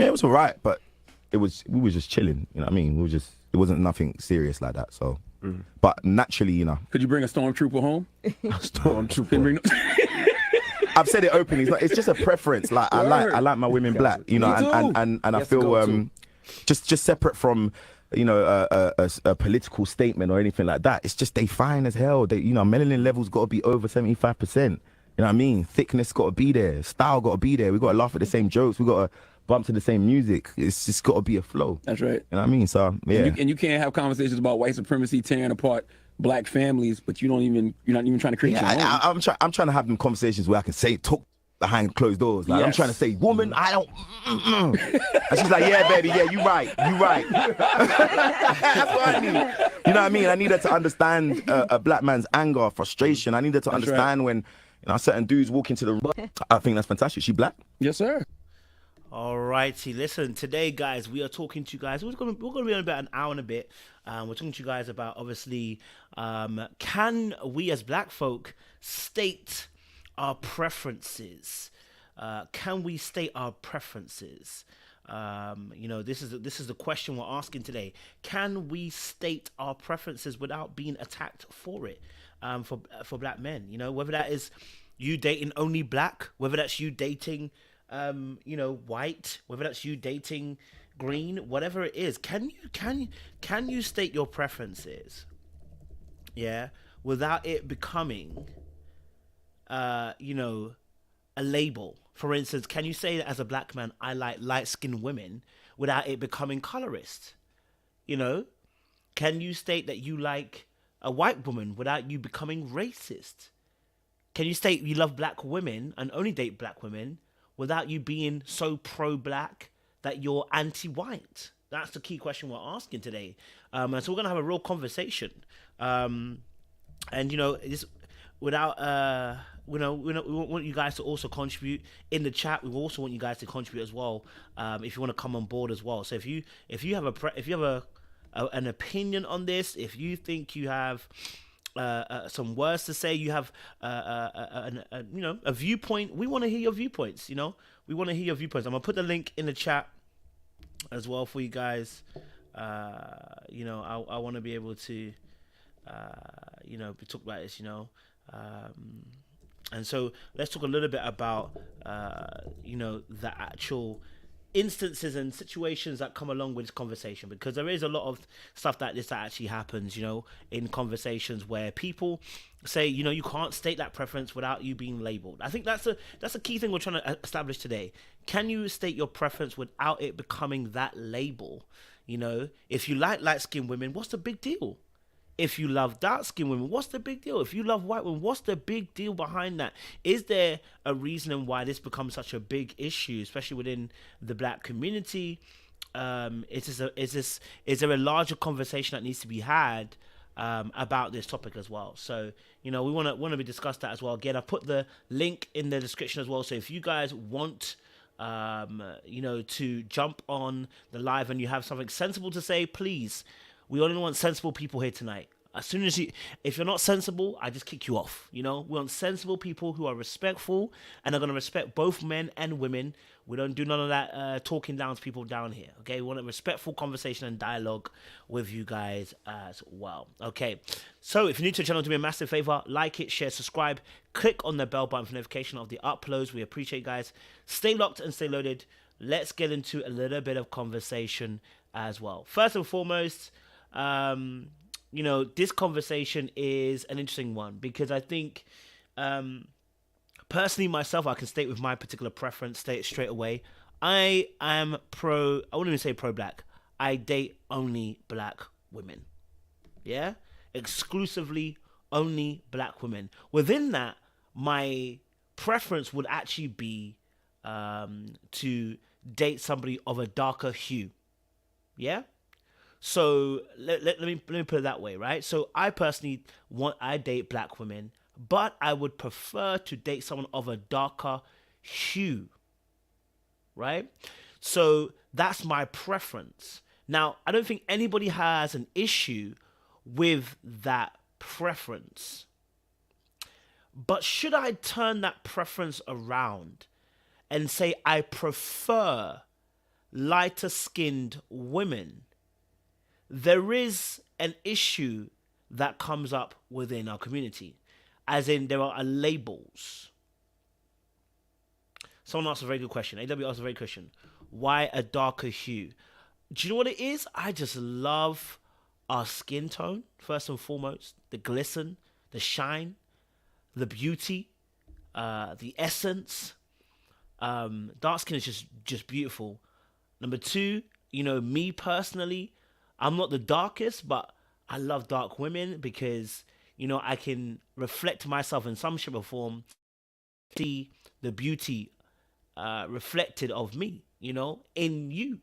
Yeah, it was all right, but we were just chilling. You know what I mean? It wasn't nothing serious like that. So, but naturally, you know. Could you bring a stormtrooper home? Stormtrooper. I've said it openly. It's just a preference. Like I like my women black. You know, and I feel just separate from, you know, a political statement or anything like that. It's just they fine as hell. They, you know, melanin levels got to be over 75%. You know what I mean? Thickness got to be there. Style got to be there. We got to laugh at the same jokes. We got to bump to the same music. It's just got to be a flow. That's right. You know what I mean? So yeah. And you can't have conversations about white supremacy tearing apart black families, but you're not even trying to create your own. I'm trying to have them conversations where I can talk behind closed doors. Like, I'm trying to say, woman, I don't. And she's like, yeah, baby, yeah, you right. That's what I need. You know what I mean? I need her to understand a black man's anger, frustration. I need her to understand when, you know, certain dudes walk into the room. I think that's fantastic. She black? Yes, sir. All righty, listen, today, guys, we are talking to you guys. We're gonna be on about an hour and a bit. We're talking to you guys about, obviously, can we as black folk state our preferences? Can we state our preferences? You know, this is the question we're asking today. Can we state our preferences without being attacked for it? For black men, you know, whether that is you dating only black, whether that's you dating you know, white, whether that's you dating green, whatever it is, can you state your preferences, yeah, without it becoming, you know, a label? For instance, can you say that as a black man, I like light-skinned women, without it becoming colorist? You know, can you state that you like a white woman without you becoming racist? Can you state you love black women and only date black women without you being so pro-black that you're anti-white? That's the key question we're asking today. And so we're going to have a real conversation. And, you know, without, we want you guys to also contribute in the chat. We also want you guys to contribute as well, if you want to come on board as well. So if you have an opinion on this, if you think you have some words to say, you have you know, a viewpoint, we want to hear your viewpoints. You know, we want to hear your viewpoints. I'm gonna put the link in the chat as well for you guys. You know, I want to be able to you know, talk about this, you know, and so let's talk a little bit about you know, the actual instances and situations that come along with this conversation, because there is a lot of stuff like this that actually happens, you know, in conversations where people say, you know, you can't state that preference without you being labeled. I think that's a key thing we're trying to establish today. Can you state your preference without it becoming that label? You know, if you like light-skinned women, what's the big deal? If you love dark-skinned women, what's the big deal? If you love white women, what's the big deal behind that? Is there a reason why this becomes such a big issue, especially within the black community? Is there a larger conversation that needs to be had about this topic as well? So, you know, we want to discuss that as well. Again, I put the link in the description as well. So if you guys want you know, to jump on the live and you have something sensible to say, please. We only want sensible people here tonight. As soon as if you're not sensible, I just kick you off. You know, we want sensible people who are respectful and are going to respect both men and women. We don't do none of that talking down to people down here. Okay, we want a respectful conversation and dialogue with you guys as well. Okay, so if you're new to the channel, do me a massive favor: like it, share, subscribe, click on the bell button for notification of the uploads. We appreciate you guys. Stay locked and stay loaded. Let's get into a little bit of conversation as well. First and foremost, you know, this conversation is an interesting one because I think, personally myself, I can state with my particular preference, state it straight away. I wouldn't even say pro-black. I date only black women. Yeah? Exclusively only black women. Within that, my preference would actually be to date somebody of a darker hue. Yeah? So let me put it that way, right? So I personally I date black women, but I would prefer to date someone of a darker hue, right? So that's my preference. Now, I don't think anybody has an issue with that preference. But should I turn that preference around and say I prefer lighter skinned women, there is an issue that comes up within our community, as in there are labels. Someone asked a very good question. AW asked a very good question. Why a darker hue? Do you know what it is? I just love our skin tone, first and foremost. The glisten, the shine, the beauty, the essence. Dark skin is just beautiful. Number two, me personally, I'm not the darkest, but I love dark women because, I can reflect myself in some shape or form, see the beauty reflected of me, in you.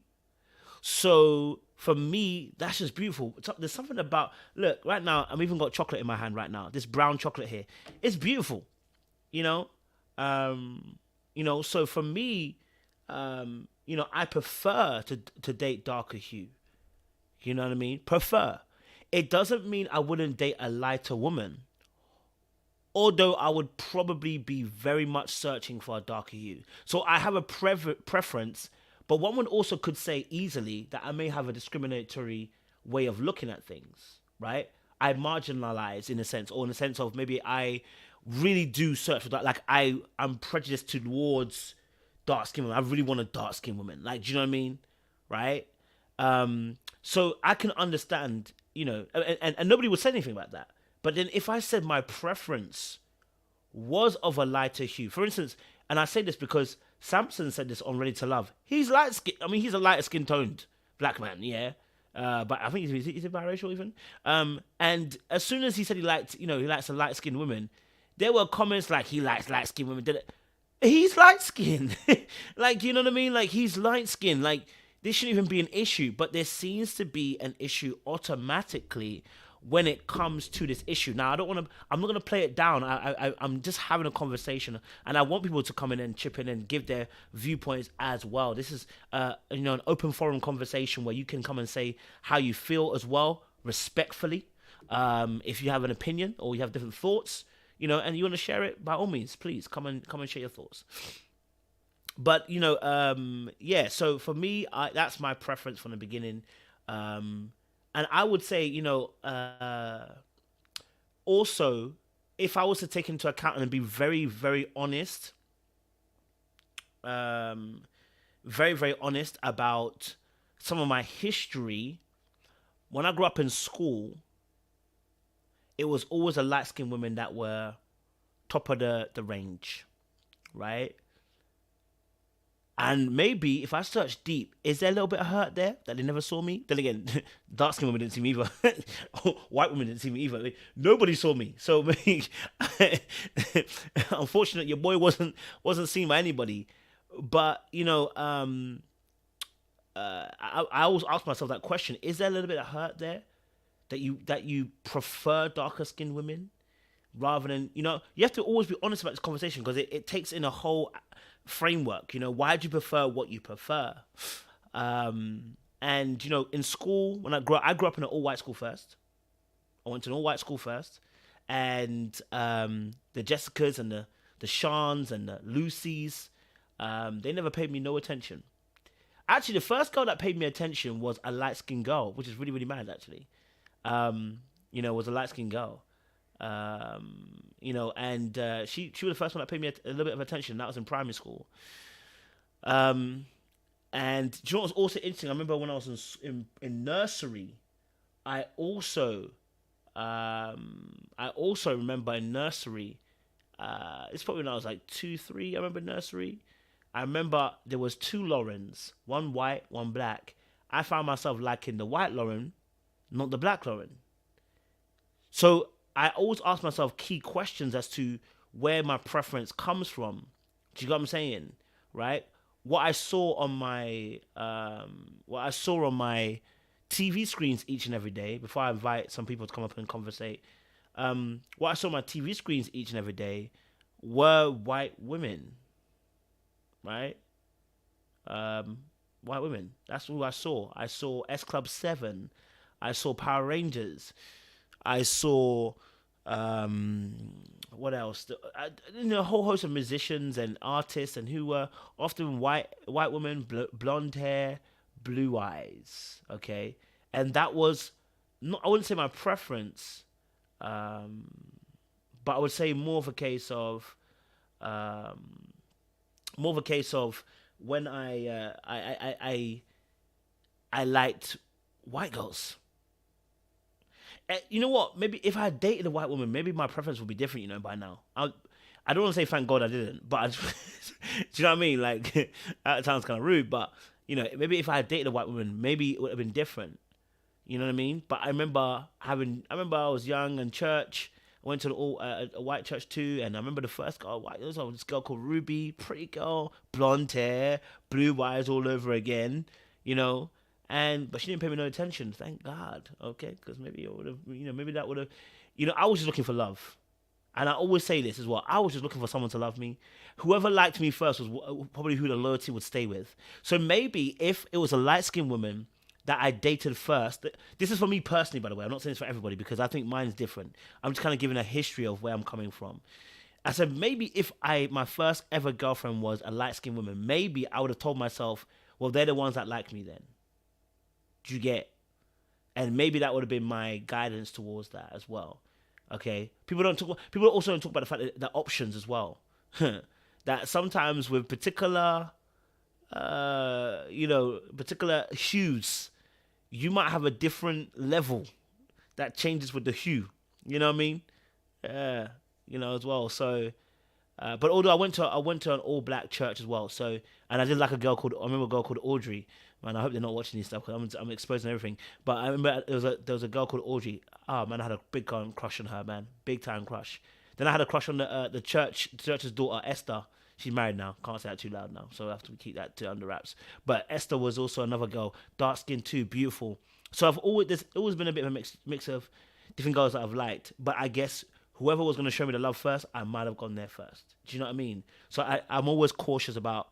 So for me, that's just beautiful. There's something about, look, right now, I've even got chocolate in my hand right now. This brown chocolate here. It's beautiful, so for me, I prefer to date darker hue. You know what I mean? Prefer. It doesn't mean I wouldn't date a lighter woman. Although I would probably be very much searching for a darker hue. So I have a preference, but one would also could say easily that I may have a discriminatory way of looking at things, right? I marginalize in a sense, or in a sense of maybe I really do search for that. Like I'm prejudiced towards dark skin women. I really want a dark skin woman. Like, do you know what I mean? Right? So I can understand, and nobody would say anything about that. But then if I said my preference was of a lighter hue, for instance, and I say this because Samson said this on Ready to Love. He's light skin. I mean, he's a lighter skin toned black man, yeah. But I think he's biracial even. And as soon as he said he likes a light skinned woman, there were comments like he likes light skinned women. He's light skinned. Like, you know what I mean? Like, he's light skinned. Like, this shouldn't even be an issue. But there seems to be an issue automatically when it comes to this issue. Now, I'm not going to play it down. I'm just having a conversation, and I want people to come in and chip in and give their viewpoints as well. This is, an open forum conversation where you can come and say how you feel as well, respectfully. If you have an opinion or you have different thoughts, and you want to share it, by all means, please come and share your thoughts. But, so for me, that's my preference from the beginning. And I would say, also, if I was to take into account and be very, very honest, very, very honest about some of my history, when I grew up in school, it was always a light-skinned women that were top of the range, right? And maybe if I search deep, is there a little bit of hurt there that they never saw me? Then again, dark skinned women didn't see me either. White women didn't see me either. Nobody saw me. So unfortunately, your boy wasn't seen by anybody. But I always ask myself that question: is there a little bit of hurt there that you prefer darker skinned women rather than you have to always be honest about this conversation because it takes in a whole framework. Why do you prefer what you prefer? And in school, when I grew up in an all-white school first. I went to an all-white school first, and the Jessicas and the Shans and the Lucys, they never paid me no attention. Actually, the first girl that paid me attention was a light-skinned girl, which is really, really mad, actually. Was a light-skinned girl. And she was the first one that paid me a little bit of attention. That was in primary school. And do you know what was also interesting? I remember when I was in nursery, I also remember in nursery, it's probably when I was like 2, 3, I remember nursery. I remember there was 2 Laurens, one white, one black. I found myself liking the white Lauren, not the black Lauren. So I always ask myself key questions as to where my preference comes from. Do you get what I'm saying? Right? What I saw on my TV screens each and every day, before I invite some people to come up and conversate, what I saw on my TV screens each and every day were white women. Right? White women. That's who I saw. I saw S Club 7. I saw Power Rangers. I saw um, what else? A whole host of musicians and artists, and who were often white women, blonde hair, blue eyes. Okay, and that was not, I wouldn't say my preference, um, but I would say um, more of a case of when I liked white girls. You know what? Maybe if I had dated a white woman, maybe my preference would be different. By now, I don't want to say thank God I didn't, but do you know what I mean? Like that sounds kind of rude, but maybe if I had dated a white woman, maybe it would have been different. You know what I mean? But I remember I was young in church. I went to a white church too, and I remember the first girl, white. There was this girl called Ruby, pretty girl, blonde hair, blue eyes all over again. You know, but she didn't pay me no attention. Thank God. Okay, because maybe it would have. Maybe that would have. I was just looking for love. And I always say this as well. I was just looking for someone to love me. Whoever liked me first was probably who the loyalty would stay with. So maybe if it was a light-skinned woman that I dated first, this is for me personally, by the way. I'm not saying this for everybody because I think mine's different. I'm just kind of giving a history of where I'm coming from. I said maybe if my first ever girlfriend was a light-skinned woman, maybe I would have told myself, well, they're the ones that like me then. Do you get? And maybe that would have been my guidance towards that as well. Okay, people also don't talk about the fact that options as well. That sometimes with particular hues, you might have a different level that changes with the hue. You know what I mean? Yeah, as well. So, but although I went to an all black church as well. So, and I did like I remember a girl called Audrey. Man, I hope they're not watching this stuff because I'm exposing everything. But I remember there was a girl called Audrey. Oh man, I had a big time crush on her, man, big time crush. Then I had a crush on the church's daughter Esther. She's married now. Can't say that too loud now, so I have to keep that to under wraps. But Esther was also another girl, dark skinned too, beautiful. So there's always been a bit of a mix of different girls that I've liked. But I guess whoever was going to show me the love first, I might have gone there first. Do you know what I mean? So I'm always cautious about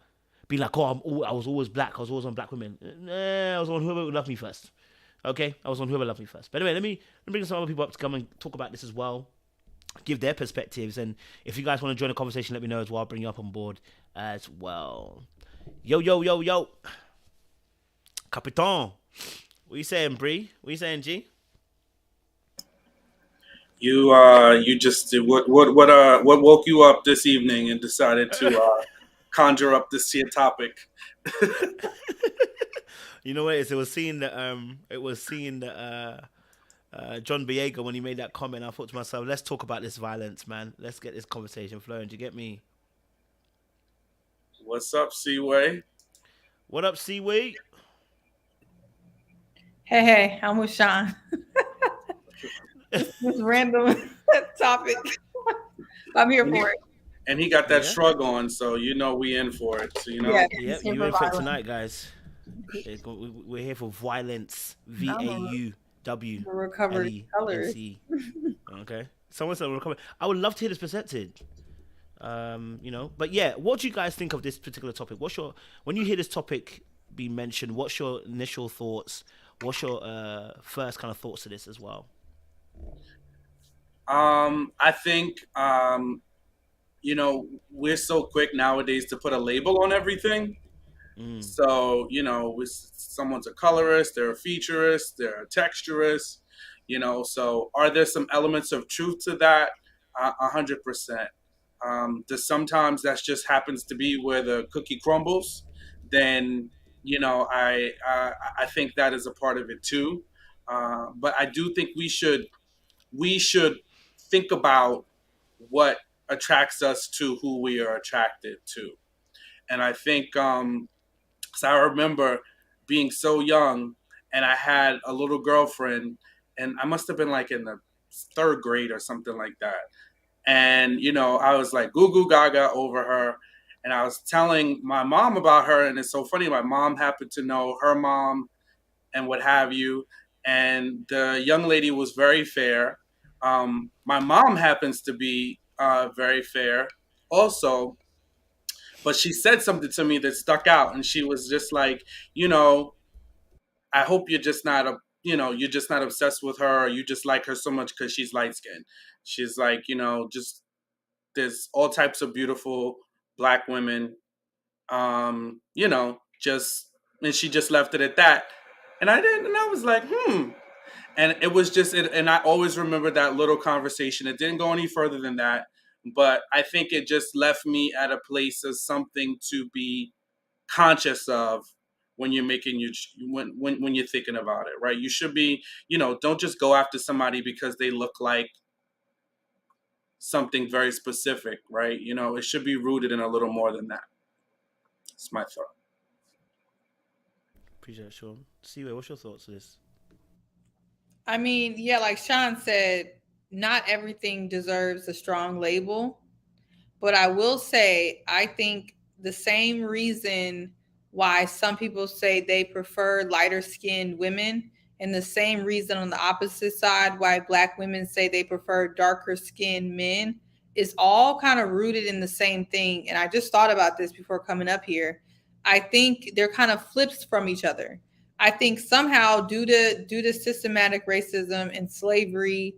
being like, I was always black. I was always on black women. Nah, I was on whoever would love me first. Okay, I was on whoever loved me first. But anyway, let me bring some other people up to come and talk about this as well, give their perspectives, and if you guys want to join the conversation, let me know as well. I'll bring you up on board as well. Yo, Capitan. What you saying, Bree? What you saying, G? You just what woke you up this evening and decided to conjure up this here topic? You know what it is? It was seeing the John Boyega when he made that comment. I thought to myself, let's talk about this violence, man. Let's get this conversation flowing. Do you get me? What's up, Seaway? What up, Seaway? Hey, I'm with Sean. This random topic. I'm here for it. And he got that shrug on, so we in for it. So Yeah, you in for it tonight, guys. We're here for violence. VAUW. Recovered colors. Okay. Someone said recovered. I would love to hear this presented. But yeah, what do you guys think of this particular topic? When you hear this topic be mentioned, what's your initial thoughts? What's your first kind of thoughts to this as well? I think we're so quick nowadays to put a label on everything. So, someone's a colorist, they're a featurist, they're a texturist, so are there some elements of truth to that? 100%. Sometimes that just happens to be where the cookie crumbles, then, I think that is a part of it too. But I do think we should think about what attracts us to who we are attracted to. And I think, so I remember being so young and I had a little girlfriend and I must have been like in the 3rd grade or something like that. And, I was like goo goo gaga over her. And I was telling my mom about her. And it's so funny. My mom happened to know her mom and what have you. And the young lady was very fair. My mom happens to be very fair also. But she said something to me that stuck out. And she was just like, I hope you're just not you know, you're just not obsessed with her, or you just like her so much because she's light skinned. She's like, you know, just there's all types of beautiful Black women, you know, just, and she just left it at that. And I was like, and it was just it, and I always remember that little conversation. It didn't go any further than that, but I think it just left me at a place of something to be conscious of when you're making your when you're thinking about it, right? You should be, you know, don't just go after somebody because they look like something very specific, right? You know, it should be rooted in a little more than that. It's my thought. Appreciate it, Sean. Siwe, what's your thoughts on this? I mean, yeah, like Sean said, not everything deserves a strong label. But I will say, I think the same reason why some people say they prefer lighter skinned women, and the same reason on the opposite side why Black women say they prefer darker skinned men, is all kind of rooted in the same thing. And I just thought about this before coming up here. I think they're kind of flips from each other. I think somehow due to systematic racism and slavery,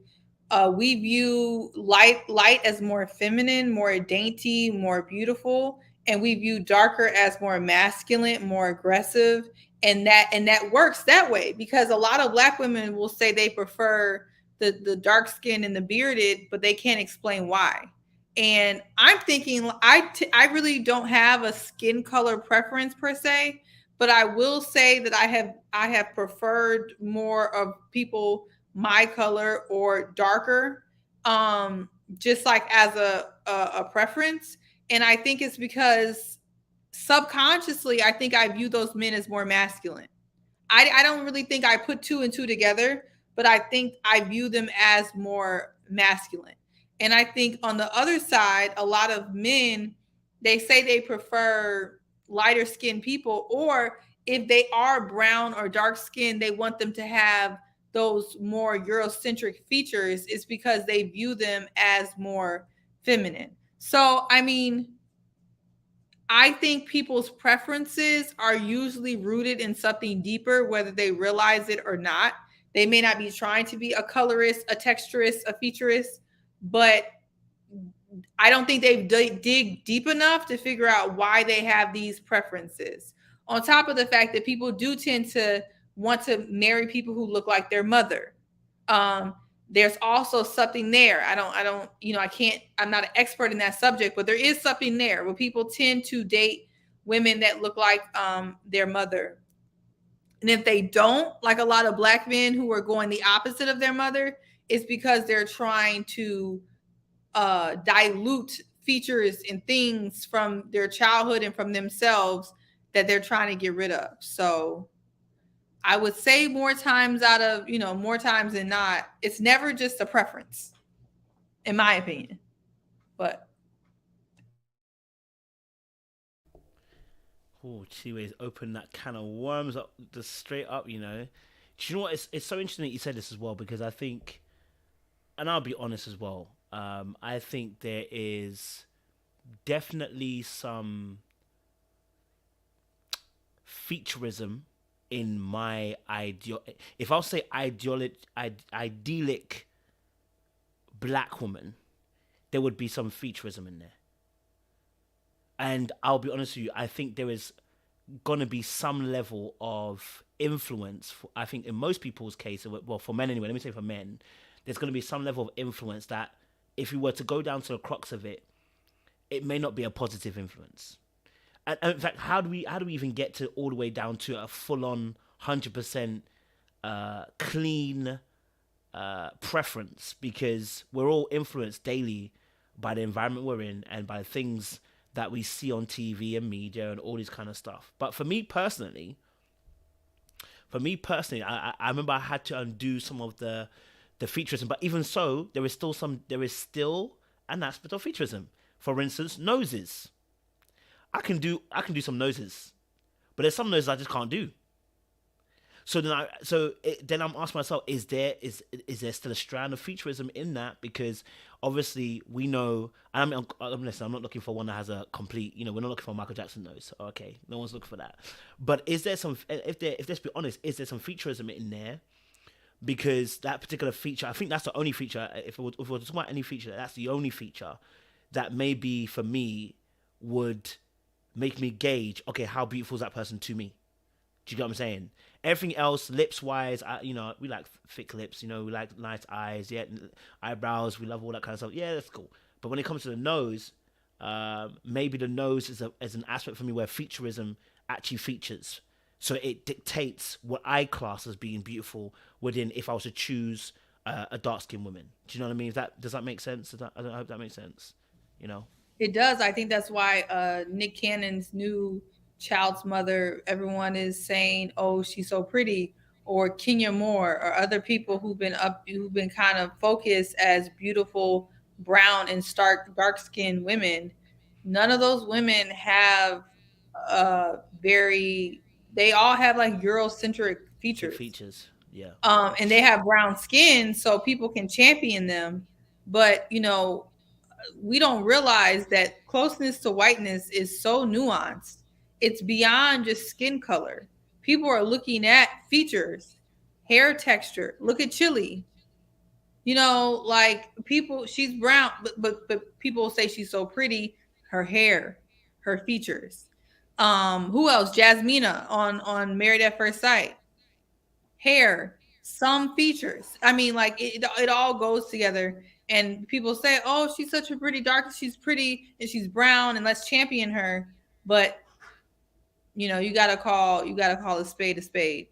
we view light as more feminine, more dainty, more beautiful, and we view darker as more masculine, more aggressive, and that works that way because a lot of Black women will say they prefer the dark skin and the bearded, but they can't explain why. And I'm thinking I really don't have a skin color preference per se, but I will say that I have preferred more of people my color or darker, just like as a preference. And I think it's because subconsciously I think I view those men as more masculine. I don't really think I put two and two together, but I think I view them as more masculine. And I think on the other side, a lot of men, they say they prefer lighter skinned people, or if they are brown or dark skinned, they want them to have those more Eurocentric features. Is because they view them as more feminine. So, I mean, I think people's preferences are usually rooted in something deeper, whether they realize it or not. They may not be trying to be a colorist, a texturist, a featurist, but I don't think they've dig deep enough to figure out why they have these preferences. On top of the fact that people do tend to want to marry people who look like their mother. There's also something there. I don't, you know, I'm not an expert in that subject, but there is something there where people tend to date women that look like their mother. And if they don't, like a lot of Black men who are going the opposite of their mother, it's because they're trying to dilute features and things from their childhood and from themselves that they're trying to get rid of. So I would say more times than not, it's never just a preference, in my opinion. But Chiwe's opened that can of worms up just straight up, you know. Do you know what? It's so interesting that you said this as well, because I think, and I'll be honest as well, I think there is definitely some featureism in my if I'll say idyllic Black woman, there would be some featureism in there. And I'll be honest with you, I think there is going to be some level of influence. I think in most people's case, well, for men anyway, let me say for men, there's going to be some level of influence that if we were to go down to the crux of it, it may not be a positive influence. And in fact, how do we even get to all the way down to a full-on 100% clean preference? Because we're all influenced daily by the environment we're in and by things that we see on TV and media and all this kind of stuff. But for me personally, I remember I had to undo some of the featureism. But even so, there is still an aspect of featureism. For instance, noses. I can do some noses, but there's some noses I just can't do. So then I'm asking myself, is there still a strand of featureism in that? Because obviously we know, and I'm not looking for one that has a complete, you know, we're not looking for a Michael Jackson nose. Okay, no one's looking for that. But is there some, if let's be honest, is there some featureism in there because that particular feature, I think that's the only feature. If we're talking about any feature, that's the only feature that maybe for me would make me gauge, okay, how beautiful is that person to me? Do you get what I'm saying? Everything else, lips wise, we like thick lips, we like nice eyes, eyebrows, we love all that kind of stuff. Yeah, that's cool. But when it comes to the nose, maybe the nose is an aspect for me where featureism actually features. So it dictates what I class as being beautiful within, if I was to choose a dark-skinned woman. Do you know what I mean? Does that make sense? I hope that makes sense. It does. I think that's why Nick Cannon's new child's mother, everyone is saying, "Oh, she's so pretty," or Kenya Moore, or other people who've been kind of focused as beautiful brown and dark-skinned women. None of those women have they all have like Eurocentric features. Yeah. And they have brown skin, so people can champion them. But we don't realize that closeness to whiteness is so nuanced. It's beyond just skin color. People are looking at features, hair texture. Look at Chili. Like she's brown, but people say she's so pretty. Her hair, her features. Who else? Jasmina on Married at First Sight. Hair, some features. I mean, like it all goes together. And people say, "Oh, she's such a pretty she's pretty and she's brown, and let's champion her." But you gotta call a spade a spade.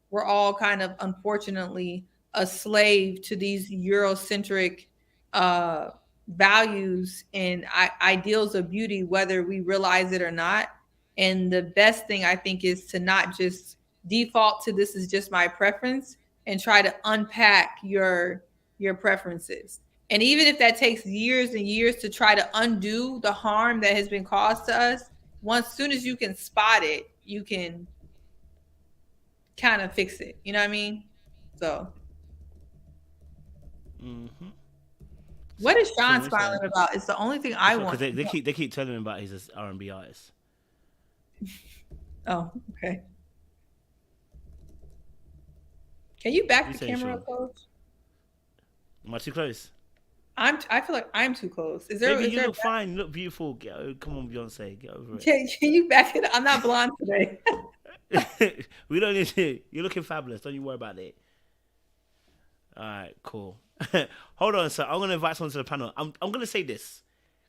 We're all kind of, unfortunately, a slave to these Eurocentric values and ideals of beauty, whether we realize it or not. And the best thing, I think, is to not just default to this is just my preference, and try to unpack your preferences. And even if that takes years and years to try to undo the harm that has been caused to us, soon as you can spot it, you can kind of fix it. You know what I mean? So. What is Sean smiling about? It's the only thing I want. Because they keep telling him about his R&B artist. Oh, okay. Can you back the camera up, Coach? Am I too close? I feel like I'm too close. Baby, you look fine. You look beautiful. Come on, Beyonce. Get over it. Can you back it up? I'm not blonde today. We don't need to. You're looking fabulous. Don't you worry about it. All right, cool. Hold on, sir. I'm gonna invite someone to the panel. I'm gonna say this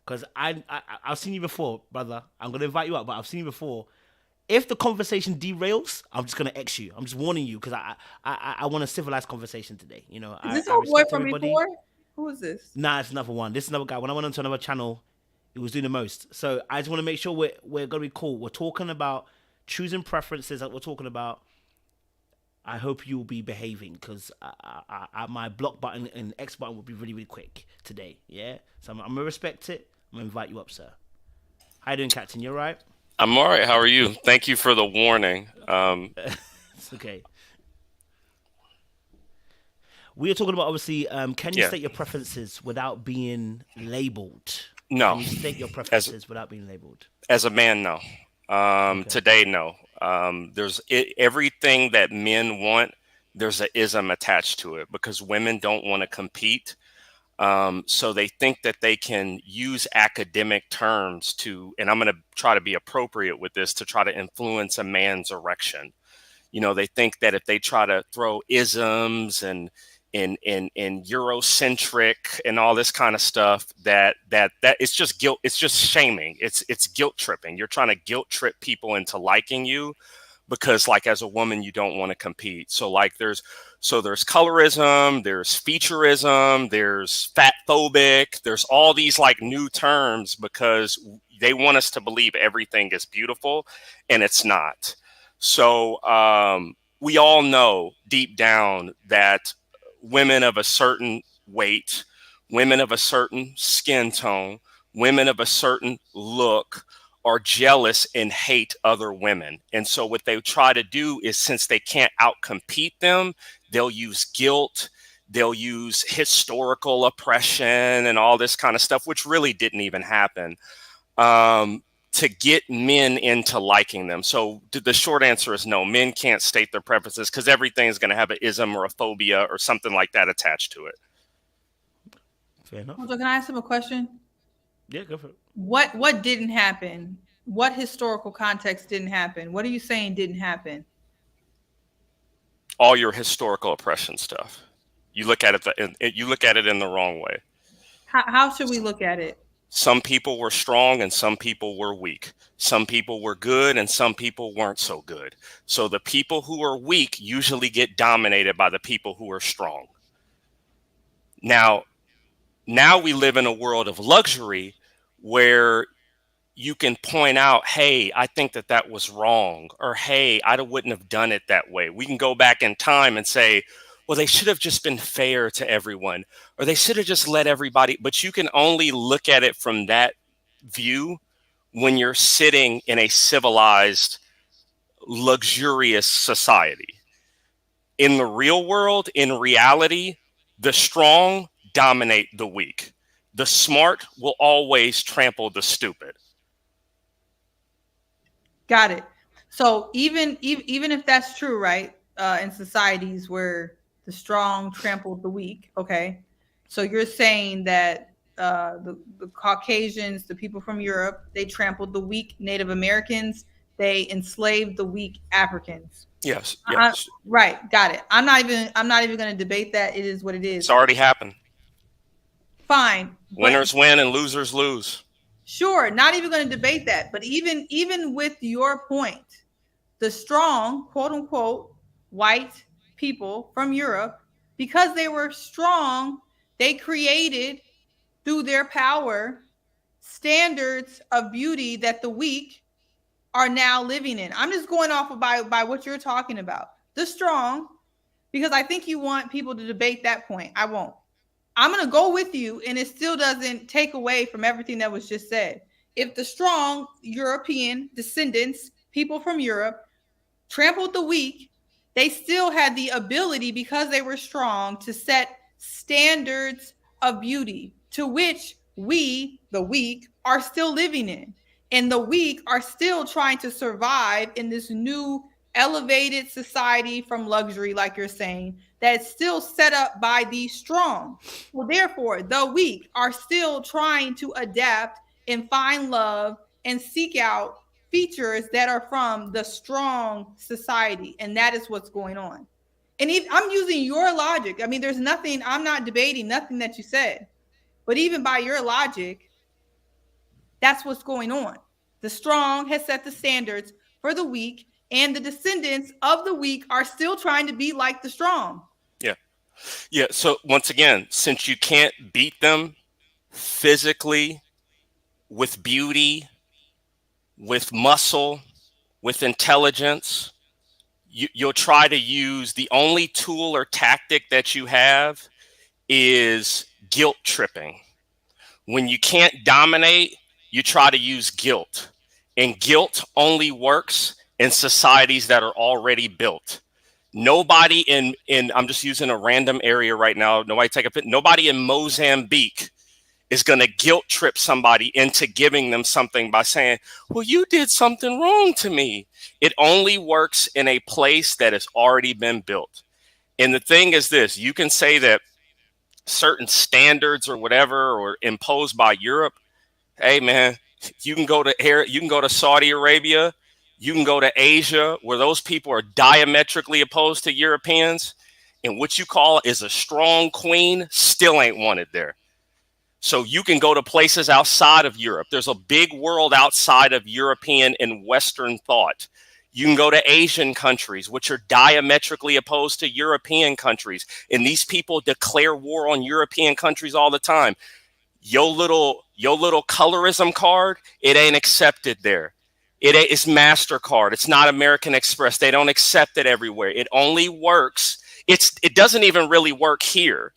because I've seen you before, brother. I'm gonna invite you up, but I've seen you before. If the conversation derails, I'm just gonna X you. I'm just warning you because I want a civilized conversation today. Is this our boy from before? Who is this? Nah, it's another one. This is another guy. When I went onto another channel, he was doing the most. So I just want to make sure we're gonna be cool. We're talking about choosing preferences. That we're talking about. I hope you'll be behaving because my block button and X button will be really, really quick today. Yeah, so I'm gonna respect it. I'm gonna invite you up, sir. How you doing, Captain? You all right? I'm all right. How are you? Thank you for the warning. It's okay. We are talking about, obviously, can you state your preferences without being labeled? No. Can you state your preferences without being labeled? As a man, no. Okay. Today, no. There's everything that men want, there's an ism attached to it because women don't want to compete. So they think that they can use academic terms and I'm going to try to be appropriate with this to try to influence a man's erection. They think that if they try to throw isms and Eurocentric and all this kind of stuff, that it's just guilt. It's just shaming. It's guilt tripping. You're trying to guilt trip people into liking you because, like, as a woman, you don't want to compete. So there's colorism, there's featureism, there's fat phobic, there's all these like new terms because they want us to believe everything is beautiful and it's not. So we all know deep down that women of a certain weight, women of a certain skin tone, women of a certain look are jealous and hate other women. And so what they try to do is, since they can't outcompete them, they'll use guilt, they'll use historical oppression and all this kind of stuff, which really didn't even happen. to get men into liking them. So the short answer is no, men can't state their preferences because everything is going to have an ism or a phobia or something like that attached to it. Fair enough. So can I ask him a question? Yeah, go for it. What didn't happen? What historical context didn't happen? What are you saying didn't happen? All your historical oppression stuff. You look at it. You look at it in the wrong way. How should we look at it? Some people were strong and some people were weak. Some people were good and some people weren't so good. So the people who are weak usually get dominated by the people who are strong. Now we live in a world of luxury where you can point out, hey, I think that was wrong, or hey, I wouldn't have done it that way. We can go back in time and say, well, they should have just been fair to everyone, or they should have just let everybody. But you can only look at it from that view when you're sitting in a civilized, luxurious society. In the real world, in reality, the strong dominate the weak. The smart will always trample the stupid. Got it. So even if that's true, right? In societies where the strong trampled the weak, okay. So you're saying that the Caucasians, the people from Europe, they trampled the weak Native Americans, they enslaved the weak Africans. Yes. Right. Got it. I'm not even going to debate that. It is what it is. It's already happened. Fine. Winners win and losers lose. Sure, not even going to debate that. But even with your point, the strong, quote unquote, white people from Europe, because they were strong, they created through their power standards of beauty that the weak are now living in. I'm just going off of by what you're talking about. The strong, because I think you want people to debate that point. I won't. I'm going to go with you, and it still doesn't take away from everything that was just said. If the strong European descendants, people from Europe, trampled the weak, they still had the ability, because they were strong, to set standards of beauty to which we, the weak, are still living in. And the weak are still trying to survive in this new elevated society from luxury, like you're saying, that's still set up by the strong. Well, therefore, the weak are still trying to adapt and find love and seek out features that are from the strong society. And that is what's going on. And I'm using your logic. I mean, there's nothing, I'm not debating nothing that you said. But even by your logic, that's what's going on. The strong has set the standards for the weak, and the descendants of the weak are still trying to be like the strong. Yeah. So once again, since you can't beat them physically, with beauty, with muscle, with intelligence, you'll try to use the only tool or tactic that you have is guilt tripping. When you can't dominate, you try to use guilt. And guilt only works in societies that are already built. Nobody in I'm just using a random area right now. Nobody in Mozambique is going to guilt trip somebody into giving them something by saying, well, you did something wrong to me. It only works in a place that has already been built. And the thing is this, you can say that certain standards or whatever or imposed by Europe. Hey, man, you can go to Saudi Arabia. You can go to Asia, where those people are diametrically opposed to Europeans, and what you call is a strong queen still ain't wanted there. So you can go to places outside of Europe. There's a big world outside of European and Western thought. You can go to Asian countries, which are diametrically opposed to European countries, and these people declare war on European countries all the time. Your little colorism card, it ain't accepted there. It's MasterCard. It's not American Express. They don't accept it everywhere. It only works. It doesn't even really work here.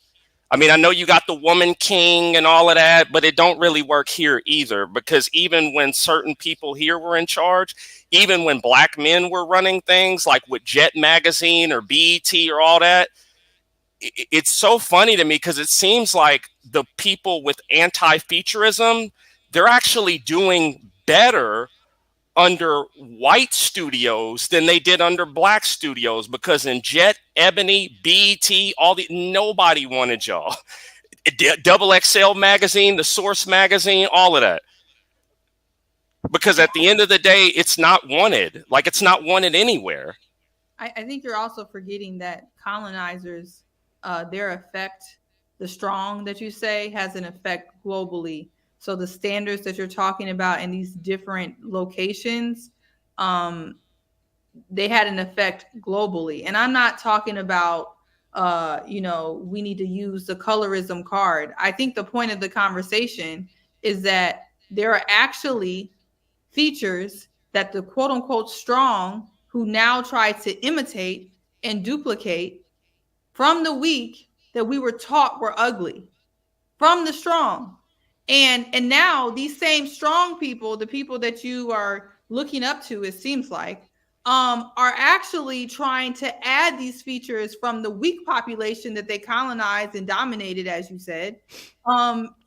I mean, I know you got the woman king and all of that, but it don't really work here either, because even when certain people here were in charge, even when black men were running things like with Jet Magazine or BET or all that, it's so funny to me because it seems like the people with anti-featureism, they're actually doing better under white studios than they did under black studios, because in Jet, Ebony, BET, nobody wanted y'all. Double XL magazine, the Source magazine, all of that. Because at the end of the day, it's not wanted. Like, it's not wanted anywhere. I think you're also forgetting that colonizers, their effect, the strong that you say, has an effect globally. So the standards that you're talking about in these different locations, they had an effect globally. And I'm not talking about, we need to use the colorism card. I think the point of the conversation is that there are actually features that the quote unquote strong, who now try to imitate and duplicate from the weak, that we were taught were ugly, from the strong. And now these same strong people, the people that you are looking up to, it seems like, are actually trying to add these features from the weak population that they colonized and dominated, as you said,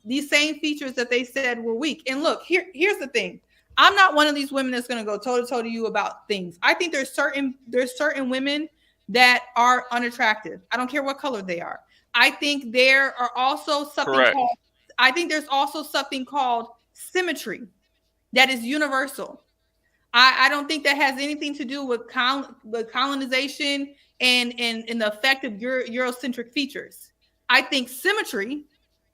these same features that they said were weak. And look, here's the thing. I'm not one of these women that's going to go toe to toe to you about things. I think there's certain women that are unattractive. I don't care what color they are. I think there are also something there's also something called symmetry that is universal. I don't think that has anything to do with colonization and the effect of Eurocentric features. I think symmetry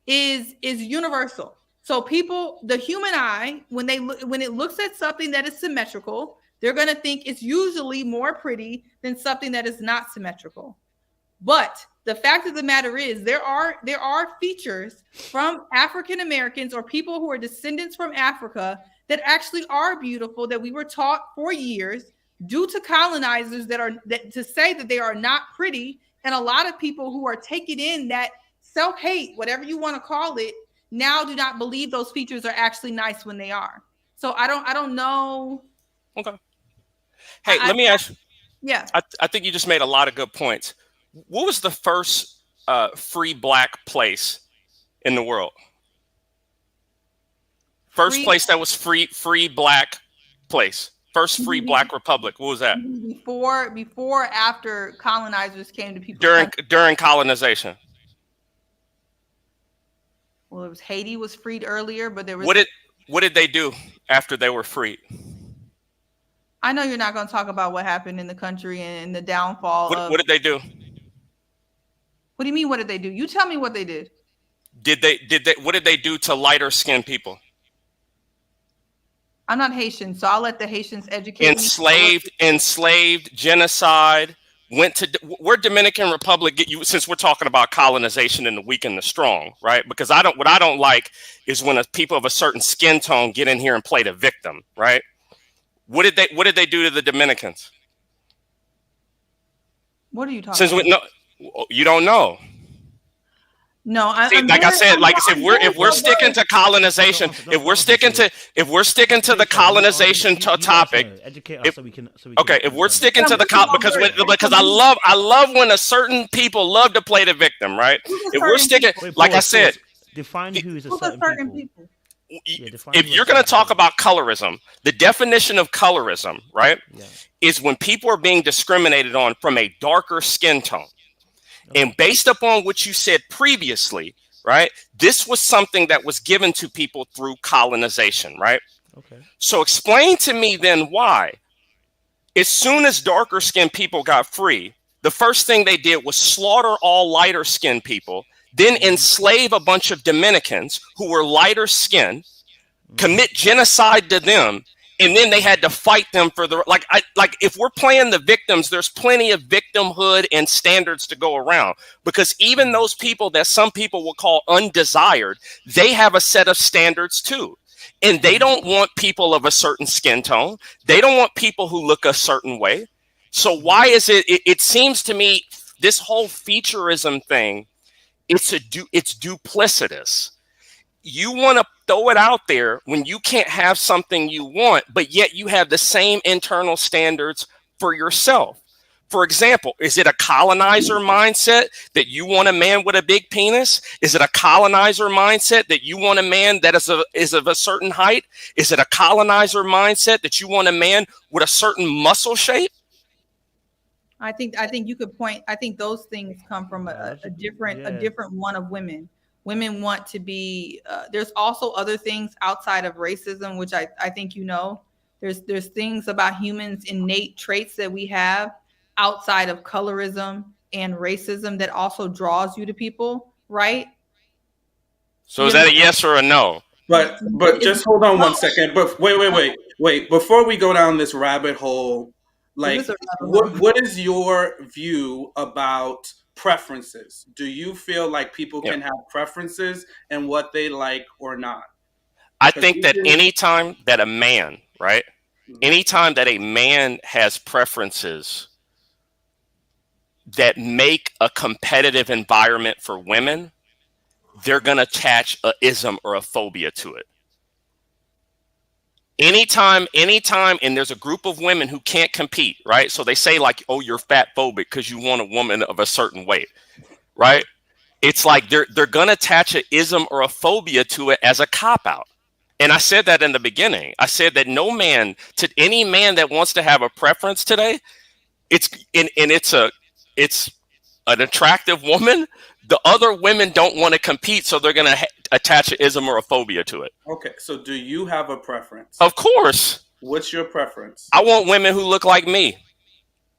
is universal. So people, the human eye, when it looks at something that is symmetrical, they're going to think it's usually more pretty than something that is not symmetrical. But the fact of the matter is, there are features from African Americans or people who are descendants from Africa that actually are beautiful, that we were taught for years due to colonizers to say that they are not pretty. And a lot of people who are taking in that self-hate, whatever you want to call it, now do not believe those features are actually nice when they are. So I don't know. Okay. Hey, let me ask you. Yeah. I think you just made a lot of good points. What was the first free black place in the world? First place that was free black place. First free black republic. What was that? Before, after colonizers came to people. During colonization. Well, it was Haiti was freed earlier, but there was. What did they do after they were freed? I know you're not going to talk about what happened in the country and the downfall. What did they do? What do you mean? What did they do? You tell me what they did. What did they do to lighter skinned people? I'm not Haitian, so I'll let the Haitians educate me. Enslaved, genocide. We're Dominican Republic. Since we're talking about colonization and the weak and the strong, right? Because what I don't like is when people of a certain skin tone get in here and play the victim, right? What did they do to the Dominicans? What are you talking about? No, you don't know. No, if we're sticking to colonization, if we're sticking to the colonization topic, if we're sticking to the because I love when a certain people love to play the victim, right? If we're sticking, like I said, define who is a certain people. If you're going to talk about colorism, the definition of colorism, right, is when people are being discriminated on from a darker skin tone. And based upon what you said previously, right, this was something that was given to people through colonization, right? Okay. So explain to me then why, as soon as darker skinned people got free, the first thing they did was slaughter all lighter skinned people, then enslave a bunch of Dominicans who were lighter skinned, commit genocide to them, and then they had to fight them for if we're playing the victims, there's plenty of victimhood and standards to go around, because even those people that some people will call undesired, they have a set of standards too. And they don't want people of a certain skin tone. They don't want people who look a certain way. So why is it seems to me this whole featureism thing, it's duplicitous. You want to throw it out there when you can't have something you want, but yet you have the same internal standards for yourself. For example, is it a colonizer mindset that you want a man with a big penis? Is it a colonizer mindset that you want a man that is of a certain height? Is it a colonizer mindset that you want a man with a certain muscle shape? I think you could point. I think those things come from a different one of women. Women want to be. There's also other things outside of racism, which I think you know. There's things about humans, innate traits that we have outside of colorism and racism that also draws you to people, right? So is that a yes or a no? But just hold on 1 second. But wait. Before we go down this rabbit hole, like, what is your view about preferences? Do you feel like people can have preferences and what they like or not? I think that anytime that a man, right? Anytime that a man has preferences that make a competitive environment for women, they're going to attach a ism or a phobia to it. Anytime, and there's a group of women who can't compete, right? So they say like, oh, you're fat phobic because you want a woman of a certain weight, right? It's like they're going to attach an ism or a phobia to it as a cop-out. And I said that in the beginning. I said that no man, to any man that wants to have a preference today, it's an attractive woman. The other women don't want to compete, so they're going to attach an ism or a phobia to it. Okay, so do you have a preference? Of course. What's your preference? I want women who look like me.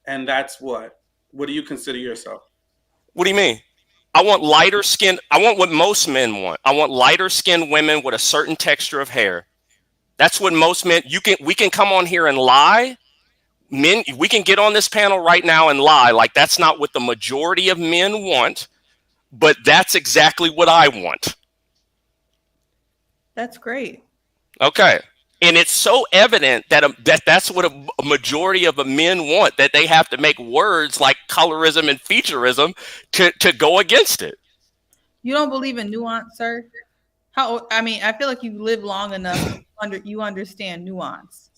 And that's what? What do you consider yourself? What do you mean? I want lighter skin. I want what most men want. I want lighter skinned women with a certain texture of hair. That's what most men, we can come on here and lie. Men, we can get on this panel right now and lie like that's not what the majority of men want, but that's exactly what I want. That's great. Okay. And it's so evident that that's what a majority of the men want, that they have to make words like colorism and featureism to go against it. You don't believe in nuance, sir? I feel like you live long enough you understand nuance.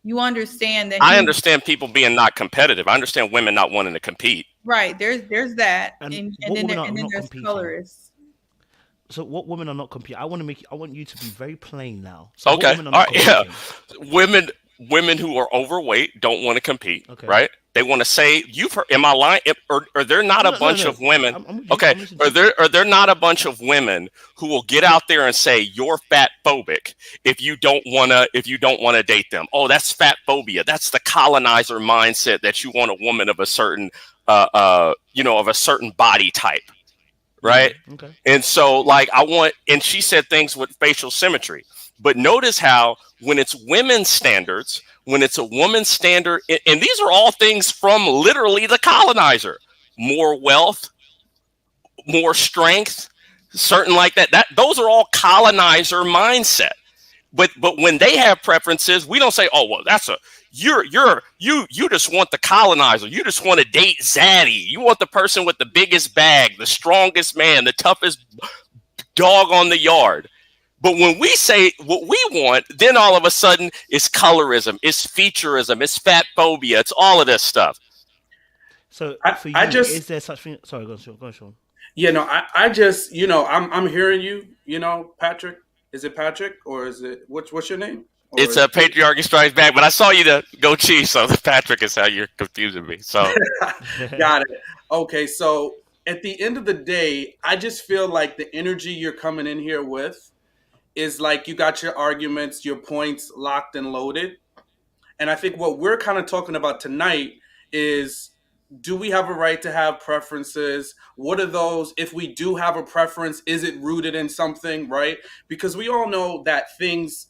You understand that I understand people being not competitive. I understand women not wanting to compete. Right. There's that. And then there's colorists. So what women are not competing? I want you to be very plain now. So okay. All right. Yeah. Women who are overweight don't want to compete. Okay. Right. They want to say, you've heard, am I lying? Or they're not a bunch of women. Okay. Are there not a bunch of women who will get out there and say you're fat phobic if you don't want to date them? Oh, that's fat phobia. That's the colonizer mindset that you want a woman of a certain, of a certain body type. Right. Okay. And so and she said things with facial symmetry, but notice how when it's women's standards, when it's a woman's standard, and these are all things from literally the colonizer, more wealth, more strength, certain like that, those are all colonizer mindset. But when they have preferences, we don't say, oh, well, that's you just want the colonizer. You just want to date Zaddy. You want the person with the biggest bag, the strongest man, the toughest dog on the yard. But when we say what we want, then all of a sudden it's colorism, it's featureism, it's fat phobia, it's all of this stuff. So for you, is there such thing? Sorry, go on, Sean. Yeah, no, I just, I'm hearing you, Patrick. Is it Patrick or is it what's your name? Or it's a Patriarchy Strikes Back, but I saw you to go Chiefs, so Patrick is how you're confusing me. So got it. Okay, so at the end of the day, I just feel like the energy you're coming in here with is like you got your arguments, your points locked and loaded. And I think what we're kind of talking about tonight is, do we have a right to have preferences? What are those? If we do have a preference, is it rooted in something, right? Because we all know that things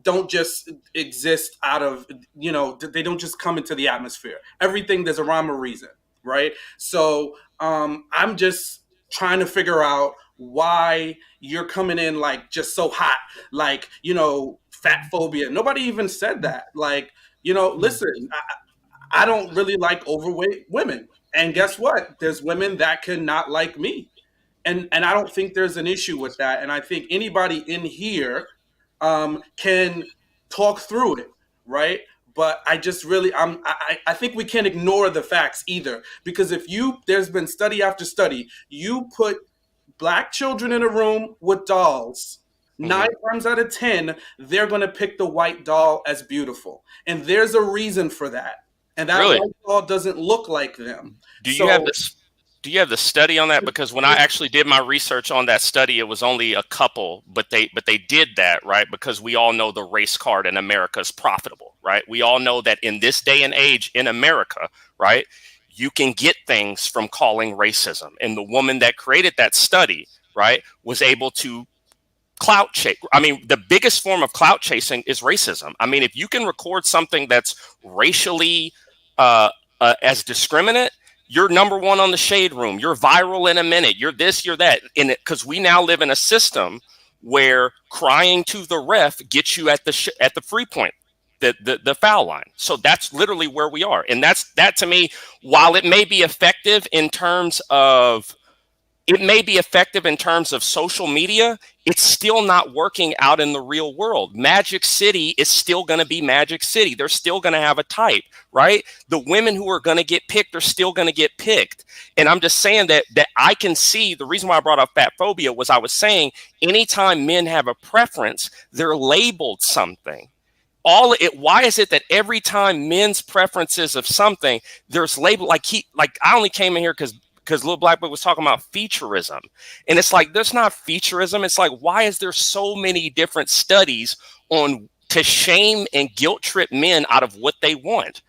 don't just exist out of, they don't just come into the atmosphere. Everything, there's a rhyme or reason, right? So I'm just trying to figure out why you're coming in like just so hot, like, fat phobia. Nobody even said that. Like, listen, I don't really like overweight women. And guess what? There's women that cannot like me. And I don't think there's an issue with that. And I think anybody in here can talk through it, right? But I just really, I think we can't ignore the facts either, because there's been study after study, you put black children in a room with dolls, 9 times out of 10, they're going to pick the white doll as beautiful. And there's a reason for that. And that white doll doesn't look like them. Do you have this? Do you have the study on that? Because when I actually did my research on that study, it was only a couple, but they did that, right? Because we all know the race card in America is profitable, right? We all know that in this day and age in America, right, you can get things from calling racism. And the woman that created that study, right, was able to clout chase. I mean, the biggest form of clout chasing is racism. I mean, if you can record something that's racially as discriminate, you're number one on the shade room. You're viral in a minute. You're this, you're that. And because we now live in a system where crying to the ref gets you at the free point, the foul line. So that's literally where we are. And that to me, while it may be effective in terms of social media, it's still not working out in the real world. Magic City is still going to be Magic City. They're still going to have a type, right? The women who are going to get picked are still going to get picked. And I'm just saying that I can see the reason why I brought up fat phobia was I was saying anytime men have a preference, they're labeled something. Why is it that every time men's preferences of something, there's labeled like I only came in here because Little Black Boy was talking about featureism. And it's like, there's not featureism. It's like, why is there so many different studies to shame and guilt trip men out of what they want?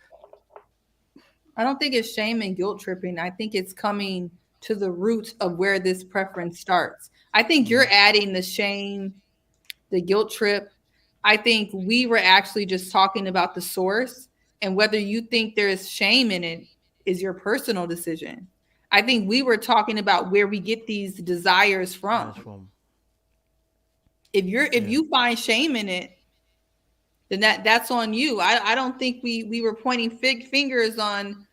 I don't think it's shame and guilt tripping. I think it's coming to the root of where this preference starts. I think you're adding the shame, the guilt trip. I think we were actually just talking about the source, and whether you think there's shame in it is your personal decision. I think we were talking about where we get these desires from. If you find shame in it, then that's on you. I don't think we were pointing fingers on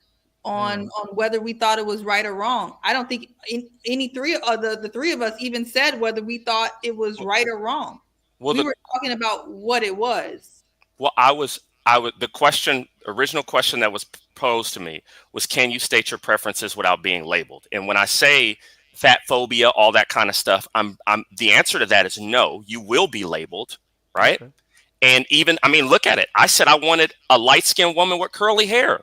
whether we thought it was right or wrong. I don't think any three of the three of us even said whether we thought it was right or wrong. Well, we were talking about what it was. Well, the original question that was posed to me was, can you state your preferences without being labeled? And when I say fat phobia, all that kind of stuff, the answer to that is no, you will be labeled, right? Okay. And even, I mean, look at it. I said I wanted a light-skinned woman with curly hair.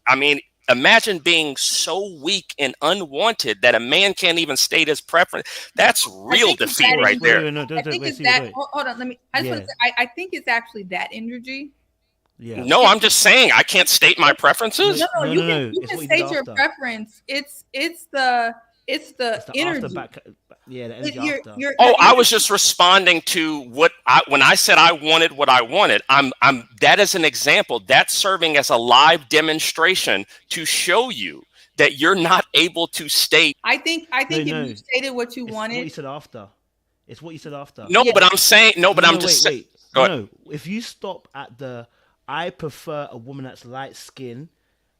I mean, imagine being so weak and unwanted that a man can't even state his preference. That's real defeat right there. Hold on, let me. I think it's actually that energy. Yeah. No, I'm just saying I can't state my preferences. No, you can state your preference. It's the energy. The energy after. I was just responding to when I said I wanted what I wanted. That is an example. That's serving as a live demonstration to show you that you're not able to state. I think if you stated what you wanted, what you said after. It's what you said after. No, but I'm saying I'm just saying. No, if you stop at I prefer a woman that's light skin,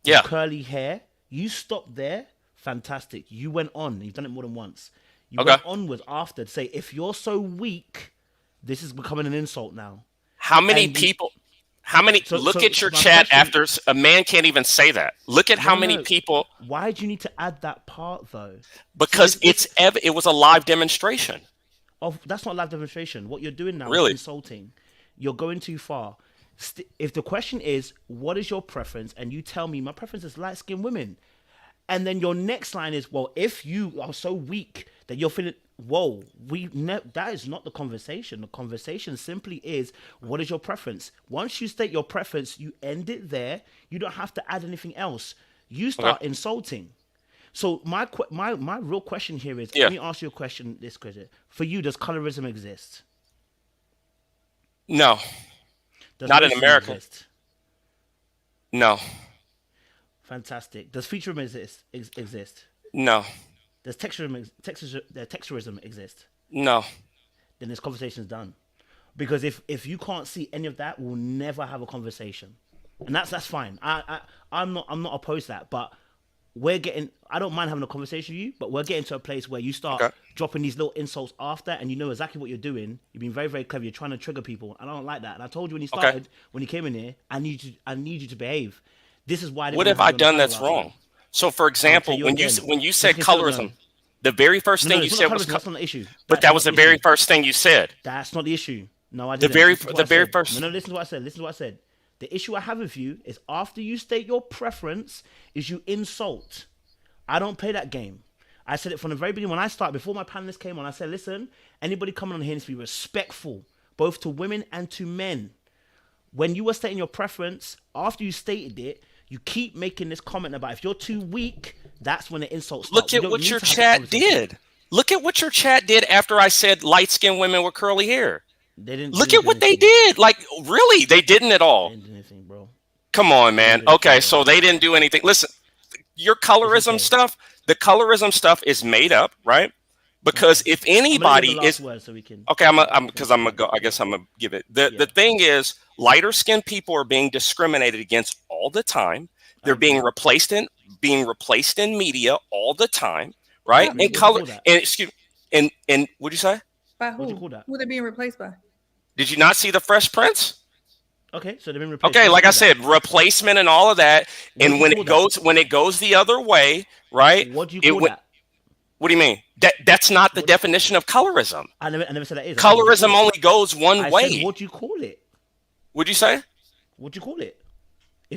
with curly hair. You stop there. Fantastic. You went on. You've done it more than once. You went onwards after to say, if you're so weak, this is becoming an insult now. How many people? Look at your chat after a man can't even say that. Look at how many people. Why do you need to add that part though? Because it was a live demonstration. That's not a live demonstration. What you're doing now is insulting. You're going too far. If the question is, what is your preference? And you tell me, my preference is light-skinned women. And then your next line is, well, if you are so weak that you're feeling, that is not the conversation. The conversation simply is, what is your preference? Once you state your preference, you end it there. You don't have to add anything else. You start insulting. So my real question here is, let me ask you a question, this question. For you, does colorism exist? No. Not in America. Exist? No. Fantastic. Does featureism exist? No. Does texturism exist? No. Then this conversation is done. Because if you can't see any of that, we'll never have a conversation. And that's fine. I'm not opposed to that. But I don't mind having a conversation with you, but we're getting to a place where you start dropping these little insults after, and you know exactly what you're doing. You've been very, very clever. You're trying to trigger people, and I don't like that. And I told you when you started, when you came in here, I need you to behave. This is why. What have I done that's wrong? So, for example, when you said colorism, the very first thing you said was that's not the issue. But that was the very first thing you said. That's not the issue. No, I didn't. The very first. No, listen to what I said. Listen to what I said. The issue I have with you is after you state your preference, is you insult. I don't play that game. I said it from the very beginning when I started, before my panelists came on. I said, listen, anybody coming on here needs to be respectful, both to women and to men. When you were stating your preference, after you stated it, you keep making this comment about if you're too weak, that's when the insults start. Look at what your chat did. Look at what your chat did after I said light-skinned women with curly hair. They didn't. Look at what they did. Like, really, they didn't at all. They didn't do anything, bro. Come on, man. Okay, so they didn't do anything. Listen, your colorism stuff, the colorism stuff is made up, right? Because if anybody is okay, I'm gonna go. I guess I'm gonna give it. The thing is, lighter skinned people are being discriminated against all the time. They're being replaced in media all the time, right? And color and what'd you say? By who? Who they're being replaced by? Did you not see the Fresh Prince? Okay, so they've been replaced. Okay, like I said, replacement and all of that. And when it goes the other way, right? What do you call that? What do you mean? That's not the definition of colorism. I never said that is. Colorism only goes one way. Said, what do you call it? What'd you say? What do you call it?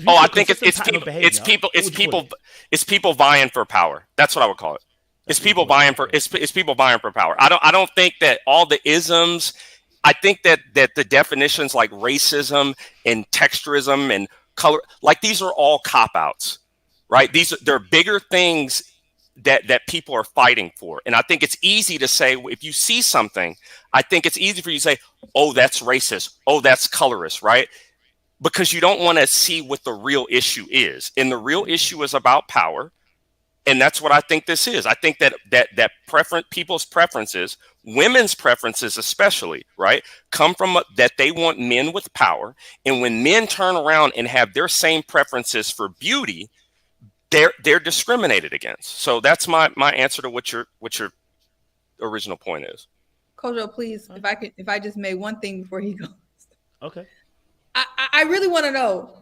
I think it's people vying for power. That's what I would call it. It's people vying for power. I don't think that all the isms. I think that the definitions like racism and texturism and color, like these are all cop-outs, right? They're bigger things that people are fighting for. And I think it's easy to say, if you see something, I think it's easy for you to say, oh, that's racist. Oh, that's colorist, right? Because you don't want to see what the real issue is. And the real issue is about power. And that's what I think this is. I think that people's preferences, women's preferences especially, right, come from that they want men with power. And when men turn around and have their same preferences for beauty, they're discriminated against. So that's my answer to what your original point is. Kojo, please, if I just made one thing before he goes. Okay. I really want to know,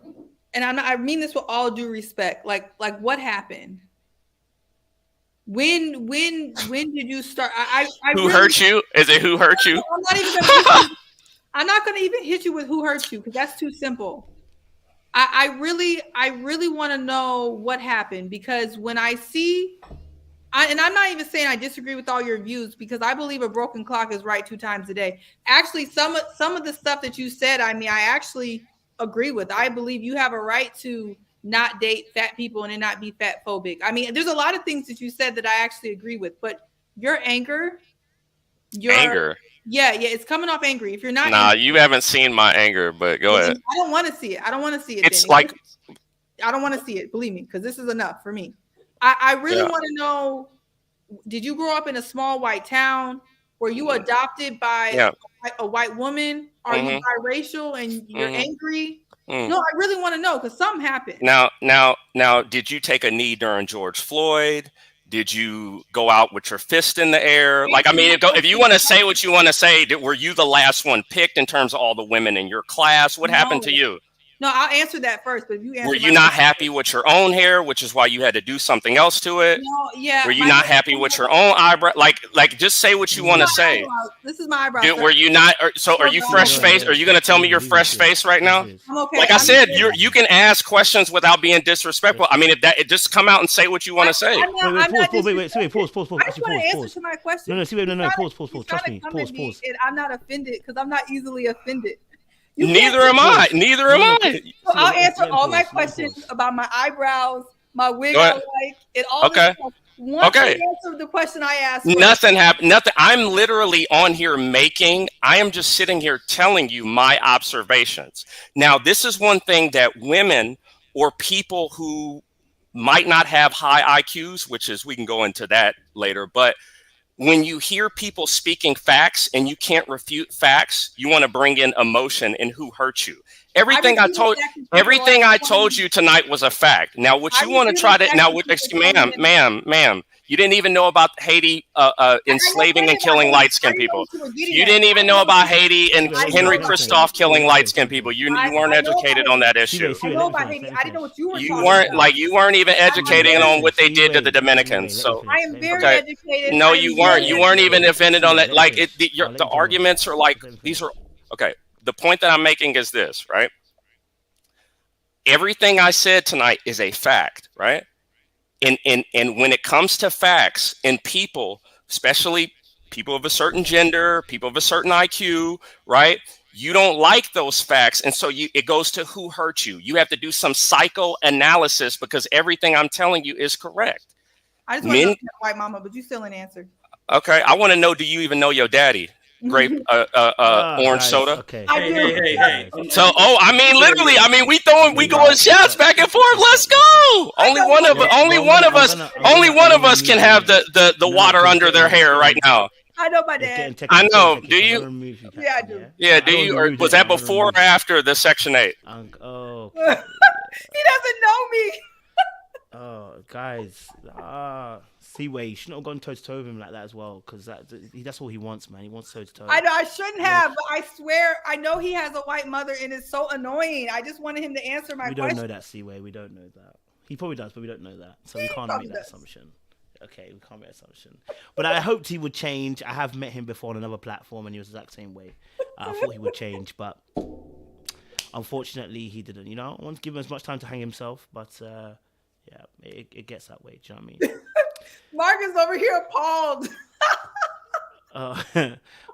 and I mean this with all due respect. Like what happened? When did you start? Who hurt you? Is it who hurt you? I'm not going to even hit you with who hurt you because that's too simple. I really want to know what happened because when I see, and I'm not even saying I disagree with all your views because I believe a broken clock is right 2 times a day. Actually, some of the stuff that you said, I actually agree with. I believe you have a right to not date fat people and then not be fat phobic. There's a lot of things that you said that I actually agree with, but your anger. Yeah, it's coming off angry. If you're not angry, you haven't seen my anger, but go ahead. I don't want to see it. I don't want to see it. It's Danny. like I don't want to see it. Believe me, because this is enough for me. I really want to know: did you grow up in a small white town? Were you adopted by a white woman? Are you biracial and you're angry? No, I really want to know because something happened. Now, did you take a knee during George Floyd? Did you go out with your fist in the air? Like, if you want to say what you want to say, were you the last one picked in terms of all the women in your class? What happened to you? No, I'll answer that first. But if you answer, were you not happy with your own hair, which is why you had to do something else to it? No, yeah. Were you not happy with your own eyebrow? Like, just say what you want to say. This is my eyebrow. Were you not? Are you fresh faced? Are you going to tell me you're fresh faced right now? I'm okay. Like I said, you can ask questions without being disrespectful. It just come out and say what you want to say. Wait, pause. I just want to answer to my question. No, pause. Trust me. Pause. I'm not offended because I'm not easily offended. Neither am I. So I'll answer all my questions about my eyebrows, my wig I like, and all this stuff. Once you answer the question I asked. Nothing happened. Nothing. I'm literally on here I am just sitting here telling you my observations. Now, this is one thing that women or people who might not have high IQs, which is, we can go into that later, but when you hear people speaking facts and you can't refute facts, you want to bring in emotion and who hurt you. Everything I told you tonight was a fact. Now, what you want to try to now, ma'am, you didn't even know about Haiti enslaving and killing light-skinned people. You didn't even know about Haiti and Henry Christophe killing light-skinned people. You weren't educated on that issue. I know about Haiti. I didn't know what you were talking about. You weren't even educated on what they did to the Dominicans. So I am very educated. No, you weren't. You weren't even offended on that. Like the arguments are like these are okay. The point that I'm making is this, right? Everything I said tonight is a fact, right? And when it comes to facts and people, especially people of a certain gender, people of a certain IQ, right? You don't like those facts. And so it goes to who hurt you. You have to do some psychoanalysis because everything I'm telling you is correct. I just want to know white mama, but you still ain't answered. Okay. I want to know, do you even know your daddy? Grape, orange soda. Okay. Hey. So, I mean, literally, we going shots back and forth. Let's go. Only one of us can have the water under their hair right now. I know my dad. I know. Do you? Yeah, I do. Yeah. Do you? Or was that before or after the Section 8? Oh. He doesn't know me. Oh, guys. Seaway, you shouldn't have gone toe to toe with him like that as well, because that's all he wants, man. He wants toe to toe. I know I shouldn't have, but I swear I know he has a white mother, and it's so annoying. I just wanted him to answer my question. We don't know that, Seaway. We don't know that. He probably does, but we don't know that, so we can't make that assumption. Okay, we can't make that assumption. But I hoped he would change. I have met him before on another platform, and he was the exact same way. I thought he would change, but unfortunately, he didn't. I want to give him as much time to hang himself, but yeah, it gets that way. Do you know what I mean? Mark is over here appalled.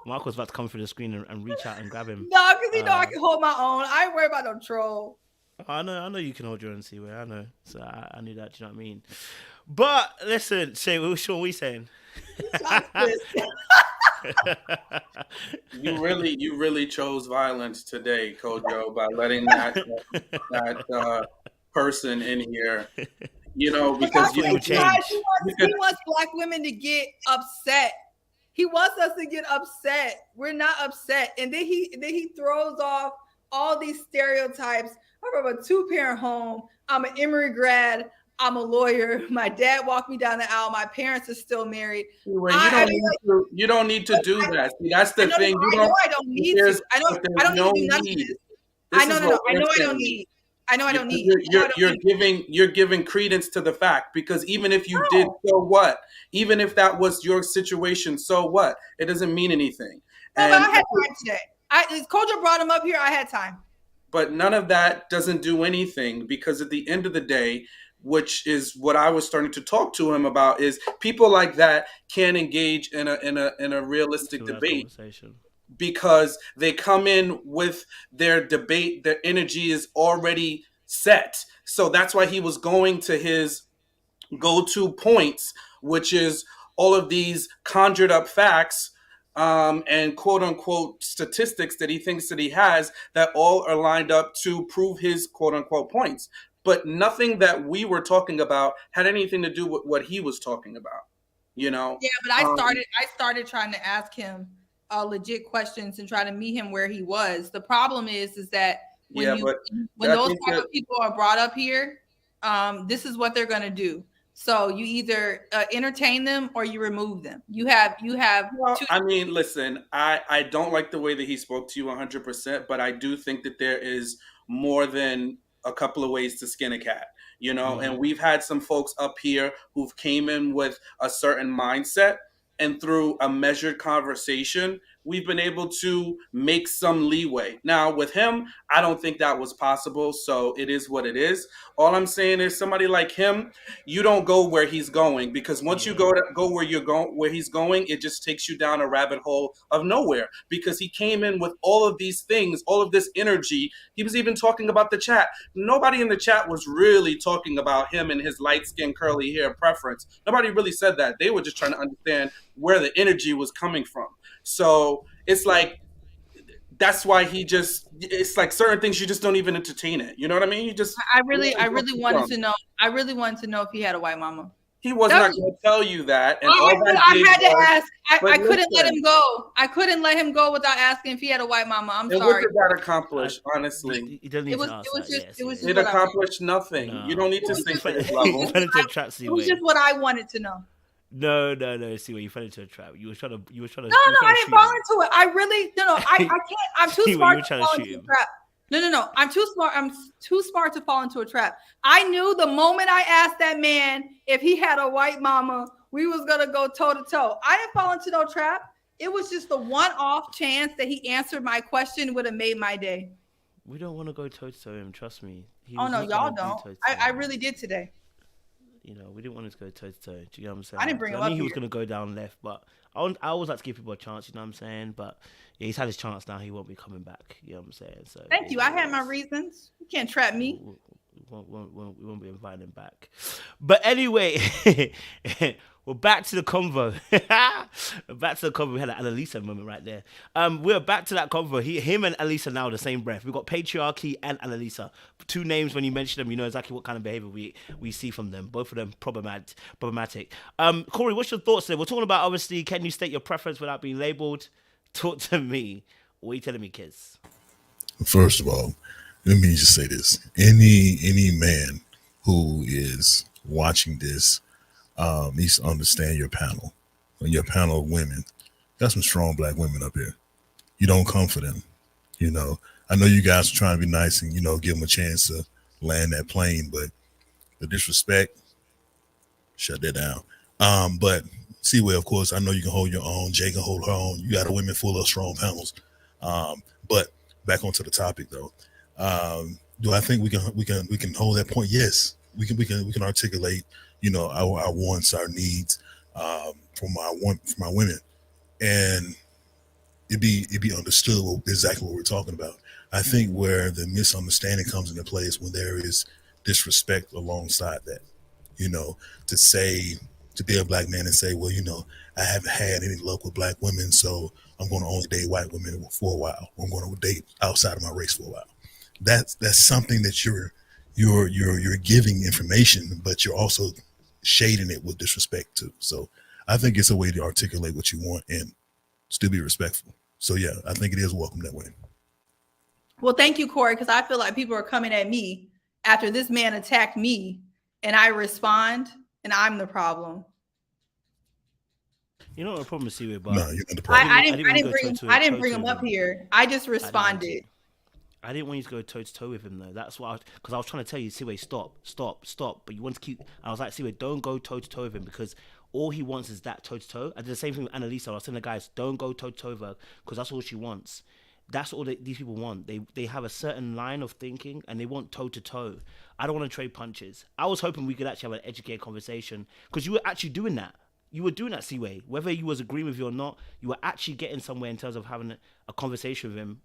Mark was about to come through the screen and reach out and grab him. No, because he know I can hold my own. I ain't worried about no troll. I know you can hold your own, Seaway. I know. So I knew that. Do you know what I mean? But listen, Shay, what are we saying? You really chose violence today, Kojo, by letting that person in here. Because he wants black women to get upset. He wants us to get upset. We're not upset. And then he throws off all these stereotypes. I'm from a 2-parent home. I'm an Emory grad. I'm a lawyer. My dad walked me down the aisle. My parents are still married. You don't need to do that. See, that's the thing. I don't need to. I don't need to do none of this. I know I don't need. You're giving credence to the fact, because even if you did, so what? Even if that was your situation, so what? It doesn't mean anything. No, but I had time today. Kojo brought him up here. I had time. But none of that doesn't do anything, because at the end of the day, which is what I was starting to talk to him about, is people like that can't engage in a realistic debate. Because they come in with their debate, their energy is already set. So that's why he was going to his go-to points, which is all of these conjured up facts and quote unquote statistics that he thinks that he has that all are lined up to prove his quote unquote points. But nothing that we were talking about had anything to do with what he was talking about, Yeah, but I started trying to ask him legit questions and try to meet him where he was. The problem is that when those type of people are brought up here, this is what they're going to do. So you either entertain them or you remove them. You have. Well, listen, I don't like the way that he spoke to you 100%, but I do think that there is more than a couple of ways to skin a cat, and we've had some folks up here who've came in with a certain mindset. And through a measured conversation, we've been able to make some leeway. Now, with him, I don't think that was possible. So it is what it is. All I'm saying is somebody like him, you don't go where he's going, because once you go where he's going, it just takes you down a rabbit hole of nowhere, because he came in with all of these things, all of this energy. He was even talking about the chat. Nobody in the chat was really talking about him and his light skin, curly hair preference. Nobody really said that. They were just trying to understand where the energy was coming from. So it's like, that's why it's like certain things you just don't even entertain it. You know what I mean? I really wanted to know if he had a white mama. He was not going to tell you that. And I had to ask. I couldn't let listen, him go. I couldn't let him go without asking if he had a white mama. I'm and sorry. what did that accomplish, honestly? You don't need to ask that. It was just It accomplished nothing. No. You don't need to sink to his level. You fell into a trap, It was just what I wanted to know. No. See where you fell into a trap. You were trying to. No, I didn't fall into it. I really no. I can't. I'm too smart to fall into a trap. No. I'm too smart. I'm too smart to fall into a trap. I knew the moment I asked that man if he had a white mama, we was gonna go toe to toe. I didn't fall into no trap. It was just the one-off chance that he answered my question would have made my day. We don't want to go toe to toe him. Trust me. Oh no, y'all don't. I really did today. You know, we didn't want to go toe to toe. Do you know what I'm saying? I didn't bring him up. I knew he was gonna go down left, but I always like to give people a chance. You know what I'm saying? But yeah, he's had his chance now. He won't be coming back. You know what I'm saying? So thank you. I had my reasons. You can't trap me. We won't be inviting him back. But anyway, we're back to the convo. Back to the convo. We had an Annalisa moment right there. We're back to that convo. Him and Annalisa now the same breath. We've got patriarchy and Annalisa. Two names, when you mention them, you know exactly what kind of behavior we see from them. Both of them problematic. Corey, what's your thoughts there? We're talking about, obviously, can you state your preference without being labeled? Talk to me. What are you telling me, kids? First of all, let me just say this. Any man who is watching this needs to understand your panel. Your panel of women. Got some strong black women up here. You don't come for them. You know, I know you guys are trying to be nice and, you know, give them a chance to land that plane, but the disrespect, shut that down. But Seaway, of course, I know you can hold your own. Jay can hold her own. You got a women full of strong panels. But back onto the topic though. Do I think we can hold that point? Yes, we can articulate, you know, our wants, our needs, from our women, and it'd be understood exactly what we're talking about. I think where the misunderstanding comes into play is when there is disrespect alongside that. You know, to be a black man and say, well, you know, I haven't had any luck with black women, so I'm going to only date white women for a while. I'm going to date outside of my race for a while. That's something that you're giving information, but you're also shading it with disrespect too. So I think it's a way to articulate what you want and still be respectful. So yeah, I think it is welcome that way. Well, thank you, Corey, because I feel like people are coming at me after this man attacked me and I respond and I'm the problem. You know what the problem is, Seaway, but no, you're not the problem. I didn't bring him up here. I just responded. I didn't want you to go toe to toe with him though. That's why, because I was trying to tell you, Seaway, stop. But you want to keep. I was like, Seaway, don't go toe to toe with him because all he wants is that toe to toe. I did the same thing with Annalisa. I was telling the guys, don't go toe to toe with her because that's all she wants. That's all these people want. They have a certain line of thinking and they want toe to toe. I don't want to trade punches. I was hoping we could actually have an educated conversation because you were actually doing that. You were doing that, Seaway. Whether you was agreeing with you or not, you were actually getting somewhere in terms of having a conversation with him.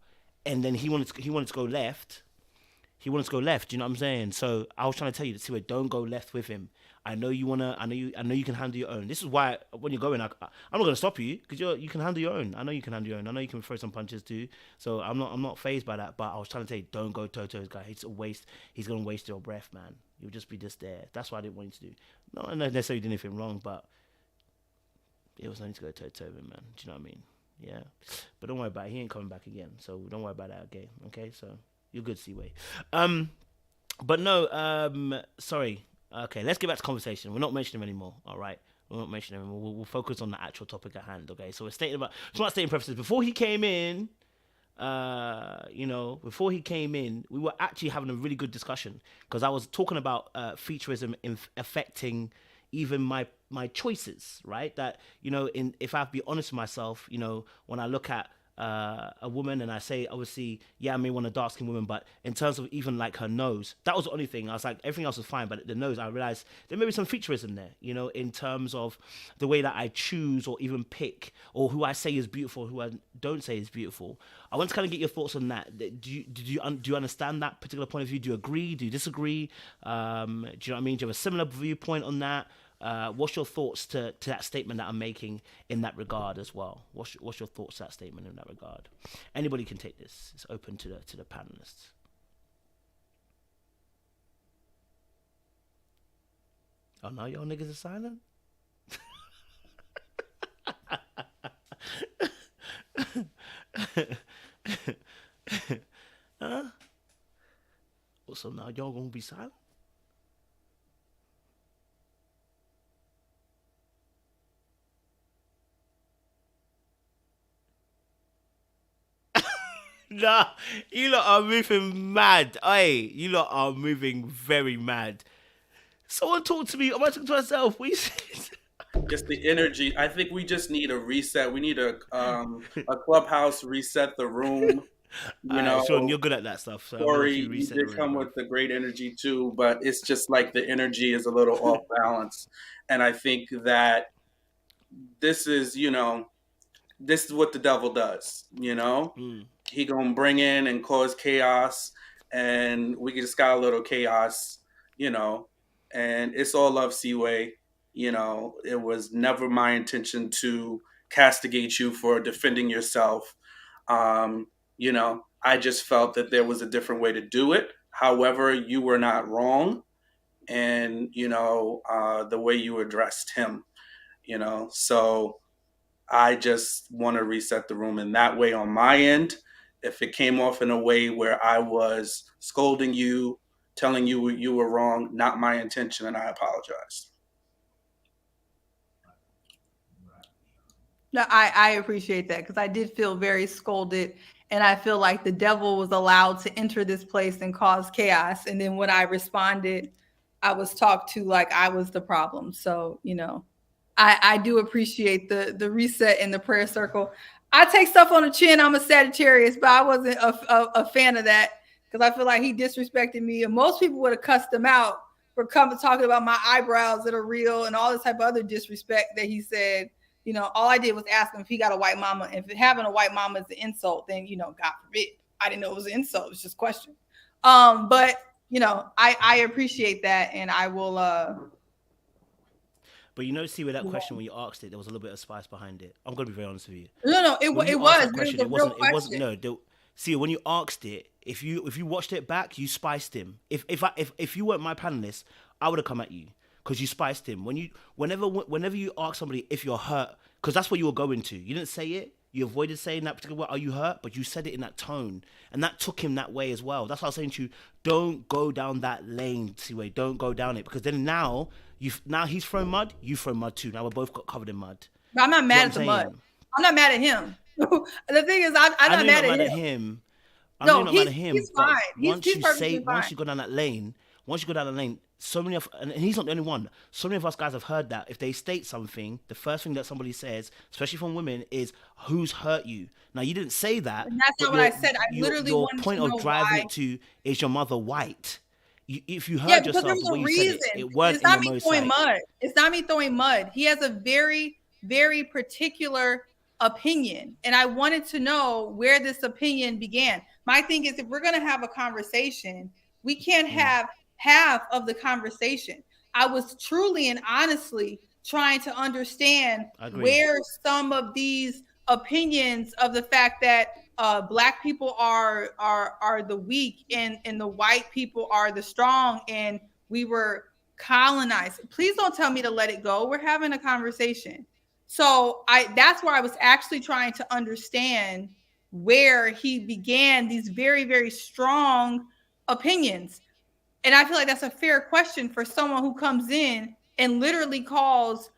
And then he wanted to go left. He wanted to go left. Do you know what I'm saying? So I was trying to tell you, Seaway, don't go left with him. I know you can handle your own. This is why when you're going, I'm not gonna stop you because you can handle your own. I know you can handle your own. I know you can throw some punches too. So I'm not fazed by that. But I was trying to tell you, don't go toe to toe, guy. It's a waste. He's gonna waste your breath, man. You'll just be just there. That's what I didn't want you to do. Not necessarily did anything wrong, but it was only to go toe to toe with him, man. Do you know what I mean? Yeah. But don't worry about it. He ain't coming back again. So don't worry about that again. Okay. So you're good, Seaway. But no. Sorry. Okay, let's get back to conversation. We're not mentioning him anymore, all right? We're not mentioning him. We'll focus on the actual topic at hand, okay? So we're stating preferences. Before he came in, before he came in, we were actually having a really good discussion because I was talking about featureism affecting even my choices, right? That, you know, if I have to be honest with myself, you know, when I look at a woman and I say, obviously, yeah, I may want a dark-skinned woman, but in terms of even like her nose, that was the only thing. I was like, everything else was fine, but the nose, I realized there may be some featureism there, you know, in terms of the way that I choose or even pick, or who I say is beautiful, who I don't say is beautiful. I want to kind of get your thoughts on that. Do you understand that particular point of view? Do you agree? Do you disagree? Do you know what I mean? Do you have a similar viewpoint on that? What's your thoughts to that statement that I'm making in that regard as well? What's your thoughts to that statement in that regard? Anybody can take this. It's open to the panelists. Oh, now y'all niggas are silent? Huh? Well, so now y'all gonna be silent? Nah, you lot are moving mad. Hey, you lot are moving very mad. Someone talk to me. I'm talking to myself. What you saying? Just the energy. I think we just need a reset. We need a clubhouse reset the room. You know, Sean, you're good at that stuff. So Corey, you you reset did the come room, with the great energy too, but it's just like the energy is a little off balance. And I think that this is, this is what the devil does, He gonna bring in and cause chaos, and we just got a little chaos, and it's all love, Seaway. It was never my intention to castigate you for defending yourself. I just felt that there was a different way to do it. However, you were not wrong, and the way you addressed him, so I just want to reset the room in that way on my end. If it came off in a way where I was scolding you, telling you you were wrong, not my intention, and I apologize. No, I appreciate that, because I did feel very scolded, and I feel like the devil was allowed to enter this place and cause chaos. And then when I responded, I was talked to like I was the problem. So, I do appreciate the reset in the prayer circle. I take stuff on the chin. I'm a Sagittarius, but I wasn't a fan of that, because I feel like he disrespected me. And most people would have cussed him out for talking about my eyebrows that are real and all this type of other disrespect that he said. All I did was ask him if he got a white mama. If having a white mama is an insult, then, God forbid. I didn't know it was an insult. It was just a question. But, I appreciate that, and I will. But see, with that question, when you asked it, there was a little bit of spice behind it. I'm gonna be very honest with you. No, it was. It wasn't. No, see, when you asked it, if you watched it back, you spiced him. If you weren't my panelist, I would have come at you. Because you spiced him. Whenever you ask somebody if you're hurt, because that's what you were going to. You didn't say it. You avoided saying that particular word, are you hurt? But you said it in that tone. And that took him that way as well. That's why I was saying to you, don't go down that lane, Seaway. Don't go down it. Because then now he's thrown mud, you throw mud too. Now we're both got covered in mud. But I'm not mad at the mud. I'm not mad at him. The thing is, I'm not mad at him. I'm not mad at him. He's fine. Once you go down that lane, so many of, and he's not the only one, so many of us guys have heard that if they state something, the first thing that somebody says, especially from women, is who's hurt you. Now, you didn't say that. And that's not what I said. I literally your wanted point to know of driving why. it to, is your mother white? If you heard yourself, there was the way a you reason. said it weren't It's not in the me most throwing like, mud. It's not me throwing mud. He has a very, very particular opinion, and I wanted to know where this opinion began. My thing is, if we're going to have a conversation, we can't have half of the conversation. I was truly and honestly trying to understand where some of these opinions of the fact that Black people are the weak and the white people are the strong, and we were colonized. Please don't tell me to let it go. We're having a conversation. So that's where I was actually trying to understand where he began these very, very strong opinions. And I feel like that's a fair question for someone who comes in and literally calls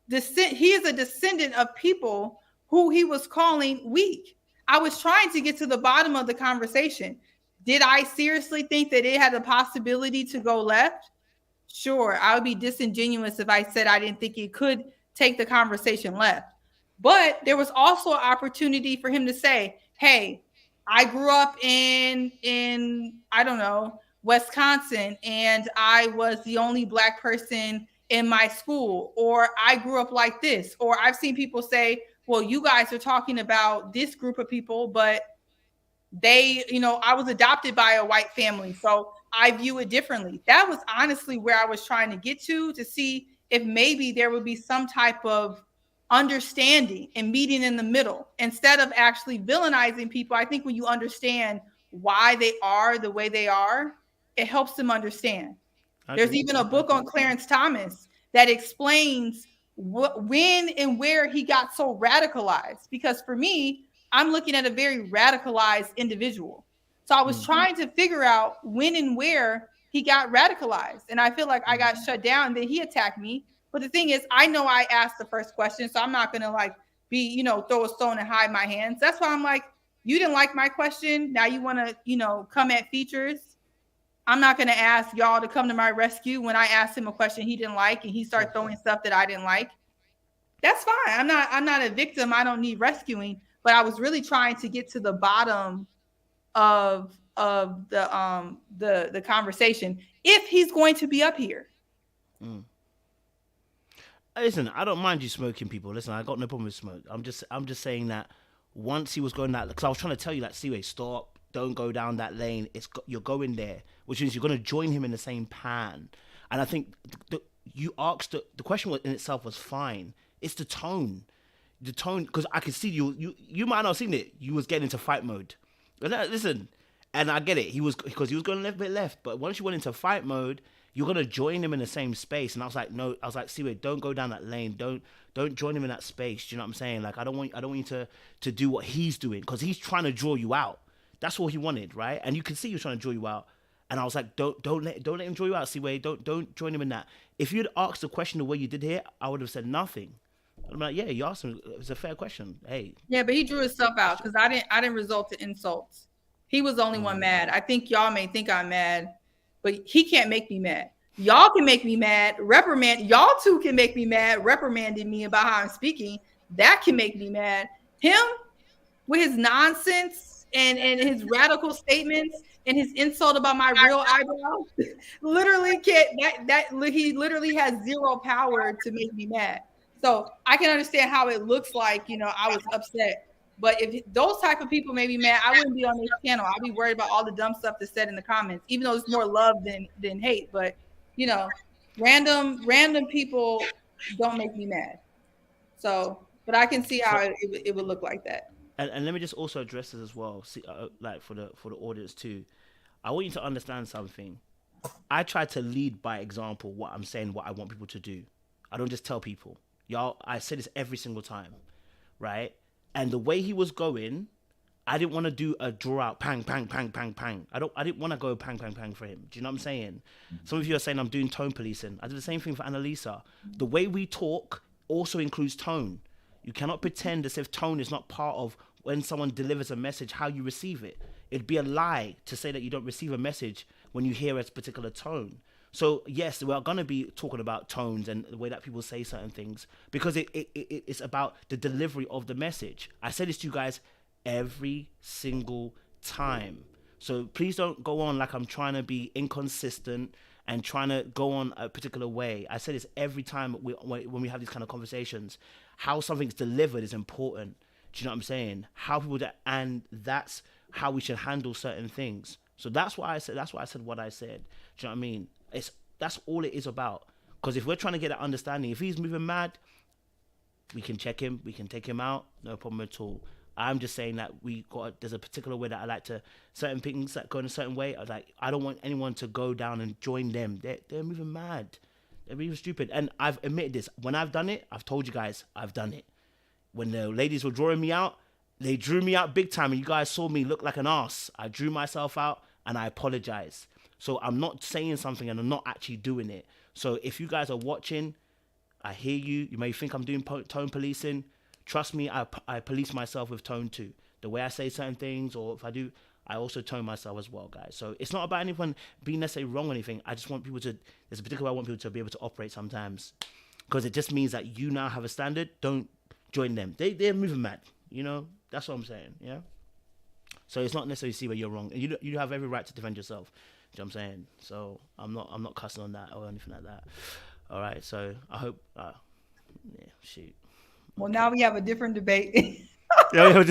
he is a descendant of people who he was calling weak. I was trying to get to the bottom of the conversation. Did I seriously think that it had a possibility to go left? Sure, I would be disingenuous if I said I didn't think it could take the conversation left. But there was also an opportunity for him to say, hey, I grew up in I don't know, Wisconsin, and I was the only Black person in my school, or I grew up like this, or I've seen people say, well, you guys are talking about this group of people, but they, I was adopted by a white family, so I view it differently. That was honestly where I was trying to get to see if maybe there would be some type of understanding and meeting in the middle instead of actually villainizing people. I think when you understand why they are the way they are, it helps them understand. There's even a book on Clarence Thomas that explains when and where he got so radicalized. Because for me, I'm looking at a very radicalized individual. So I was trying to figure out when and where he got radicalized. And I feel like I got shut down. Then he attacked me. But the thing is, I know I asked the first question, so I'm not going to like be, you know, throw a stone and hide my hands. That's why I'm like, you didn't like my question. Now you want to, you know, come at features. I'm not going to ask y'all to come to my rescue when I asked him a question he didn't like and he started throwing stuff that I didn't like. That's fine. I'm not a victim. I don't need rescuing. But I was really trying to get to the bottom of the conversation if he's going to be up here. Listen, I don't mind you smoking, people. Listen, I got no problem with smoke. I'm just saying that once he was going that, because I was trying to tell you, like, Seaway, stop, don't go down that lane. You're going there, which means you're going to join him in the same pan. And I think you asked the question in itself was fine. It's the tone, because I could see you might not have seen it. You was getting into fight mode. Listen, and I get it. Because he was going a little bit left, but once you went into fight mode, you're gonna join him in the same space. And I was like, no. I was like, Seaway, don't go down that lane. Don't join him in that space. Do you know what I'm saying? Like, I don't want you to do what he's doing, because he's trying to draw you out. That's what he wanted, right? And you can see he was trying to draw you out. And I was like, don't let him draw you out, Seaway. Don't join him in that. If you'd asked the question the way you did here, I would have said nothing. I'm like, yeah, you asked him. It was a fair question. Hey. Yeah, but he drew himself out because I didn't result to insults. He was the only one mad. I think y'all may think I'm mad, but he can't make me mad. Y'all can make me mad. Y'all two can make me mad, reprimanding me about how I'm speaking. That can make me mad. Him with his nonsense and his radical statements and his insult about my real eyebrows, literally he literally has zero power to make me mad. So I can understand how it looks like, you know, I was upset. But if those type of people made me mad, I wouldn't be on this channel. I'd be worried about all the dumb stuff that's said in the comments, even though it's more love than hate. But, you know, random people don't make me mad. So, but I can see how it would look like that. And let me just also address this as well. See, like for the audience too. I want you to understand something. I try to lead by example. What I'm saying, what I want people to do. I don't just tell people. Y'all, I say this every single time, right? And the way he was going, I didn't want to do a draw out, pang, pang, pang, pang, pang. I didn't want to go pang, pang, pang for him. Do you know what I'm saying? Some of you are saying I'm doing tone policing. I did the same thing for Annalisa. The way we talk also includes tone. You cannot pretend as if tone is not part of when someone delivers a message, how you receive it. It'd be a lie to say that you don't receive a message when you hear a particular tone. So yes, we're going to be talking about tones and the way that people say certain things, because it's about the delivery of the message. I say this to you guys every single time. So please don't go on like I'm trying to be inconsistent and trying to go on a particular way. I say this every time when we have these kind of conversations. How something's delivered is important. Do you know what I'm saying? How people and that's how we should handle certain things. So that's why I said. That's why I said what I said. Do you know what I mean? That's all it is about. Because if we're trying to get that understanding, if he's moving mad, we can check him. We can take him out. No problem at all. I'm just saying that there's a particular way that I like to, certain things that go in a certain way. I don't want anyone to go down and join them. They're moving mad. They're moving stupid. And I've admitted this. When I've done it, I've told you guys I've done it. When the ladies were drawing me out, they drew me out big time. And you guys saw me look like an ass. I drew myself out and I apologize. So I'm not saying something and I'm not actually doing it. So if you guys are watching, I hear you. You may think I'm doing tone policing. Trust me, I police myself with tone too. The way I say certain things, or if I do, I also tone myself as well, guys. So it's not about anyone being necessarily wrong or anything. I just want people to, there's a particular way I want people to be able to operate sometimes. Because it just means that you now have a standard. Don't join them. They're moving mad. You know, that's what I'm saying, yeah? So it's not necessarily see where you're wrong. And you have every right to defend yourself. You know what I'm saying? So I'm not cussing on that or anything like that. All right, so I hope, yeah, shoot. Well, now we have a different debate. now we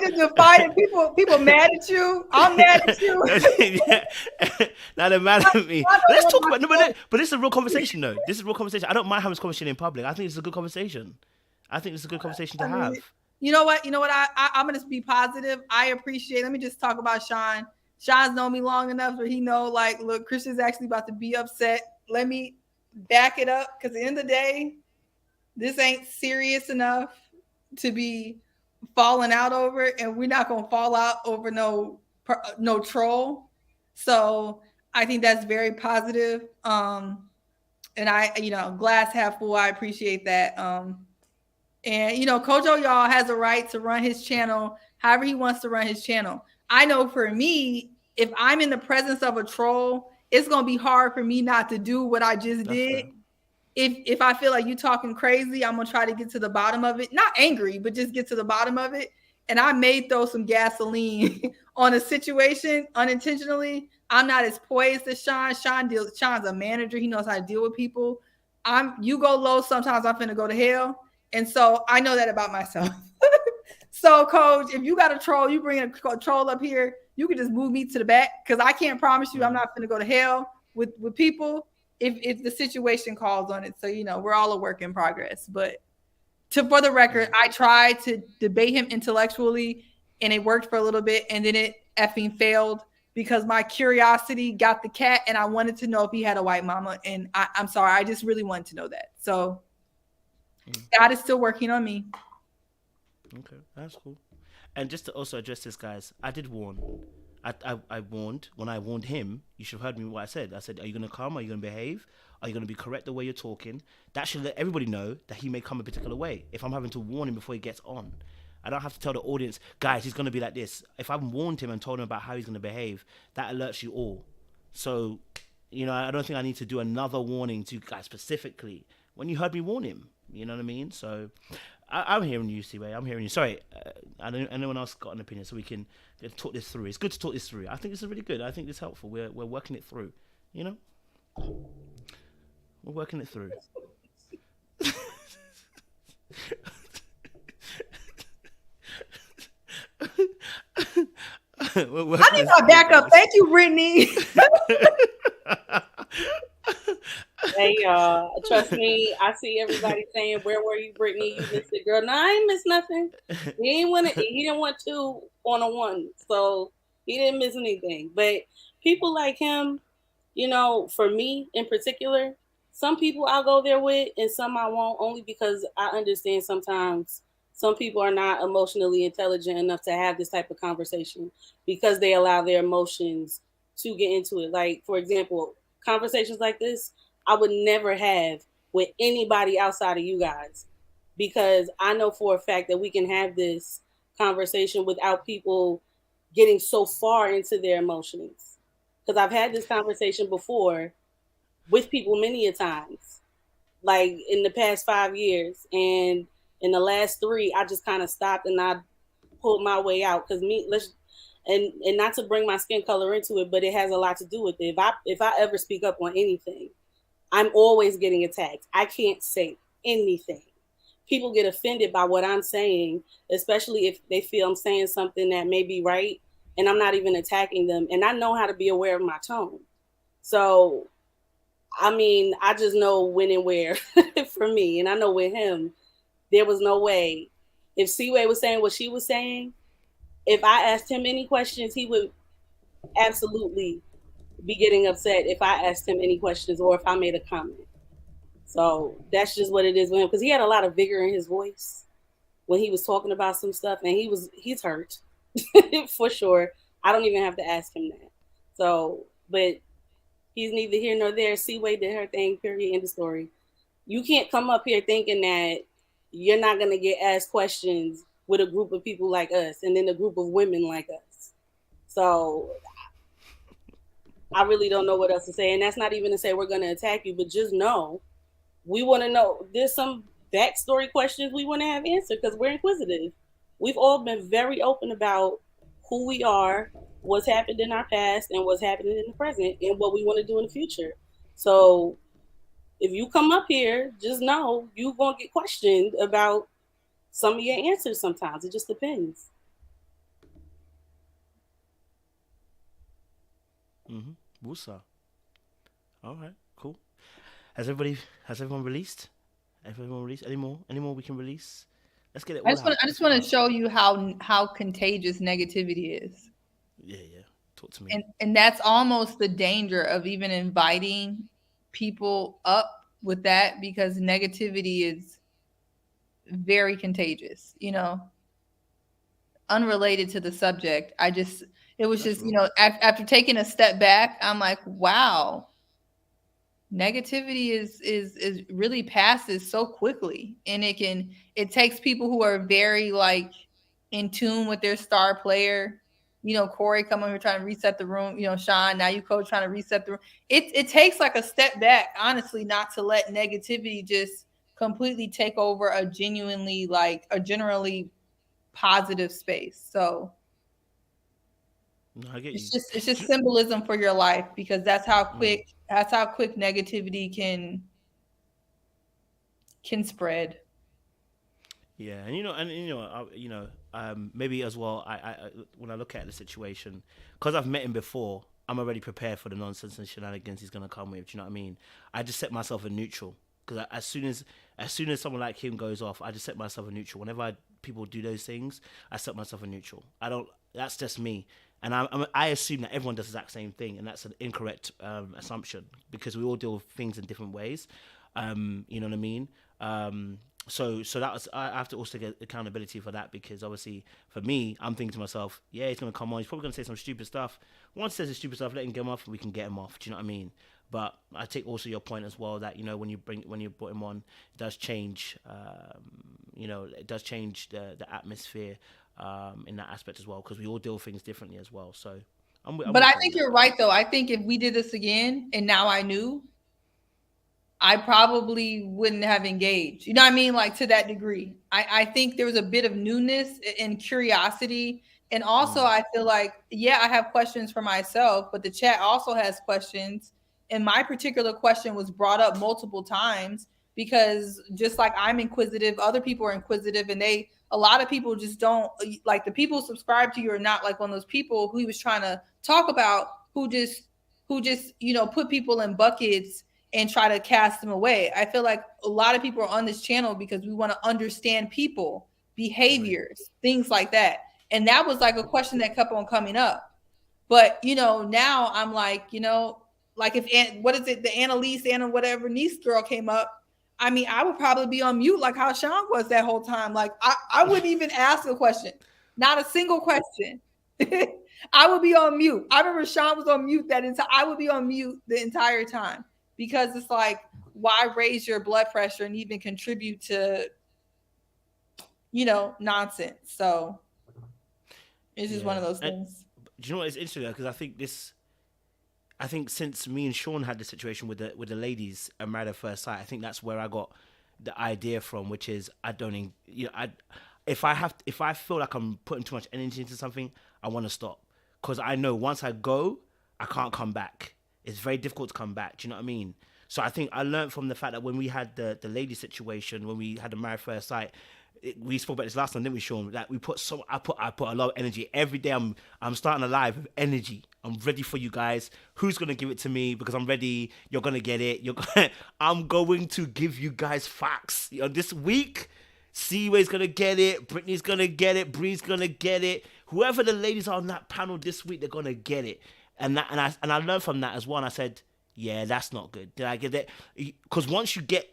done divided. People mad at you. I'm mad at you. Yeah. Now they're mad at me. Let's talk about but this is a real conversation though. This is a real conversation. I don't mind having this conversation in public. I think it's a good conversation. I think it's a good conversation to have. You know what? I'm gonna be positive. I appreciate. Let me just talk about Sean. Sean's known me long enough where he know, like, look, Christian's actually about to be upset. Let me back it up, because at the end of the day, this ain't serious enough to be falling out over, and we're not gonna fall out over no troll. So I think that's very positive. And I, glass half full. I appreciate that. And Kojo y'all has a right to run his channel however he wants to run his channel. I know for me, if I'm in the presence of a troll, it's gonna be hard for me not to do what I just did. If I feel like you talking crazy, I'm gonna try to get to the bottom of it. Not angry, but just get to the bottom of it. And I may throw some gasoline on a situation unintentionally. I'm not as poised as Sean. Sean's a manager. He knows how to deal with people. You go low, sometimes I'm finna go to hell. And so I know that about myself. So, Coach, if you got a troll, you bring a troll up here, you can just move me to the back, because I can't promise you I'm not finna go to hell with people if the situation calls on it. So, we're all a work in progress. But for the record, I tried to debate him intellectually, and it worked for a little bit, and then it effing failed because my curiosity got the cat, and I wanted to know if he had a white mama. And I'm sorry, I just really wanted to know that. So God is still working on me. Okay, that's cool. And just to also address this, guys, I did warn. I warned. When I warned him, you should have heard me what I said. I said, are you going to come? Are you going to behave? Are you going to be correct the way you're talking? That should let everybody know that he may come a particular way. If I'm having to warn him before he gets on, I don't have to tell the audience, guys, he's going to be like this. If I've warned him and told him about how he's going to behave, that alerts you all. So, I don't think I need to do another warning to you guys specifically when you heard me warn him. You know what I mean? So I'm hearing you, Seaway. I'm hearing you. Sorry, anyone else got an opinion, so we can talk this through. It's good to talk this through. I think this is really good. I think this is helpful. We're working it through. We're working it through. I need my backup. Thank you, Brittany. Hey, y'all. Trust me, I see everybody saying, "Where were you, Brittany? You missed it, girl." No, I ain't missed nothing. He didn't want 2 on a 1, so he didn't miss anything. But people like him, for me in particular, some people I'll go there with, and some I won't, only because I understand sometimes some people are not emotionally intelligent enough to have this type of conversation because they allow their emotions to get into it. Like, for example, conversations like this, I would never have with anybody outside of you guys, because I know for a fact that we can have this conversation without people getting so far into their emotions. Because I've had this conversation before with people many a times, like in the past 5 years, and in the last 3, I just kind of stopped and I pulled my way out. Because and not to bring my skin color into it, but it has a lot to do with it. If I ever speak up on anything, I'm always getting attacked. I can't say anything. People get offended by what I'm saying, especially if they feel I'm saying something that may be right, and I'm not even attacking them. And I know how to be aware of my tone. So, I just know when and where for me. And I know with him, there was no way. If Seaway was saying what she was saying, if I asked him any questions, he would absolutely be getting upset if I asked him any questions or if I made a comment. So that's just what it is with him, because he had a lot of vigor in his voice when he was talking about some stuff, and he's hurt for sure. I don't even have to ask him that. So, but he's neither here nor there. Seaway did her thing, period, end of story. You can't come up here thinking that you're not going to get asked questions with a group of people like us and then a group of women like us. So I really don't know what else to say. And that's not even to say we're going to attack you, but just know, we want to know, there's some backstory questions we want to have answered because we're inquisitive. We've all been very open about who we are, what's happened in our past, and what's happening in the present, and what we want to do in the future. So if you come up here, just know you're going to get questioned about some of your answers sometimes. It just depends. Wusa. All right, cool. Has everyone released? Everyone released? Any more we can release? Let's get it. I just want to show you how contagious negativity is. Yeah. Talk to me. And that's almost the danger of even inviting people up with that, because negativity is very contagious, you know, unrelated to the subject. It was just, you know, after taking a step back, I'm like, wow, negativity is really passes so quickly. And it takes people who are very like in tune with their star player. You know, Corey coming here trying to reset the room. You know, Sean, now you coach trying to reset the room. It takes like a step back, honestly, not to let negativity just completely take over a genuinely like a generally positive space. So no, I get it's you. just symbolism for your life, because that's how quick negativity can spread. Yeah, and maybe as well. I when I look at the situation, because I've met him before, I'm already prepared for the nonsense and shenanigans he's gonna come with. Do you know what I mean? I just set myself a neutral, because as soon as someone like him goes off, I just set myself a neutral. Whenever people do those things, I set myself a neutral. I don't. That's just me, and I assume that everyone does the exact same thing, and that's an incorrect assumption, because we all deal with things in different ways. You know what I mean? So that was, I have to also get accountability for that, because obviously for me, I'm thinking to myself, yeah, he's gonna come on, he's probably gonna say some stupid stuff. Once he says the stupid stuff, let him get him off, and we can get him off. Do you know what I mean? But I take also your point as well, that, you know, when you put him on, it does change. It does change the atmosphere in that aspect as well, because we all deal with things differently as well. So but I think you're right, though. I think if we did this again and now I knew, I probably wouldn't have engaged. You know what I mean? Like, to that degree. I think there was a bit of newness and curiosity. And also, I feel like, yeah, I have questions for myself, but the chat also has questions. And my particular question was brought up multiple times, because just like I'm inquisitive, other people are inquisitive, and a lot of people just don't like, the people who subscribe to you are not like one of those people who he was trying to talk about, who just, you know, put people in buckets and try to cast them away. I feel like a lot of people are on this channel because we want to understand people, behaviors, things like that. And that was like a question that kept on coming up. But, you know, now I'm like, you know, like if, the Annalise, Anna, whatever, niece girl came up, I mean, I would probably be on mute like how Sean was that whole time. Like, I wouldn't even ask a question. Not a single question. I would be on mute. I remember Sean was on mute that entire, I would be on mute the entire time. Because it's like, why raise your blood pressure and even contribute to, you know, nonsense? So it's just one of those things. Do you know what is interesting? Because I think since me and Sean had the situation with the ladies at Married at First Sight, I think that's where I got the idea from, which is if I feel like I'm putting too much energy into something, I want to stop, because I know once I go, I can't come back. It's very difficult to come back. Do you know what I mean? So I think I learned from the fact that when we had the lady situation, when we had the Married First Sight, we spoke about this last time, didn't we, Sean? That we put I put a lot of energy every day. I'm starting a live with energy. I'm ready for you guys. Who's gonna give it to me? Because I'm ready. You're gonna get it. I'm going to give you guys facts. You know, this week, Seaway's gonna get it. Brittany's gonna get it. Bree's gonna get it. Whoever the ladies are on that panel this week, they're gonna get it. And I learned from that as well. And I said, yeah, that's not good. Did I get it? Because once you get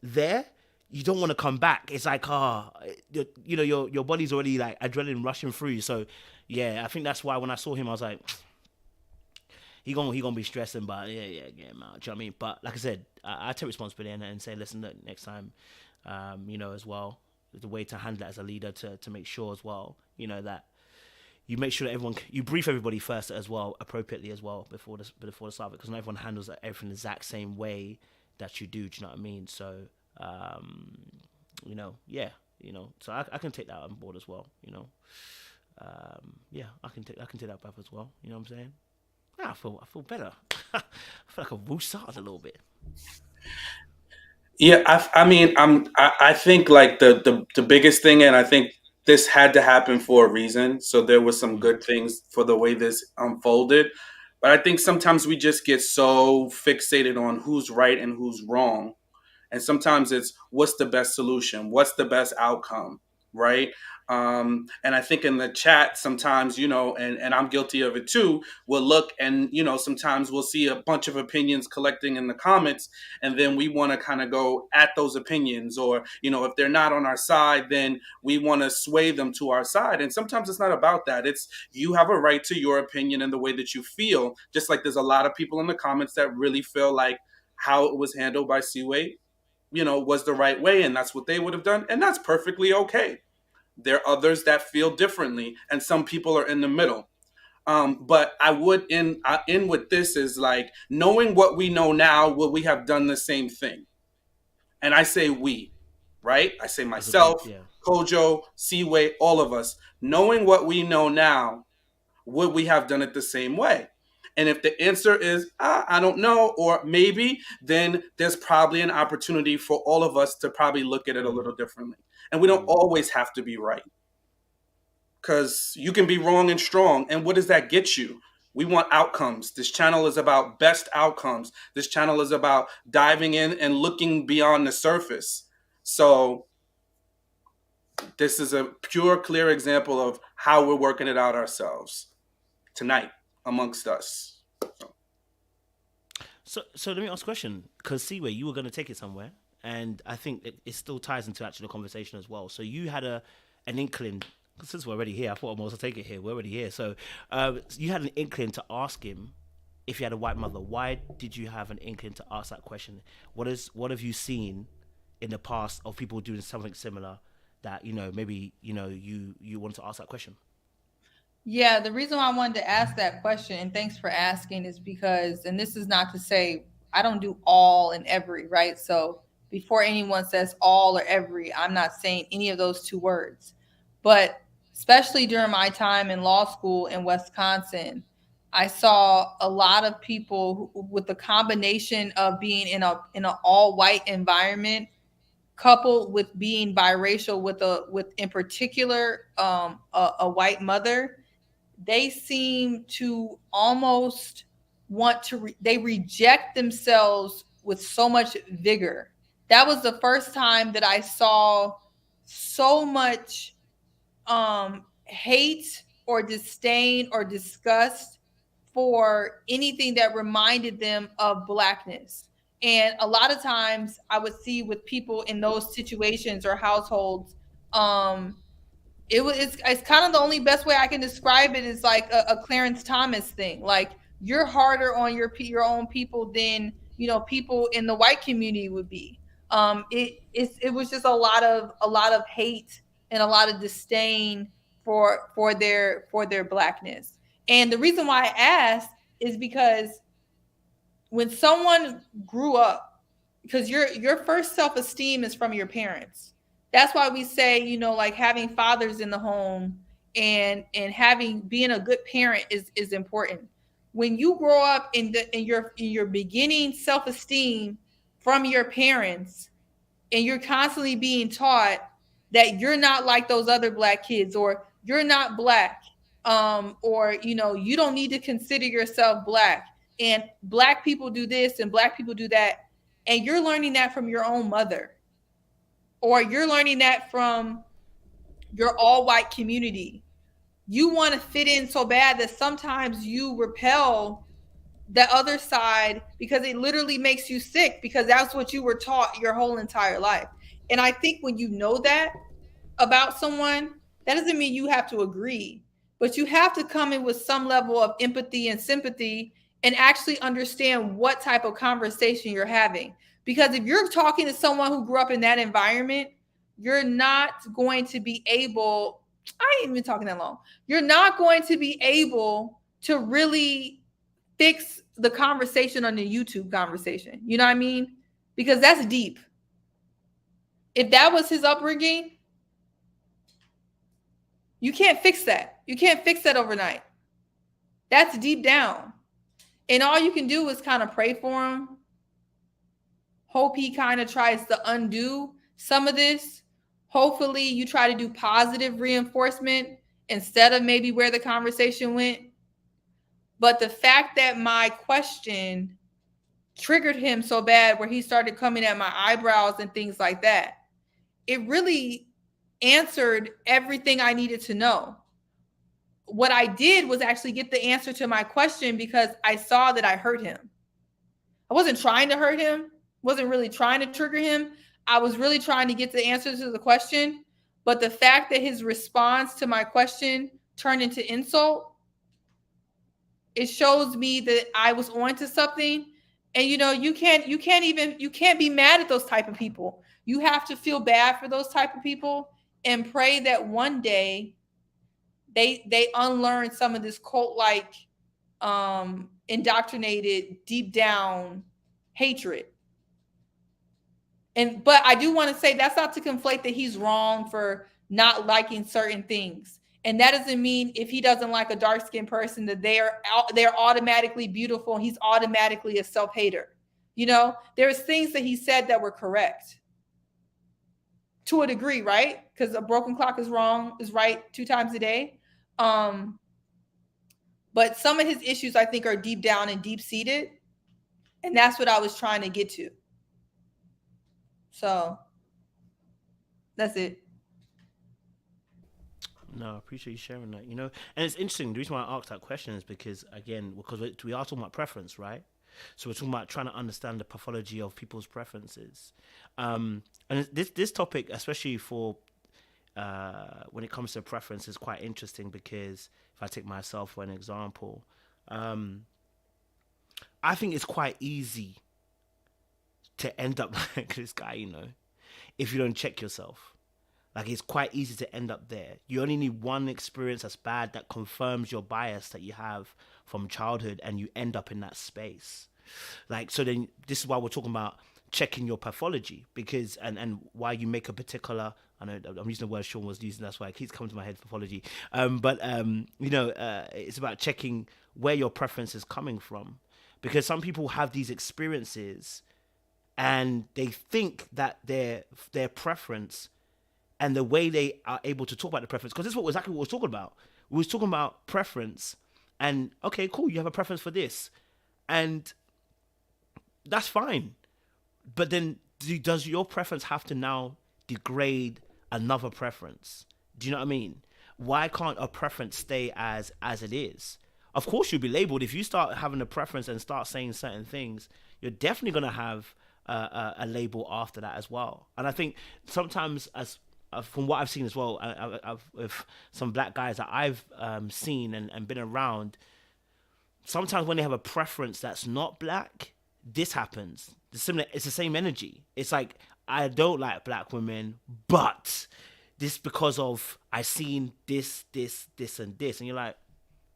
there, you don't want to come back. It's like, your body's already like adrenaline rushing through you. So yeah, I think that's why when I saw him, I was like, he gonna be stressing, but yeah, get him out. Do you know what I mean? But like I said, I take responsibility and say, listen, look, next time, as well, the way to handle it as a leader to make sure as well, that you make sure that you brief everybody first as well, appropriately as well, before the start of it, because not everyone handles everything the exact same way that you do. Do you know what I mean? So, so I can take that on board as well. I can take that back as well. You know what I'm saying? Yeah, I feel better. I feel like I've woosah'd a little bit. Yeah, I think like the biggest thing, and I think this had to happen for a reason. So there was some good things for the way this unfolded. But I think sometimes we just get so fixated on who's right and who's wrong. And sometimes it's what's the best solution? What's the best outcome? Right? And I think in the chat sometimes, you know, and I'm guilty of it too, we'll look and, you know, sometimes we'll see a bunch of opinions collecting in the comments, and then we want to kind of go at those opinions, or, you know, if they're not on our side, then we want to sway them to our side. And sometimes it's not about that. It's, you have a right to your opinion and the way that you feel, just like there's a lot of people in the comments that really feel like how it was handled by Seaway, you know, was the right way, and that's what they would have done, and that's perfectly okay. There are others that feel differently, and some people are in the middle. But I would end with this is like, knowing what we know now, would we have done the same thing? And I say we, right? I say myself, Kojo, Seaway, all of us. Knowing what we know now, would we have done it the same way? And if the answer is, I don't know, or maybe, then there's probably an opportunity for all of us to probably look at it a little differently. And we don't always have to be right, because you can be wrong and strong. And what does that get you? We want outcomes. This channel is about best outcomes. This channel is about diving in and looking beyond the surface. So this is a pure, clear example of how we're working it out ourselves tonight amongst us. So let me ask a question, because Seaway, you were going to take it somewhere, and I think it still ties into actually the conversation as well. So you had an inkling, since we're already here, I thought I'd also take it here. We're already here. So you had an inkling to ask him if he had a white mother. Why did you have an inkling to ask that question? What have you seen in the past of people doing something similar that, you know, maybe, you know, you wanted to ask that question? Yeah, the reason why I wanted to ask that question, and thanks for asking, is because, and this is not to say I don't do all and every, right? So before anyone says all or every, I'm not saying any of those two words. But especially during my time in law school in Wisconsin, I saw a lot of people who, with the combination of being in an all-white environment, coupled with being biracial with in particular a white mother, they seem to almost want to they reject themselves with so much vigor. That was the first time that I saw so much hate or disdain or disgust for anything that reminded them of Blackness. And a lot of times I would see with people in those situations or households, it's kind of the only best way I can describe it is like a Clarence Thomas thing. Like, you're harder on your own people than, you know, people in the white community would be. It was just a lot of hate and a lot of disdain for their Blackness. And the reason why I asked is because when someone grew up, because your first self-esteem is from your parents. That's why we say, you know, like having fathers in the home and being a good parent is important. When you grow up in your beginning self-esteem from your parents, and you're constantly being taught that you're not like those other Black kids, or you're not Black, or, you know, you don't need to consider yourself Black, and Black people do this and Black people do that, and you're learning that from your own mother, or you're learning that from your all-white community. You want to fit in so bad that sometimes you repel the other side because it literally makes you sick, because that's what you were taught your whole entire life. And I think when you know that about someone, that doesn't mean you have to agree, but you have to come in with some level of empathy and sympathy and actually understand what type of conversation you're having. Because if you're talking to someone who grew up in that environment, you're not going to be able, I ain't even talking that long. You're not going to be able to really fix the conversation on the YouTube conversation. You know what I mean? Because that's deep. If that was his upbringing, you can't fix that. You can't fix that overnight. That's deep down. And all you can do is kind of pray for him. Hope he kind of tries to undo some of this. Hopefully you try to do positive reinforcement instead of maybe where the conversation went. But the fact that my question triggered him so bad where he started coming at my eyebrows and things like that, it really answered everything I needed to know. What I did was actually get the answer to my question because I saw that I hurt him. I wasn't trying to hurt him, wasn't really trying to trigger him. I was really trying to get the answer to the question. But the fact that his response to my question turned into insult, it shows me that I was onto something. And you can't be mad at those type of people. You have to feel bad for those type of people and pray that one day they unlearn some of this cult-like indoctrinated deep down hatred. But I do want to say that's not to conflate that he's wrong for not liking certain things. And that doesn't mean if he doesn't like a dark-skinned person that they're automatically beautiful and he's automatically a self-hater. There's things that he said that were correct to a degree, right? Because a broken clock is right 2 times a day. But some of his issues I think are deep down and deep-seated. And that's what I was trying to get to. So that's it. No, I appreciate you sharing that, And it's interesting. The reason why I asked that question is because we are talking about preference, right? So we're talking about trying to understand the pathology of people's preferences. And this topic, especially for when it comes to preference, is quite interesting because if I take myself for an example, I think it's quite easy to end up like this guy, if you don't check yourself. Like, it's quite easy to end up there. You only need one experience that's bad that confirms your bias that you have from childhood, and you end up in that space. Like, so then this is why we're talking about checking your pathology, because and why you make a particular, I know I'm using the word Sean was using, that's why it keeps coming to my head, pathology. It's about checking where your preference is coming from, because some people have these experiences and they think that their preference and the way they are able to talk about the preference, because this is exactly what we were talking about. We was talking about preference, and okay, cool, you have a preference for this, and that's fine. But then, does your preference have to now degrade another preference? Do you know what I mean? Why can't a preference stay as it is? Of course, you'll be labeled. If you start having a preference and start saying certain things, you're definitely going to have a label after that as well. And I think sometimes, from what I've seen as well, with some black guys that I've seen and been around, sometimes when they have a preference that's not black, this happens. It's the same energy. It's like, I don't like black women, but this because of I've seen this, and this. And you're like,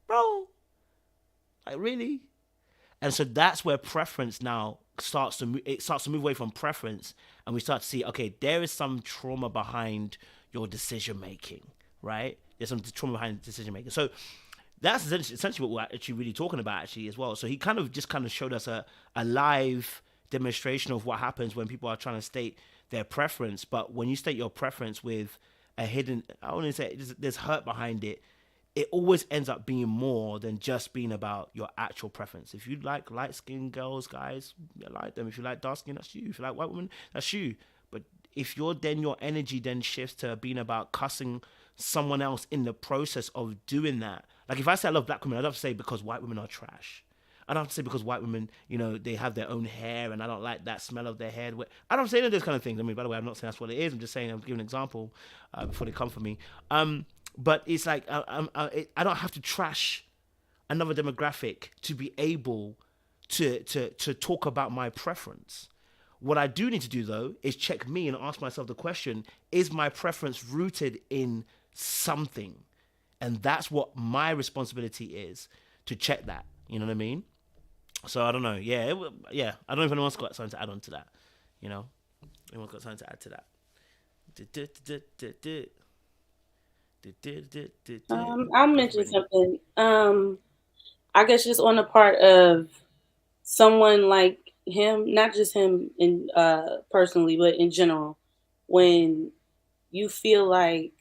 bro, like, really? And so that's where preference now starts to move away from preference, and we start to see, okay, there is some trauma behind your decision making, right? There's some trauma behind decision making. So that's essentially what we're actually really talking about actually as well. So he kind of showed us a live demonstration of what happens when people are trying to state their preference. But when you state your preference with a hidden, I wouldn't say there's hurt behind it, it always ends up being more than just being about your actual preference. If you like light-skinned girls, guys, you like them. If you like dark skin, that's you. If you like white women, that's you. But if your energy then shifts to being about cussing someone else in the process of doing that. Like, if I say I love black women, I don't have to say because white women are trash. I don't have to say because white women, they have their own hair and I don't like that smell of their hair. I don't say any of those kind of things. I mean, by the way, I'm not saying that's what it is. I'm just saying, I'm giving an example before they come for me. But it's like, I don't have to trash another demographic to be able to talk about my preference. What I do need to do, though, is check me and ask myself the question, is my preference rooted in something? And that's what my responsibility is, to check that. You know what I mean? So I don't know. Yeah, I don't know if anyone's got something to add on to that. Anyone's got something to add to that. I'll mention something. I guess just on the part of someone like him, not just him in personally, but in general, when you feel like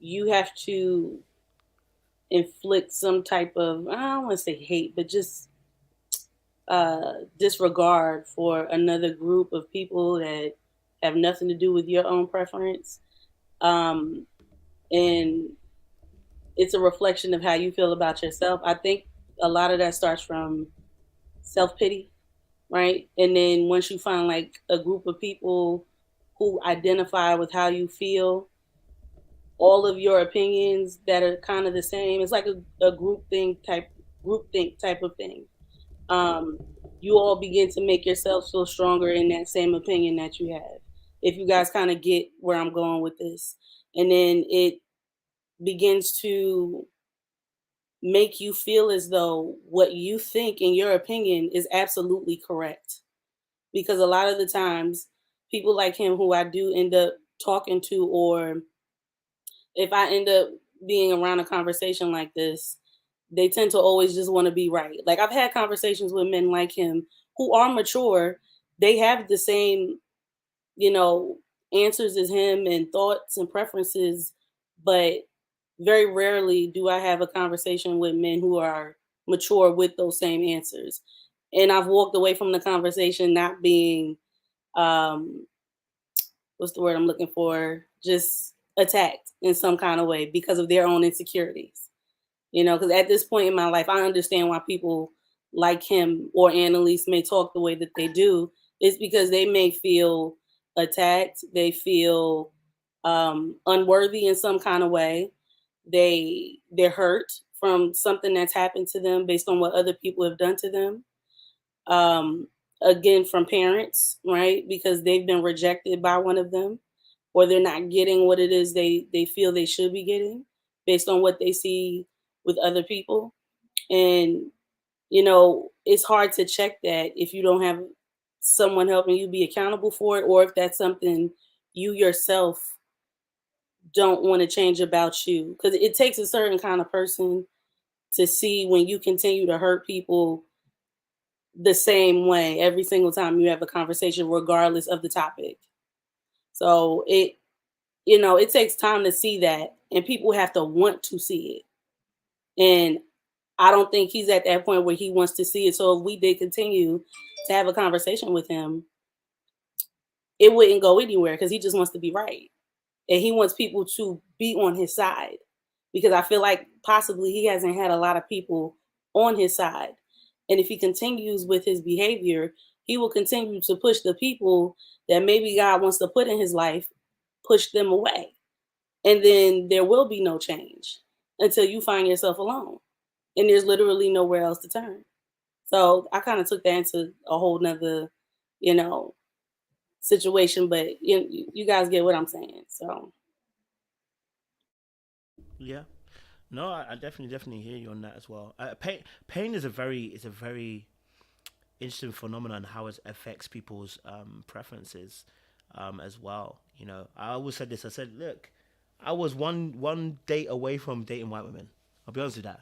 you have to inflict some type of, I don't want to say hate, but just disregard for another group of people that have nothing to do with your own preference. and it's a reflection of how you feel about yourself. I think a lot of that starts from self-pity, right? And then once you find like a group of people who identify with how you feel, all of your opinions that are kind of the same, it's like a groupthink type of thing. You all begin to make yourselves feel stronger in that same opinion that you have. If you guys kind of get where I'm going with this, and then it begins to make you feel as though what you think in your opinion is absolutely correct. Because a lot of the times, people like him who I do end up talking to, or if I end up being around a conversation like this, they tend to always just want to be right. Like I've had conversations with men like him who are mature. They have the same, answers as him and thoughts and preferences, but very rarely do I have a conversation with men who are mature with those same answers. And I've walked away from the conversation not being, what's the word I'm looking for? Just attacked in some kind of way because of their own insecurities. Because at this point in my life, I understand why people like him or Annalise may talk the way that they do. It's because they may feel attacked. They feel unworthy in some kind of way. They're hurt from something that's happened to them based on what other people have done to them. Again, from parents, right? Because they've been rejected by one of them, or they're not getting what it is they feel they should be getting based on what they see with other people. And, it's hard to check that if you don't have someone helping you be accountable for it, or if that's something you yourself don't want to change about you. Because it takes a certain kind of person to see when you continue to hurt people the same way every single time you have a conversation, regardless of the topic. So it takes time to see that, and people have to want to see it. And I don't think he's at that point where he wants to see it. So if we did continue to have a conversation with him, it wouldn't go anywhere because he just wants to be right. And he wants people to be on his side, because I feel like possibly he hasn't had a lot of people on his side. And if he continues with his behavior, he will continue to push the people that maybe God wants to put in his life, push them away. And then there will be no change until you find yourself alone. And there's literally nowhere else to turn. So I kind of took that into a whole nother, situation, but you guys get what I'm saying. So yeah, no, I definitely hear you on that as well. Pain is a very interesting phenomenon, how it affects people's preferences as well. I always said this. I said, look, I was one date away from dating white women. I'll be honest with that.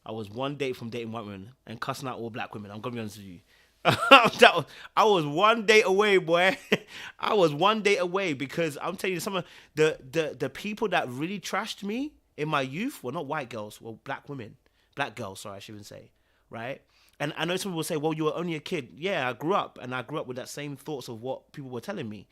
I was one date from dating white women and cussing out all black women. I'm gonna be honest with you. I was one date away, boy. I was one date away, because I'm telling you, some of the people that really trashed me in my youth were not white girls, were black women. Black girls, sorry, I shouldn't say. Right? And I know some people will say, well, you were only a kid. Yeah, I grew up with that same thoughts of what people were telling me.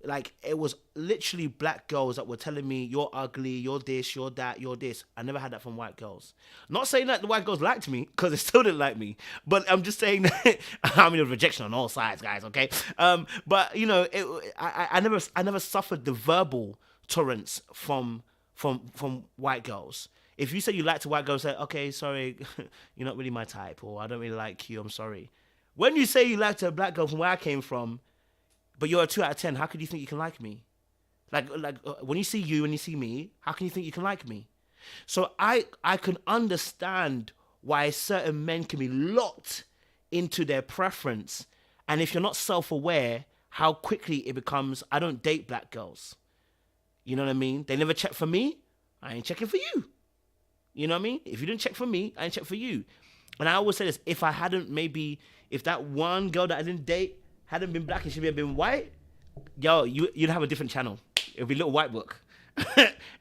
Like, it was literally black girls that were telling me, you're ugly, you're this, you're that, you're this. I never had that from white girls. Not saying that the white girls liked me, because they still didn't like me. But I'm just saying that I mean, rejection on all sides, guys, okay? But, I never suffered the verbal torrents from white girls. If you say you like to white girls, say, okay, sorry, you're not really my type, or I don't really like you, I'm sorry. When you say you like to a black girl from where I came from, but you're a 2 out of 10, how could you think you can like me? Like when you see you and you see me, how can you think you can like me? So I can understand why certain men can be locked into their preference. And if you're not self-aware, how quickly it becomes, I don't date black girls. You know what I mean? They never check for me, I ain't checking for you. You know what I mean? If you didn't check for me, I ain't check for you. And I always say this, if that one girl that I didn't date hadn't been black and she'd have been white, yo, you'd have a different channel. It'd be Little White Book.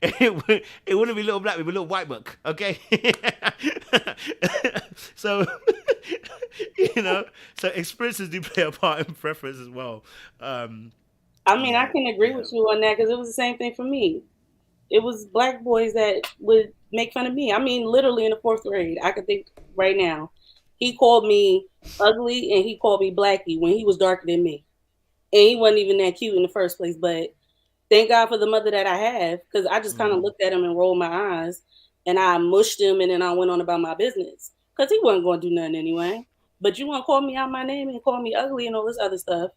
it wouldn't be Little Black, it'd be Little White Book, okay? So, so experiences do play a part in preference as well. I mean, I can agree with you on that, because it was the same thing for me. it was black boys that would make fun of me. I mean, literally in the 4th grade, I could think right now. He called me ugly and he called me blackie when he was darker than me. And he wasn't even that cute in the first place. But thank God for the mother that I have, because I just kind of looked at him and rolled my eyes and I mushed him and then I went on about my business. Because he wasn't going to do nothing anyway. But you want to call me out my name and call me ugly and all this other stuff,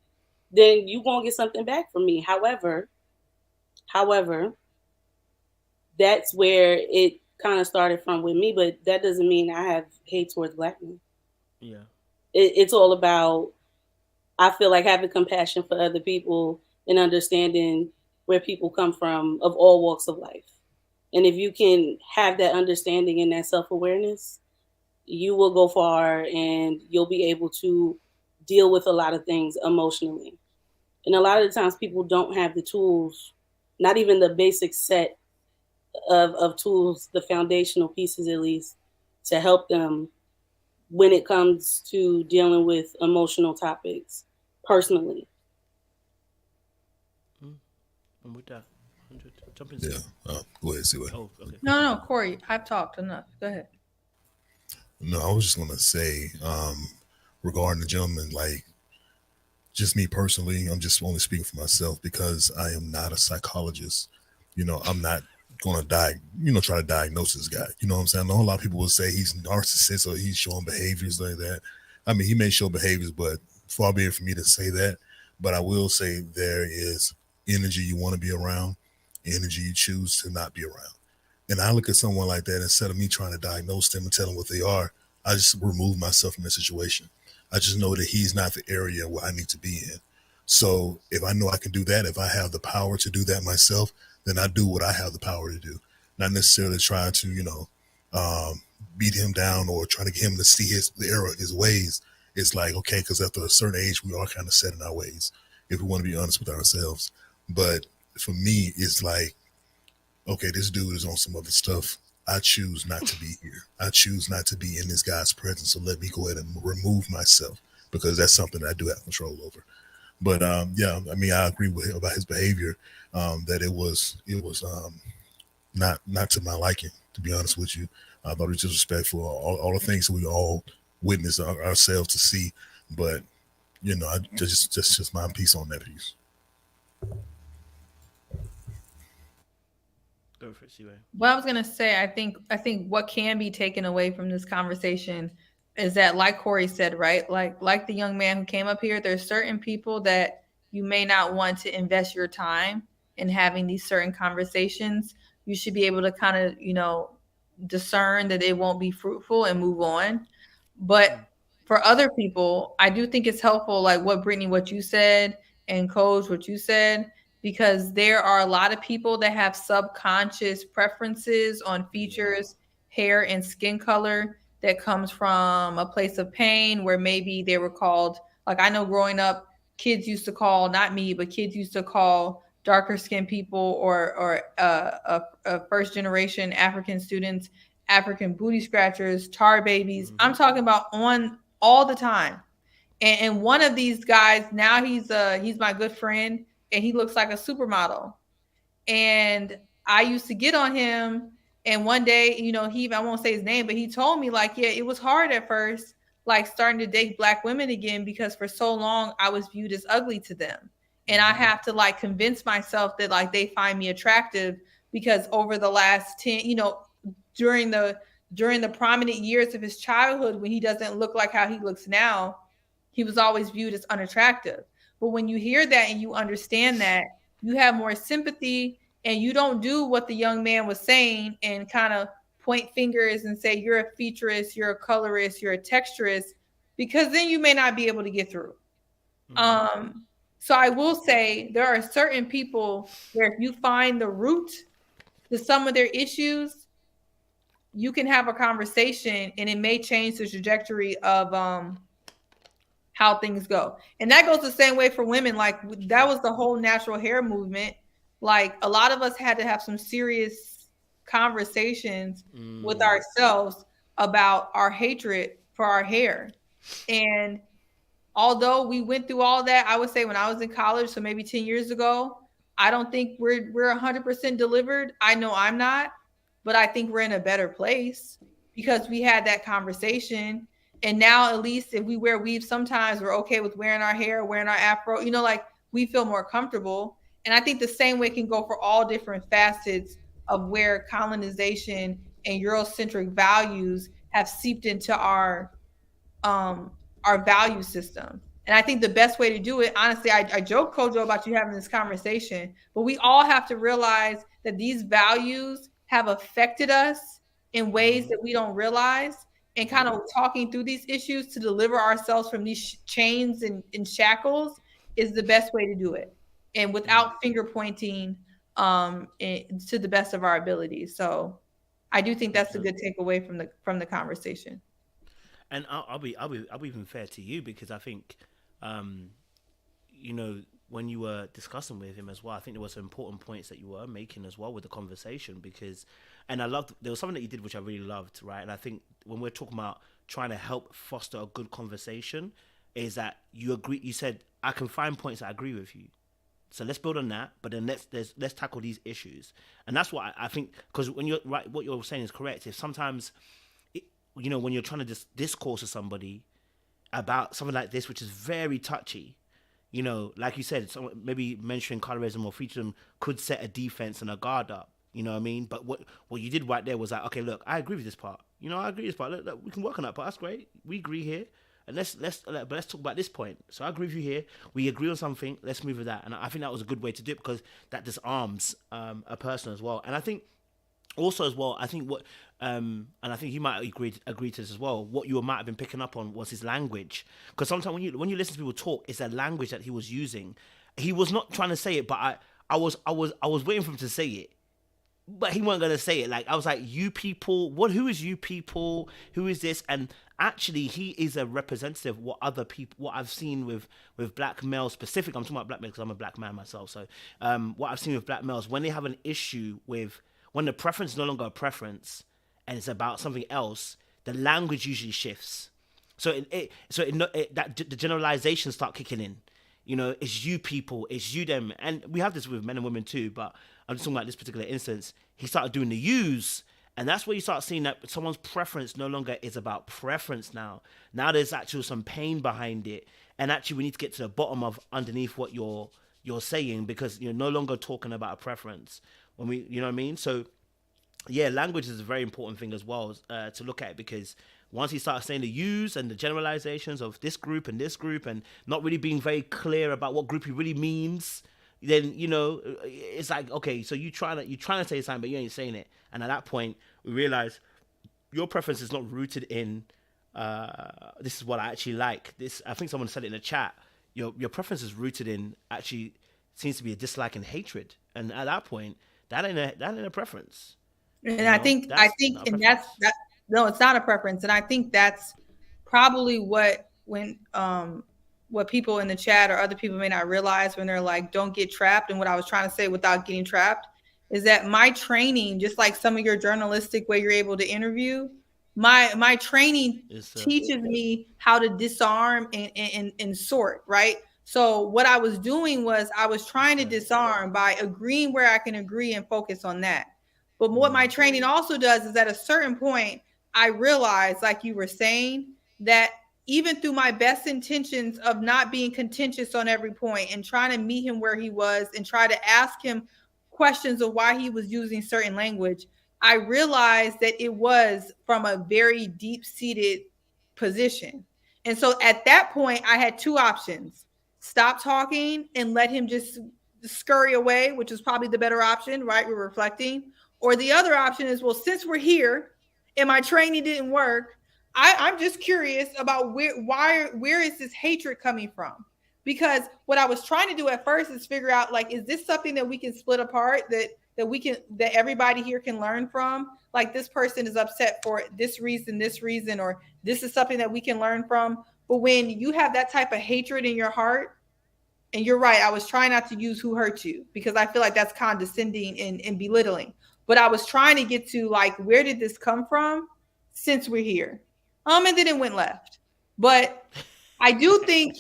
then you going to get something back from me. However, that's where it kind of started from with me, but that doesn't mean I have hate towards black men. Yeah. It's all about, I feel like, having compassion for other people and understanding where people come from of all walks of life. And if you can have that understanding and that self-awareness, you will go far and you'll be able to deal with a lot of things emotionally. And a lot of the times people don't have the tools, not even the basic set of tools, the foundational pieces at least, to help them when it comes to dealing with emotional topics personally. And with that, jump in. Yeah, go ahead, see what. Oh, okay. No, Corey, I've talked enough. Go ahead. No, I was just gonna say, regarding the gentleman, like, just me personally, I'm just only speaking for myself because I am not a psychologist. You know, I'm not gonna try to diagnose this guy. You know what I'm saying? I know a lot of people will say he's narcissist or he's showing behaviors like that. I mean, he may show behaviors, but far be it for me to say that. But I will say there is energy you want to be around, energy you choose to not be around. And I look at someone like that, instead of me trying to diagnose them and tell them what they are, I just remove myself from the situation. I just know that he's not the area where I need to be in. So if I know I can do that, if I have the power to do that myself, then I do what I have the power to do. Not necessarily try to, beat him down or try to get him to see the error of his ways. It's like, okay, because after a certain age, we are kind of set in our ways, if we want to be honest with ourselves. But for me, it's like, okay, this dude is on some other stuff. I choose not to be here. I choose not to be in this guy's presence. So let me go ahead and remove myself, because that's something that I do have control over. But yeah, I mean, I agree with him about his behavior, that it was not to my liking, to be honest with you. I thought it was disrespectful, all the things we all witness ourselves to see. But, I just my piece on that piece. Go for it, Siwe. Well, I was gonna say, I think what can be taken away from this conversation is that, like Corey said, right? Like the young man who came up here, there's certain people that you may not want to invest your time in having these certain conversations. You should be able to kind of, discern that it won't be fruitful and move on. But for other people, I do think it's helpful, like what you said, and Coach, what you said, because there are a lot of people that have subconscious preferences on features, hair, and skin color that comes from a place of pain where maybe they were called, like I know growing up, kids used to call, not me, but kids used to call darker skinned people or first generation African students, African booty scratchers, tar babies. Mm-hmm. I'm talking about on all the time. And one of these guys, now he's my good friend, and he looks like a supermodel. And I used to get on him. And one day, I won't say his name, but he told me, like, yeah, it was hard at first, like starting to date black women again, because for so long I was viewed as ugly to them. And I have to like convince myself that like they find me attractive, because over the last 10, during the prominent years of his childhood, when he doesn't look like how he looks now, he was always viewed as unattractive. But when you hear that and you understand that, you have more sympathy, and you don't do what the young man was saying and kind of point fingers and say, you're a featurist, you're a colorist, you're a texturist, because then you may not be able to get through. Mm-hmm. So I will say there are certain people where if you find the root to some of their issues, you can have a conversation and it may change the trajectory of how things go. And that goes the same way for women. Like that was the whole natural hair movement. Like a lot of us had to have some serious conversations with ourselves about our hatred for our hair. And although we went through all that, I would say when I was in college, so maybe 10 years ago, I don't think we're 100% delivered. I know I'm not, but I think we're in a better place because we had that conversation. And now at least if we wear weave, sometimes we're okay with wearing our hair, wearing our afro, you know, like we feel more comfortable. And I think the same way can go for all different facets of where colonization and Eurocentric values have seeped into our value system. And I think the best way to do it, honestly, I joke, Kojo, about you having this conversation, but we all have to realize that these values have affected us in ways that we don't realize, and kind of talking through these issues to deliver ourselves from these chains and shackles is the best way to do it. And without finger pointing to the best of our abilities. So I do think that's a good takeaway from the conversation. And I'll be even fair to you, because I think, you know, when you were discussing with him as well, I think there were some important points that you were making as well with the conversation, because, and I loved, there was something that you did which I really loved, right? And I think when we're talking about trying to help foster a good conversation, is that you agree, you said, I can find points that I agree with you. So let's build on that, but then let's tackle these issues. And that's what I think, because when you're right, what you're saying is correct. If sometimes, you know, when you're trying to just discourse with somebody about something like this, which is very touchy, you know, like you said, maybe mentioning colorism or featureism could set a defense and a guard up, you know what I mean? But what you did right there was like, okay, look, I agree with this part. You know, I agree with this part. Look, we can work on that part. That's great. We agree here. And let's talk about this point. So I agree with you here. We agree on something. Let's move with that. And I think that was a good way to do it, because that disarms a person as well. And I think also as well, I think what and I think you might agree to this as well. What you might have been picking up on was his language, because sometimes when you listen to people talk, it's a language that he was using. He was not trying to say it, but I was waiting for him to say it. But he wasn't going to say it. Like, I was like, you people, who is you people? Who is this? And actually, he is a representative of what other people, what I've seen with black males specific. I'm talking about black males because I'm a black man myself. So what I've seen with black males, when they have an issue with, when the preference is no longer a preference and it's about something else, the language usually shifts. So the generalizations start kicking in. You know, it's you people, it's you them. And we have this with men and women too, but I'm just talking about this particular instance. He started doing the yous, and that's where you start seeing that someone's preference no longer is about preference now. Now there's actually some pain behind it. And actually we need to get to the bottom of underneath what you're saying, because you're no longer talking about a preference. When we, you know what I mean? So yeah, language is a very important thing as well to look at, because once he starts saying the yous and the generalizations of this group and not really being very clear about what group he really means, then, you know, it's like, okay, so you're trying to say something, but you ain't saying it. And at that point, we realize your preference is not rooted in, this is what I actually like. This, I think someone said it in the chat. Your preference is rooted in, actually seems to be a dislike and hatred. And at that point, that ain't a preference. And I think that's no, it's not a preference. And I think that's probably what people in the chat or other people may not realize when they're like, don't get trapped. And what I was trying to say without getting trapped is that my training, just like some of your journalistic way you're able to interview, my training teaches me how to disarm and sort, right? So what I was doing was I was trying to disarm by agreeing where I can agree and focus on that. But what my training also does is at a certain point, I realized, like you were saying, that even through my best intentions of not being contentious on every point and trying to meet him where he was and try to ask him questions of why he was using certain language, I realized that it was from a very deep-seated position. And so at that point, I had two options: stop talking and let him just scurry away, which is probably the better option, right? We're reflecting. Or the other option is, well, since we're here and my training didn't work, I'm just curious about where is this hatred coming from? Because what I was trying to do at first is figure out, like, is this something that we can split apart, that everybody here can learn from? Like, this person is upset for this reason, or this is something that we can learn from. But when you have that type of hatred in your heart, and you're right, I was trying not to use who hurt you, because I feel like that's condescending and belittling. But I was trying to get to, like, where did this come from since we're here? And then it went left. But I do think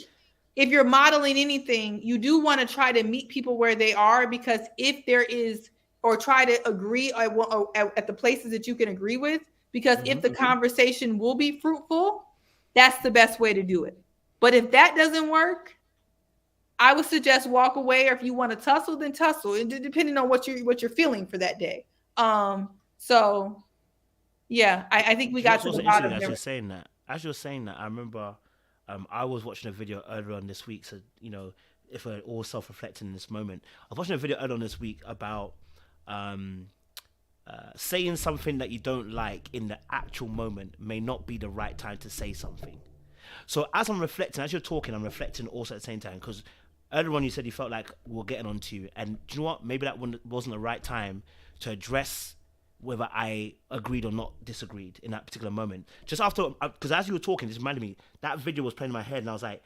if you're modeling anything, you do want to try to meet people where they are, because if there is, or try to agree at the places that you can agree with, because if the conversation will be fruitful, that's the best way to do it. But if that doesn't work, I would suggest walk away, or if you want to tussle, then tussle, depending on what you're feeling for that day. So yeah, I think we got to the bottom. As you're saying that, I remember I was watching a video earlier on this week. So, you know, if we're all self-reflecting in this moment, I was watching a video earlier on this week about saying something that you don't like in the actual moment may not be the right time to say something. So as I'm reflecting, as you're talking, I'm reflecting also at the same time, because earlier on you said you felt like we were getting onto you, and do you know what? Maybe that wasn't the right time to address whether I agreed or not disagreed in that particular moment. Just after, because as you were talking, this reminded me, that video was playing in my head, and I was like,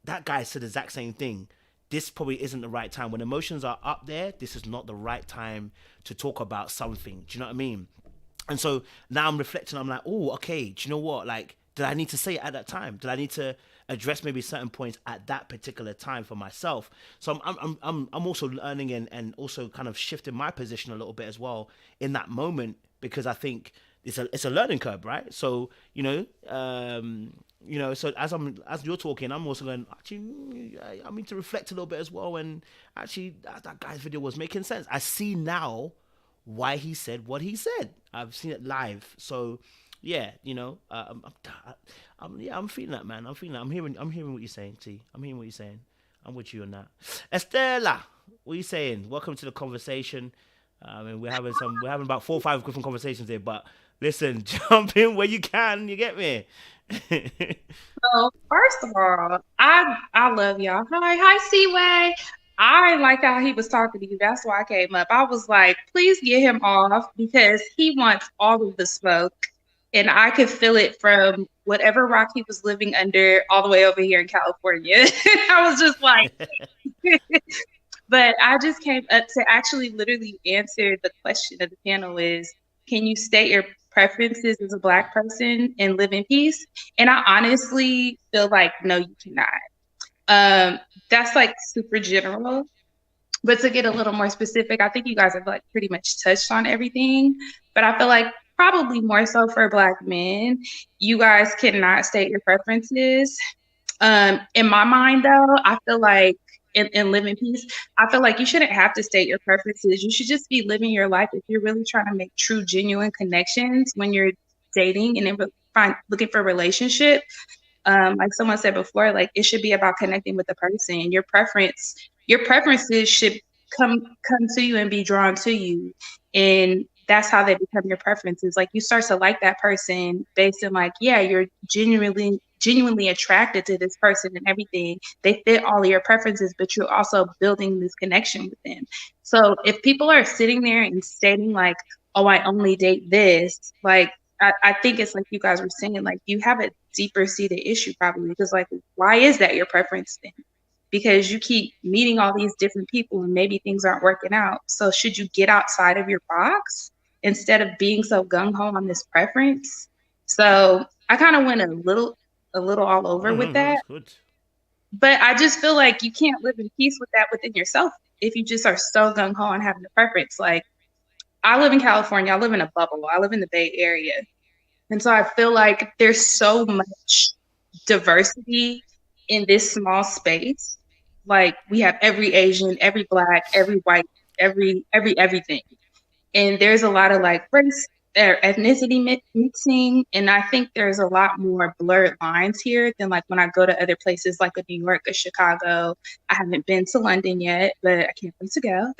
that guy said the exact same thing. This probably isn't the right time. When emotions are up there, this is not the right time to talk about something. Do you know what I mean? And so now I'm reflecting, I'm like, oh, okay, do you know what? Like, did I need to say it at that time? Did I need to address maybe certain points at that particular time for myself? So I'm also learning and also kind of shifting my position a little bit as well in that moment, because I think it's a learning curve, right? So so as you're talking, I'm also going, actually, I need to reflect a little bit as well. And actually, that guy's video was making sense. I see now why he said what he said. I've seen it live. So yeah, I'm feeling that, man. I'm feeling that. I'm hearing what you're saying, T. I'm hearing what you're saying. I'm with you on that. Estella, what are you saying? Welcome to the conversation. We're having about 4 or 5 different conversations here, but listen, jump in where you can. You get me? So first of all, I love y'all. Hi, Seaway. I like how he was talking to you. That's why I came up. I was like, please get him off, because he wants all of the smoke. And I could feel it from whatever rock he was living under all the way over here in California. I was just like, but I just came up to actually literally answer the question of the panel is, can you state your preferences as a Black person and live in peace? And I honestly feel like, no, you cannot. That's like super general. But to get a little more specific, I think you guys have like pretty much touched on everything. But I feel like probably more so for Black men, you guys cannot state your preferences. In my mind, though, I feel like in Live in Peace, I feel like you shouldn't have to state your preferences. You should just be living your life if you're really trying to make true, genuine connections when you're dating and looking for a relationship. Like someone said before, like it should be about connecting with the person. Your preferences should come to you and be drawn to you, and that's how they become your preferences. Like you start to like that person based on like, yeah, you're genuinely attracted to this person and everything. They fit all of your preferences, but you're also building this connection with them. So if people are sitting there and stating like, oh, I only date this, like I think it's like you guys were saying, like you have a deeper seated issue probably, because like, why is that your preference then? Because you keep meeting all these different people and maybe things aren't working out. So should you get outside of your box instead of being so gung-ho on this preference? So I kind of went a little all over with that. But I just feel like you can't live in peace with that within yourself if you just are so gung-ho on having a preference. Like I live in California. I live in a bubble. I live in the Bay Area. And so I feel like there's so much diversity in this small space. Like we have every Asian, every Black, every white, everything. And there's a lot of like race or ethnicity mixing. And I think there's a lot more blurred lines here than like when I go to other places like New York or Chicago. I haven't been to London yet, but I can't wait to go.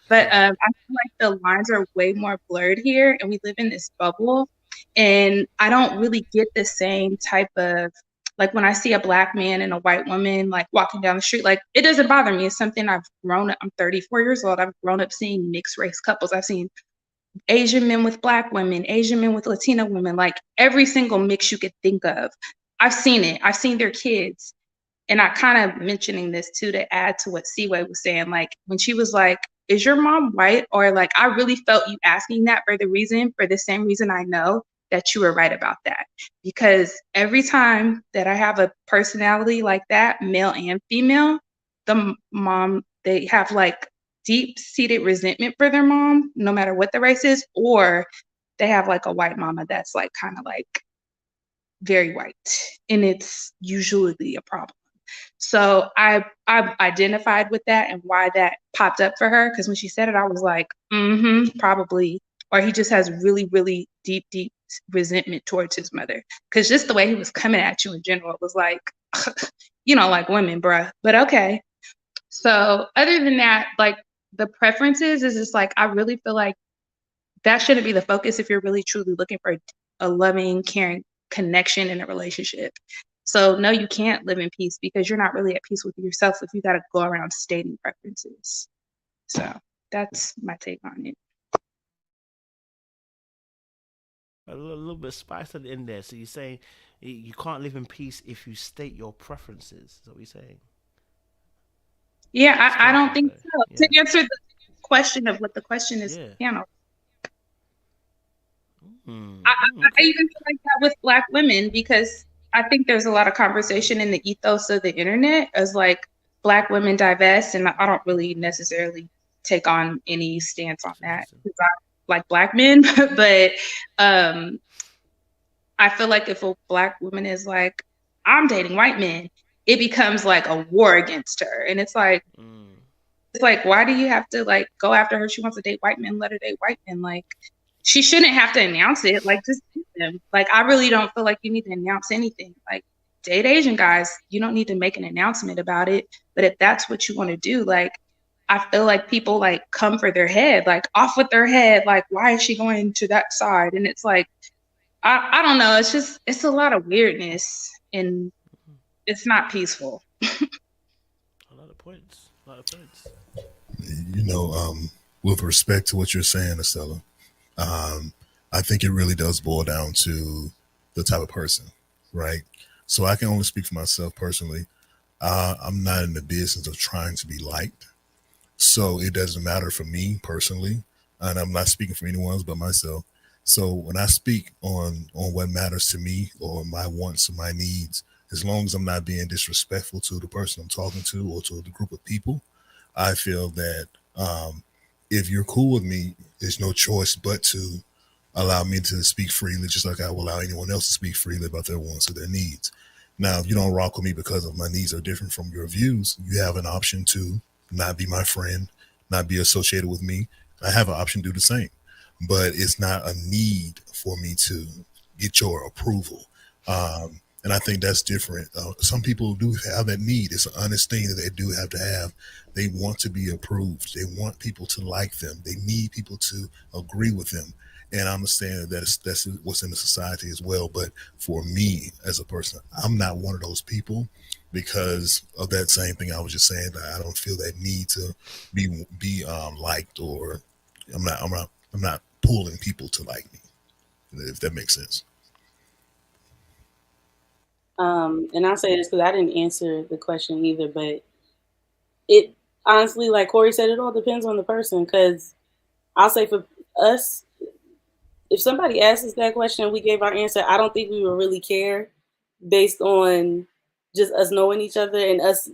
But I feel like the lines are way more blurred here, and we live in this bubble. And I don't really get the same type of, like when I see a Black man and a white woman like walking down the street, like it doesn't bother me. It's something I've grown up. I'm 34 years old. I've grown up seeing mixed race couples. I've seen Asian men with Black women, Asian men with Latina women, like every single mix you could think of. I've seen it. I've seen their kids. And I kind of mentioning this too to add to what Seaway was saying, like when she was like, is your mom white? Or like, I really felt you asking that for the same reason I know that you were right about that. Because every time that I have a personality like that, male and female, the mom, they have like deep-seated resentment for their mom, no matter what the race is, or they have like a white mama that's like kind of like very white, and it's usually a problem. So I identified with that and why that popped up for her, because when she said it, I was like, probably, or he just has really, really deep resentment towards his mother, because just the way he was coming at you in general was like, you know, like women, bruh. But okay. So other than that, like the preferences is just like, I really feel like that shouldn't be the focus if you're really truly looking for a loving, caring connection in a relationship. So no, you can't live in peace because you're not really at peace with yourself if you got to go around stating preferences. So that's my take on it. A little bit spice in there. So you're saying you can't live in peace if you state your preferences. Is that what you're saying? Yeah, I don't think so. Yeah. To answer the question of what the question is, panel. I even feel like that with Black women, because I think there's a lot of conversation in the ethos of the internet as like Black women divest, and I don't really necessarily take on any stance on that because I like Black men, but I feel like if a Black woman is like, I'm dating white men, it becomes like a war against her, and it's like, why do you have to like go after her? She wants to date white men, let her date white men. Like, she shouldn't have to announce it. Like, just date them. Like, I really don't feel like you need to announce anything. Like, date Asian guys. You don't need to make an announcement about it. But if that's what you want to do, like, I feel like people like come for their head, like off with their head. Like, why is she going to that side? And it's like, I don't know. It's just, it's a lot of weirdness and it's not peaceful. A lot of points. You know, with respect to what you're saying, Estella, I think it really does boil down to the type of person, right? So I can only speak for myself personally. I'm not in the business of trying to be liked. So it doesn't matter for me personally. And I'm not speaking for anyone else but myself. So when I speak on what matters to me or my wants and my needs, as long as I'm not being disrespectful to the person I'm talking to or to the group of people, I feel that if you're cool with me, there's no choice but to allow me to speak freely, just like I will allow anyone else to speak freely about their wants or their needs. Now, if you don't rock with me because of my needs are different from your views, you have an option to not be my friend, not be associated with me. I have an option to do the same, but it's not a need for me to get your approval. And I think that's different. Some people do have that need. It's an honest thing that they do have to have. They want to be approved. They want people to like them. They need people to agree with them. And I understand that that's what's in the society as well. But for me as a person, I'm not one of those people because of that same thing I was just saying. That I don't feel that need to be liked, or I'm not pulling people to like me, if that makes sense. And I'll say this because I didn't answer the question either, but it honestly, like Corey said, it all depends on the person. Because I'll say for us, if somebody asks us that question and we gave our answer, I don't think we would really care based on just us knowing each other and us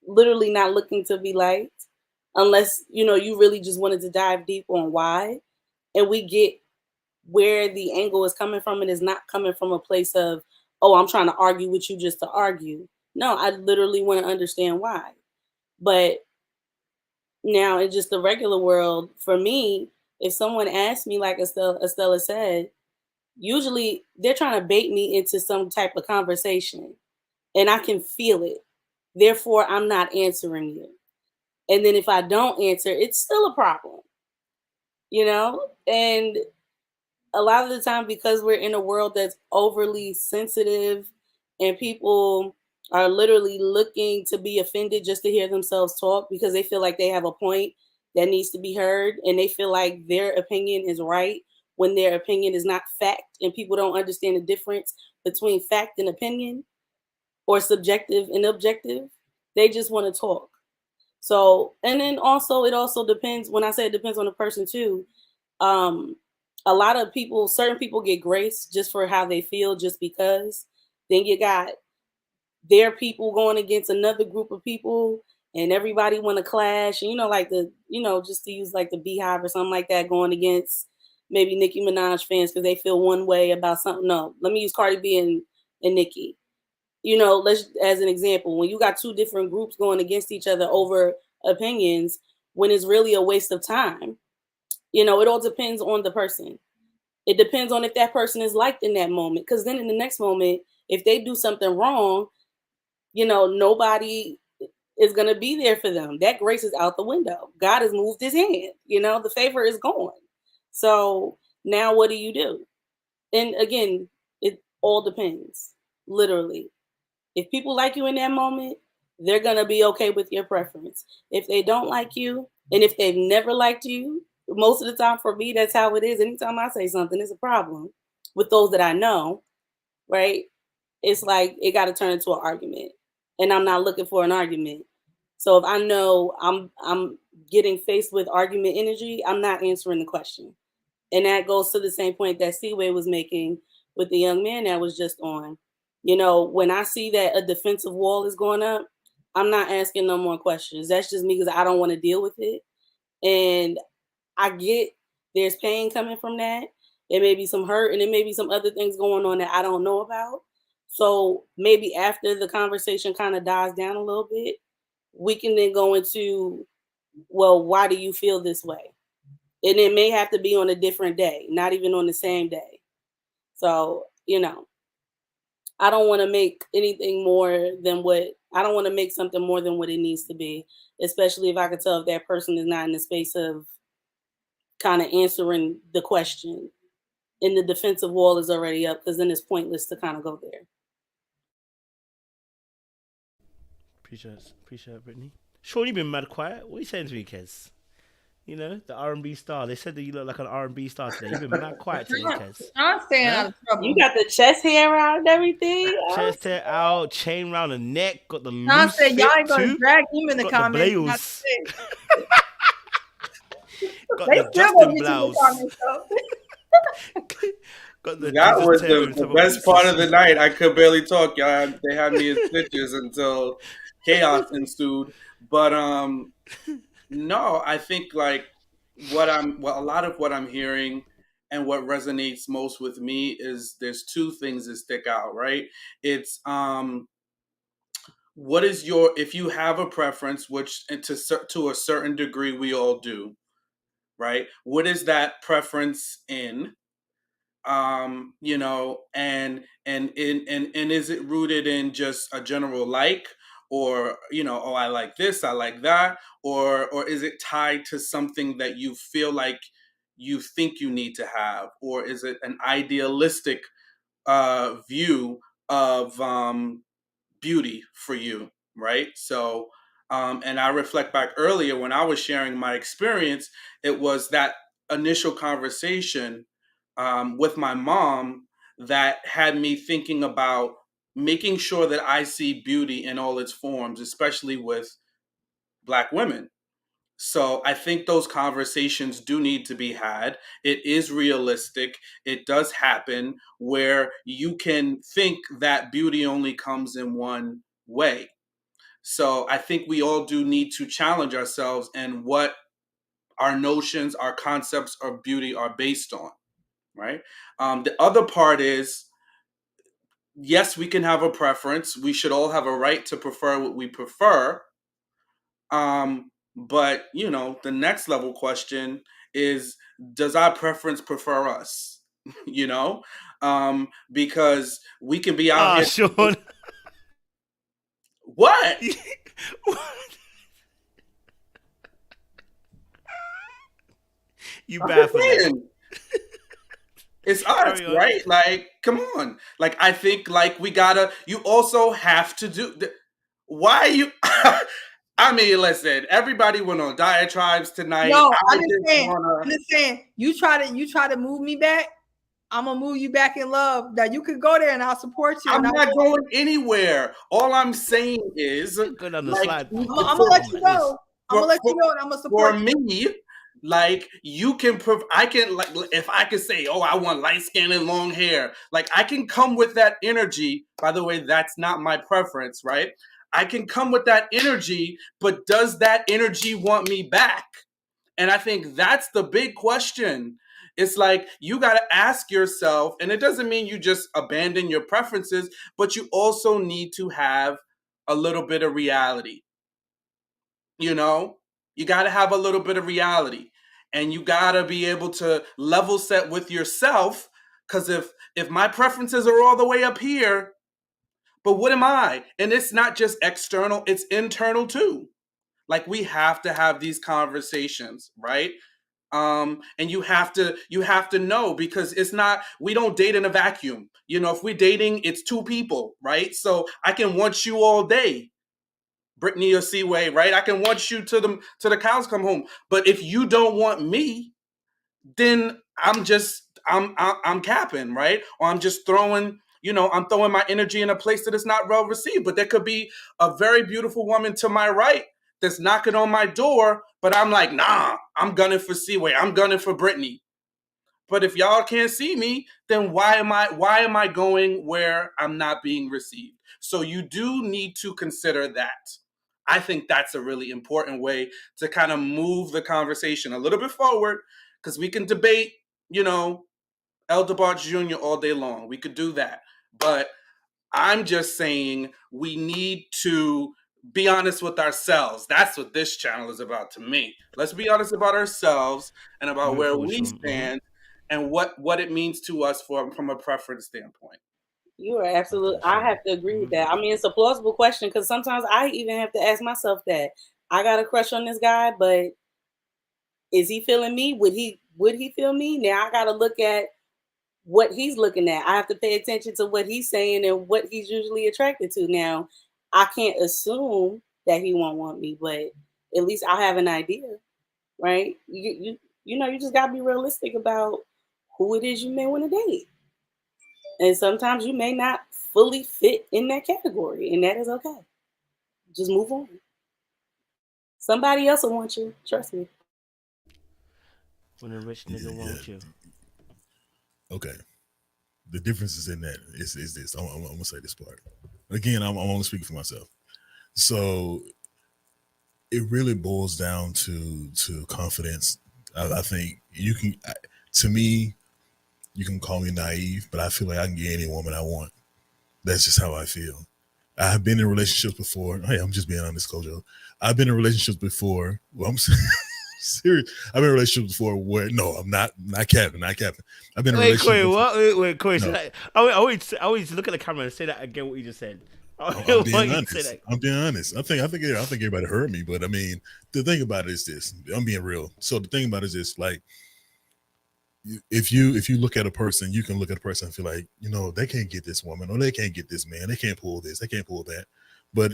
literally not looking to be liked, unless, you know, you really just wanted to dive deep on why. And we get where the angle is coming from, and is not coming from a place of, oh, I'm trying to argue with you just to argue. No, I literally want to understand why. But now in just the regular world, for me, if someone asks me, like Estella said, usually they're trying to bait me into some type of conversation and I can feel it. Therefore, I'm not answering you. And then if I don't answer, it's still a problem, you know? And a lot of the time, because we're in a world that's overly sensitive and people are literally looking to be offended just to hear themselves talk because they feel like they have a point that needs to be heard, and they feel like their opinion is right when their opinion is not fact, and people don't understand the difference between fact and opinion, or subjective and objective. They just want to talk. So, and then also, it also depends, when I say it depends on the person too, a lot of people, certain people get grace just for how they feel, just because. Then you got their people going against another group of people, and everybody want to clash. And, like just to use like the Beehive or something like that, going against maybe Nicki Minaj fans because they feel one way about something. No, let me use Cardi B and Nicki. Let's, as an example, when you got two different groups going against each other over opinions, when it's really a waste of time. It all depends on the person. It depends on if that person is liked in that moment. Because then in the next moment, if they do something wrong, nobody is going to be there for them. That grace is out the window. God has moved his hand. The favor is gone. So now what do you do? And again, it all depends, literally. If people like you in that moment, they're going to be okay with your preference. If they don't like you, and if they've never liked you, most of the time for me, that's how it is. Anytime I say something, it's a problem with those that I know, right? It's like it got to turn into an argument, and I'm not looking for an argument. So if I know I'm getting faced with argument energy, I'm not answering the question. And that goes to the same point that Seaway was making with the young man that was just on. When I see that a defensive wall is going up, I'm not asking no more questions. That's just me because I don't want to deal with it. And I get there's pain coming from that. It may be some hurt, and it may be some other things going on that I don't know about. So maybe after the conversation kind of dies down a little bit, we can then go into, well, why do you feel this way? And it may have to be on a different day, not even on the same day. So, I don't want to make anything more than I don't want to make something more than what it needs to be, especially if I can tell if that person is not in the space of kind of answering the question and the defensive wall is already up, because then it's pointless to kind of go there. Appreciate it, Brittany. Sean, you've been mad quiet. What are you saying to me, Kez? The R&B star. They said that you look like an R&B star today. You've been mad quiet today, Kez. I'm staying out of trouble. You got the chest hair out and everything. Chest hair out, chain round the neck, got the loose I said y'all ain't gonna too. drag him in the Got comments. Got the Justin blouse. That was the best part of the night. I could barely talk, y'all. They had me in stitches until chaos ensued. But no, I think like a lot of what I'm hearing and what resonates most with me is there's two things that stick out, right? It's what is if you have a preference, which to a certain degree we all do, right? What is that preference in? And is it rooted in just a general like, or oh, I like this, I like that, or is it tied to something that you feel like you think you need to have, or is it an idealistic view of beauty for you, right? So and I reflect back earlier when I was sharing my experience, it was that initial conversation with my mom that had me thinking about making sure that I see beauty in all its forms, especially with Black women. So I think those conversations do need to be had. It is realistic. It does happen where you can think that beauty only comes in one way. So I think we all do need to challenge ourselves and what our notions, our concepts of beauty are based on. Right. The other part is, yes, we can have a preference. We should all have a right to prefer what we prefer. But the next level question is, does our preference prefer us? Because we can be out here. Sean. What? You bad for that. It's art, right? Like, come on. Like, I think like you also have to do, why are you, I mean, listen, everybody went on diatribes tonight. No, I'm just saying, you try to move me back, I'm gonna move you back in love. That you could go there and I'll support you. I'm not going anywhere. All I'm saying is, good on the slide. I'm gonna let you go. I'm gonna let you know and I'm gonna support you. For me, Like you can, I can, like, if I could say, oh, I want light skin and long hair, like I can come with that energy. By the way, that's not my preference, right? I can come with that energy, but does that energy want me back? And I think that's the big question. It's like you got to ask yourself, and it doesn't mean you just abandon your preferences, but you also need to have a little bit of reality. You know, you got to have a little bit of reality, and you got to be able to level set with yourself. Because if my preferences are all the way up here, but what am I? And it's not just external, it's internal too. Like we have to have these conversations, right? And you have to know, because it's not, we don't date in a vacuum. You know, if we're dating, it's two people, right? So I can want you all day, Brittany or Seaway, right? I can want you to the cows come home. But if you don't want me, then I'm capping, right? Or I'm just throwing, I'm throwing my energy in a place that is not well received. But there could be a very beautiful woman to my right that's knocking on my door, but I'm like, nah, I'm gunning for Seaway. I'm gunning for Brittany. But if y'all can't see me, then why am I going where I'm not being received? So you do need to consider that. I think that's a really important way to kind of move the conversation a little bit forward, because we can debate, El DeBarge Jr. all day long. We could do that. But I'm just saying we need to be honest with ourselves. That's what this channel is about to me. Let's be honest about ourselves and about where we stand and what it means to us from a preference standpoint. You are absolutely. I have to agree with that. I mean, it's a plausible question, because sometimes I even have to ask myself that. I got a crush on this guy, but is he feeling me? Would he feel me? Now I got to look at what he's looking at. I have to pay attention to what he's saying and what he's usually attracted to. Now, I can't assume that he won't want me, but at least I have an idea, right? You just got to be realistic about who it is you may want to date. And sometimes you may not fully fit in that category, and that is okay. Just move on. Somebody else will want you. Trust me. When a rich nigga wants you. Okay. The difference is in that is this. I'm gonna say this part. Again, I'm only speaking for myself. So it really boils down to confidence. I think you can, to me, you can call me naive, but I feel like I can get any woman I want. That's just how I feel. I've been in relationships before. Hey, I'm just being honest, Kojo. I've been in relationships before. Well, I'm serious. I've been in relationships before where I'm not capping. I've been in relationships. Wait, Corey. No. I always look at the camera and say that again. What you just said. I'm being honest. I'm being honest. I think everybody heard me, but I mean, the thing about it is this. I'm being real. So the thing about it is this, like, if you look at a person, you can look at a person and feel like, they can't get this woman, or they can't get this man, they can't pull this, they can't pull that. But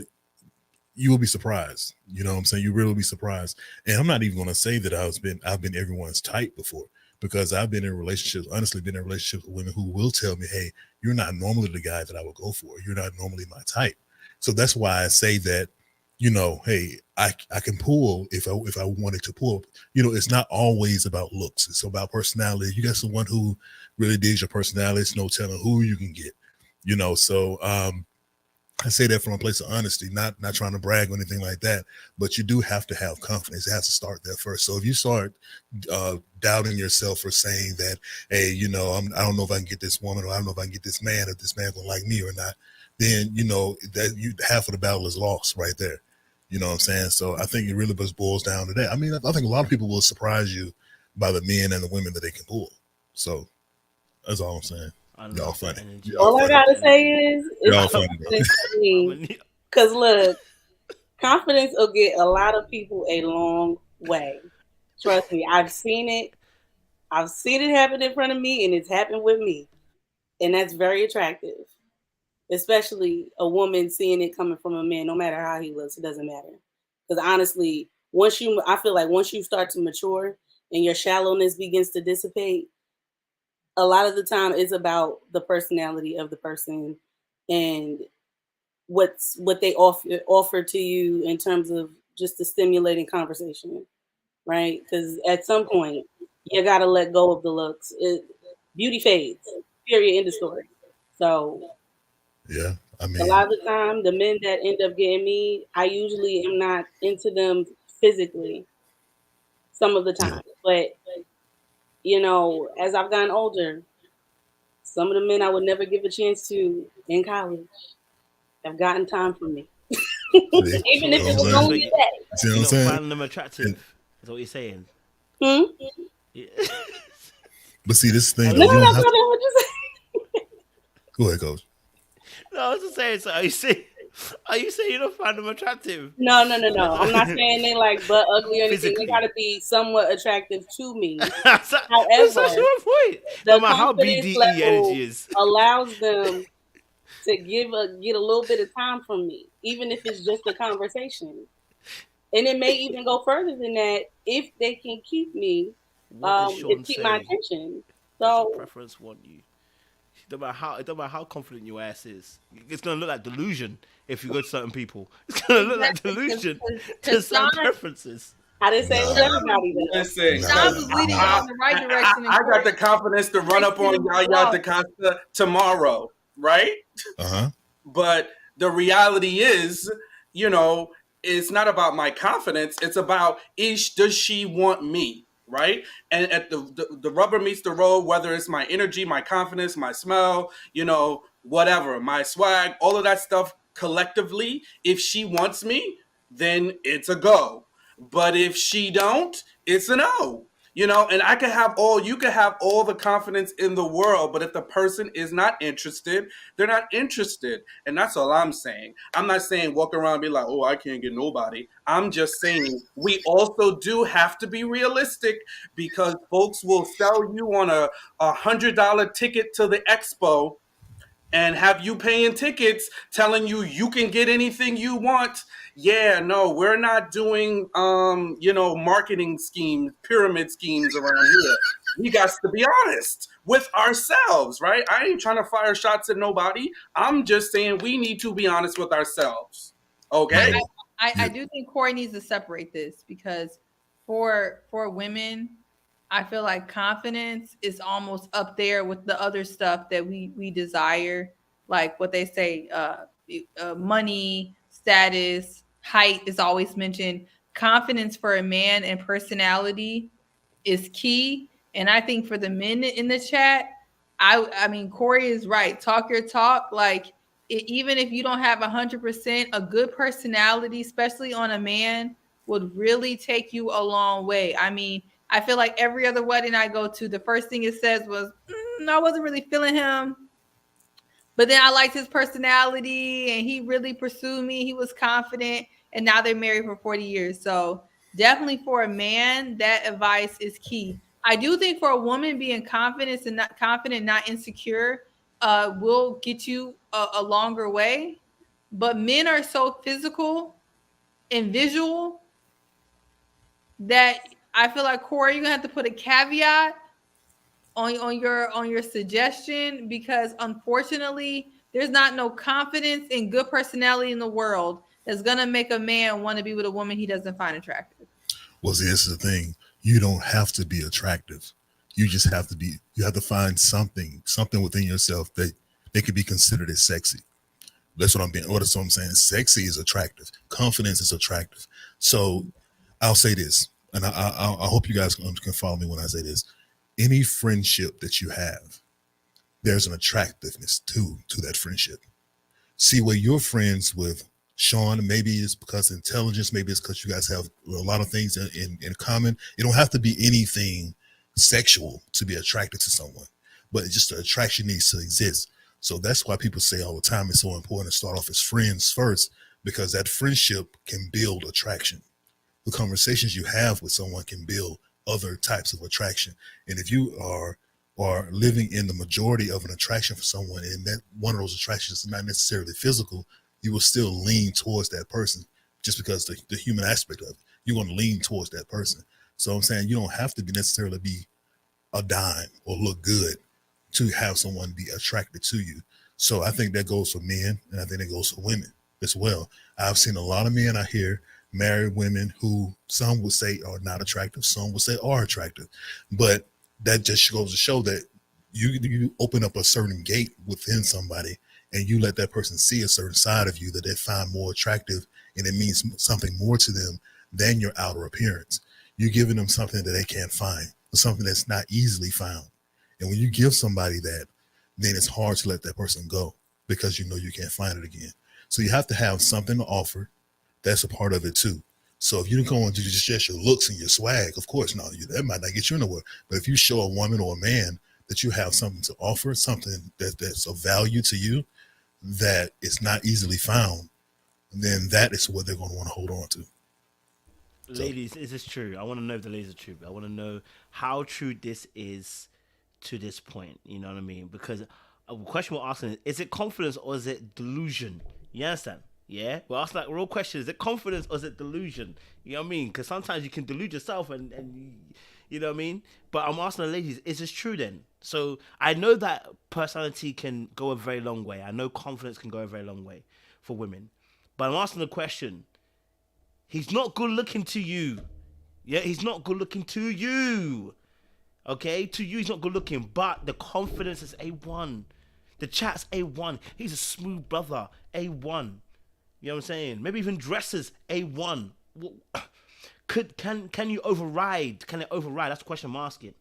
you will be surprised. You know what I'm saying? You really will be surprised. And I'm not even going to say that I've been everyone's type before, because I've been in relationships, honestly been in relationships with women who will tell me, hey, you're not normally the guy that I would go for. You're not normally my type. So that's why I say that, hey, I can pull if I wanted to pull. It's not always about looks. It's about personality. You got someone who really digs your personality. It's no telling who you can get. So I say that from a place of honesty, not trying to brag or anything like that, but you do have to have confidence. It has to start there first. So if you start doubting yourself or saying that, hey, I don't know if I can get this woman, or I don't know if I can get this man, if this man gonna like me or not, then that half of the battle is lost right there. You know what I'm saying? So I think it really just boils down to that. I mean, I think a lot of people will surprise you by the men and the women that they can pull. So that's all I'm saying. Y'all funny. All I gotta say is, y'all funny. Because look, confidence will get a lot of people a long way. Trust me, I've seen it. I've seen it happen in front of me, and it's happened with me, and that's very attractive. Especially a woman seeing it coming from a man, no matter how he looks, it doesn't matter. Because honestly, I feel like once you start to mature and your shallowness begins to dissipate, a lot of the time it's about the personality of the person and what they offer to you in terms of just the stimulating conversation. right? Because at some point, you got to let go of the looks. Beauty fades, period, end of story. So, yeah, I mean, a lot of the time, the men that end up getting me, I usually am not into them physically some of the time. But, as I've gotten older, some of the men I would never give a chance to in college have gotten time for me. Even if it was only a day. See what I'm You're not saying? finding them attractive. Is what you're saying. Hmm? Yeah. But see, this thing, No, though, you don't that's have not to. what you say. Go ahead, Coach. No, I was just saying. So are you saying you don't find them attractive? No. I'm not saying they like butt ugly or anything. Physically. They gotta be somewhat attractive to me. That's However, actually my point. the No matter how confidence BDE level energy is. allows them to get a little bit of time from me, even if it's just a conversation. And it may even go further than that if they can keep me, What does Sean keep say? my attention. Does So the preference want you? It don't matter how confident your ass is. It's gonna look like delusion if you go to certain people. It's gonna look like delusion to certain preferences. I didn't say it was everybody. Listen, John was leading you in the right direction. I got the confidence to run up on Yaya DaCosta tomorrow, right? But the reality is, it's not about my confidence. It's about does she want me, right? And at the rubber meets the road, whether it's my energy, my confidence, my smell, whatever, my swag, all of that stuff collectively, if she wants me, then it's a go. But if she don't, it's a no. And you can have all the confidence in the world, but if the person is not interested, they're not interested. And that's all I'm saying. I'm not saying walk around and be like, oh, I can't get nobody. I'm just saying we also do have to be realistic, because folks will sell you on a $100 ticket to the expo and have you paying tickets telling you can get anything you want. Yeah, no, we're not doing marketing schemes, pyramid schemes around here. We got to be honest with ourselves, right? I ain't trying to fire shots at nobody. I'm just saying we need to be honest with ourselves. Okay? I do think Corey needs to separate this, because for women, I feel like confidence is almost up there with the other stuff that we desire, like what they say, money, status, height is always mentioned. Confidence for a man and personality is key. And I think for the men in the chat, I mean, Corey is right. Talk your talk. Like, even if you don't have 100%, a good personality, especially on a man, would really take you a long way. I mean, I feel like every other wedding I go to, the first thing it says was, I wasn't really feeling him. But then I liked his personality and he really pursued me. He was confident. And now they're married for 40 years. So definitely for a man, that advice is key. I do think for a woman, being confident and not insecure will get you a longer way. But men are so physical and visual that I feel like, Corey, you're gonna have to put a caveat on your suggestion, because unfortunately, there's not no confidence and good personality in the world that's gonna make a man want to be with a woman he doesn't find attractive. Well, see, this is the thing. You don't have to be attractive. You just have to be. You have to find something within yourself that they could be considered as sexy. That's what I'm saying. Sexy is attractive. Confidence is attractive. So I'll say this, and I hope you guys can follow me when I say this. Any friendship that you have, there's an attractiveness to that friendship. See, where you're friends with Sean, maybe it's because of intelligence, maybe it's because you guys have a lot of things in common. It don't have to be anything sexual to be attracted to someone, but just the attraction needs to exist. So that's why people say all the time it's so important to start off as friends first, because that friendship can build attraction. The conversations you have with someone can build other types of attraction. And if you are living in the majority of an attraction for someone, and that one of those attractions is not necessarily physical, you will still lean towards that person just because the human aspect of it. You want to lean towards that person. So I'm saying you don't have to necessarily be a dime or look good to have someone be attracted to you. So I think that goes for men, and I think that goes for women as well. I've seen a lot of men out here married women who some would say are not attractive, some would say are attractive. But that just goes to show that you open up a certain gate within somebody and you let that person see a certain side of you that they find more attractive, and it means something more to them than your outer appearance. You're giving them something that they can't find, something that's not easily found. And when you give somebody that, then it's hard to let that person go because you know you can't find it again. So you have to have something to offer. That's a part of it too. So if you go and do just your looks and your swag, of course, no, that might not get you nowhere. But if you show a woman or a man that you have something to offer, something that's of value to you, that is not easily found, then that is what they're going to want to hold on to. Ladies, is this true? I want to know if the ladies are true. I want to know how true this is to this point. You know what I mean? Because a question we're asking is it confidence or is it delusion? You understand? Yeah? We're asking like real question. Is it confidence or is it delusion? You know what I mean? Because sometimes you can delude yourself and you know what I mean? But I'm asking the ladies, is this true then? So I know that personality can go a very long way. I know confidence can go a very long way for women. But I'm asking the question, he's not good looking to you. Yeah, he's not good looking to you. Okay? To you, he's not good looking. But the confidence is A1. The chat's A1. He's a smooth brother. A1. You know what I'm saying? Maybe even dresses A1. Can you override? Can it override? That's the question I'm asking.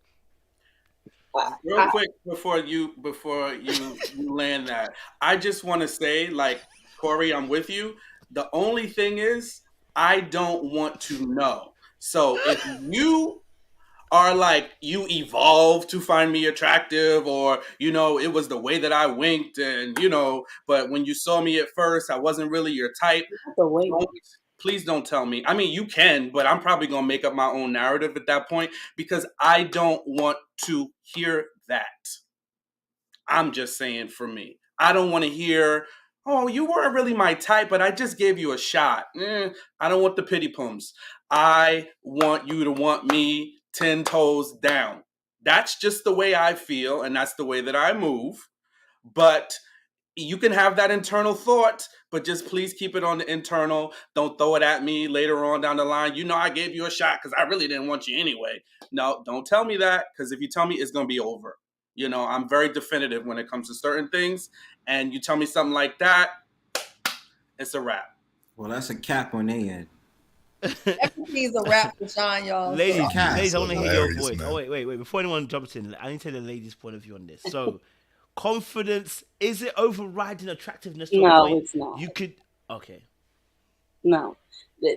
Real quick before you land that, I just want to say, like, Corey, I'm with you. The only thing is, I don't want to know. So if you are like, you evolved to find me attractive, or, you know, it was the way that I winked and, you know, but when you saw me at first, I wasn't really your type. Please don't tell me. I mean, you can, but I'm probably going to make up my own narrative at that point because I don't want to hear that. I'm just saying for me. I don't want to hear, oh, you weren't really my type, but I just gave you a shot. I don't want the pity pums. I want you to want me 10 toes down. That's just the way I feel, and that's the way that I move. But you can have that internal thought, but just please keep it on the internal. Don't throw it at me later on down the line. You know, I gave you a shot because I really didn't want you anyway. No, don't tell me that, because if you tell me, it's going to be over. You know, I'm very definitive when it comes to certain things. And you tell me something like that, it's a wrap. Well, that's a cap on their end. Everything's a wrap for Sean, y'all. Ladies, I want to hear your voice. Man. Oh, wait. Before anyone jumps in, I need to hear the ladies' point of view on this. So, confidence, is it overriding attractiveness? No, it's not. You could, okay. No,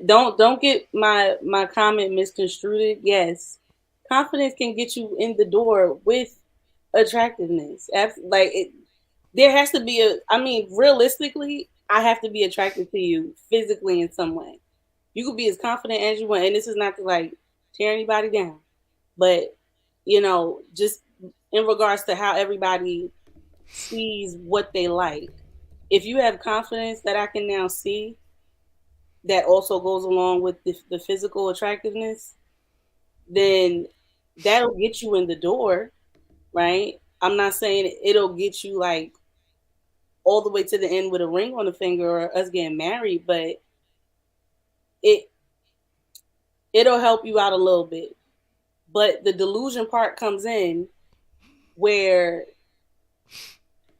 don't get my comment misconstrued. Yes, confidence can get you in the door with attractiveness. There has to be realistically, I have to be attracted to you physically in some way. You could be as confident as you want, and this is not to like tear anybody down, but you know, just in regards to how everybody sees what they like. If you have confidence that I can now see, that also goes along with the physical attractiveness, then that'll get you in the door, right? I'm not saying it'll get you like all the way to the end with a ring on the finger or us getting married, but it'll help you out a little bit. But the delusion part comes in where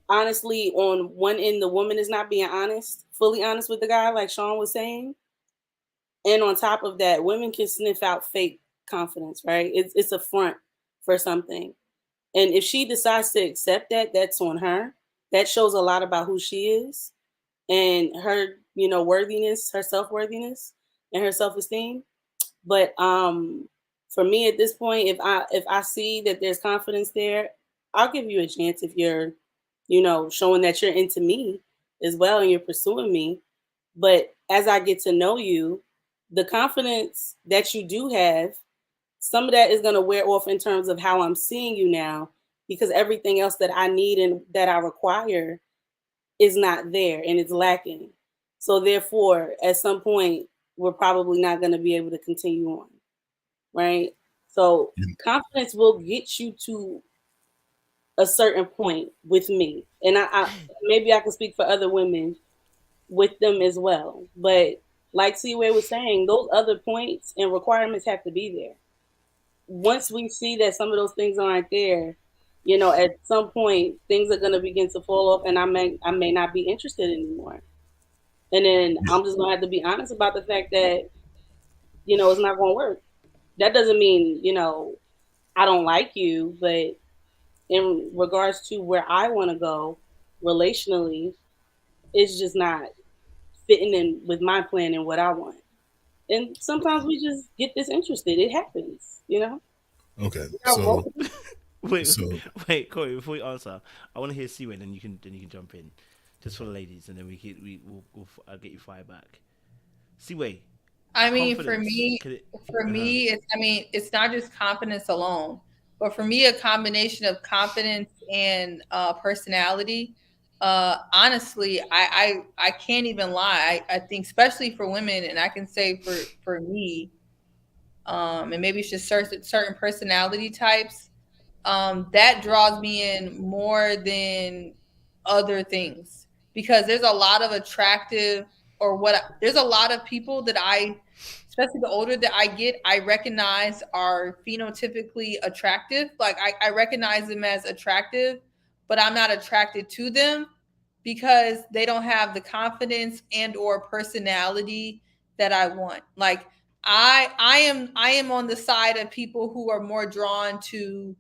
honestly, on one end, the woman is not being fully honest with the guy, like Sean was saying. And on top of that, women can sniff out fake confidence, right? It's a front for something. And if she decides to accept that, that's on her. That shows a lot about who she is and her, you know, worthiness, her self-worthiness and her self-esteem. But for me at this point, if I see that there's confidence there, I'll give you a chance if you're, you know, showing that you're into me as well and you're pursuing me. But as I get to know you, the confidence that you do have, some of that is going to wear off in terms of how I'm seeing you now, because everything else that I need and that I require is not there and it's lacking. So therefore, at some point, we're probably not going to be able to continue on, right? So confidence will get you to a certain point with me. And I maybe I can speak for other women with them as well. But like C-Way was saying, those other points and requirements have to be there. Once we see that some of those things aren't there, you know, at some point things are going to begin to fall off, and I may not be interested anymore. And then I'm just going to have to be honest about the fact that, you know, it's not going to work. That doesn't mean, you know, I don't like you, but in regards to where I want to go relationally, it's just not fitting in with my plan and what I want. And sometimes we just get disinterested. It happens, you know? Okay. So wait, Corey, before you answer, I want to hear C-Way, then you can jump in. Just for the ladies, and then we'll I'll get you fired back. C-Way. I mean, for me, it's not just confidence alone, but for me, a combination of confidence and personality. Honestly, I can't even lie. I think, especially for women, and I can say for me, and maybe it's just certain personality types, that draws me in more than other things, because there's a lot of attractive there's a lot of people that especially the older that I get, I recognize are phenotypically attractive. Like I recognize them as attractive, but I'm not attracted to them because they don't have the confidence and or personality that I want. Like I am on the side of people who are more drawn to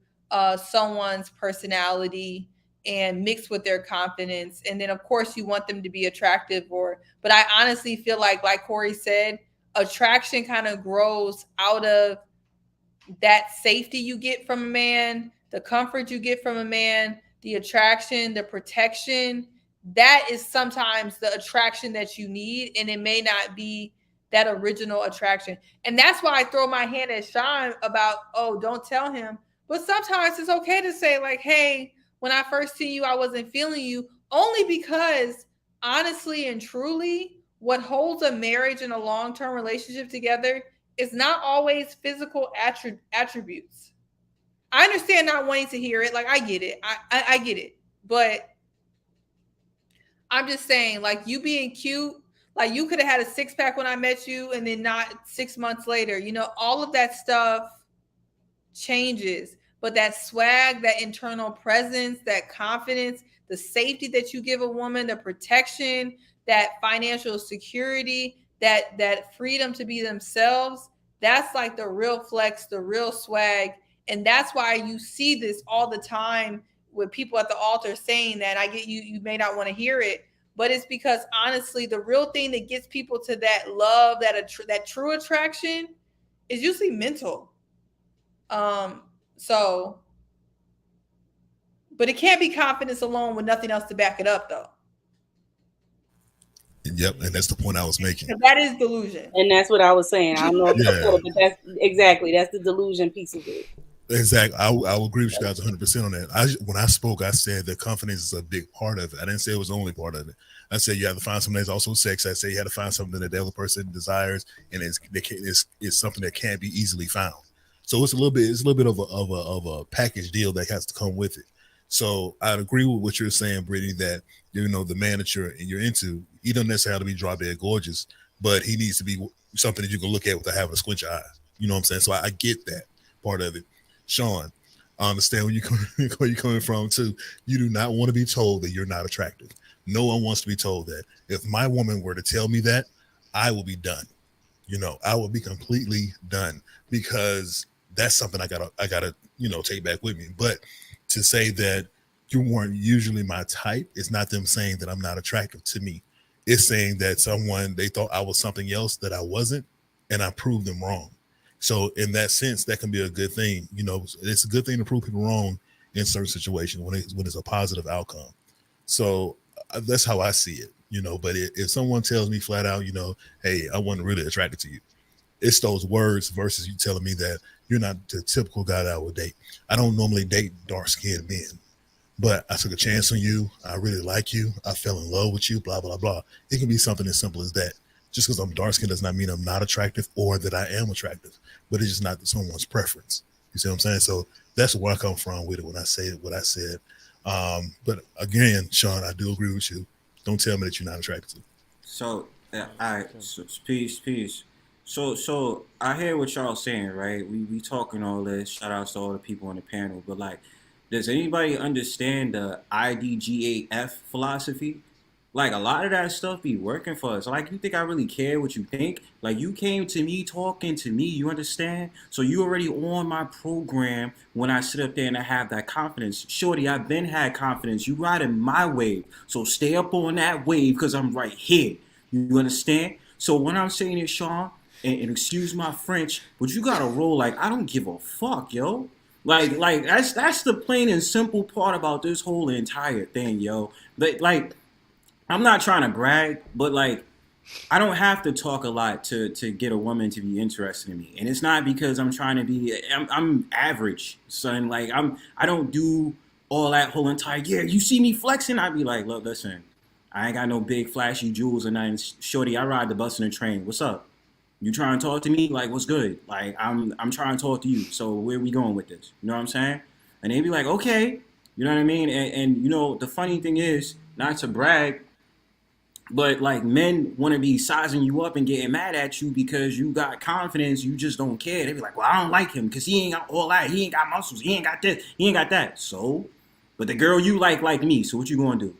someone's personality and mixed with their confidence. And then of course you want them to be attractive, but I honestly feel like Corey said, attraction kind of grows out of that safety you get from a man, the comfort you get from a man, the attraction, the protection. That is sometimes the attraction that you need, and it may not be that original attraction. And that's why I throw my hand at Sean about, oh, don't tell him. But sometimes it's okay to say, like, hey, when I first see you, I wasn't feeling you, only because honestly and truly, what holds a marriage and a long-term relationship together is not always physical attributes. I understand not wanting to hear it. Like, I get it. I get it. But I'm just saying, like, you being cute, like you could have had a six-pack when I met you and then not 6 months later. You know, all of that stuff changes. But that swag, that internal presence, that confidence, the safety that you give a woman, the protection, that financial security, that freedom to be themselves, that's like the real flex, the real swag. And that's why you see this all the time with people at the altar saying that. I get you may not want to hear it, but it's because honestly, the real thing that gets people to that love, that true attraction is usually mental. But it can't be confidence alone with nothing else to back it up, though. Yep, and that's the point I was making. That is delusion. And that's what I was saying. I don't know but that's the delusion piece of it. Exactly. I will agree with you guys 100% on that. When I spoke, I said that confidence is a big part of it. I didn't say it was the only part of it. I said you have to find something that's also sex. I said you have to find something that the other person desires, and it's something that can't be easily found. So it's a little bit of a package deal that has to come with it. So I'd agree with what you're saying, Brittany, that, you know, the man that you're into, he doesn't necessarily have to be drop dead gorgeous, but he needs to be something that you can look at without having to squint your eyes. You know what I'm saying? So I get that part of it. Sean, I understand where you're coming from too. You do not want to be told that you're not attractive. No one wants to be told that. If my woman were to tell me that, I will be done. You know, I will be completely done, because that's something I gotta, you know, take back with me. But to say that you weren't usually my type, it's not them saying that I'm not attractive to me. It's saying that they thought I was something else that I wasn't, and I proved them wrong. So in that sense, that can be a good thing. You know, it's a good thing to prove people wrong in certain situations when it's a positive outcome. So that's how I see it, you know. But if someone tells me flat out, you know, hey, I wasn't really attracted to you, it's those words versus you telling me that you're not the typical guy that I would date. I don't normally date dark-skinned men, but I took a chance on you. I really like you. I fell in love with you, blah, blah, blah. It can be something as simple as that. Just because I'm dark-skinned does not mean I'm not attractive or that I am attractive, but it's just not someone's preference. You see what I'm saying? So that's where I come from with it when I say what I said. But again, Sean, I do agree with you. Don't tell me that you're not attracted to. So All right, so, peace. So I hear what y'all saying, right? We talking all this. Shout outs to all the people on the panel, but like, does anybody understand the IDGAF philosophy? Like a lot of that stuff be working for us. Like you think I really care what you think? Like you came to me talking to me, you understand? So you already on my program when I sit up there and I have that confidence. Shorty, I've been had confidence. You riding my wave. So stay up on that wave because I'm right here. You understand? So when I'm saying it, Sean, and excuse my French, but you gotta roll like I don't give a fuck, yo. Like that's the plain and simple part about this whole entire thing, yo. Like I'm not trying to brag, but like I don't have to talk a lot to get a woman to be interested in me, and it's not because I'm trying to be. I'm average, son. Like I don't do all that whole entire. Yeah, you see me flexing, I'd be like, look, listen, I ain't got no big flashy jewels or nothing. Shorty, I ride the bus and the train. What's up? You trying to talk to me? Like, what's good? Like, I'm trying to talk to you. So where we going with this? You know what I'm saying? And they'd be like, okay. You know what I mean? And you know, the funny thing is, not to brag, but like men want to be sizing you up and getting mad at you because you got confidence, you just don't care. They be like, well, I don't like him because he ain't got all that. He ain't got muscles. He ain't got this. He ain't got that. So, but the girl you like me. So what you gonna do?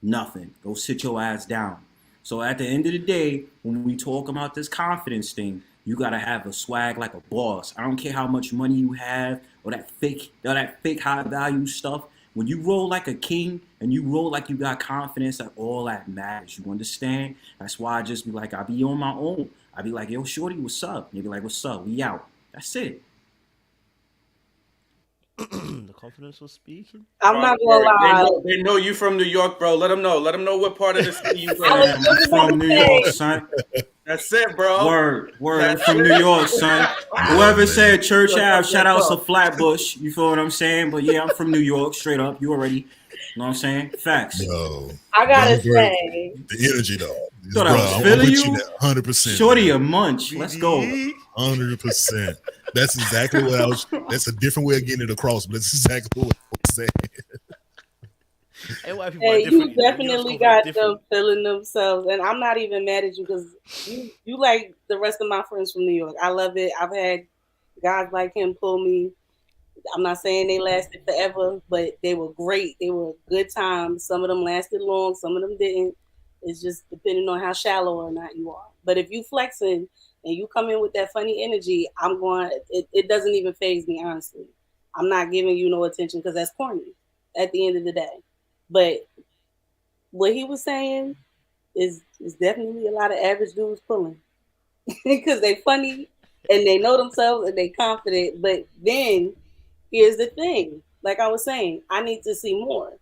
Nothing. Go sit your ass down. So at the end of the day, when we talk about this confidence thing, you gotta have a swag like a boss. I don't care how much money you have or that fake high value stuff. When you roll like a king and you roll like you got confidence, that all that matters. You understand? That's why I just be like, I be on my own. I be like, yo, shorty, what's up? They be like, what's up? We out. That's it. The confidence was speaking. I'm not gonna lie. They know you from New York, bro. Let them know. Let them know what part of the city you from. I'm from New York, son. That's it, bro. Word. I'm from New York, son. Whoever said Church Ave, shout out to Flatbush. You feel what I'm saying? But yeah, I'm from New York, straight up. You already know what I'm saying? Facts. Yo, I gotta say, the energy, though. Thought I was feeling you. 100%. Shorty a munch. Let's go. 100%. That's exactly what I was. That's a different way of getting it across, but that's exactly what I was saying. Hey, you definitely got them feeling themselves, and I'm not even mad at you because you like the rest of my friends from New York. I love it. I've had guys like him pull me. I'm not saying they lasted forever, but they were great. They were good times. Some of them lasted long, some of them didn't. It's just depending on how shallow or not you are. But if you flexing and you come in with that funny energy, it doesn't even faze me, honestly. I'm not giving you no attention because that's corny at the end of the day. But what he was saying is definitely a lot of average dudes pulling because they funny and they know themselves and they confident. But then here's the thing. Like I was saying, I need to see more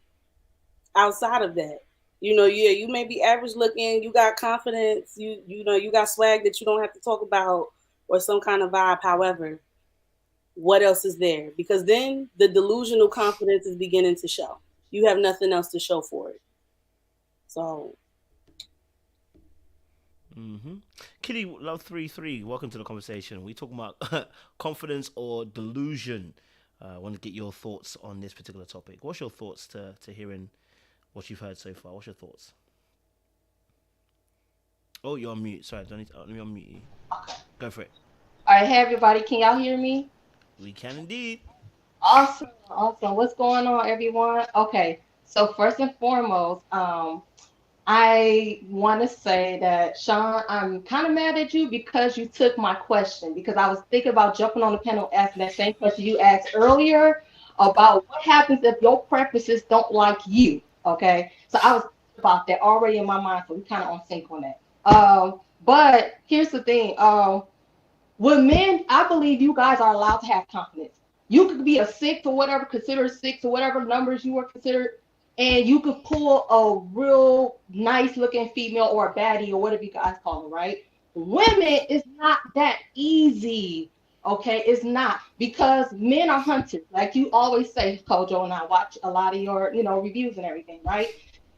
outside of that. You know, yeah, you may be average looking, you got confidence, you know, you got swag that you don't have to talk about or some kind of vibe. However, what else is there? Because then the delusional confidence is beginning to show. You have nothing else to show for it. So. Kitty Love 33, welcome to the conversation. We talking about confidence or delusion. I want to get your thoughts on this particular topic. What's your thoughts to hearing what you've heard so far? What's your thoughts? Oh, you're on mute. Sorry, let me unmute you. Okay. Go for it. All right, hey everybody, can y'all hear me? We can indeed. Awesome. What's going on, everyone? Okay, so first and foremost, I want to say that, Sean, I'm kind of mad at you because you took my question, because I was thinking about jumping on the panel asking that same question you asked earlier about what happens if your preferences don't like you, okay? So I was thinking about that already in my mind, so we kind of on sync on that. But here's the thing. With men, I believe you guys are allowed to have confidence. You could be a 6 or whatever, considered 6 or whatever numbers you were considered, and you could pull a real nice looking female or a baddie or whatever you guys call it, right? Women, it's not that easy, okay? It's not, because men are hunters. Like you always say, Kojo, and I watch a lot of your, reviews and everything, right?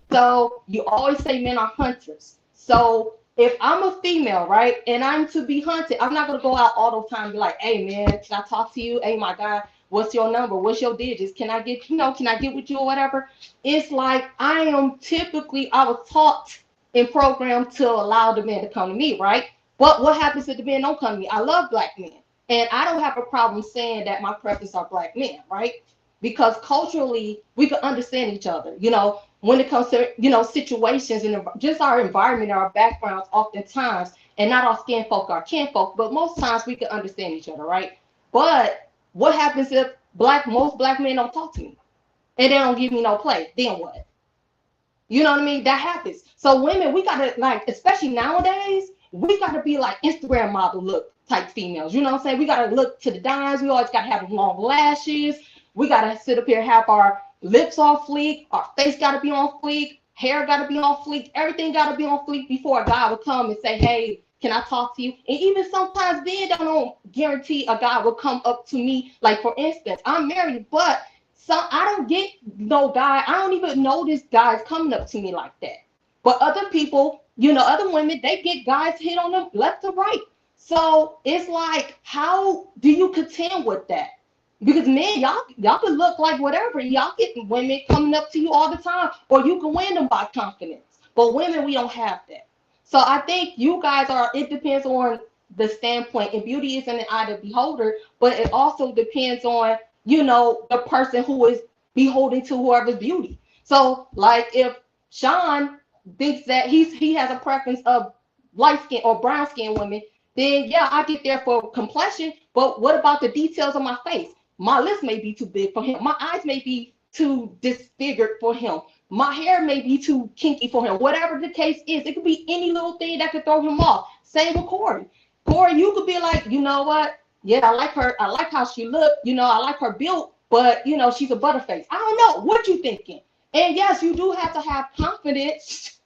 So you always say men are hunters. So if I'm a female, right, and I'm to be hunted, I'm not going to go out all the time and be like, hey, man, can I talk to you? Hey, my God, what's your number? What's your digits? Can I get with you or whatever? It's like I was taught and programmed to allow the men to come to me, right? But what happens if the men don't come to me? I love black men. And I don't have a problem saying that my preference are black men, right? Because culturally, we can understand each other. You know, when it comes to, you know, situations and just our environment, our backgrounds, oftentimes, and not all skin folk are kin folk, but most times we can understand each other, right? But what happens if most black men don't talk to me and they don't give me no play? Then what? You know what I mean? That happens. So women, we gotta, like, especially nowadays, we gotta be like Instagram model look type females. You know what I'm saying? We gotta look to the dimes. We always gotta have long lashes. We gotta sit up here, have our lips on fleek. Our face gotta be on fleek. Hair gotta be on fleek. Everything gotta be on fleek before a guy would come and say, "Hey, can I talk to you?" And even sometimes then, I don't guarantee a guy will come up to me. Like, for instance, I'm married, but I don't get no guy. I don't even notice guys coming up to me like that. But other people, you know, other women, they get guys hit on them left to right. So it's like, how do you contend with that? Because men, y'all can look like whatever. Y'all get women coming up to you all the time, or you can win them by confidence. But women, we don't have that. So I think you guys are, it depends on the standpoint. And beauty is in the eye of the beholder, but it also depends on, you know, the person who is beholden to whoever's beauty. So like if Sean thinks that he has a preference of light skin or brown skin women, then yeah, I get there for complexion. But what about the details of my face? My lips may be too big for him. My eyes may be too disfigured for him. My hair may be too kinky for him. Whatever the case is, it could be any little thing that could throw him off. Same with Corey. Corey, you could be like, you know what? Yeah, I like her. I like how she looked. You know, I like her build, but you know, she's a butterface. I don't know. What you thinking? And yes, you do have to have confidence.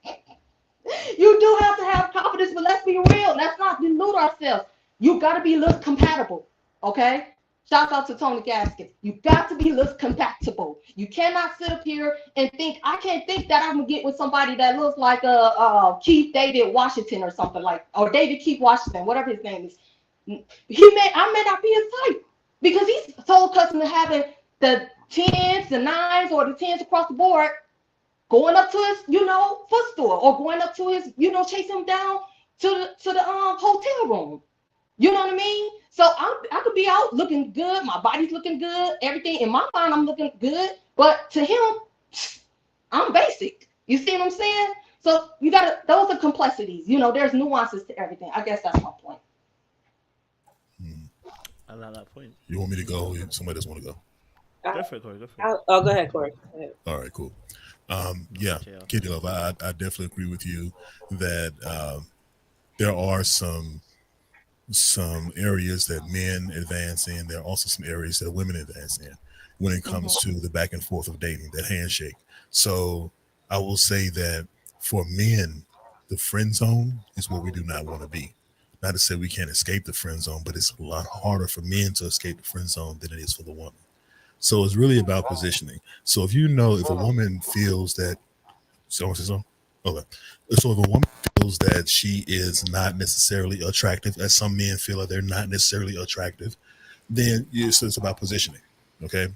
You do have to have confidence, but let's be real. Let's not delude ourselves. You got to be look compatible, okay? Shout out to Tony Gaskins. You got to be look compatible. You cannot sit up here and think, I can't think that I'm gonna get with somebody that looks like Keith David Washington or something like, or David Keith Washington, whatever his name is. I may not be his type because he's so accustomed to having the 10s, the 9s, or the 10s across the board, going up to his, you know, footstool, or going up to his, you know, chasing him down to the hotel room. You know what I mean? So I could be out looking good, my body's looking good, everything in my mind I'm looking good, but to him, I'm basic. You see what I'm saying? So you gotta, those are complexities. You know, there's nuances to everything. I guess that's my point. I love that point. You want me to go? Somebody else want to go? Go for it, Corey. Go for it. Oh, go ahead, Corey. Go ahead. All right, cool. Yeah, Kitty Love, I definitely agree with you that there are some areas that men advance in. There are also some areas that women advance in when it comes to the back and forth of dating, that handshake. So I will say that for men, the friend zone is where we do not want to be. Not to say we can't escape the friend zone, but it's a lot harder for men to escape the friend zone than it is for the woman. So it's really about positioning. So if you know, if a woman feels that, okay. So if a woman feels that she is not necessarily attractive, as some men feel that they're not necessarily attractive, then it's about positioning. Okay.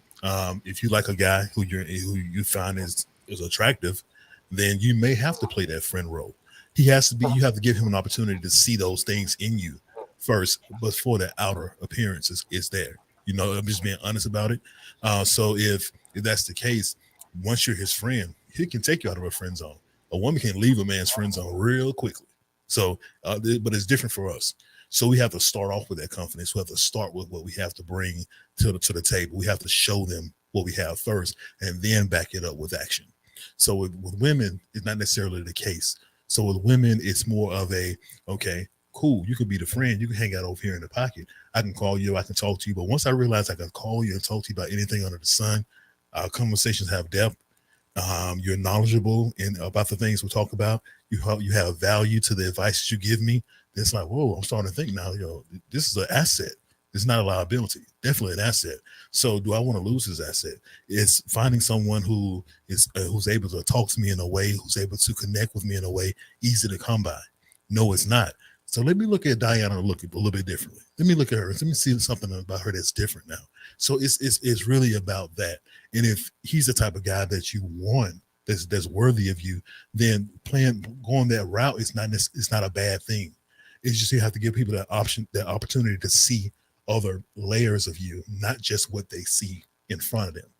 If you like a guy who you find is attractive, then you may have to play that friend role. You have to give him an opportunity to see those things in you first before the outer appearance is there. You know, I'm just being honest about it. So if that's the case, once you're his friend, he can take you out of a friend zone. A woman can leave a man's friend zone real quickly. So, but it's different for us. So we have to start off with that confidence. We have to start with what we have to bring to the table. We have to show them what we have first and then back it up with action. So with women, it's not necessarily the case. So with women, it's more of a, okay, cool, you could be the friend. You can hang out over here in the pocket. I can call you. I can talk to you. But once I realize I can call you and talk to you about anything under the sun, our conversations have depth. You're knowledgeable about the things we talk about. You have value to the advice you give me. It's like, whoa, I'm starting to think now, you know, this is an asset. It's not a liability, definitely an asset. So do I want to lose this asset? It's finding someone who's able to talk to me in a way, who's able to connect with me in a way easy to come by. No, it's not. So let me look at Diana a little bit differently. Let me look at her. Let me see something about her that's different now. So it's really about that. And if he's the type of guy that you want that's worthy of you, then going that route is not a bad thing. It's just you have to give people that opportunity to see other layers of you, not just what they see in front of them.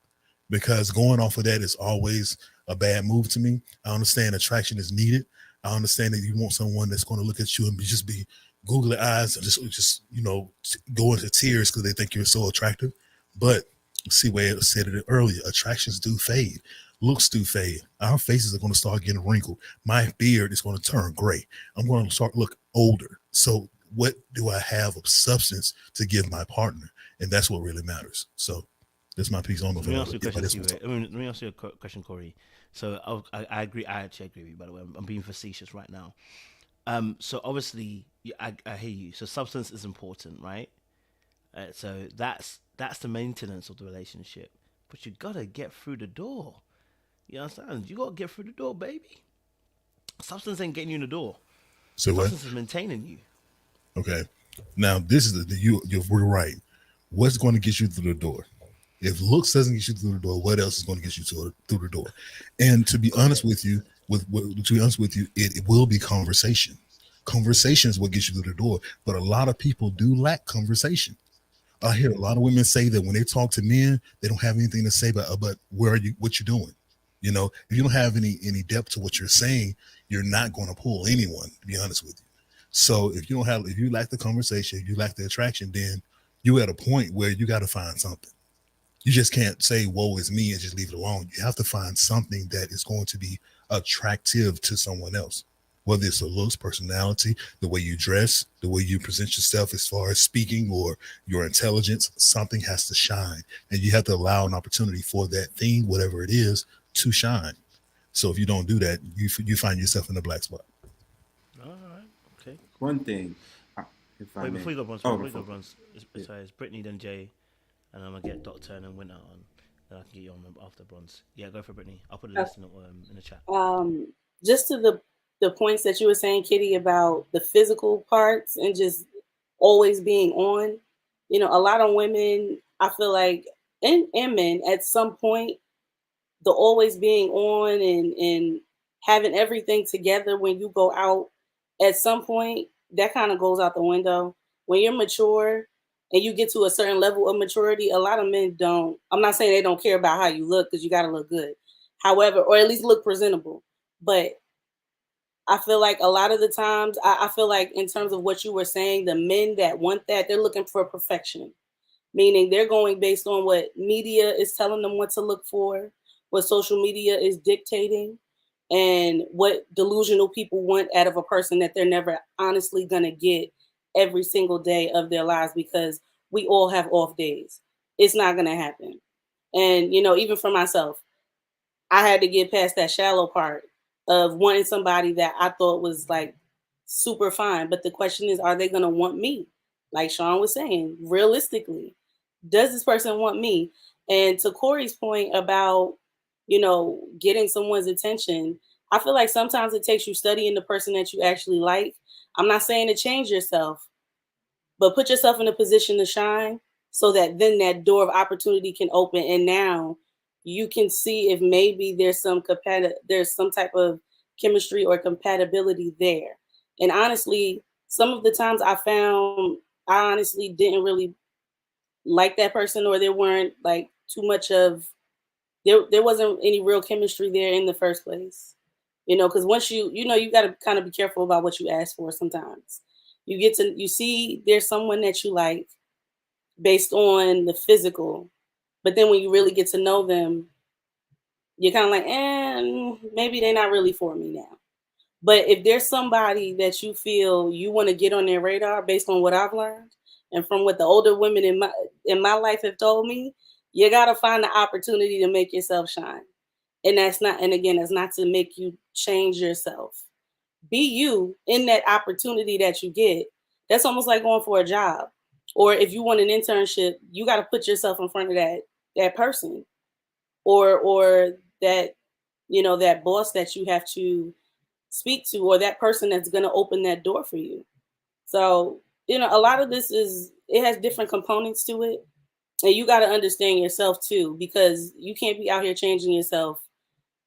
Because going off of that is always a bad move to me. I understand attraction is needed. I understand that you want someone that's going to look at you and just be googly eyes and just go into tears because they think you're so attractive. But see, where I said it earlier, attractions do fade. Looks do fade. Our faces are going to start getting wrinkled. My beard is going to turn gray. I'm going to start look older. So what do I have of substance to give my partner? And that's what really matters. So that's my piece on the Let me ask you a question, Corey. So I agree. I actually agree with you, by the way. I'm being facetious right now. So obviously, I hear you. So substance is important, right? So that's the maintenance of the relationship. But you gotta get through the door. You understand? You gotta get through the door, baby. Substance ain't getting you in the door. So substance is maintaining you. Okay. Now this is you're right. What's going to get you through the door? If looks doesn't get you through the door, what else is going to get you through the door? And to be honest with you, it will be conversation. Conversation is what gets you through the door. But a lot of people do lack conversation. I hear a lot of women say that when they talk to men, they don't have anything to say about where are you, what you're doing. You know, if you don't have any depth to what you're saying, you're not going to pull anyone, to be honest with you. So if you lack the conversation, you lack the attraction, then you're at a point where you got to find something. You just can't say, woe is me, and just leave it alone. You have to find something that is going to be attractive to someone else, whether it's a looks, personality, the way you dress, the way you present yourself as far as speaking, or your intelligence. Something has to shine, and you have to allow an opportunity for that thing, whatever it is, to shine. So if you don't do that, you find yourself in a black spot. All right. Okay. One thing. Wait, before you go, Bronze, it's Brittany, then Jay, and I'm gonna get Doctor and then Winter on. Then I can get you on after Bronze. Yeah, go for Brittany. I'll put a list in the chat. Just to the points that you were saying, Kitty, about the physical parts and just always being on. You know, a lot of women, I feel like, and men at some point, the always being on and having everything together when you go out, at some point, that kind of goes out the window. When you're mature and you get to a certain level of maturity, a lot of men don't. I'm not saying they don't care about how you look, because you got to look good. However, or at least look presentable. But I feel like a lot of the times, I feel like in terms of what you were saying, the men that want that, they're looking for perfection. Meaning they're going based on what media is telling them what to look for, what social media is dictating, and what delusional people want out of a person that they're never honestly going to get every single day of their lives, because we all have off days. It's not going to happen. And, you know, even for myself, I had to get past that shallow part of wanting somebody that I thought was like super fine. But the question is, are they going to want me? Like Sean was saying, realistically, does this person want me? And to Corey's point about, you know, getting someone's attention, I feel like sometimes it takes you studying the person that you actually like. I'm not saying to change yourself, but put yourself in a position to shine so that then that door of opportunity can open. And now you can see if maybe there's some type of chemistry or compatibility there. And honestly, some of the times I found I honestly didn't really like that person, or there weren't like too much of there wasn't any real chemistry there in the first place. You know, because once you got to kind of be careful about what you ask for. Sometimes you see there's someone that you like based on the physical, but then when you really get to know them, you're kind of like, maybe they're not really for me now. But if there's somebody that you feel you want to get on their radar based on what I've learned and from what the older women in my life have told me, you got to find the opportunity to make yourself shine. And that's not to make you change yourself. Be you in that opportunity that you get. That's almost like going for a job. Or if you want an internship, you got to put yourself in front of that person or that, you know, that boss that you have to speak to, or that person that's going to open that door for you. So, you know, a lot of this it has different components to it. And you got to understand yourself too, because you can't be out here changing yourself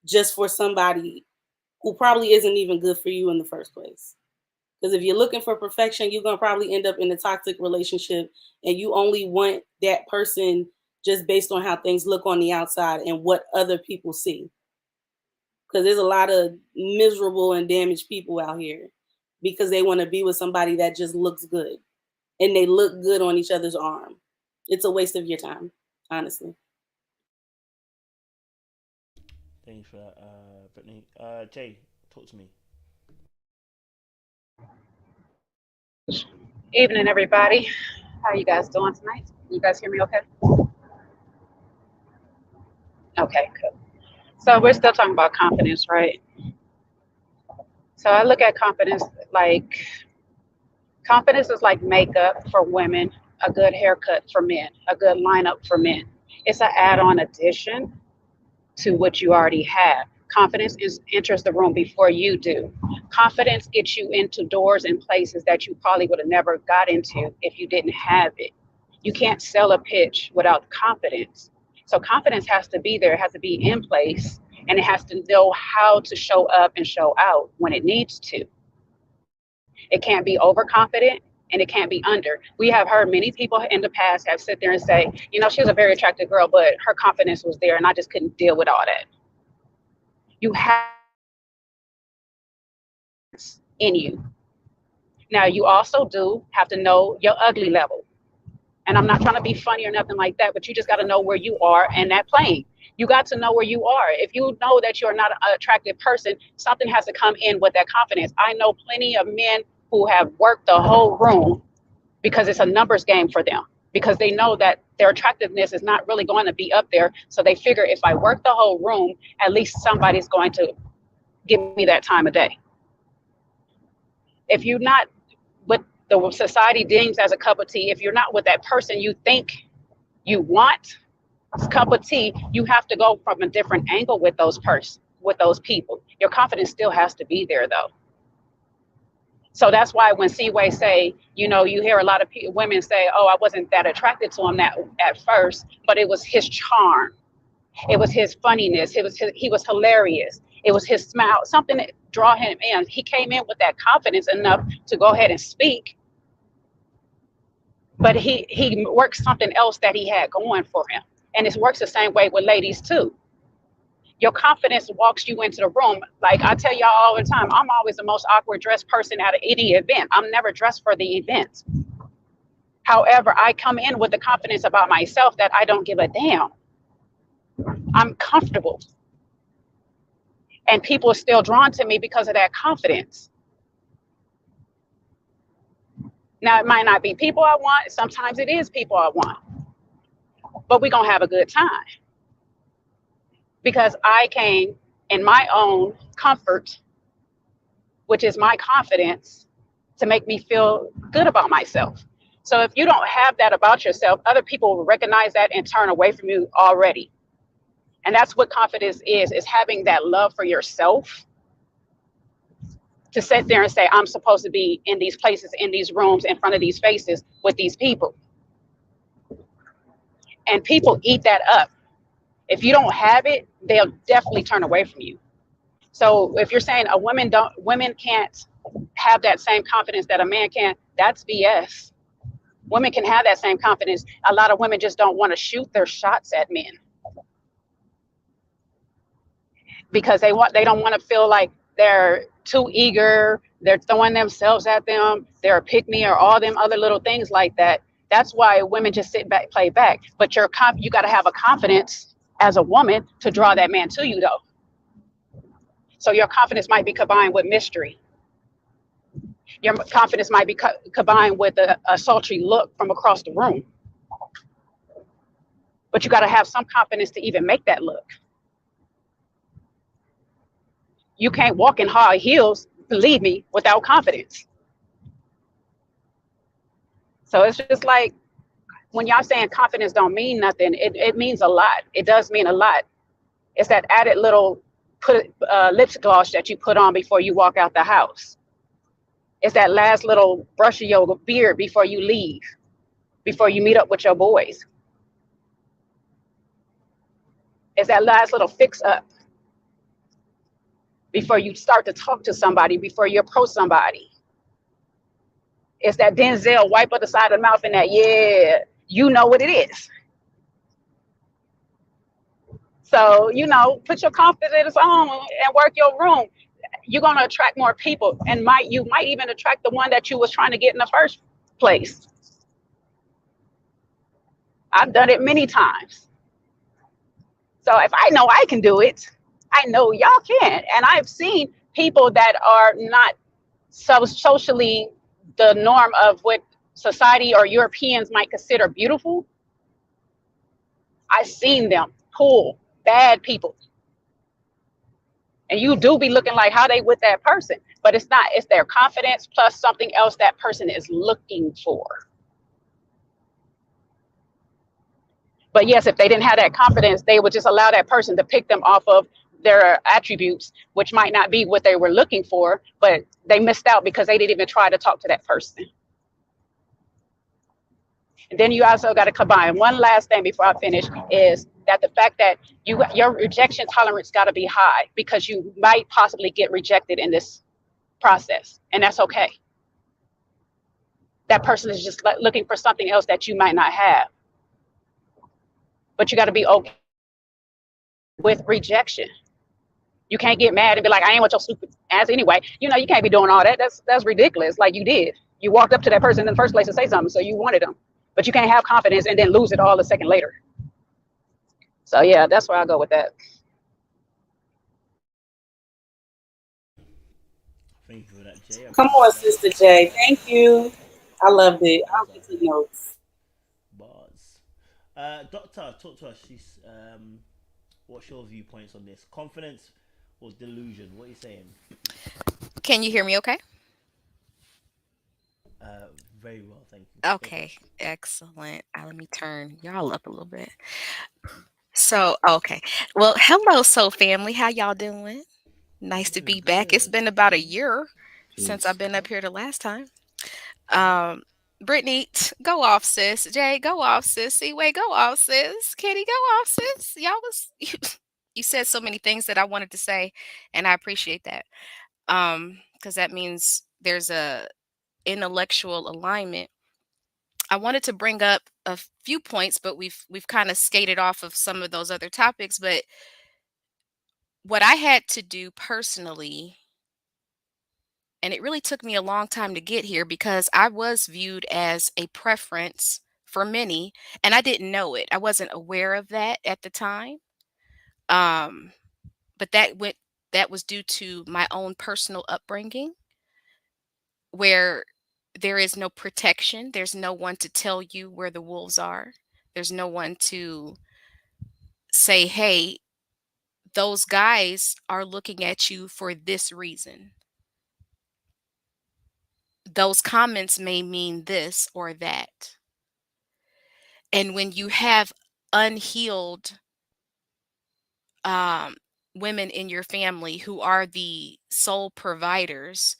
just for somebody who probably isn't even good for you in the first place. Because if you're looking for perfection, you're going to probably end up in a toxic relationship, and you only want that person just based on how things look on the outside and what other people see. Because there's a lot of miserable and damaged people out here because they want to be with somebody that just looks good, and they look good on each other's arm. It's a waste of your time, honestly. Thanks for that, Brittany. Jay, talk to me. Evening, everybody. How you guys doing tonight? You guys hear me okay? Okay, cool. So we're still talking about confidence, right? So I look at confidence is like makeup for women, a good haircut for men, a good lineup for men. It's an add-on addition to what you already have. Confidence enters the room before you do. Confidence gets you into doors and places that you probably would have never got into if you didn't have it. You can't sell a pitch without confidence. So confidence has to be there, it has to be in place, and it has to know how to show up and show out when it needs to. It can't be overconfident and it can't be under. We have heard many people in the past have sit there and say, you know, she was a very attractive girl, but her confidence was there and I just couldn't deal with all that. You have in you. Now, you also do have to know your ugly level. And I'm not trying to be funny or nothing like that, but you just got to know where you are in that plane. You got to know where you are. If you know that you're not an attractive person, something has to come in with that confidence. I know plenty of men who have worked the whole room because it's a numbers game for them, because they know that their attractiveness is not really going to be up there. So they figure if I work the whole room, at least somebody's going to give me that time of day. If you're not what the society deems as a cup of tea, if you're not with that person you think you want cup of tea, you have to go from a different angle with those people. Your confidence still has to be there though. So that's why when Seaway say, you know, you hear a lot of women say, oh, I wasn't that attracted to him at first, but it was his charm. It was his funniness. He was hilarious. It was his smile, something that draw him in. He came in with that confidence enough to go ahead and speak, but he worked something else that he had going for him. And it works the same way with ladies too. Your confidence walks you into the room. Like I tell y'all all the time, I'm always the most awkward dressed person at any event. I'm never dressed for the event. However, I come in with the confidence about myself that I don't give a damn. I'm comfortable. And people are still drawn to me because of that confidence. Now, it might not be people I want. Sometimes it is people I want. But we're going to have a good time. Because I came in my own comfort, which is my confidence, to make me feel good about myself. So if you don't have that about yourself, other people will recognize that and turn away from you already. And that's what confidence is having that love for yourself, to sit there and say, I'm supposed to be in these places, in these rooms, in front of these faces with these people. And people eat that up. If you don't have it, they'll definitely turn away from you. So if you're saying women can't have that same confidence that a man can, that's BS. Women can have that same confidence. A lot of women just don't want to shoot their shots at men because they don't want to feel like they're too eager, they're throwing themselves at them, they're a pick-me or all them other little things like that. That's why women just sit back, play back. But you got to have a confidence as a woman to draw that man to you though. So your confidence might be combined with mystery. Your confidence might be combined with a sultry look from across the room. But you got to have some confidence to even make that look. You can't walk in high heels, believe me, without confidence. So it's just like, when y'all saying confidence don't mean nothing, it means a lot. It does mean a lot. It's that added little lip gloss that you put on before you walk out the house. It's that last little brush of your beard before you leave, before you meet up with your boys. It's that last little fix up. before you start to talk to somebody, before you approach somebody. It's that Denzel wipe up the side of the mouth and that, yeah, you know what it is. So, put your confidence on and work your room. You're going to attract more people, and you might even attract the one that you was trying to get in the first place. I've done it many times. So if I know I can do it, I know y'all can. And I've seen people that are not so socially the norm of what society or Europeans might consider beautiful. I've seen them pull bad people. And you do be looking like how they with that person, but it's not, it's their confidence plus something else that person is looking for. But yes, if they didn't have that confidence, they would just allow that person to pick them off of their attributes, which might not be what they were looking for, but they missed out because they didn't even try to talk to that person. And then you also got to combine one last thing before I finish is that the fact that your rejection tolerance got to be high, because you might possibly get rejected in this process, and that's okay. That person is just looking for something else that you might not have. But you got to be okay with rejection. You can't get mad and be like, I ain't want your stupid ass anyway. You can't be doing all that. That's ridiculous. Like you did. You walked up to that person in the first place to say something, so you wanted them. But you can't have confidence and then lose it all a second later. So yeah, that's where I go with that. Thank you for that, Jay. Come on, Sister Jay. Thank you. I loved it. I'll get to notes. Bars. Doctor, talk to us. What's your viewpoints on this? Confidence or delusion? What are you saying? Can you hear me okay? Very well, thank you. Okay, excellent. Let me turn y'all up a little bit. So, okay. Well, hello, Soul Family. How y'all doing? Nice to be back. It's been about a year since I've been up here the last time. Brittany, go off, sis. Jay, go off, sis. Seaway, go off, sis. Kitty, go off, sis. Y'all was you said so many things that I wanted to say, and I appreciate that. Because that means there's a intellectual alignment. I wanted to bring up a few points, but we've kind of skated off of some of those other topics. But what I had to do personally, and it really took me a long time to get here because I was viewed as a preference for many, and I didn't know it. I wasn't aware of that at the time. But that was due to my own personal upbringing, where there is no protection. There's no one to tell you where the wolves are. There's no one to say, hey, those guys are looking at you for this reason. Those comments may mean this or that. And when you have unhealed women in your family who are the sole providers,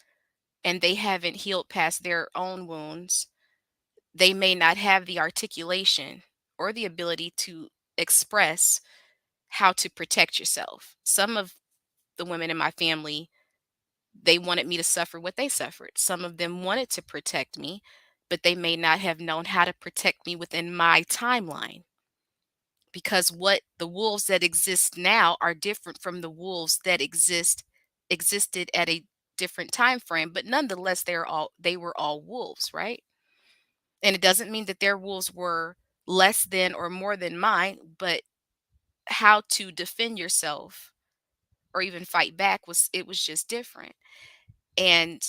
and they haven't healed past their own wounds, they may not have the articulation or the ability to express how to protect yourself. Some of the women in my family, they wanted me to suffer what they suffered. Some of them wanted to protect me, but they may not have known how to protect me within my timeline. Because what the wolves that exist now are different from the wolves that existed at a different time frame, but nonetheless they were all wolves, right? And it doesn't mean that their wolves were less than or more than mine, but how to defend yourself or even fight back was just different. And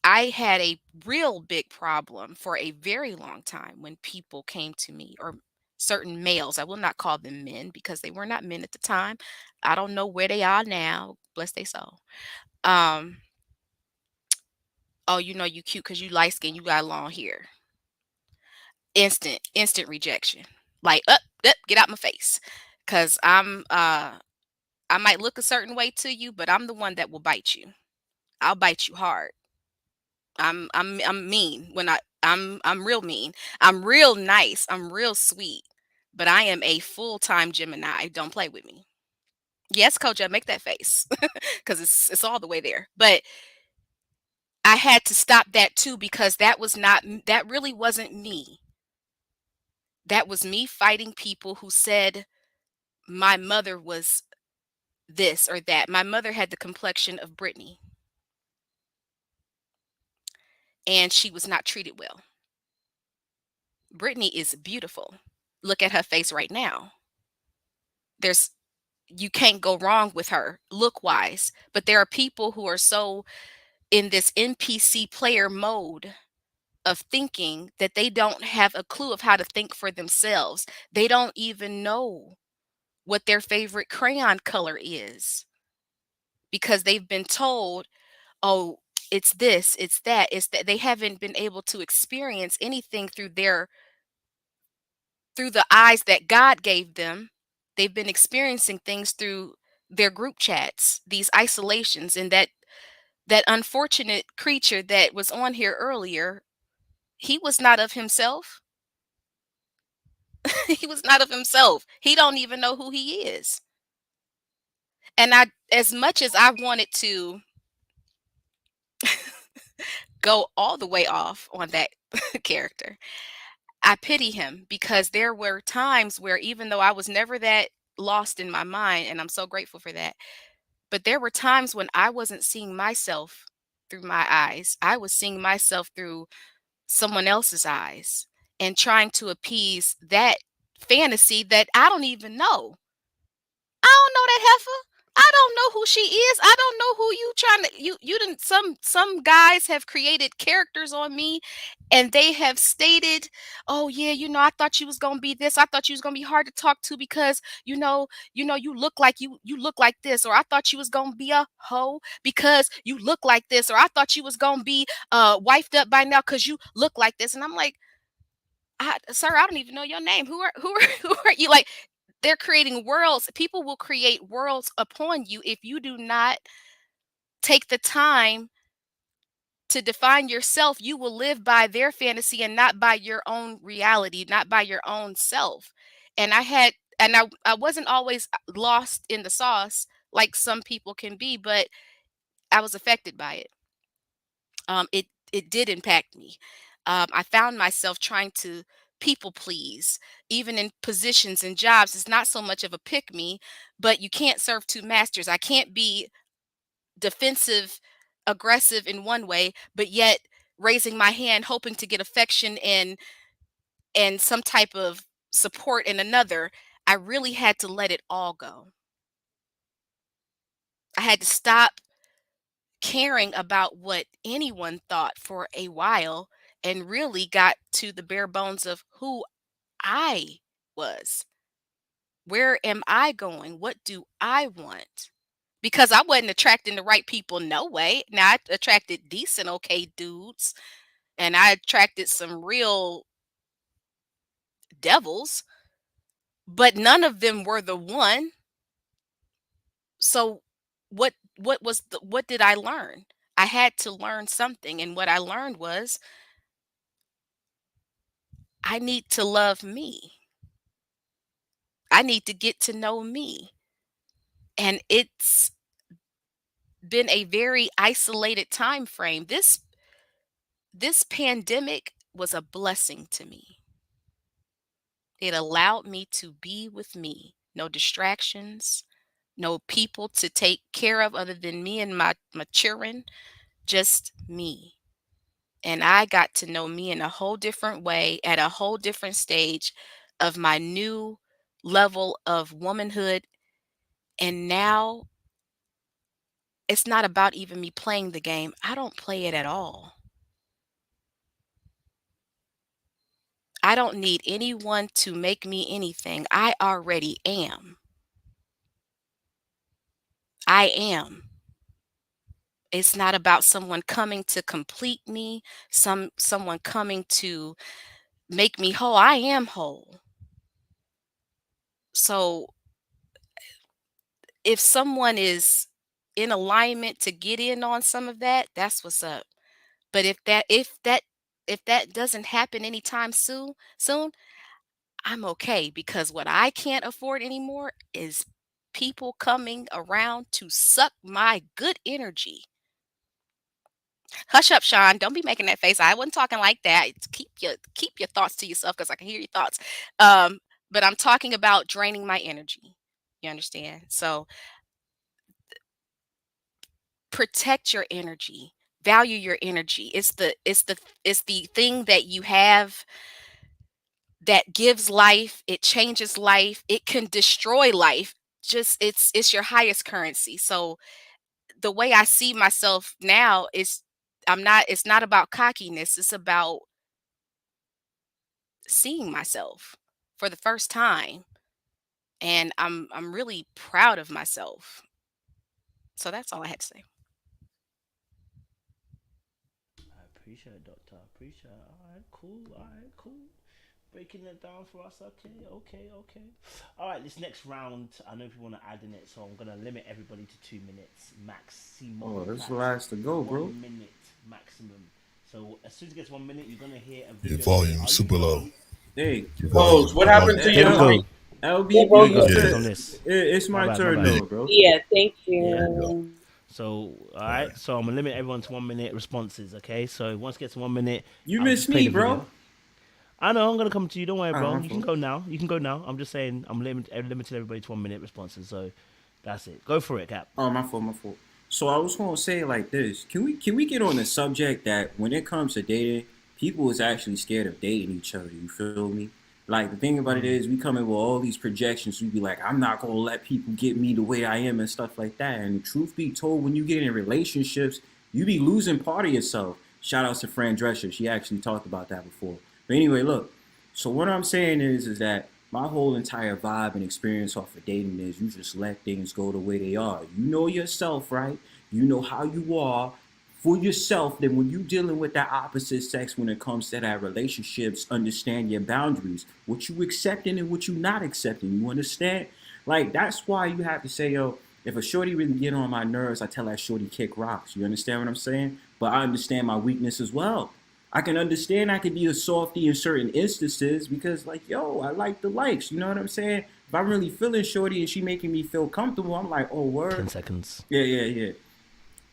I had a real big problem for a very long time when people came to me, or certain males. I will not call them men because they were not men at the time. I don't know where they are now. Bless their soul. Oh, you cute because you light skin, you got long hair. Instant rejection. Like, up, get out my face. Cause I might look a certain way to you, but I'm the one that will bite you. I'll bite you hard. I'm mean when I'm real mean. I'm real nice. I'm real sweet. But I am a full-time Gemini. Don't play with me. Yes, Coach, make that face because it's all the way there. But I had to stop that too because that really wasn't me. That was me fighting people who said my mother was this or that. My mother had the complexion of Brittany, and she was not treated well. Brittany is beautiful. Look at her face right now. You can't go wrong with her look wise. But there are people who are so in this NPC player mode of thinking that they don't have a clue of how to think for themselves. They don't even know what their favorite crayon color is because they've been told, oh, it's this, it's that, it's that. They haven't been able to experience anything through the eyes that God gave them. They've been experiencing things through their group chats, these isolations, and that unfortunate creature that was on here earlier, he was not of himself. He was not of himself. He don't even know who he is. And as much as I wanted to go all the way off on that character, I pity him because there were times where even though I was never that lost in my mind, and I'm so grateful for that, but there were times when I wasn't seeing myself through my eyes. I was seeing myself through someone else's eyes and trying to appease that fantasy that I don't even know. I don't know that heifer. I don't know who she is. I don't know who you trying to you didn't some guys have created characters on me and they have stated, "Oh yeah, I thought you was going to be this. I thought you was going to be hard to talk to because you look like you look like this, or I thought you was going to be a hoe because you look like this, or I thought you was going to be wifed up by now cuz you look like this." And I'm like, "Sir, I don't even know your name. Who are you?" Like, they're creating worlds. People will create worlds upon you if you do not take the time to define yourself. You will live by their fantasy and not by your own reality, not by your own self. And I wasn't always lost in the sauce like some people can be, but I was affected by it. It did impact me. I found myself trying to people please, even in positions and jobs. It's not so much of a pick me, but you can't serve two masters. I can't be defensive, aggressive in one way, but yet raising my hand, hoping to get affection and some type of support in another. I really had to let it all go. I had to stop caring about what anyone thought for a while and really got to the bare bones of who I was. Where am I going? What do I want? Because I wasn't attracting the right people, no way. Now, I attracted decent, okay dudes, and I attracted some real devils, but none of them were the one. So what did I learn? I had to learn something, and what I learned was I need to love me. I need to get to know me. And it's been a very isolated time frame. This pandemic was a blessing to me. It allowed me to be with me. No distractions, no people to take care of other than me and my children, just me. And I got to know me in a whole different way at a whole different stage of my new level of womanhood. And now it's not about even me playing the game. I don't play it at all. I don't need anyone to make me anything. I already am. I am. It's not about someone coming to complete me, someone coming to make me whole. I am whole. So if someone is in alignment to get in on some of that, that's what's up. But if that doesn't happen anytime soon, I'm okay because what I can't afford anymore is people coming around to suck my good energy. Hush up, Sean. Don't be making that face. I wasn't talking like that. Keep your thoughts to yourself because I can hear your thoughts. But I'm talking about draining my energy. You understand? So protect your energy. Value your energy. It's the thing that you have that gives life. It changes life. It can destroy life. Just it's your highest currency. So the way I see myself now is it's not about cockiness. It's about seeing myself for the first time. And I'm really proud of myself. So that's all I had to say. I appreciate it, Doctor. I appreciate it. All right, cool. All right, cool. Breaking it down for us. Okay, okay, okay. All right, this next round, I know people want to add in it, so I'm going to limit everybody to 2 minutes maximum. Oh, that's the last to go, bro. 1 minute maximum. So as soon as it gets 1 minute, you're going to hear a Your video. volume super low. Hey, What happened to your mic? LB, Focus on this. It's my turn though, bro. Yeah, thank you. Yeah. So, all right. So I'm gonna limit everyone to 1 minute responses. Okay. So once it gets to 1 minute, You I'll miss just play me, the bro. video. I know. I'm gonna come to you. Don't worry, bro. my You can fault. go now. You can go now. I'm just saying. I'm limiting everybody to 1 minute responses. So that's it. Go for it, Cap. Oh, my fault, my fault. So I was gonna say it like this. Can we get on the subject that when it comes to dating, people is actually scared of dating each other. You feel me? Like the thing about it is we come in with all these projections. We be like, I'm not gonna let people get me the way I am and stuff like that. And the truth be told, when you get in relationships, you be losing part of yourself. Shout outs to Fran Drescher. She actually talked about that before. But anyway, look. So what I'm saying is that my whole entire vibe and experience off of dating is you just let things go the way they are. You know yourself, right? You know how you are for yourself. Then when you dealing with that opposite sex, when it comes to that relationships, understand your boundaries, what you accepting and what you not accepting. You understand? Like that's why you have to say, yo, if a shorty really get on my nerves, I tell that shorty kick rocks. You understand what I'm saying? But I understand my weakness as well. I can understand I could be a softie in certain instances because, like, yo, I like the likes. You know what I'm saying? If I'm really feeling shorty and she making me feel comfortable, I'm like, oh, word. 10 seconds. Yeah.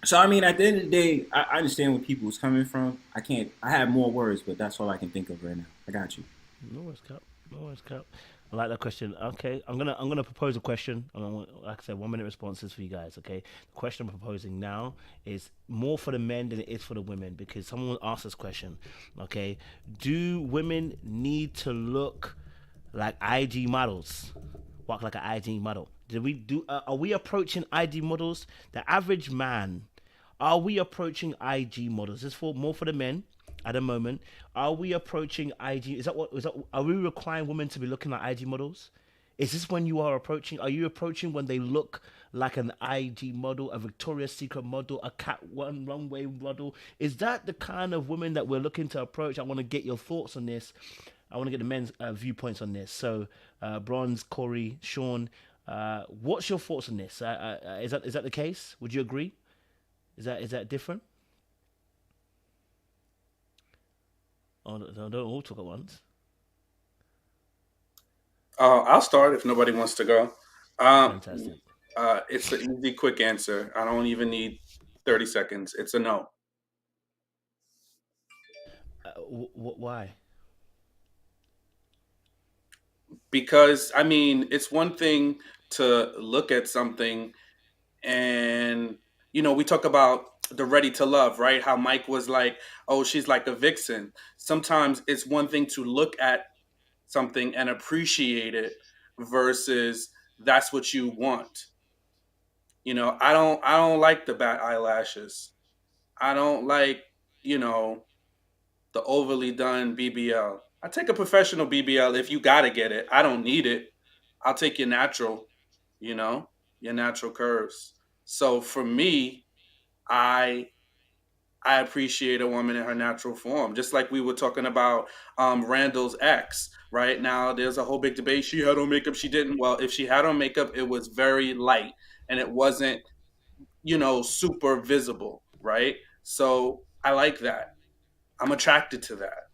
So, I mean, at the end of the day, I understand where people is coming from. I have more words, but that's all I can think of right now. I got you. No worries, Cap. No worries, Cap. I like that question. Okay, I'm gonna propose a question. Like I said, 1 minute responses for you guys. Okay, the question I'm proposing now is more for the men than it is for the women because someone asked this question. Okay, do women need to look like IG models? Walk like an IG model? Are we approaching IG models? The average man. Are we approaching IG models? This is more for the men at the moment. Are we approaching IG? Are we requiring women to be looking like IG models? Is this when you are approaching? Are you approaching when they look like an IG model, a Victoria's Secret model, a Cat One runway model? Is that the kind of women that we're looking to approach? I want to get your thoughts on this. I want to get the men's viewpoints on this. So, Bronze, Corey, Sean, what's your thoughts on this? Is that the case? Would you agree? Is that different? Oh, don't all talk at once. I'll start if nobody wants to go. Fantastic. It's an easy, quick answer. I don't even need 30 seconds. It's a no. Why? Because, I mean, it's one thing to look at something and, we talk about the ready to love, right? How Mike was like, oh, she's like a vixen. Sometimes it's one thing to look at something and appreciate it versus that's what you want. I don't like the bat eyelashes. I don't like, the overly done BBL. I take a professional BBL if you got to get it. I don't need it. I'll take your natural, you know, your natural curves. So for me, I I appreciate a woman in her natural form. Just like we were talking about Randall's ex, right? Now there's a whole big debate. She had on makeup, she didn't. Well, if she had on makeup, it was very light and it wasn't, super visible, right? So I like that. I'm attracted to that.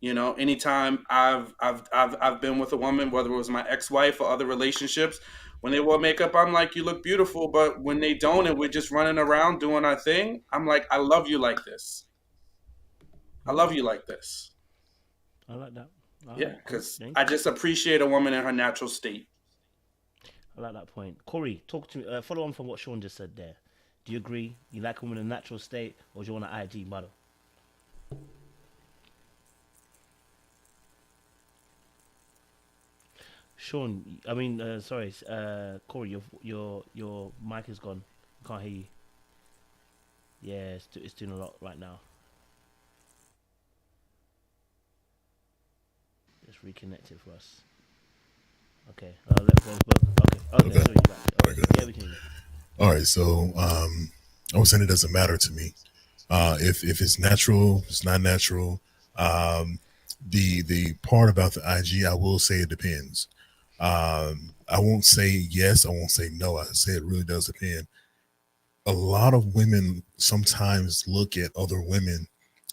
You know, anytime I've been with a woman, whether it was my ex-wife or other relationships, when they wear makeup, I'm like, you look beautiful. But when they don't and we're just running around doing our thing, I'm like, I love you like this. I love you like this. I like that. Yeah, because I just appreciate a woman in her natural state. I like that point. Corey, talk to me. Follow on from what Sean just said there. Do you agree? You like a woman in a natural state, or do you want an IG model? Sean, I mean, sorry, Corey, your mic is gone. Can't hear you. Yeah, it's doing a lot right now. Just reconnect it for us. Okay, let both. Okay, so you back. Okay. Yeah, we can. All right, so I was saying it doesn't matter to me. If it's natural, it's not natural. The part about the IG, I will say it depends. I won't say yes, I won't say no. I say it really does depend. A lot of women sometimes look at other women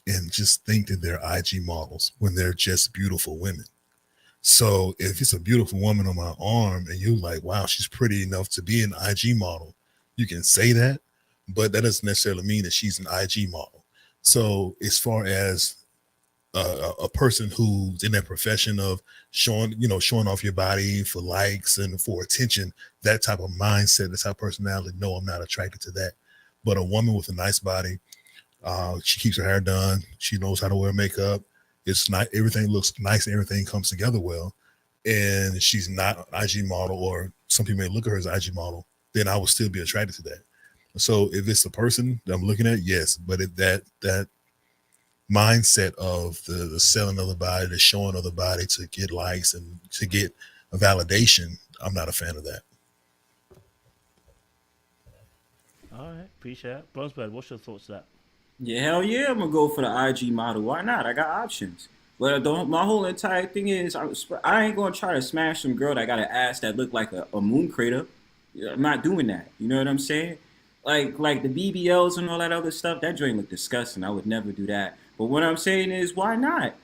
and just think that they're IG models when they're just beautiful women. So if it's a beautiful woman on my arm and you're like, wow, she's pretty enough to be an IG model, you can say that, but that doesn't necessarily mean that she's an IG model. So as far as a person who's in that profession of showing off your body for likes and for attention, that type of mindset, that type of personality, no, I'm not attracted to that. But a woman with a nice body, she keeps her hair done, she knows how to wear makeup, it's not, everything looks nice and everything comes together well, and she's not an IG model, or some people may look at her as an IG model, then I will still be attracted to that. So if it's the person that I'm looking at, yes, but if that mindset of the selling of the body, the showing of the body to get likes and to get a validation, I'm not a fan of that. All right, appreciate it. Bronzebird, what's your thoughts on that? Yeah, hell yeah, I'm gonna go for the IG model. Why not? I got options. But my whole entire thing is, I ain't gonna try to smash some girl that got an ass that look like a moon crater. I'm not doing that. You know what I'm saying? Like the BBLs and all that other stuff, that joint look disgusting. I would never do that. But what I'm saying is, why not?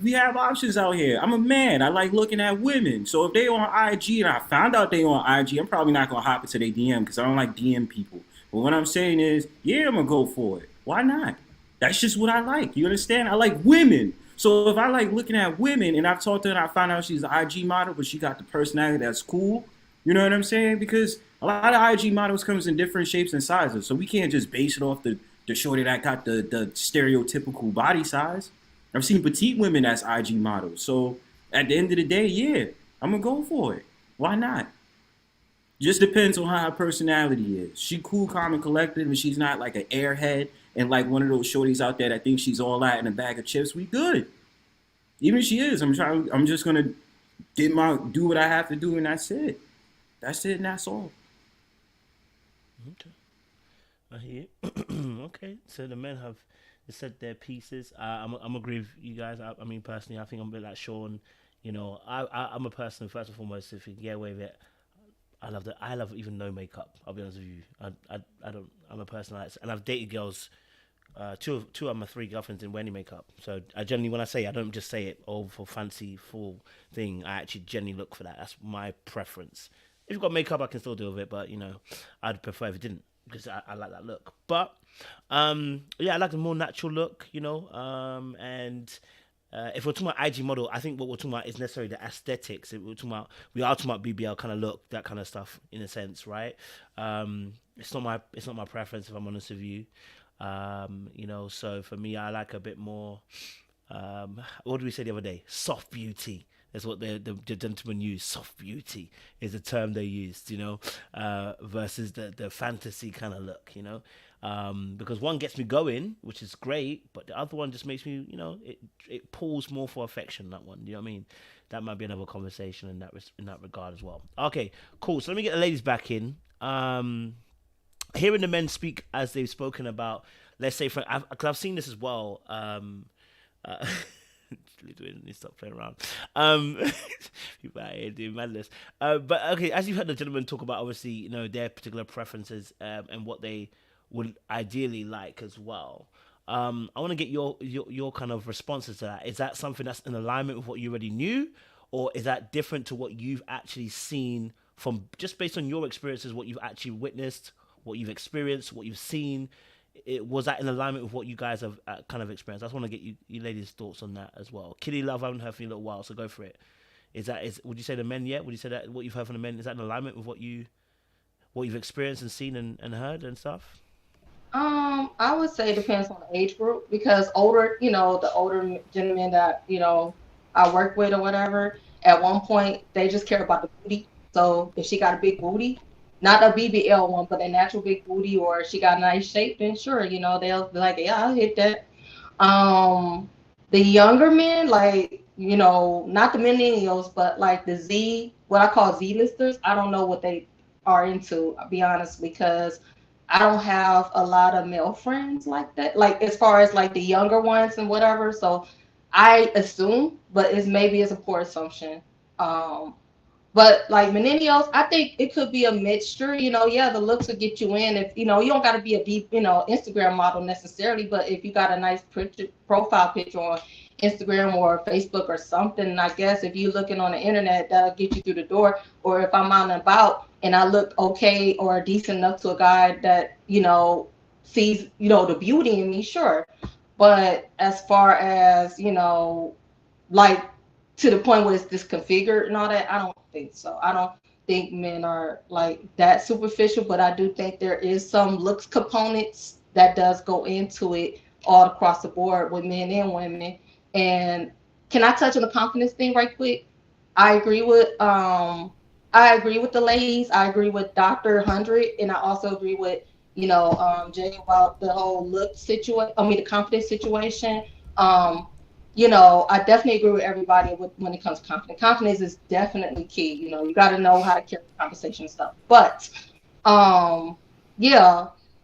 We have options out here. I'm a man. I like looking at women. So if they on IG and I found out they on IG, I'm probably not gonna hop into their DM because I don't like DM people. But what I'm saying is, yeah, I'm gonna go for it. Why not? That's just what I like. You understand? I like women. So if I like looking at women and I've talked to her and I found out she's an IG model, but she got the personality that's cool, you know what I'm saying? Because a lot of IG models comes in different shapes and sizes. So we can't just base it off the shorty that got the stereotypical body size. I've seen petite women as IG models. So at the end of the day, yeah, I'm going to go for it. Why not? Just depends on how her personality is. She cool, calm, and collected, and she's not like an airhead and like one of those shorties out there that think she's all that in a bag of chips. We good. Even if she is, I'm just gonna do what I have to do, and that's it. That's it, and that's all. Okay. I hear. Okay, so the men have said their pieces. I'm agree with you guys. I mean, personally, I think I'm a bit like Sean. You know, I'm a person first and foremost. If you can get away with it, I love even no makeup. I'll be honest with you. I don't. I'm a person like, and I've dated girls. Two of my three girlfriends didn't wear any makeup. So I generally, when I say, I don't just say it for fancy full thing. I actually generally look for that. That's my preference. If you've got makeup, I can still deal with it. But I'd prefer if it didn't, because I like that look. But yeah, I like a more natural look. And. If we're talking about IG model, I think what we're talking about is necessarily the aesthetics. We are talking about BBL kind of look, that kind of stuff, in a sense, right? It's not my preference, if I'm honest with you. So for me, I like a bit more. What did we say the other day? Soft beauty. That's what the gentlemen use. Soft beauty is the term they used, versus the fantasy kind of look, because one gets me going, which is great, but the other one just makes me, it pulls more for affection. That one, you know what I mean? That might be another conversation in that regard as well. Okay, cool. So let me get the ladies back in. Hearing the men speak as they've spoken about, let's say, because I've seen this as well. Stop playing around. People out here doing madness. But okay, as you've heard the gentlemen talk about, obviously, their particular preferences and what they would ideally like as well. I want to get your kind of responses to that. Is that something that's in alignment with what you already knew, or is that different to what you've actually seen from just based on your experiences, what you've actually witnessed, what you've experienced, what you've seen? Was that in alignment with what you guys have kind of experienced? I just want to get you ladies' thoughts on that as well. Kitty Love, I haven't heard from you in a little while, so go for it. Would you say the men yet? Would you say that what you've heard from the men, is that in alignment with what you've experienced and seen and heard and stuff? I would say it depends on the age group, because older, the older gentlemen that, I work with or whatever, at one point they just care about the booty. So if she got a big booty, not a BBL one, but a natural big booty, or she got a nice shape, then sure, they'll be like, yeah, I'll hit that. The younger men, like, not the millennials, but like the Z, what I call Z-listers, I don't know what they are into, I'll be honest, because I don't have a lot of male friends like that, like as far as like the younger ones and whatever. So I assume, but maybe it's a poor assumption. But like millennials, I think it could be a mixture. Yeah, the looks will get you in. If you don't got to be a deep, Instagram model necessarily, but if you got a nice profile picture on Instagram or Facebook or something, I guess if you're looking on the internet, that'll get you through the door. Or if I'm out and about and I look okay or decent enough to a guy that sees the beauty in me, sure. But as far as like to the point where it's disconfigured and all that, I don't think so. I don't think men are like that superficial, but I do think there is some looks components that does go into it all across the board with men and women. And can I touch on the confidence thing right quick? I agree with the ladies. I agree with Dr. 100, and I also agree with Jay about the whole look situation. I mean the confidence situation. I definitely agree with everybody when it comes to confidence. Confidence is definitely key. You got to know how to carry conversation and stuff. But,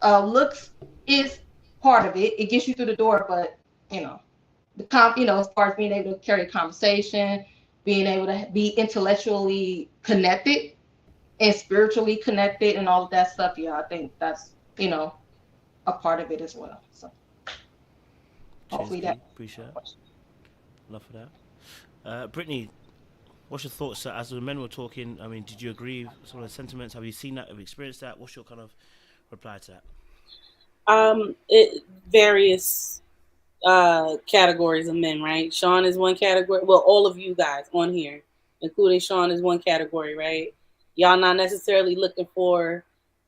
looks is part of it. It gets you through the door, but as far as being able to carry a conversation, being able to be intellectually connected and spiritually connected, and all of that stuff. Yeah, I think that's a part of it as well. So hopefully that. Appreciate it. Love for that. Brittany, what's your thoughts as the men were talking? I mean, did you agree with some of the sentiments? Have you seen that? Have you experienced that? What's your kind of reply to that? Various categories of men, right? Sean is one category. Well, all of you guys on here, including Sean, is one category, right? Y'all not necessarily looking for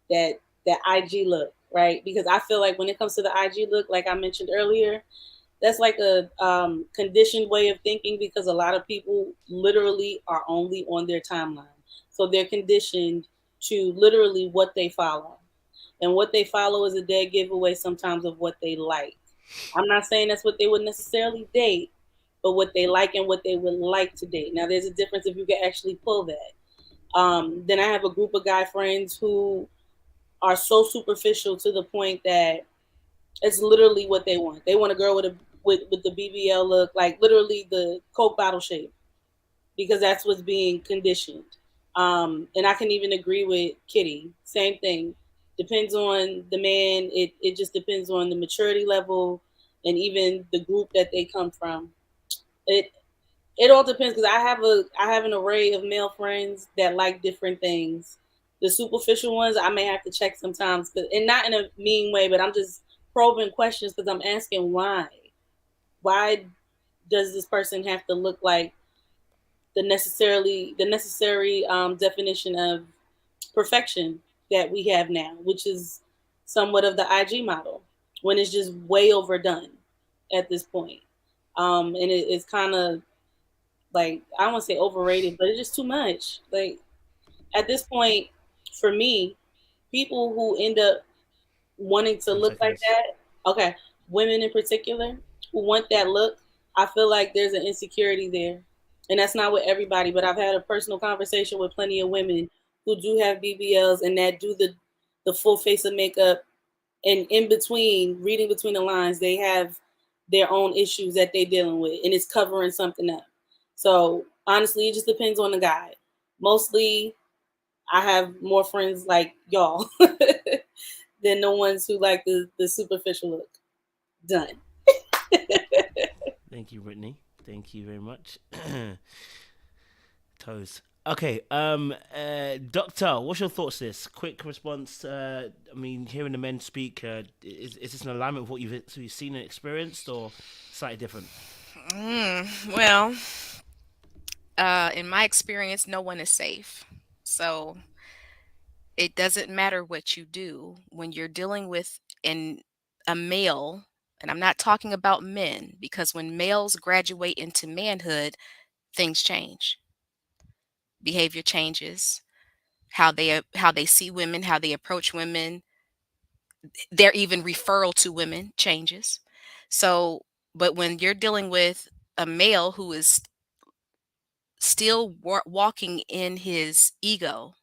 that IG look, right? Because I feel like when it comes to the IG look, like I mentioned earlier, that's like a conditioned way of thinking, because a lot of people literally are only on their timeline. So they're conditioned to literally what they follow. And what they follow is a dead giveaway sometimes of what they like. I'm not saying that's what they would necessarily date, but what they like and what they would like to date. Now, there's a difference if you can actually pull that. Then I have a group of guy friends who are so superficial to the point that it's literally what they want. They want a girl with the BBL look, like literally the Coke bottle shape, because that's what's being conditioned. And I can even agree with Kitty. Same thing. Depends on the man. It just depends on the maturity level and even the group that they come from. It all depends, because I have an array of male friends that like different things. The superficial ones I may have to check sometimes, and not in a mean way, but I'm just probing questions because I'm asking why. Why does this person have to look like the necessary definition of perfection that we have now, which is somewhat of the IG model, when it's just way overdone at this point. And it's kind of like, I don't want to say overrated, but it's just too much. Like at this point, for me, people who end up wanting to look like that, okay, women in particular who want that look, I feel like there's an insecurity there. And that's not with everybody, but I've had a personal conversation with plenty of women who do have BBLs and that do the full face of makeup, and in between, reading between the lines, they have their own issues that they're dealing with, and it's covering something up. So honestly, it just depends on the guy. Mostly, I have more friends like y'all than the ones who like the superficial look. Done. Thank you, Brittany. Thank you very much. Toes. Okay, Doctor, what's your thoughts on this? Quick response. I mean, hearing the men speak, is this in alignment with what you've seen and experienced, or slightly different? Well, in my experience, no one is safe. So it doesn't matter what you do when you're dealing with a male, and I'm not talking about men, because when males graduate into manhood, things change. Behavior changes, how they see women, how they approach women, their even referral to women changes. So, but when you're dealing with a male who is still walking in his ego,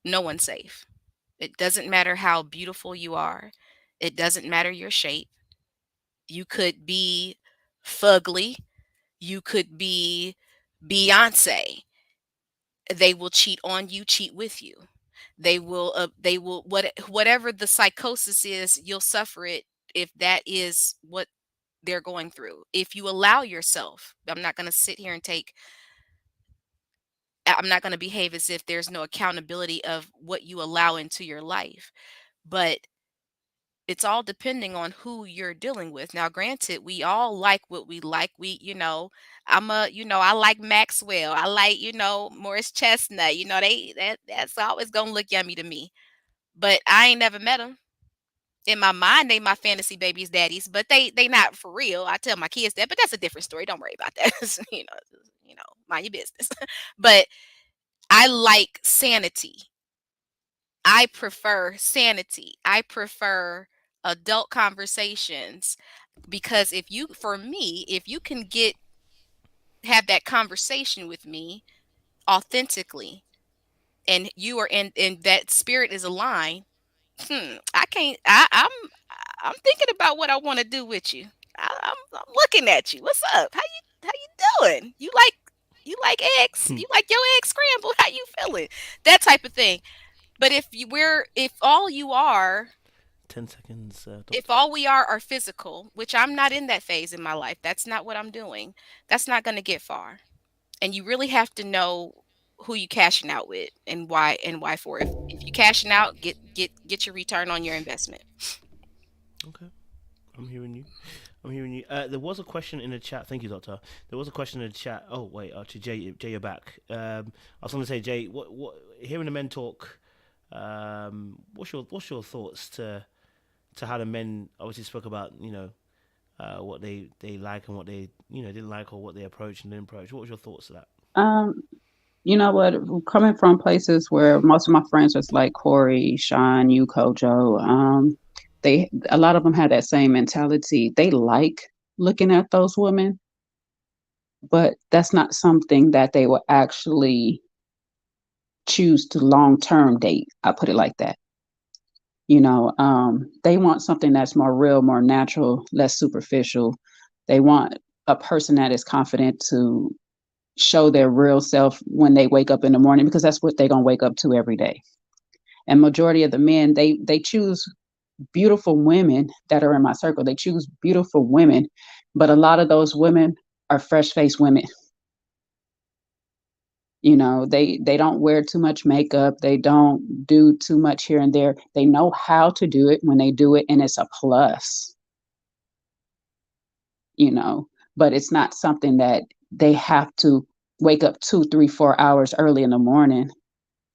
no one's safe. It doesn't matter how beautiful you are. It doesn't matter your shape. You could be fugly. You could be Beyonce. They will cheat on you, cheat with you. Whatever the psychosis is, you'll suffer it if that is what they're going through. If you allow yourself, I'm not going to sit here and I'm not going to behave as if there's no accountability of what you allow into your life. But it's all depending on who you're dealing with. Now, granted, we all like what we like. I like Maxwell. I like, Morris Chestnut. That's always gonna look yummy to me. But I ain't never met them. In my mind, they my fantasy babies, daddies, but they not for real. I tell my kids that, but that's a different story. Don't worry about that. Mind your business. But I like sanity. I prefer sanity. I prefer adult conversations, because if you can have that conversation with me authentically, and you are in that spirit is aligned, I can't I'm thinking about what I want to do with you. I'm looking at you. What's up? How you doing? You like eggs? You like your eggs scrambled? How you feeling? That type of thing. But if all you are 10 seconds. if all we are physical, which I'm not in that phase in my life, that's not what I'm doing. That's not going to get far. And you really have to know who you cashing out with and why for. If you cashing out, get your return on your investment. Okay, I'm hearing you. There was a question in the chat. Thank you, Doctor. There was a question in the chat. Oh wait, actually, Jay, you're back. I was going to say, Jay, what hearing the men talk. What's your thoughts to how the men obviously spoke about what they like and what they didn't like, or what they approach and didn't approach. What was your thoughts to that? You know what? Coming from places where most of my friends was like Corey, Sean, you, Kojo, a lot of them had that same mentality. They like looking at those women, but that's not something that they will actually choose to long-term date. I put it like that. They want something that's more real, more natural, less superficial. They want a person that is confident to show their real self when they wake up in the morning, because that's what they're going to wake up to every day. And majority of the men, they choose beautiful women that are in my circle. They choose beautiful women, but a lot of those women are fresh-faced women. They don't wear too much makeup. They don't do too much here and there. They know how to do it when they do it, and it's a plus. But it's not something that they have to wake up 2, 3, 4 hours early in the morning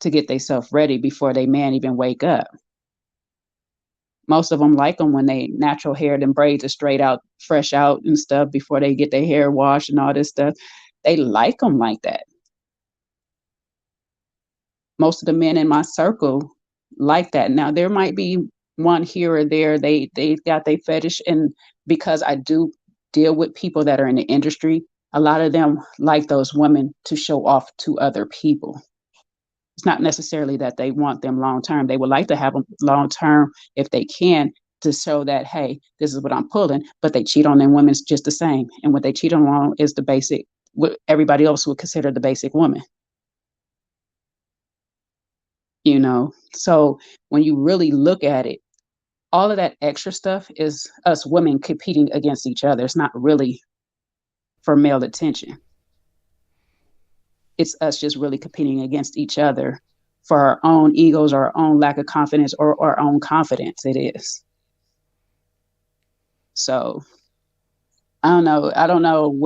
to get themselves ready before they man even wake up. Most of them like them when they natural hair, them braids are straight out, fresh out and stuff before they get their hair washed and all this stuff. They like them like that. Most of the men in my circle like that. Now, there might be one here or there. They got their fetish, and because I do deal with people that are in the industry, a lot of them like those women to show off to other people. It's not necessarily that they want them long term. They would like to have them long term if they can, to show that, hey, this is what I'm pulling, but they cheat on them women just the same. And what they cheat on is the basic, what everybody else would consider the basic woman. So when you really look at it, all of that extra stuff is us women competing against each other. It's not really for male attention. It's us just really competing against each other for our own egos, our own lack of confidence, or our own confidence. It is. So I don't know. I don't know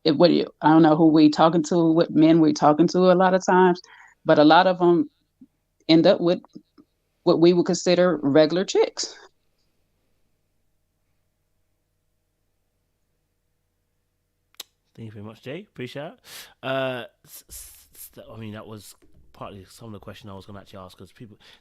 I don't know who we talking to, what men we talking to a lot of times, but a lot of them end up with what we would consider regular chicks. Thank you very much, Jay. Appreciate it. I mean, that was partly some of the question I was going to actually ask, because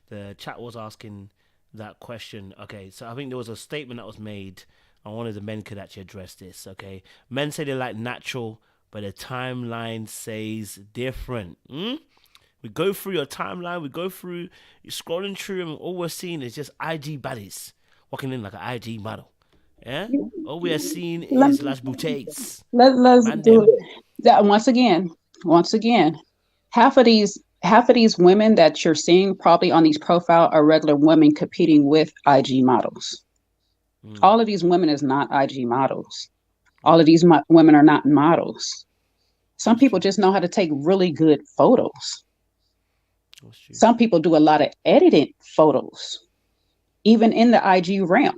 the chat was asking that question. Okay, so I think there was a statement that was made, and one of the men could actually address this. Okay, men say they like natural, but the timeline says different. We go through your timeline, you're scrolling through, and all we're seeing is just IG baddies walking in like an IG model. Yeah, all we are seeing is Las Boutiques. Let's do it. Once again, half of these women that you're seeing probably on these profile are regular women competing with IG models. All of these women is not IG models. All of these women are not models. Some people just know how to take really good photos. Some people do a lot of edited photos, even in the IG realm.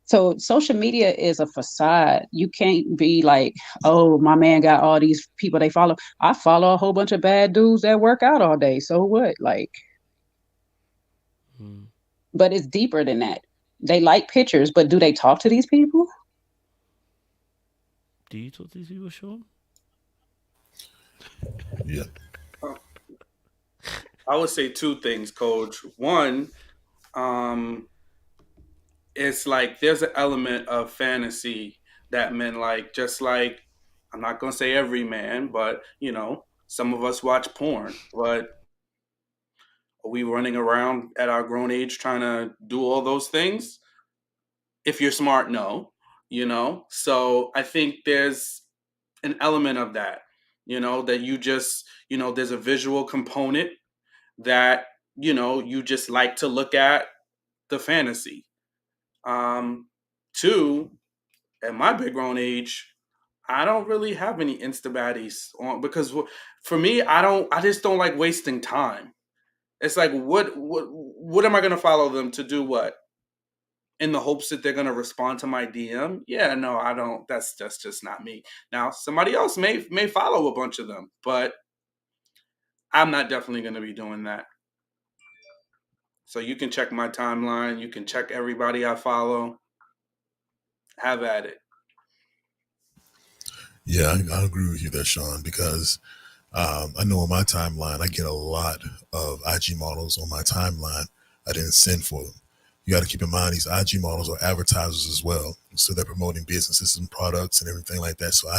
So social media is a facade. You can't be like, oh, my man got all these people they follow. I follow a whole bunch of bad dudes that work out all day. So what? But it's deeper than that. They like pictures, but do they talk to these people? Do you talk to these people, Sean? Yeah. I would say two things, Coach. One, it's like there's an element of fantasy that men like, just like, I'm not going to say every man, but, some of us watch porn, but are we running around at our grown age trying to do all those things? If you're smart, no, So I think there's an element of that, that you just, there's a visual component that, you just like to look at the fantasy. Two, at my big grown age, I don't really have any Insta baddies on, because for me, I just don't like wasting time. It's like, what am I going to follow them to do? What? In the hopes that they're going to respond to my DM? Yeah, no, I don't. That's just not me. Now, somebody else may follow a bunch of them, but I'm not definitely going to be doing that. So you can check my timeline. You can check everybody I follow. Have at it. Yeah, I agree with you there, Sean, because I know on my timeline, I get a lot of IG models on my timeline. I didn't send for them. You got to keep in mind these IG models are advertisers as well. So they're promoting businesses and products and everything like that. So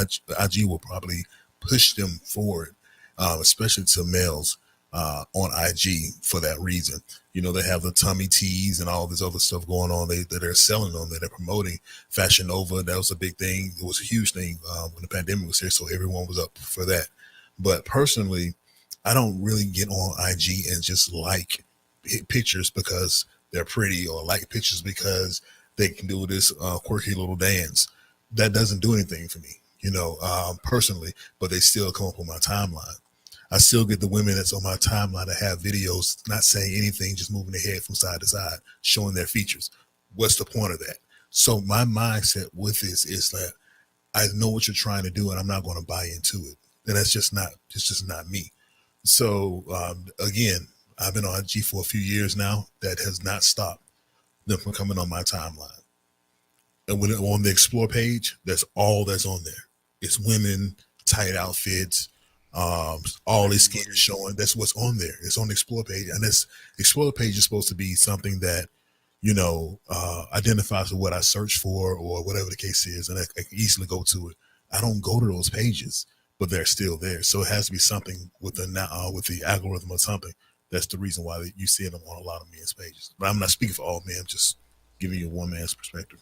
IG will probably push them forward, especially to males on IG for that reason. They have the tummy teas and all this other stuff going on that they're selling on, that they're promoting. Fashion Nova, that was a big thing. It was a huge thing when the pandemic was here. So everyone was up for that. But personally, I don't really get on IG and just like pictures because they're pretty, or like pictures because they can do this quirky little dance. That doesn't do anything for me, personally, but they still come up on my timeline. I still get the women that's on my timeline that have videos not saying anything, just moving their head from side to side, showing their features. What's the point of that? So my mindset with this is that I know what you're trying to do and I'm not going to buy into it. And it's just not me. So again, I've been on IG for a few years now. That has not stopped them from coming on my timeline. And when on the explore page, that's all that's on there. It's women, tight outfits, all this skin showing. That's what's on there. It's on the explore page. And this explore page is supposed to be something that, identifies with what I search for or whatever the case is. And I can easily go to it. I don't go to those pages, but they're still there. So it has to be something with the algorithm or something. That's the reason why you see them on a lot of men's pages. But I'm not speaking for all men. I'm just giving you one man's perspective.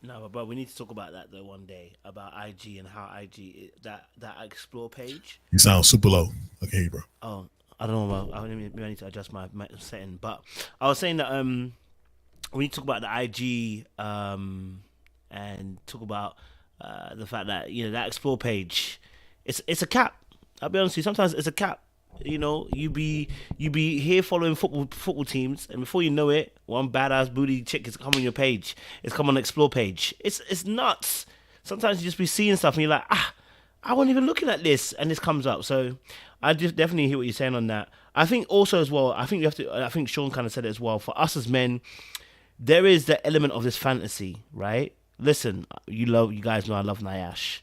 No, but we need to talk about that though one day, about IG and how IG that explore page. You sound super low. I can hear you, bro. Oh, I don't know. Maybe I need to adjust my setting. But I was saying that when you talk about the IG and talk about the fact that that explore page, it's a cap. I'll be honest with you. Sometimes it's a cap. You be here following football teams, and before you know it, one badass booty chick has come on your page. It's come on the explore page. It's nuts. Sometimes you just be seeing stuff and you're like, I wasn't even looking at this, and this comes up. So I just definitely hear what you're saying on that. I think also as well, I think Sean kind of said it as well. For us as men, there is the element of this fantasy, right? Listen, you guys know I love Nyash.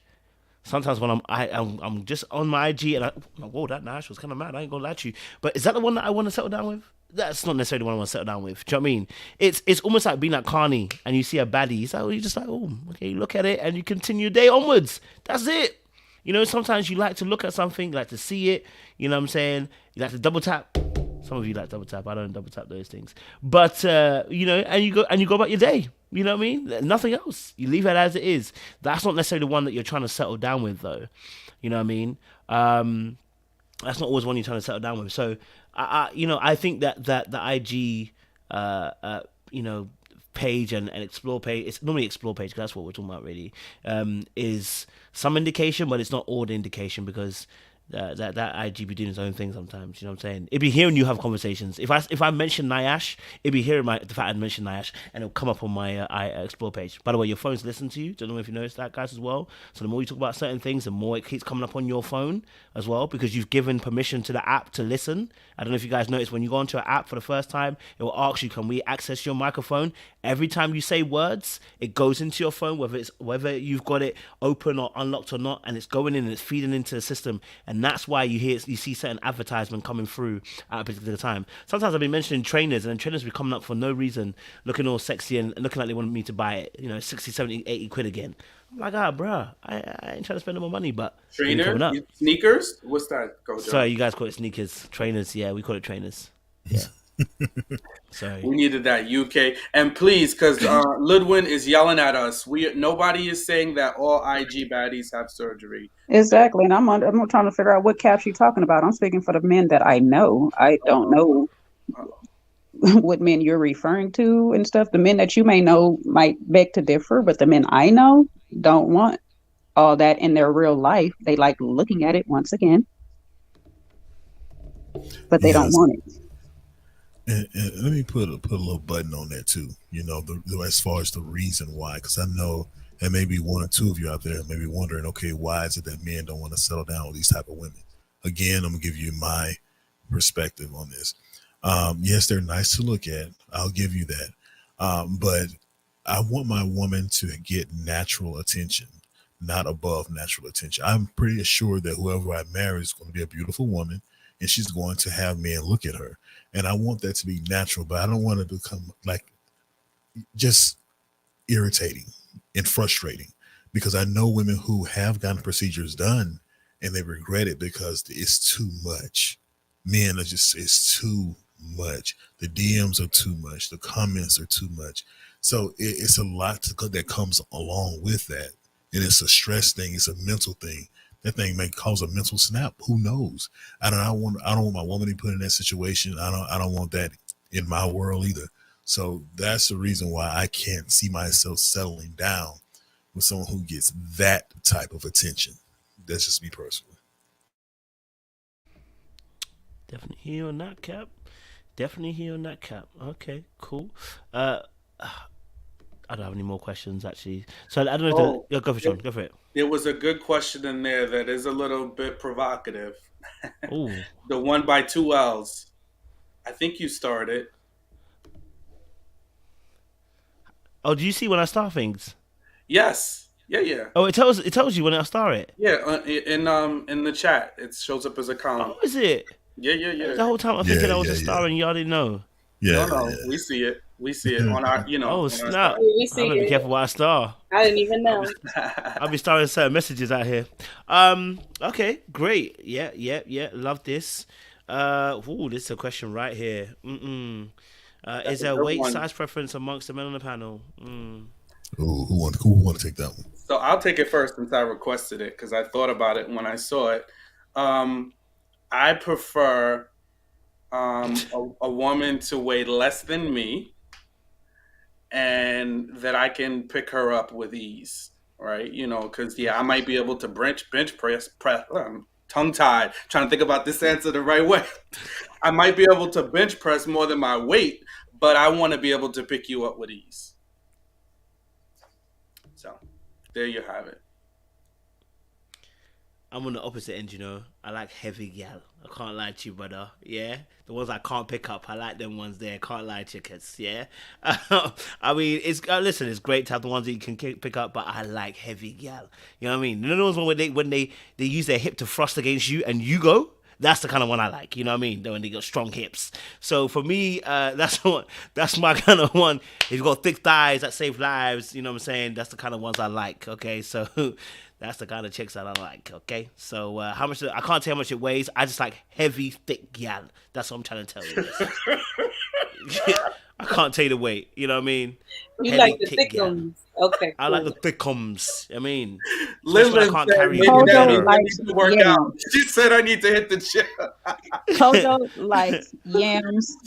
Sometimes when I'm just on my IG and whoa, that Nash was kind of mad. I ain't gonna lie to you, but is that the one that I want to settle down with? That's not necessarily the one I want to settle down with. Do you know what I mean? It's almost like being at Carney and you see a baddie. So you're just like, oh, okay, you look at it and you continue your day onwards. That's it. Sometimes you like to look at something, you like to see it. You know what I'm saying? You like to double tap. Some of you like double tap. I don't double tap those things. But and you go about your day. You know what I mean? Nothing else. You leave it as it is. That's not necessarily the one that you're trying to settle down with, though. You know what I mean? That's not always one you're trying to settle down with. So, I think that the IG, page and explore page, it's normally explore page because that's what we're talking about really, is some indication, but it's not all the indication because that IG be doing its own thing sometimes. You know what I'm saying? It'd be hearing you have conversations. If I mention Nyash, it'd be hearing the fact I mentioned Nyash, and it'll come up on my explore page. By the way, your phone's listening to you. Don't know if you noticed that, guys, as well. So the more you talk about certain things, the more it keeps coming up on your phone as well, because you've given permission to the app to listen. I don't know if you guys noticed when you go onto an app for the first time, it will ask you, can we access your microphone? Every time you say words, it goes into your phone, whether you've got it open or unlocked or not, and it's going in and it's feeding into the system. And that's why you see certain advertisement coming through at a particular time. Sometimes I've been mentioning trainers, and trainers be coming up for no reason, looking all sexy and looking like they want me to buy it, 60, 70, 80 quid again. I'm like, bruh, I ain't trying to spend no more money, but trainer, sneakers? What's that? Sorry, you guys call it sneakers. Trainers, yeah, we call it trainers. Yeah. Sorry. We needed that UK, and please, because Ludwin is yelling at us. Nobody is saying that all IG baddies have surgery. Exactly, and I'm trying to figure out what caps you're talking about. I'm speaking for the men that I know. I don't know what men you're referring to and stuff. The men that you may know might beg to differ, but the men I know don't want all that in their real life. They like looking at it once again, but they don't want it. And let me put a little button on that too. As far as the reason why, because I know there may be one or two of you out there may be wondering, okay, why is it that men don't want to settle down with these type of women? Again, I'm gonna give you my perspective on this. Yes, they're nice to look at. I'll give you that. But I want my woman to get natural attention, not above natural attention. I'm pretty assured that whoever I marry is going to be a beautiful woman, and she's going to have men look at her. And I want that to be natural, but I don't want it to become like just irritating and frustrating, because I know women who have gotten procedures done and they regret it because it's too much. Men it's too much. The DMs are too much. The comments are too much. So it's a lot that comes along with that. And it's a stress thing. It's a mental thing. That thing may cause a mental snap. Who knows? I don't want my woman to be put in that situation. I don't want that in my world either. So that's the reason why I can't see myself settling down with someone who gets that type of attention. That's just me personally. Definitely here on that, Cap. Okay, cool. I don't have any more questions actually. So I don't know. Go for it, Sean. Go for it. There was a good question in there that is a little bit provocative. Ooh. The one by 2 L's. I think you started. Oh, do you see when I start things? Yes. Yeah. Oh, it tells you when I start it. Yeah, in the chat, it shows up as a column. Oh, is it? Yeah. The whole time I'm thinking I was a star and y'all didn't know. Yeah. No, we see it. We see it on our, Oh snap! I better be careful what I star. I didn't even know. I'll be starting certain messages out here. Okay, great. Yeah. Love this. This is a question right here. Is there a weight size preference amongst the men on the panel? Who want to take that one? So I'll take it first since I requested it because I thought about it when I saw it. I prefer a woman to weigh less than me, and that I can pick her up with ease, right? You know, because I might be able to bench press. Tongue tied, trying to think about this answer the right way. I might be able to bench press more than my weight, but I want to be able to pick you up with ease. So, there you have it. I'm on the opposite end, you know. I like heavy gal. I can't lie to you, brother. Yeah, the ones I can't pick up. I like them ones there. Can't lie to you, kids. Yeah. I mean, it's listen. It's great to have the ones that you can pick up, but I like heavy gal. You know what I mean? You know those ones when they use their hip to thrust against you and you go. That's the kind of one I like. You know what I mean? When they got strong hips. So for me, that's my kind of one. If you've got thick thighs that save lives, you know what I'm saying? That's the kind of ones I like. Okay, so. That's the kind of chicks that I like, okay? So I can't tell how much it weighs. I just like heavy, thick gal. That's what I'm trying to tell you. I can't tell you the weight. You know what I mean? You heavy, like the thickums. Okay. I like the thickums. I mean, Lillian I can't said, carry maybe it. Daddy, I need to work out. She said I need to hit the gym. Kojo likes yams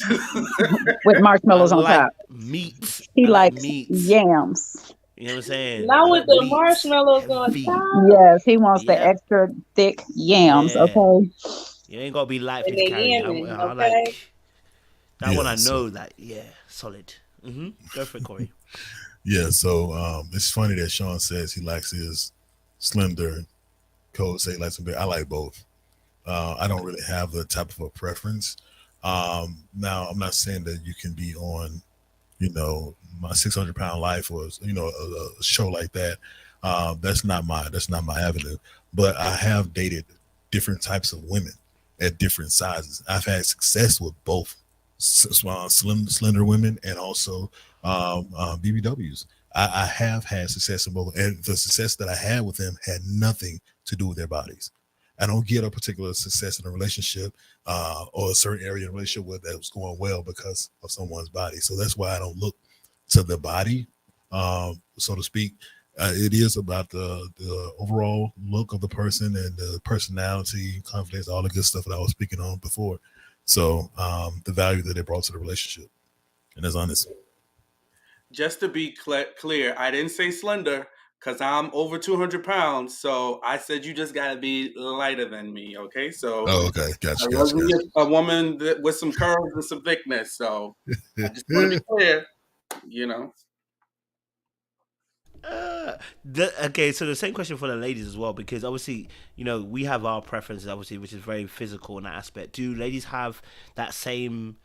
with marshmallows on top. Meat. He likes meat. Yams. You know what I'm saying? Not with the marshmallows on top. Yes, he wants the extra thick yams. Yeah. Okay. You ain't gotta be light for And to they carry. yamming, I okay? like that one. I know that. Yeah, solid. Go for it, Corey. Yeah. So it's funny that Sean says he likes his slender. Cole say he likes him big. I like both. I don't really have the type of a preference. Now I'm not saying that you can be on, my 600-pound life or a show like that. That's not my avenue. But I have dated different types of women at different sizes. I've had success with both slender women and also BBWs. I have had success in both, and the success that I had with them had nothing to do with their bodies. I don't get a particular success in a relationship or a certain area in a relationship where that was going well because of someone's body. So that's why I don't look to the body, so to speak. It is about the overall look of the person and the personality, confidence, all the good stuff that I was speaking on before. So the value that they brought to the relationship. And that's honest. Just to be clear, I didn't say slender, because I'm over 200 pounds, so I said you just got to be lighter than me, okay? So okay, gotcha. I wasn't a woman with some curves and some thickness, so I just want to be clear, Okay, so the same question for the ladies as well, because obviously, we have our preferences, obviously, which is very physical in that aspect. Do ladies have that same?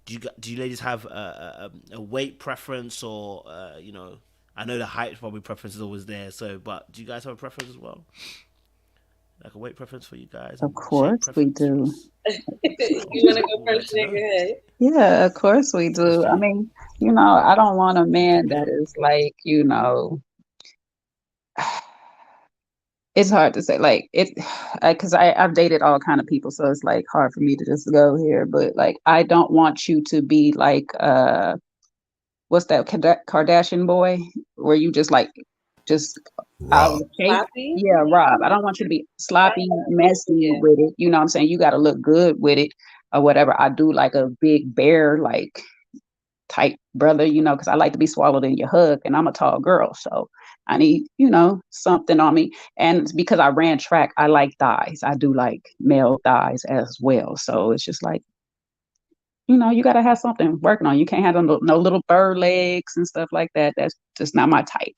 Do you ladies have a weight preference, or I know the height probably preference is always there. So, but do you guys have a preference as well? Like a weight preference for you guys? Of course we do. You want to go first, Nick? Go ahead. Yeah, of course we do. I mean, I don't want a man that is like, it's hard to say, like it, because I've dated all kind of people, so it's like hard for me to just go here. But like, I don't want you to be like, what's that Kardashian boy, where you just out of shape? Sloppy? Yeah, Rob. I don't want you to be sloppy, messy with it. You know what I'm saying? You got to look good with it or whatever. I do like a big bear, like type brother, because I like to be swallowed in your hug, and I'm a tall girl, so I need, something on me. And because I ran track, I like thighs. I do like male thighs as well. So it's just like, you got to have something working on. You can't have no little bird legs and stuff like that. That's just not my type.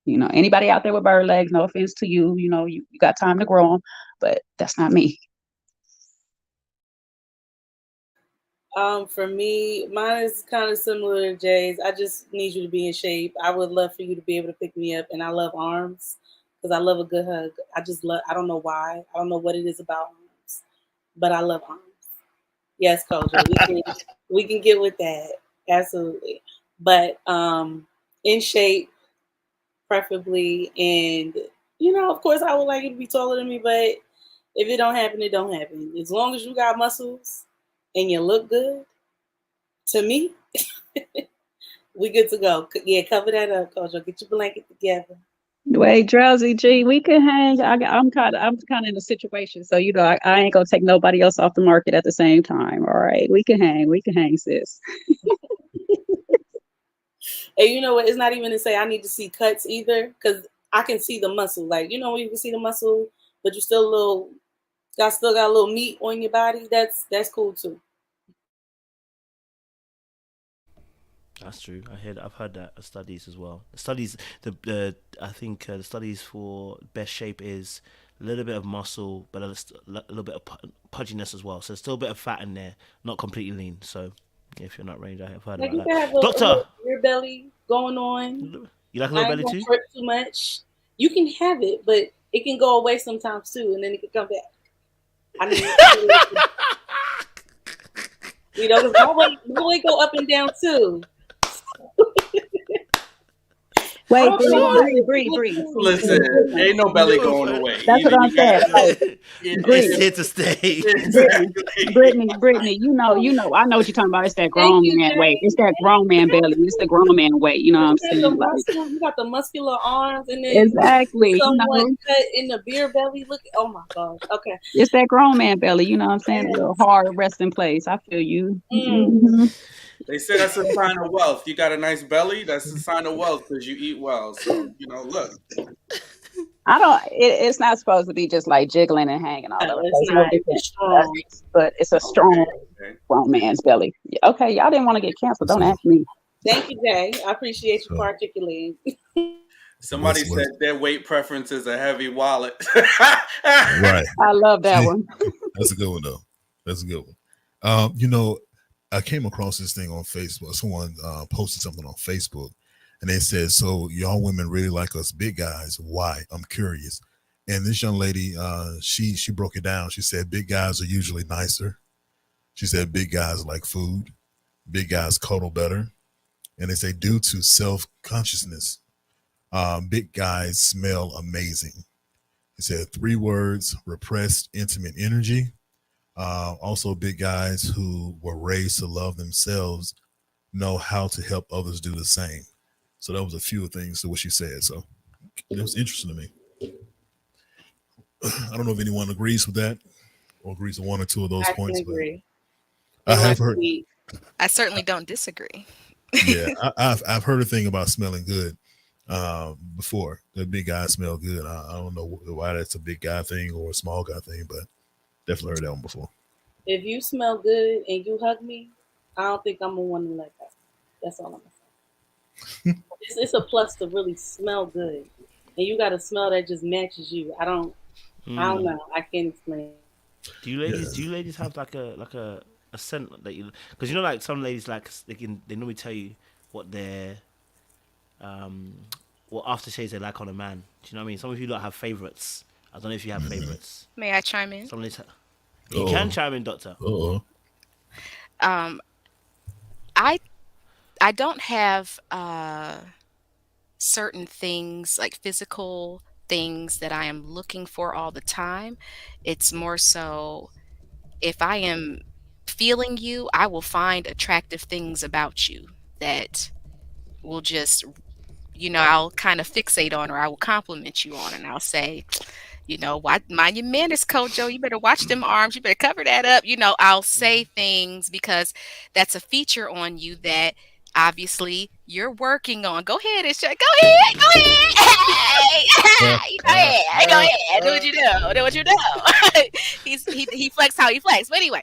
Anybody out there with bird legs, no offense to you, you got time to grow them, but that's not me. For me, mine is kind of similar to Jay's. I just need you to be in shape. I would love for you to be able to pick me up, and I love arms because I love a good hug. I don't know why. I don't know what it is about arms, but I love arms. Yes, Kojo, we can get with that. Absolutely. But in shape, preferably, and of course I would like you to be taller than me, but if it don't happen, it don't happen. As long as you got muscles and you look good, to me, we good to go. Yeah, cover that up, Kojo. Get your blanket together. Wait, Drowsy G, we can hang. I'm kind of in a situation, so I ain't gonna take nobody else off the market at the same time. All right, we can hang, sis. And you know what? It's not even to say I need to see cuts either, because I can see the muscle. Like, you know, when you can see the muscle, but you still got a little meat on your body. That's cool too. That's true. I've heard that studies as well. Studies. I think the studies for best shape is a little bit of muscle, but a little bit of pudginess as well. So there's still a bit of fat in there, not completely lean. So if you're not range, I have heard Like, about you can that. have a Doctor, little beer belly going on. you like a little belly too? Trip too much. You can have it, but it can go away sometimes too, and then it can come back. I mean, you know, because my weight go up and down too. Wait, breathe. Listen, ain't no belly going away. That's what I'm saying. It's here to stay. Exactly. Brittany, you know, I know what you're talking about. It's that grown man weight. It's that grown man belly. It's the grown man weight. You know what I'm saying? You got the muscular arms, and then exactly. somewhat cut in the beer belly. Look, oh my God. Okay. It's that grown man belly. You know what I'm saying? A little hard resting place. I feel you. Mm-hmm. They say that's a sign of wealth. You got a nice belly, that's a sign of wealth because you eat well. So, you know, look. It's not supposed to be just like jiggling and hanging all over. It's not. It's strong. But it's a strong grown man's belly. Okay, y'all didn't want to get canceled. Don't ask me. Thank you, Jay. I appreciate you articulating. Somebody said their weight preference is a heavy wallet. Right. I love that one. That's a good one, though. That's a good one. You know, I came across this thing on Facebook. Someone posted something on Facebook, and they said, "So y'all women really like us big guys? Why? I'm curious." And this young lady, she broke it down. She said, "Big guys are usually nicer." She said, "Big guys like food. Big guys cuddle better." And they say, due to self-consciousness, big guys smell amazing. He said 3 words: repressed intimate energy. Also, big guys who were raised to love themselves know how to help others do the same. So that was a few things to what she said. So it was interesting to me. I don't know if anyone agrees with that or agrees with 1 or 2 of those points. Agree. I have heard. I certainly don't disagree. Yeah, I've heard a thing about smelling good before. The big guys smell good. I don't know why that's a big guy thing or a small guy thing, but definitely heard that one before. If you smell good and you hug me, I don't think I'm a woman like that. That's all I'm gonna say. It's a plus to really smell good, and you got a smell that just matches you. I don't know. I can't explain. Do you ladies have like a scent that you? Because you know, like some ladies, like they normally tell you what their what aftershaves they like on a man. Do you know what I mean? Some of you don't have favorites. I don't know if you have favorites. May I chime in? Some ladies. You can chime in, Doctor. I don't have certain things, like physical things, that I am looking for all the time. It's more so, if I am feeling you, I will find attractive things about you that will just, I'll kind of fixate on, or I will compliment you on, and I'll say, mind your manners, Kojo. You better watch them arms. You better cover that up. I'll say things because that's a feature on you that obviously you're working on. Go ahead, and go ahead. Go ahead. Do what you do. He flex how he flex. But anyway,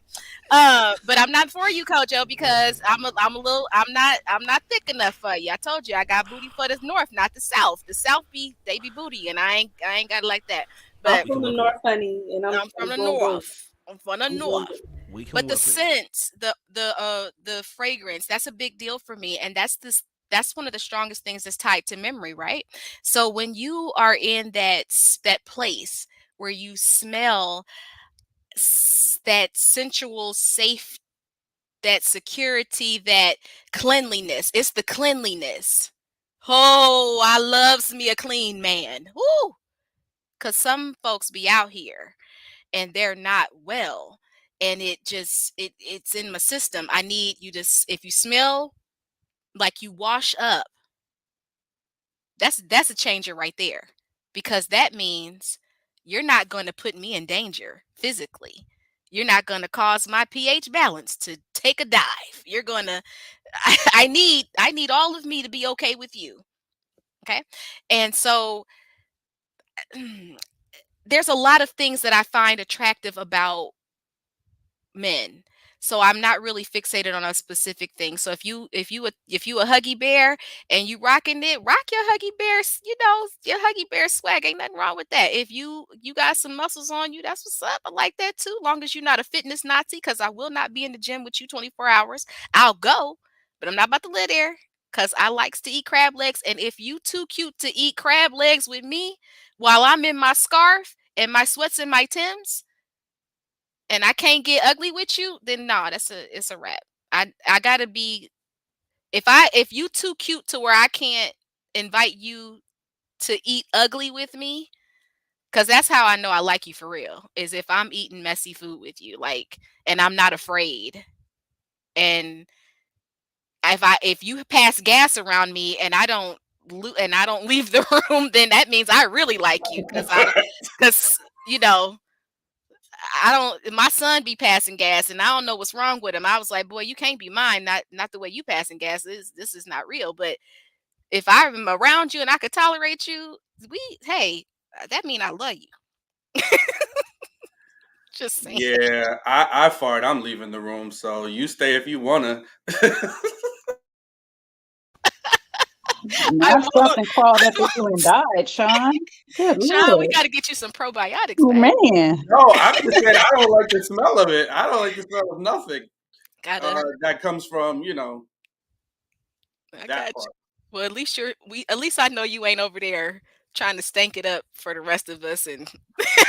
but I'm not for you, Kojo, because I'm not thick enough for you. I told you I got booty for the north, not the south. The south they be booty, and I ain't got it like that. But I'm from the north, honey, and I'm from the north. I'm from the north. But the scent, the fragrance, that's a big deal for me, and that's one of the strongest things that's tied to memory, right? So when you are in that place where you smell that sensual, safe, that security, that cleanliness, it's the cleanliness. Oh, I loves me a clean man. Woo! Because some folks be out here and they're not well, and it's in my system. I need you to, if you smell like you wash up, that's a changer right there. because that means you're not going to put me in danger physically. You're not going to cause my pH balance to take a dive. You're going to, I need all of me to be okay with you. Okay. And so there's a lot of things that I find attractive about men. So I'm not really fixated on a specific thing. So if you a Huggy Bear and you rocking it, rock your Huggy Bears, your Huggy Bear swag. Ain't nothing wrong with that. If you got some muscles on you, that's what's up. I like that too. Long as you're not a fitness Nazi, because I will not be in the gym with you 24 hours. I'll go, but I'm not about to live there because I likes to eat crab legs. And if you too cute to eat crab legs with me while I'm in my scarf and my sweats and my Timbs, and I can't get ugly with you, then no, it's a wrap. I gotta be, if you too cute to where I can't invite you to eat ugly with me, because that's how I know I like you for real, is if I'm eating messy food with you, like, and I'm not afraid. And if you pass gas around me and I don't leave the room, then that means I really like you, because my son be passing gas and I don't know what's wrong with him. I was like, boy, you can't be mine. Not the way you passing gas. This is not real. But if I'm around you and I could tolerate you, that mean I love you. Just saying. Yeah, I fart. I'm leaving the room. So you stay if you wanna. Not something crawled up with you and died, Sean. Good Sean, Lord. we got to get you some probiotics. Oh, man. No, I'm just saying I don't like the smell of it. I don't like the smell of nothing. That comes from, I that got part. you. Well, at least I know you ain't over there trying to stank it up for the rest of us, and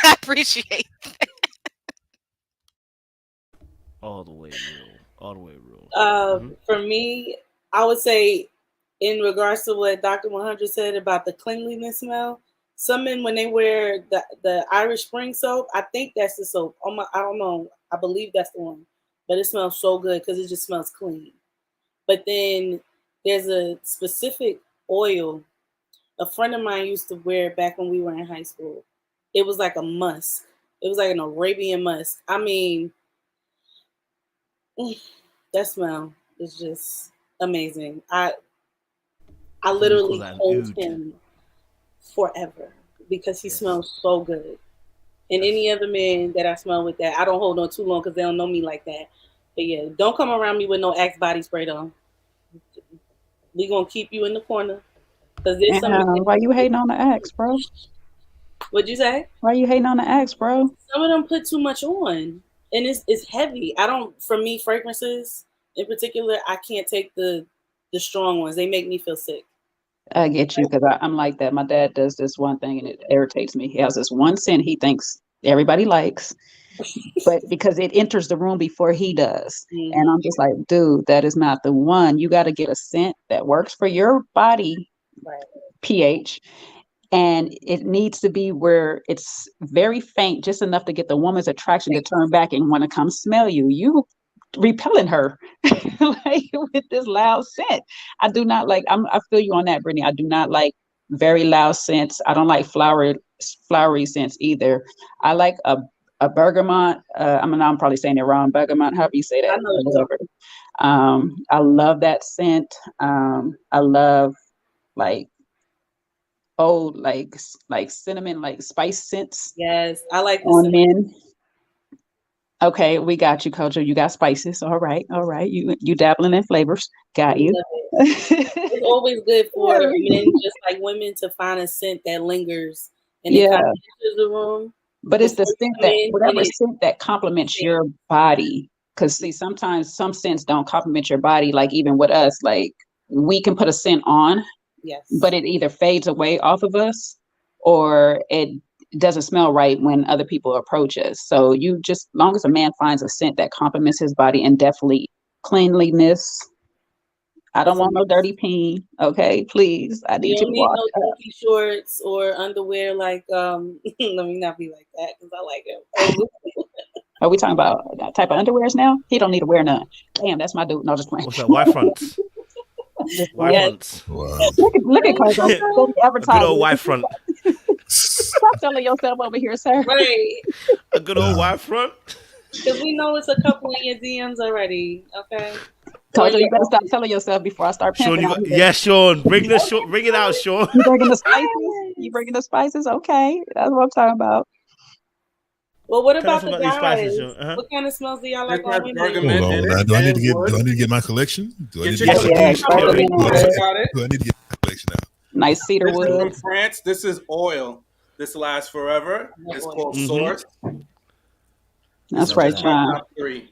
I appreciate that. All the way real. For me, I would say, in regards to what Dr. 100 said about the cleanliness smell, some men, when they wear the Irish Spring soap, I think that's the soap. I don't know. I believe that's the one. But it smells so good because it just smells clean. But then there's a specific oil a friend of mine used to wear back when we were in high school. It was like a musk. It was like an Arabian musk. I mean, that smell is just amazing. I literally hold him forever because he smells so good. And any other man that I smell with that, I don't hold on too long because they don't know me like that. But yeah, don't come around me with no Axe body spray though. We gonna keep you in the corner. Cause there's why you hating on the Axe, bro? What'd you say? Why you hating on the Axe, bro? Some of them put too much on, and it's heavy. For me, fragrances in particular, I can't take the strong ones. They make me feel sick. I get you, because I'm like that. My dad does this one thing and it irritates me. He has this one scent he thinks everybody likes, but because it enters the room before he does. Mm-hmm. And I'm just like, dude, that is not the one. You got to get a scent that works for your body pH. And it needs to be where it's very faint, just enough to get the woman's attraction to turn back and want to come smell you. You repelling her like with this loud scent. I do not like, I feel you on that, Brittany. I do not like very loud scents. I don't like flowery scents either. I like a bergamot. I'm probably saying it wrong. Bergamot, however you say that. I love that scent. I love like old like cinnamon, like spice scents. Yes, I like on men. Okay, we got you, Kojo. You got spices. All right. You dabbling in flavors. Got you. It's always good for men, just like women, to find a scent that lingers and it kind of enters the room. But it's the scent scent that complements your body. Because see, sometimes some scents don't complement your body. Like even with us, like we can put a scent on, but it either fades away off of us or it doesn't smell right when other people approach us. So you just, long as a man finds a scent that complements his body, and definitely cleanliness. I don't want no dirty peen. Okay, please. I need you to wash no dirty shorts or underwear. Like, let me not be like that because I like it. Are we talking about that type of underwears now? He don't need to wear none. Damn, that's my dude. No, just playing. What's that? Y fronts. Y fronts. Wow. Look at Kojo. Good old Y front. selling yourself over here, sir. Right. A good old wide front. Because we know it's a couple in your DMs already. Okay. Told you better stop telling yourself before I start Sean, pimping. Sean, bring it out, Sean. You bringing the spices? You bringing the spices? Okay, that's what I'm talking about. Well, what Tell us about the these guys? spices, Sean. What kind of smells do y'all like This has on women? bergamot Hold on, in now, it, do I and need to get wood. do I need to get my collection? Do I need to Get get your my collection. collection? Got it. Do I need to get my collection now? Nice cedar This is wood. from France. This is oil. This lasts forever. It's called Source. That's This right, is my Sean. top 3.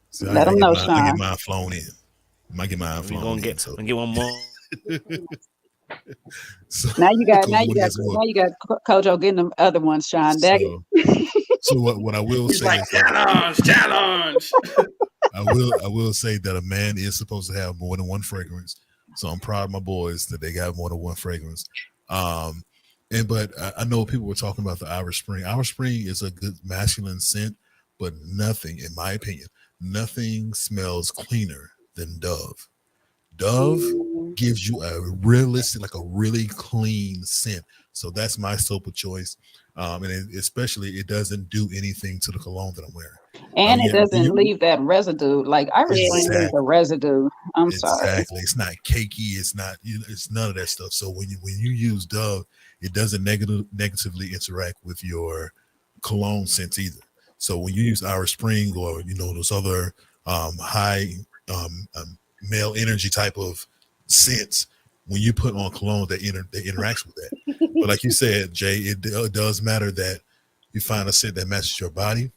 So Let them know, I Sean. get mine flown in. I might get mine flown in. So get one more. So, now you got Kojo getting them other ones, Sean. So what I will He's say like, is challenge. I will say that a man is supposed to have more than one fragrance. So I'm proud of my boys that they got more than one fragrance. But I know people were talking about the Irish Spring. Irish Spring is a good masculine scent, but nothing, in my opinion, nothing smells cleaner than Dove. Dove gives you a realistic, like a really clean scent. So that's my soap of choice. Especially it doesn't do anything to the cologne that I'm wearing. And it doesn't leave that residue. Like Irish Spring leaves a residue. I'm sorry. Exactly. It's not cakey. It's not. It's none of that stuff. So when you use Dove, it doesn't negatively interact with your cologne scents either. So when you use Irish Spring or those other high male energy type of scents, when you put on cologne, that interacts with that. But like you said, Jay, it does matter that you find a scent that matches your body.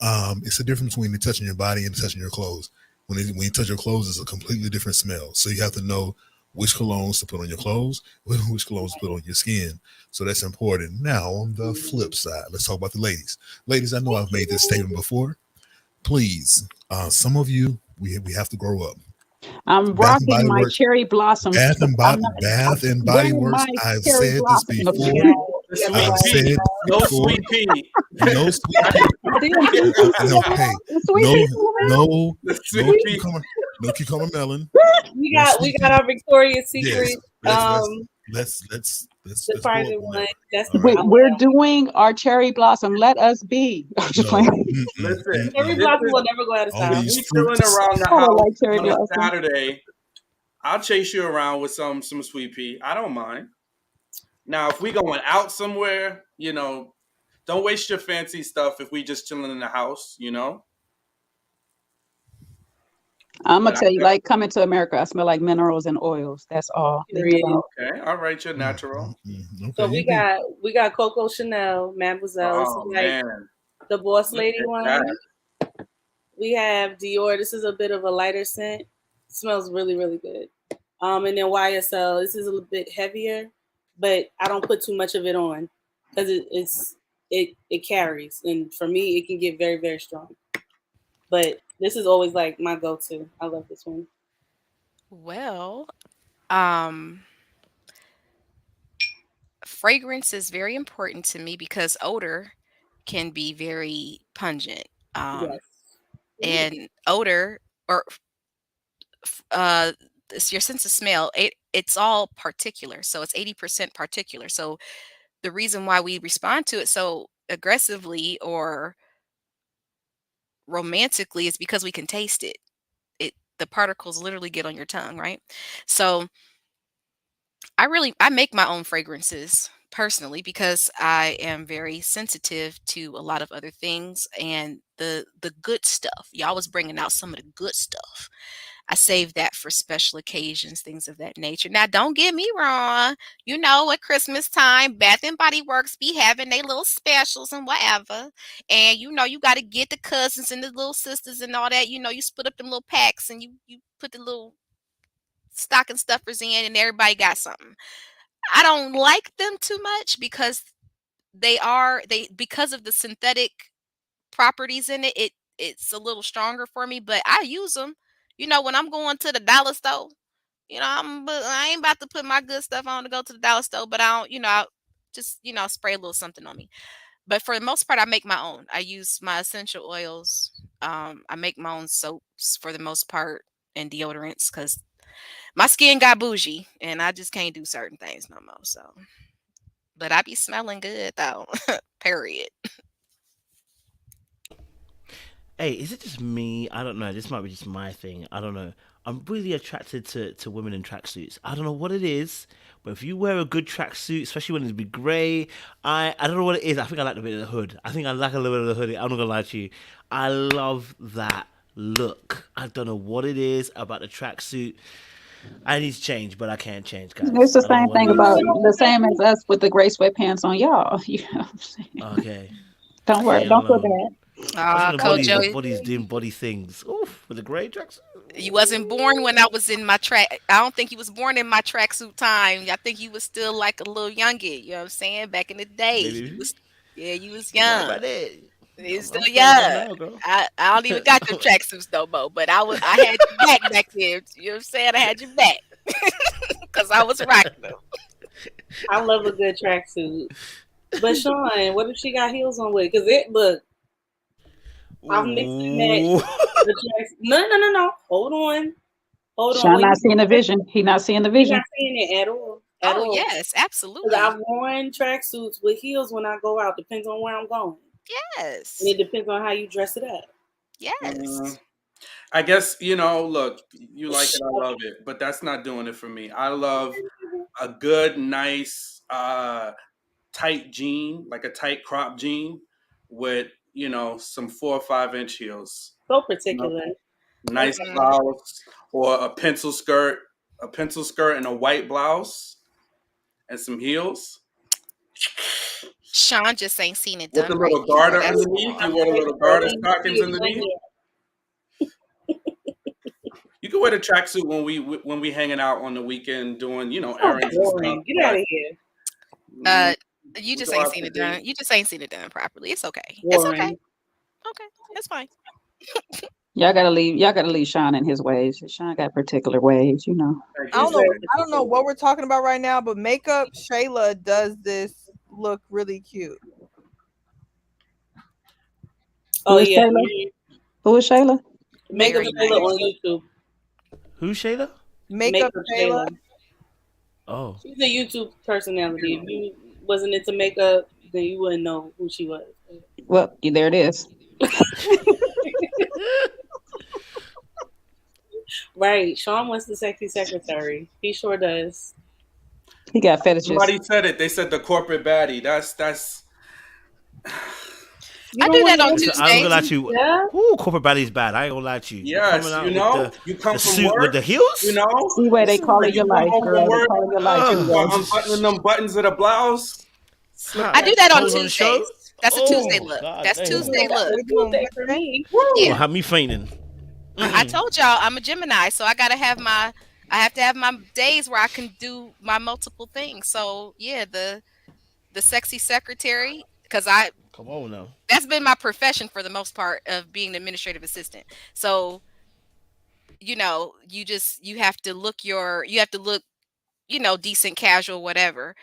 It's the difference between touching your body and touching your clothes. When you touch your clothes, it's a completely different smell. So you have to know which colognes to put on your clothes, which colognes to put on your skin. So that's important. Now, on the flip side, let's talk about the ladies. Ladies, I know I've made this statement before. Please, some of you, we have to grow up. I'm rocking my cherry blossom. Bath and Body Works. I've said this before. I've said it No before. sweet pea. No sweet pea. No cucumber melon. We got our Victoria's Secret. Let's private one. We're doing our cherry blossom. Let us be. I'm just playing. Listen, Cherry blossom will never go out of style. We chilling around the house on a Saturday. I'll chase you around with some sweet pea. I don't mind. Now, if we going out somewhere, don't waste your fancy stuff if we just chilling in the house, I'm gonna tell you, like coming to America, I smell like minerals and oils. That's all. Okay, all right, you're natural. Okay. So we got Coco Chanel, Mademoiselle. Oh, like man. The boss lady one. We have Dior. This is a bit of a lighter scent. It smells really, really good. And then YSL. This is a little bit heavier, but I don't put too much of it on because it carries, and for me, it can get very, very strong. But this is always like my go-to. I love this one. Well, fragrance is very important to me because odor can be very pungent. Yes. And odor or your sense of smell, it's all particular. So it's 80% particular. So the reason why we respond to it so aggressively or romantically is because we can taste it. The particles literally get on your tongue, right? So I make my own fragrances personally because I am very sensitive to a lot of other things and the good stuff. Y'all was bringing out some of the good stuff. I save that for special occasions, things of that nature. Now, don't get me wrong. At Christmas time, Bath and Body Works be having their little specials and whatever. And, you got to get the cousins and the little sisters and all that. You split up them little packs and you put the little stocking stuffers in and everybody got something. I don't like them too much because because of the synthetic properties in it's a little stronger for me, but I use them. When I'm going to the dollar store, I ain't about to put my good stuff on to go to the dollar store, but I don't, I'll just, spray a little something on me. But for the most part, I make my own. I use my essential oils. I make my own soaps for the most part and deodorants because my skin got bougie and I just can't do certain things no more. So But I be smelling good though. Period. Hey, is it just me? I don't know. This might be just my thing. I don't know. I'm really attracted to women in tracksuits. I don't know what it is, but if you wear a good tracksuit, especially when it's be grey, I don't know what it is. I think I like the bit of the hood. I think I like a little bit of the hood. I'm not gonna lie to you. I love that look. I don't know what it is about the tracksuit. I need to change, but I can't change, guys. It's the I don't know same what thing it about is. the same as us with the gray sweatpants on y'all. You know what I'm saying? Okay. Don't worry, Stay don't feel alone. bad. Especially when Coach the Joey, body's doing body things. Oof, with the grey tracksuit. you wasn't born when I was in my track. I don't think you was born in my tracksuit time. I think you was still like a little youngin. You know what I'm saying? Back in the day, you Maybe. was, yeah, you was Right young. about there. You still I'm turned up young. now, girl. I don't even got them tracksuits no more. But I had your back then. You know what I'm saying? I had your back because I was rocking them. I love a good tracksuit. But Sean, what if she got heels on with? Because it look, I've mixed and matched Ooh. the tracks. No. Hold on. Sean When not you seeing the vision. He not seeing the you're not vision. seeing it at all. At Oh all. yes, Because absolutely. I've worn tracksuits with heels when I go out. Depends on where I'm going. Yes. And it depends on how you dress it up. Yes. I guess, look, you like it, I love it, but that's not doing it for me. I love a good, nice, tight jean, like a tight crop jean with, some 4 or 5 inch heels. So particular. Nice blouse or a pencil skirt and a white blouse and some heels. Sean just ain't seen it With done the right little yet. garter That's underneath. all. You wear the little garter stockings underneath. You can wear the tracksuit when we hanging out on the weekend doing, errands and stuff. Get out of here. You just go ain't out seen to it done. date. You just ain't seen it done properly. It's okay. It's okay. Boring. Okay. It's fine. Y'all gotta leave Sean in his ways. Sean got particular ways, you know. I don't know what we're talking about right now, but makeup Shayla does this look really cute. Who is Shayla? Who is Shayla? Makeup Shayla on YouTube. Who's Shayla? Makeup Shayla. Oh. She's a YouTube personality. If you wasn't into makeup, then you wouldn't know who she was. Well, there it is. Right. Sean wants the sexy secretary. He sure does. He got fetishes. Somebody said it. They said the corporate baddie. That's. I do that on I'm Tuesdays. gonna lie to you. Yeah. Ooh, corporate body's bad. I ain't gonna lie to you. Yes, Coming out with you come the from suit work with the heels. See where they call it your life, girl. They call it your life. Unbuttoning them buttons of the blouse. I do that on Clothes on show? Tuesdays. That's a Tuesday look. That's damn. Tuesday look. Tuesday for me. Gonna Yeah. have me fainting. I told y'all I'm a Gemini, so I have to have my days where I can do my multiple things. So yeah, the sexy secretary, because Come on now. that's been my profession for the most part of being an administrative assistant. So you have to look decent, casual, whatever.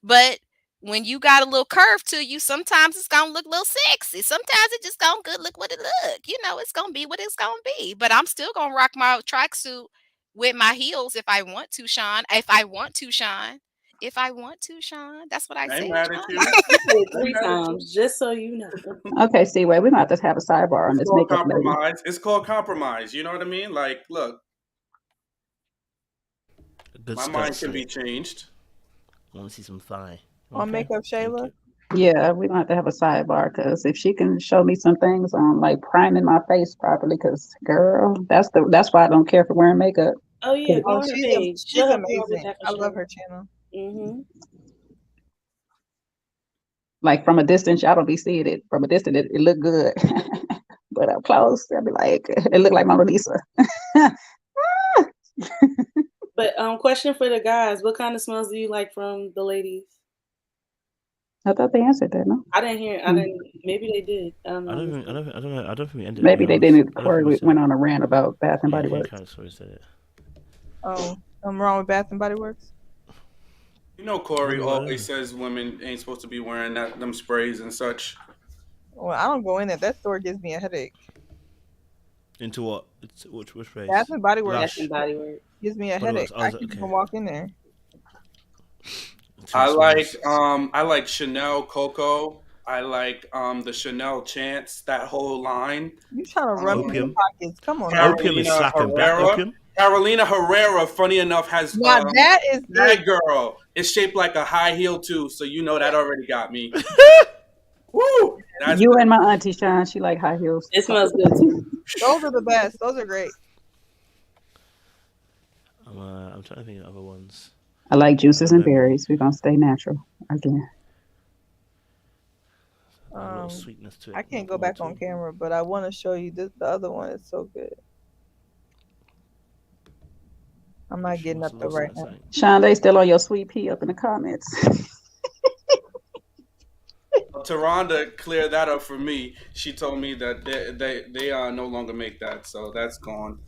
But when you got a little curve to you, sometimes it's gonna look a little sexy. Sometimes it just gonna good look what it look. It's gonna be what it's gonna be. But I'm still gonna rock my tracksuit with my heels if I want to, Sean. If I want to, Sean. If I want to, Sean. That's what I I ain't said. mad at you. Three times, just so you know. Okay, see, wait, we're gonna have to have a sidebar on It's this called makeup lady. compromise. It's called compromise. You know what I mean? Like, look, my mind can be changed. I want to see some thigh. On makeup Shayla. Yeah, we're gonna have to have a sidebar because if she can show me some things on like priming my face properly, because girl, that's why I don't care for wearing makeup. Oh yeah, go Oh, on her she's page. she's She'll help you out with amazing. that for I sure. love her channel. Mm-hmm. Like from a distance, y'all don't be seeing it. From a distance, it look good, but up close, I'll be like, it look like Mona Lisa. But question for the guys: what kind of smells do you like from the ladies? I thought they answered that, no? I didn't hear. I didn't. Maybe they did. I don't know. I don't think we ended. Maybe they didn't I don't before think we said went it. on a rant about Bath and Yeah, Body I think Works. Kyle Story said it. Oh, I'm wrong with Bath and Body Works. Corey Well, always says women ain't supposed to be wearing them sprays and such. Well, I don't go in there. That store gives me a headache. Into what? Which phrase? Bath and Body Works Bath and Body Works gives me a Body headache. Works. Oh, I is it? can't Okay. even walk in there. I like Chanel Coco. I like the Chanel Chance, that whole line. You trying to run me in the pockets? Come on, Opium is slapping. Black opium. Carolina Herrera, funny enough, has now that is that girl is shaped like a high heel too, so you know that already got me. Woo! That's You and my auntie Sean, she like high heels. It smells good too. Those are the best. Those are great. I'm trying to think of other ones. I like juices and berries. We're gonna stay natural again. A little sweetness to it. I can't go back on camera, but I want to show you this. The other one is so good. I'm not getting up there right now. Sean, they still on your sweet pea up in the comments. Taronda cleared that up for me. She told me that they no longer make that, so that's gone.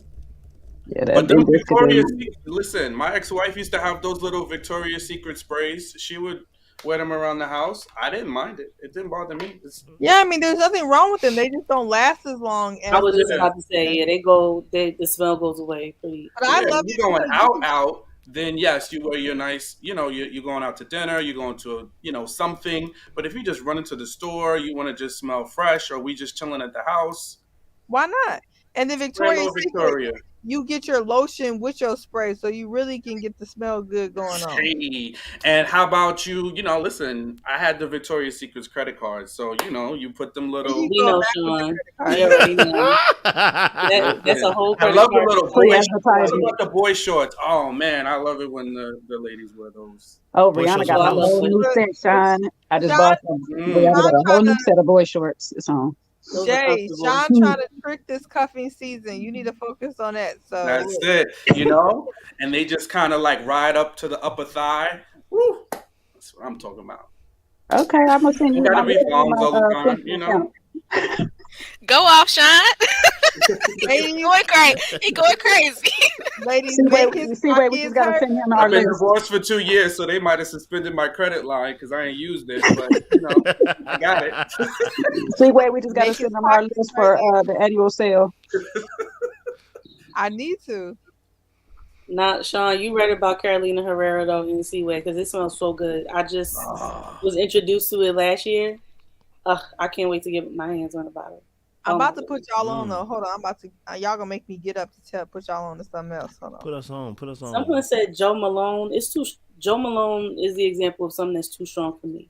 Yeah, but the Victoria's Secret, listen, my ex-wife used to have those little Victoria's Secret sprays. She would wear them around the house. I didn't mind it. It didn't bother me. Yeah, I mean, there's nothing wrong with them. They just don't last as long. I was just about to say, yeah, the smell goes away pretty. But I love you going out. Then yes, you wear your nice, you're going out to dinner, you're going to, something. But if you just run into the store, you want to just smell fresh, or we just chilling at the house. Why not? And the Victoria's Secret, you get your lotion with your spray, so you really can get the smell good going on. Hey, and how about you? Listen, I had the Victoria's Secret's credit card, so you put them little. Sean. That's a whole. I love the little boy shorts. What about the boy shorts? Oh man, I love it when the ladies wear those. Oh, Rihanna got a whole new set, Sean. I just bought some. Rihanna got a whole new set of boy shorts. It's on. Jay, Sean trying to trick this cuffing season. You need to focus on that. So that's it, and they just kind of like ride up to the upper thigh. Woo! That's what I'm talking about. Okay, I'm gonna send you. Gotta be bongs all the time, Go off, Sean. He's going crazy. He's going crazy. Ladies, we just gotta send him our I've been list. divorced for 2 years, so they might have suspended my credit line because I ain't used it, but I got it. We just gotta send them our list for the annual sale. I need to. Not Sean, you read about Carolina Herrera though in Seaway because it smells so good. I just was introduced to it last year. I can't wait to get my hands on the bottle. I'm about to put y'all on though. Hold on, I'm about to. Y'all gonna make me get up to put y'all on to something else. Hold on. Put us on. Someone said Joe Malone. Joe Malone is the example of something that's too strong for me.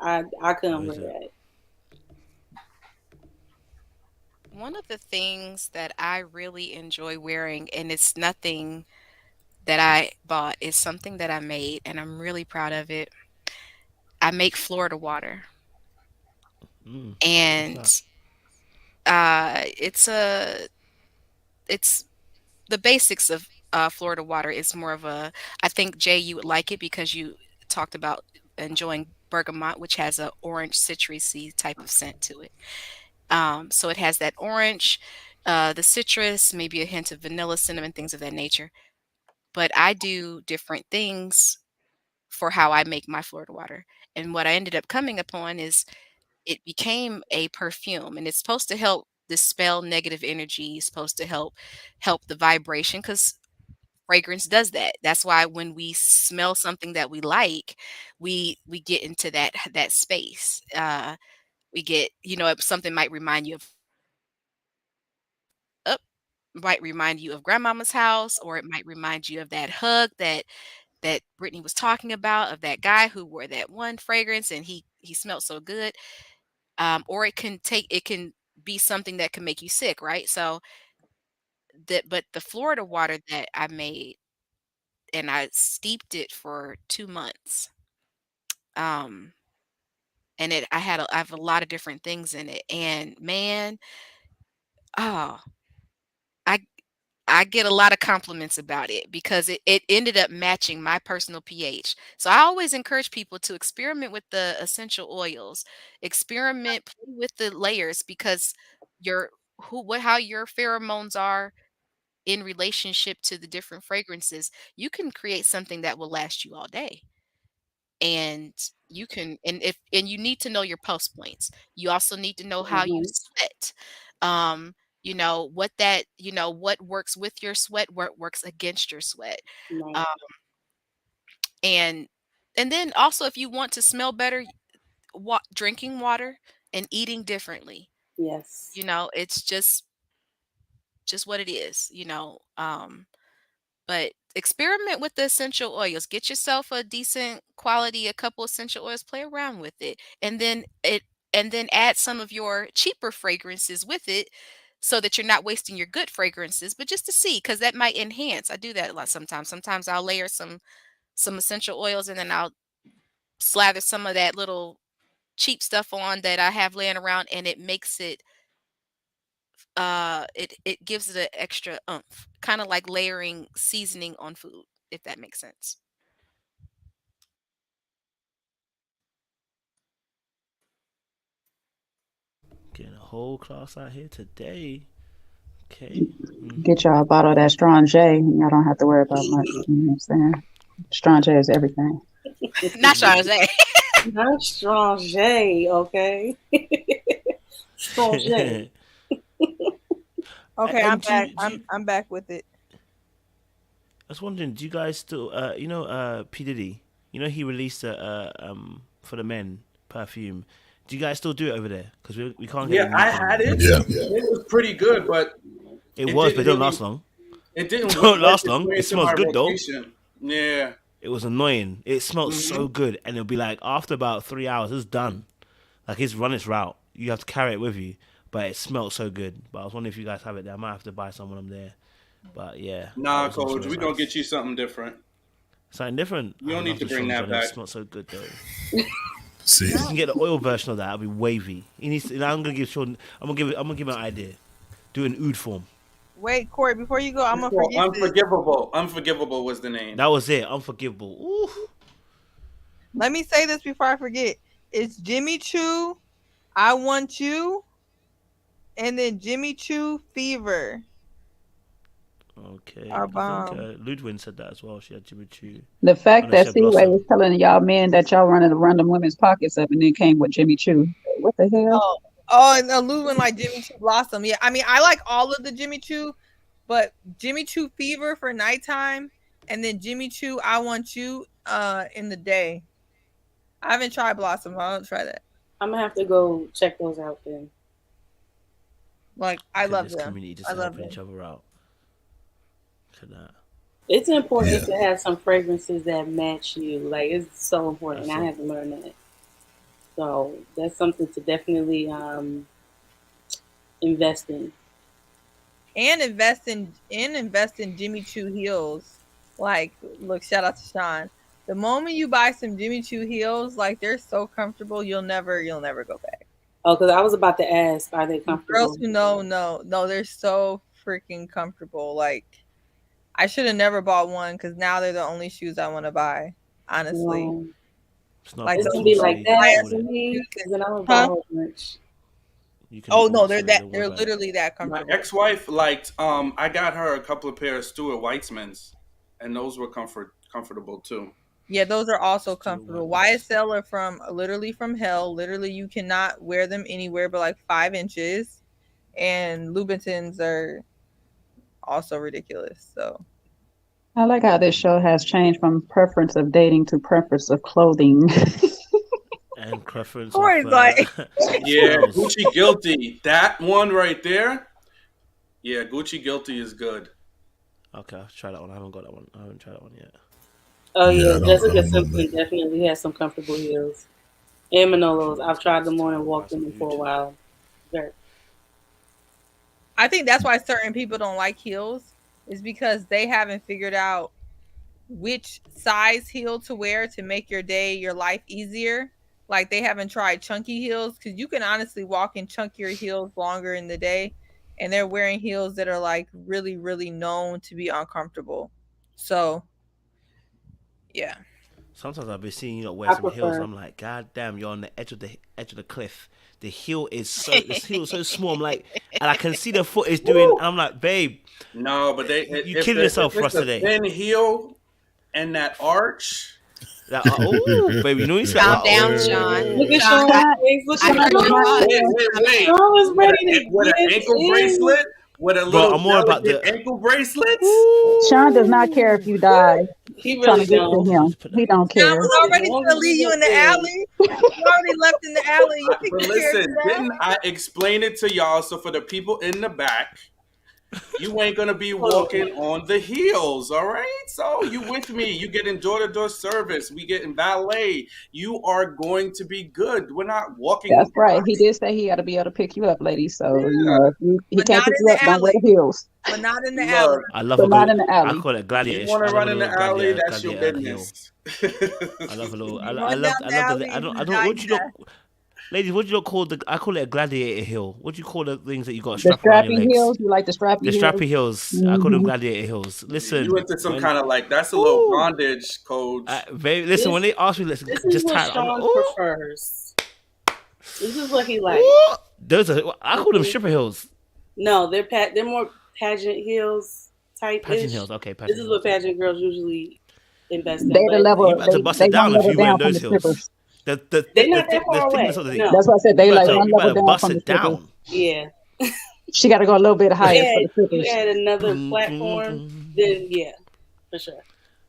I couldn't wear that. One of the things that I really enjoy wearing, and it's nothing that I bought, is something that I made, and I'm really proud of it. I make Florida water. And it's the basics of Florida water. It's more of I think Jay, you would like it because you talked about enjoying bergamot, which has a orange citrusy type of scent to it. So it has that orange, the citrus, maybe a hint of vanilla, cinnamon, things of that nature. But I do different things for how I make my Florida water. And what I ended up coming upon is it became a perfume, and it's supposed to help dispel negative energy, supposed to help the vibration, because fragrance does that. That's why when we smell something that we like, we get into that space. We get, something might remind you of grandmama's house, or it might remind you of that hug that Brittany was talking about, of that guy who wore that one fragrance and he smelled so good. Or it can be something that can make you sick, right? So but the Florida water that I made, and I steeped it for 2 months. And I have a lot of different things in it, and man, oh, I get a lot of compliments about it because it ended up matching my personal pH. So I always encourage people to experiment with the essential oils, play with the layers, because how your pheromones are in relationship to the different fragrances, you can create something that will last you all day. And you can, and you need to know your pulse points. You also need to know how you sweat. What works with your sweat, what works against your sweat. Right. And And then also, if you want to smell better, drinking water and eating differently. Yes. It's just what it is. But experiment with the essential oils. Get yourself a decent quality, a couple essential oils, play around with it. And then add some of your cheaper fragrances with it so that you're not wasting your good fragrances, but just to see, because that might enhance. I do that a lot sometimes. Sometimes I'll layer some essential oils and then I'll slather some of that little cheap stuff on that I have laying around, and it makes it it gives it an extra oomph, kind of like layering seasoning on food, if that makes sense. Getting a whole class out here today. Okay. Get y'all a bottle of that Strong J. Y'all don't have to worry about much. You know what I'm saying? Strong J is everything. Not Strong J. Not Strong J, okay? Strong J. Okay, I'm back. I'm back with it. I was wondering, do you guys still, P Diddy? He released for the men perfume. Do you guys still do it over there? Because we can't get. Yeah, I had it. Yeah. It was pretty good, but but it don't last long. It didn't last long. It smells good though. Yeah. It was annoying. It smelled so good, and it'll be like after about 3 hours, it's done. Like it's run its route. You have to carry it with you, but it smelled so good. But I was wondering if you guys have it there. I might have to buy some when I'm there. But yeah. Nah, Coach, we're gonna get you something different. Something different. You don't need to bring that back. It smells so good though. See, you can get the oil version of that. It'll be wavy. He needs to, I'm gonna give Sean. I'm gonna give him an idea. Do an oud form. Wait, Corey, before you go, I'm gonna forget Unforgivable. Unforgivable was the name. That was it. Unforgivable. Ooh. Let me say this before I forget. It's Jimmy Choo, I Want You, and then Jimmy Choo Fever. Okay. I think Ludwin said that as well. She had Jimmy Choo. The fact that C-Way was telling y'all men that y'all running to random women's pockets up and then came with Jimmy Choo. What the hell? And Ludwin like Jimmy Choo Blossom. Yeah, I mean, I like all of the Jimmy Choo, but Jimmy Choo Fever for nighttime, and then Jimmy Choo I Want You in the day. I haven't tried Blossom. I don't try that. I'm gonna have to go check those out then. Like I love them. Community just helping each other out. That. It's important to have some fragrances that match you. Like it's so important. I have to learn that. So that's something to definitely invest in. And invest in Jimmy Choo heels. Like, look, shout out to Sean. The moment you buy some Jimmy Choo heels, like they're so comfortable, you'll never go back. Oh, because I was about to ask, are they comfortable? Girls who know, no, they're so freaking comfortable. Like, I should have never bought one because now they're the only shoes I want to buy. Honestly, it's gonna be like that to me because then I'm gonna buy much. Oh no, they're literally that comfortable. My ex-wife liked. I got her a couple of pair of Stuart Weitzmans, and those were comfortable too. Yeah, those are also comfortable. YSL are literally from hell. Literally, you cannot wear them anywhere but like 5 inches, and Louboutins are also ridiculous. So I like how this show has changed from preference of dating to preference of clothing. And preference of like yeah, Gucci Guilty. That one right there. Yeah, Gucci Guilty is good. Okay, I'll try that one. I haven't got that one. I haven't tried that one yet. Oh yeah, Jessica Simpson definitely has some comfortable heels. And Manolos. I've tried them on and walked in them for a while. I think that's why certain people don't like heels, is because they haven't figured out which size heel to wear to make your life easier. Like they haven't tried chunky heels, because you can honestly walk in chunkier heels longer in the day, and they're wearing heels that are like really, really known to be uncomfortable. So yeah. Sometimes I've been seeing you wear some heels. I'm like, God damn, you're on the edge of the cliff. The heel is so small. I'm like, and I can see the foot is doing. I'm like, babe. No, but you killing yourself for us today. Thin heel and that arch. Oh, baby, you know he's calm down, Sean. Look at Sean. Look at Sean. Wait. Sean was ready to with an ankle bracelet. with a Bro, little I'm more about delicate the. ankle bracelets. Sean does not care if you die. He Trying really to get to don't. him. He don't I care. was already Long gonna as leave you you in look the good. alley. You already left in the alley. You think But you care listen, now? didn't I explain it to y'all? So for the people in the back, you ain't gonna be walking on the heels, all right? So you with me? You getting door-to-door service? We getting valet. You are going to be good. We're not walking. That's right. He did say he had to be able to pick you up, lady. So, Yeah. if he But can't not pick in you the up, don't wear alley. the heels. But not in the alley. Look, I love But a not good. in the I alley. call it you gladiator. want I to love a run in the little alley? gladiator, That's your gladiator hill. business. I love a little. You run down I the love alley the. and I you don't. die. What you don't. Ladies, what do you not call the? I call it a gladiator hill. What do you call the things that you got to The strap around your strappy legs? heels. You like the strappy The heels? strappy hills. I call them gladiator hills. Listen, You into some when kind of like that's a little bondage, coach. listen, when they ask me, let's This is just what tie. I'm like, Sean oh, prefers. This is what he likes. those are. I call them stripper hills. No, they're more pageant heels type. Pageant hills. Okay, This pageant is hills. what pageant girls usually invest in. They the But level. You about to bust it They one down if level you down wearing from those the hills. strippers. they're not that The far thickness away. of the. No. That's why I said they like one You level better down bust from the it strippers. down. Yeah. She got to go a little bit higher for the You strippers. add another platform, then yeah, for sure.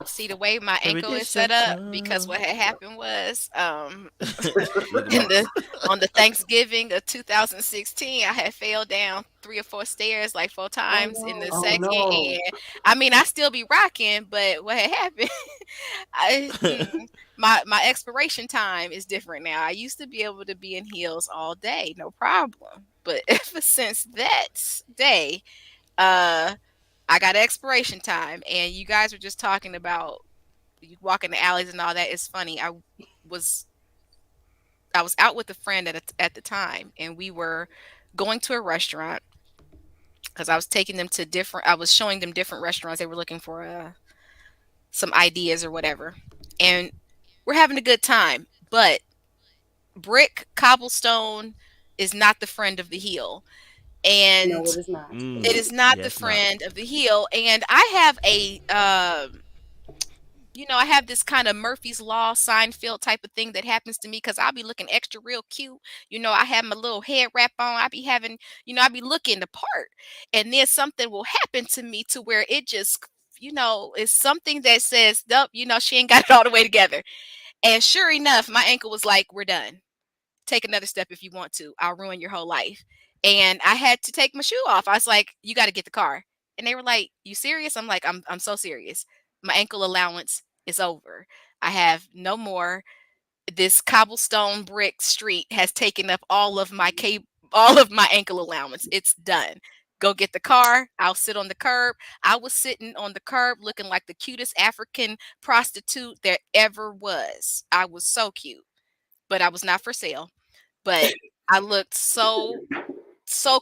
See the way my Baby, ankle is this set your up, because what had happened was Look in at the on the Thanksgiving of 2016, I had fell down 3 or 4 stairs like 4 times in the Oh second, no. and I mean I still be rocking, but what had happened, my expiration time is different now. I used to be able to be in heels all day, no problem, but ever since that day, I got expiration time, and you guys were just talking about you walk in the alleys and all that. It's funny. Was I was out with a friend at the time, and we were going to a restaurant because I was taking them to different. I was showing them different restaurants. They were looking for some ideas or whatever, and we're having a good time. But brick cobblestone is not the friend of the heel, and No, it is not. it is not the Yes, not. friend of the heel. And I have a I have this kind of Murphy's Law, Seinfeld type of thing that happens to me because I'll be looking extra real cute. I have my little head wrap on. I be having, I be looking the part. And then something will happen to me to where it just, is something that says, nope, she ain't got it all the way together. And sure enough, my ankle was like, we're done. Take another step if you want to. I'll ruin your whole life. And I had to take my shoe off. I was like, you got to get the car. And they were like, you serious? I'm like, I'm so serious. My ankle allowance is over. I have no more. This cobblestone brick street has taken up all of my ankle allowance. It's done. Go get the car. I'll sit on the curb. I was sitting on the curb looking like the cutest African prostitute there ever was. I was so cute, but I was not for sale. But I looked so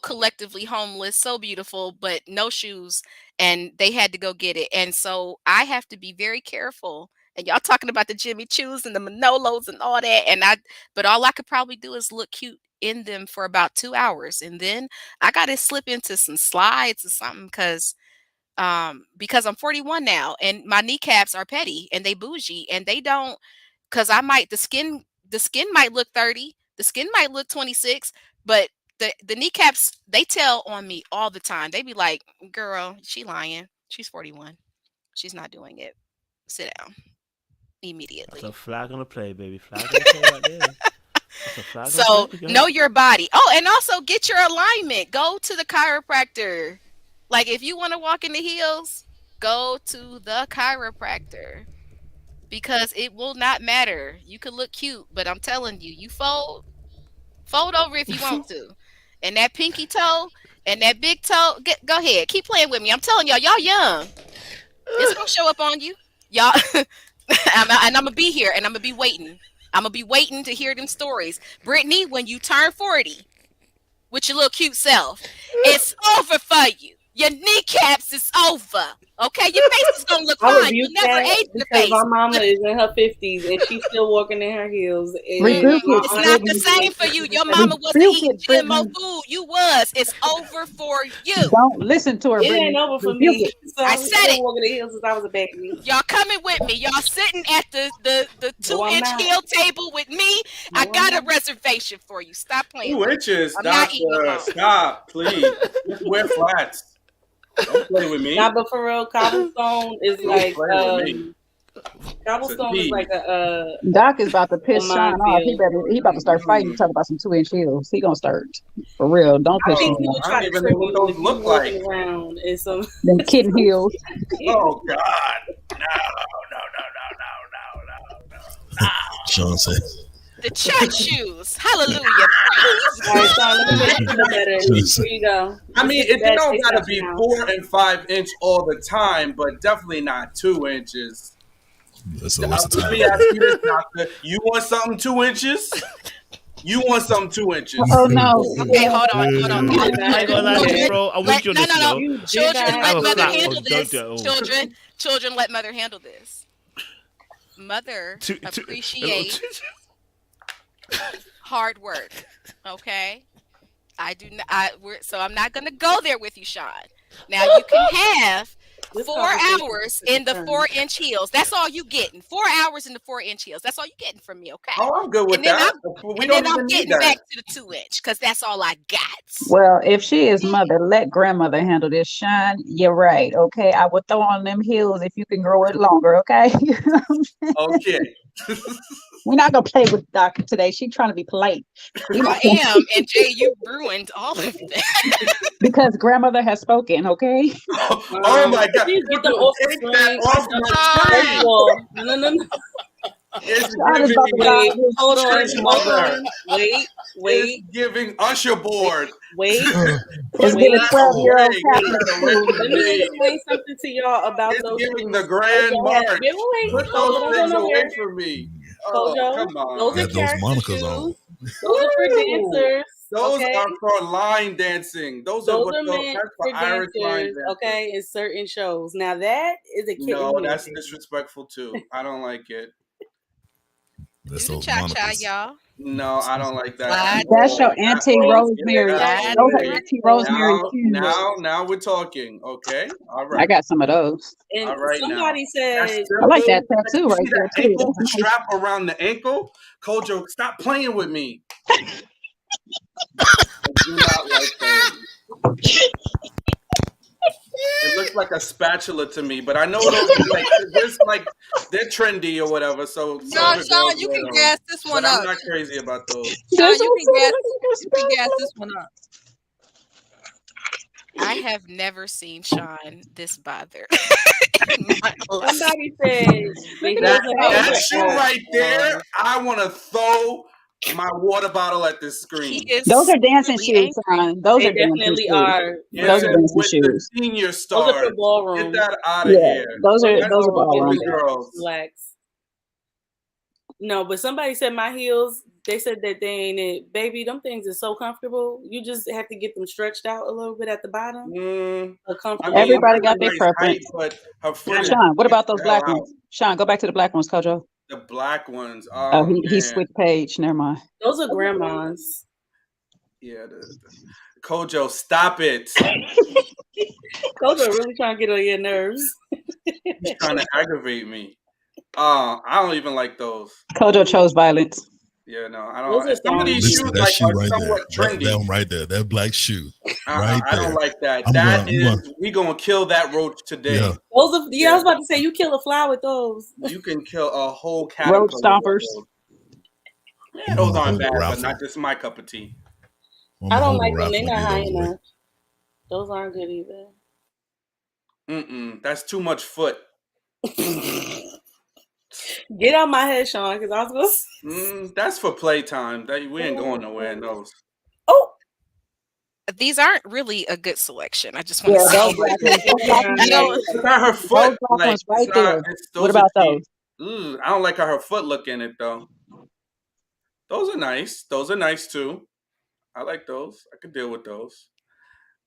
collectively homeless, so beautiful, but no shoes, and they had to go get it. And so I have to be very careful. And y'all talking about the Jimmy Choos and the Manolos and all that, but all I could probably do is look cute in them for about 2 hours, and then I got to slip into some slides or something because I'm 41 now, and my kneecaps are petty and they bougie, and they don't, because the skin might look 30, the skin might look 26, but the kneecaps, they tell on me all the time. They be like, girl, she lying. She's 41. She's not doing it. Sit down immediately. That's a flag on the play, baby. Flag on the play right there. That's a flag So on the play, know your body. Oh, and also get your alignment. Go to the chiropractor. Like if you want to walk in the heels, go to the chiropractor. Because it will not matter. You could look cute, but I'm telling you, you fold over if you want to. And that pinky toe and that big toe, go ahead. Keep playing with me. I'm telling y'all young. It's going to show up on you. Y'all, and I'm going to be here, and I'm going to be waiting. I'm going to be waiting to hear them stories. Brittany, when you turn 40 with your little cute self, it's over for you. Your kneecaps is over. Okay, your face is gonna look I fine. rebuke You'll never that age in the because face. my mama is in her 50s and she's still walking in her heels. And Rebuke it, It's not the Brittany. same for you. Your mama wasn't Rebuke eating it, GMO Brittany. food. You was. It's over for you. Don't listen to her, it Brittany. ain't over for Rebuke me. it. So I I've said been it. walking the heels since I was a baby. Y'all coming with me. Y'all sitting at the No, I'm 2-inch not. heel table with me. I No, I'm got a not. reservation for you. Stop playing 2 with me. inches, I'm not eating doctor. alone. Stop, please. Just wear flats. Don't play with me. Nah, but for real, cobblestone is Don't like play with me. cobblestone is like a Doc is about to piss Sean off. He minefield. about to start fighting, talking about some 2-inch heels. He gonna start for real. Don't I piss think him he would off. try to even trip know what you those if you look walking like. around in some Them kitten heels. Oh God. No. Sean said. The church shoes. Hallelujah. Praise All right, God. Sean, let me make you feel better. Here you go. I mean, This is it bad don't taste gotta out be your mouth. 4 and 5 inch all the time, but definitely not 2 inches. So what's the Let time? me ask you this, doctor. You want something 2 inches? You want something 2 inches? Oh no. Okay, hold on. I ain't gonna lie to you, bro. I'm with you on this, No. you know. Children, I let have a mother flat handle foot. this. Don't do it at all. Children, let mother handle this. Mother appreciate hard work. Okay, I do not. So I'm not gonna go there with you, Sean. Now you can have 4 hours in the 4-inch heels. That's all you getting. 4 hours in the 4-inch heels. That's all you getting from me, okay? Oh, I'm good with And then that. I'm getting back to the 2-inch because that's all I got. Well, if she is mother, let grandmother handle this. Sean, you're right. Okay, I would throw on them heels if you can grow it longer. Okay. Okay. We're not gonna play with Doctor today. She's trying to be polite. I am, and Jay, you ruined all of that. Because grandmother has spoken. Okay. Oh my God! Please get them off the Take screen. that off my tree. No. It's Sean is about to giving get out. Hold on. church mother. Wait. It's giving usher board. Wait. It's giving 12-year-old Catholic school. Let me explain something to y'all about It's those giving shoes. the grand march. Wait. Put Don't those go things away nowhere. from me. Oh, Kojo, come on. those are Got those character monikers shoes. on. Those are for dancers. Those okay? are for line dancing. Those are Those are meant that's for for Irish line dancers, dancing. okay, in certain shows. Now that is a kitten No, heel. that's disrespectful too. I don't like it. That's Do the those cha-cha, monikers. y'all. No, I don't like that. That's your That's Auntie all. Rosemary. That's Those are okay. Auntie Rosemary shoes. Now we're talking. Okay, all I right. got some of those. And All right somebody now. That's said, I like that simple. tattoo You right see there that too. ankle, That's the nice. strap around the ankle? Kojo, stop playing with me. I do not like those. It looks like a spatula to me, but I know those they're trendy or whatever. So No, some of the Sean, girls you wear can those, gas this one but I'm up. not crazy about those. Sean, you can gas this one up. I have never seen Sean this bothered in my life. somebody said, That shoe right there, I want to throw my water bottle at this screen. Those are dancing shoes, son. Those They are dancing definitely shoes. are. Those are dancing with shoes. the senior Those are stars. for ballroom. Get that out of Yeah, here. those are That's for ballroom. the girls. Relax. No, but somebody said my heels. They said that they ain't it. Baby, them things are so comfortable. You just have to get them stretched out a little bit at the bottom. Everybody got their preference. But her foot Sean, what about those the hell black out. ones? Sean, go back to the black ones, Kojo. The black ones. Oh, Oh, he man. switched page. Never mind. Those are grandmas. Yeah, Kojo, stop it. Those are really trying to get on your nerves. He's trying to aggravate me. I don't even like those. Kojo chose violence. Yeah, no, I Those don't. are Some of these Listen, shoes that like shoe are right there. somewhat trendy. That one right there. That black shoe. Right I there. don't like that. I'm we gonna kill that roach today. Yeah. Those are, I was about to say you kill a fly with those. You can kill a whole Road caterpillar. with stompers. those. Yeah, those aren't bad, but raffle. not just my cup of tea. I don't like them. They're not high enough. Those aren't good either. That's too much foot. Get out my head, Sean, because I was going to That's for playtime. We ain't going nowhere in those. These aren't really a good selection. I just want to say. Look at her foot. Like, right there. What about those? I don't like how her foot look in it though. Those are nice. Those are nice too. I like those. I could deal with those.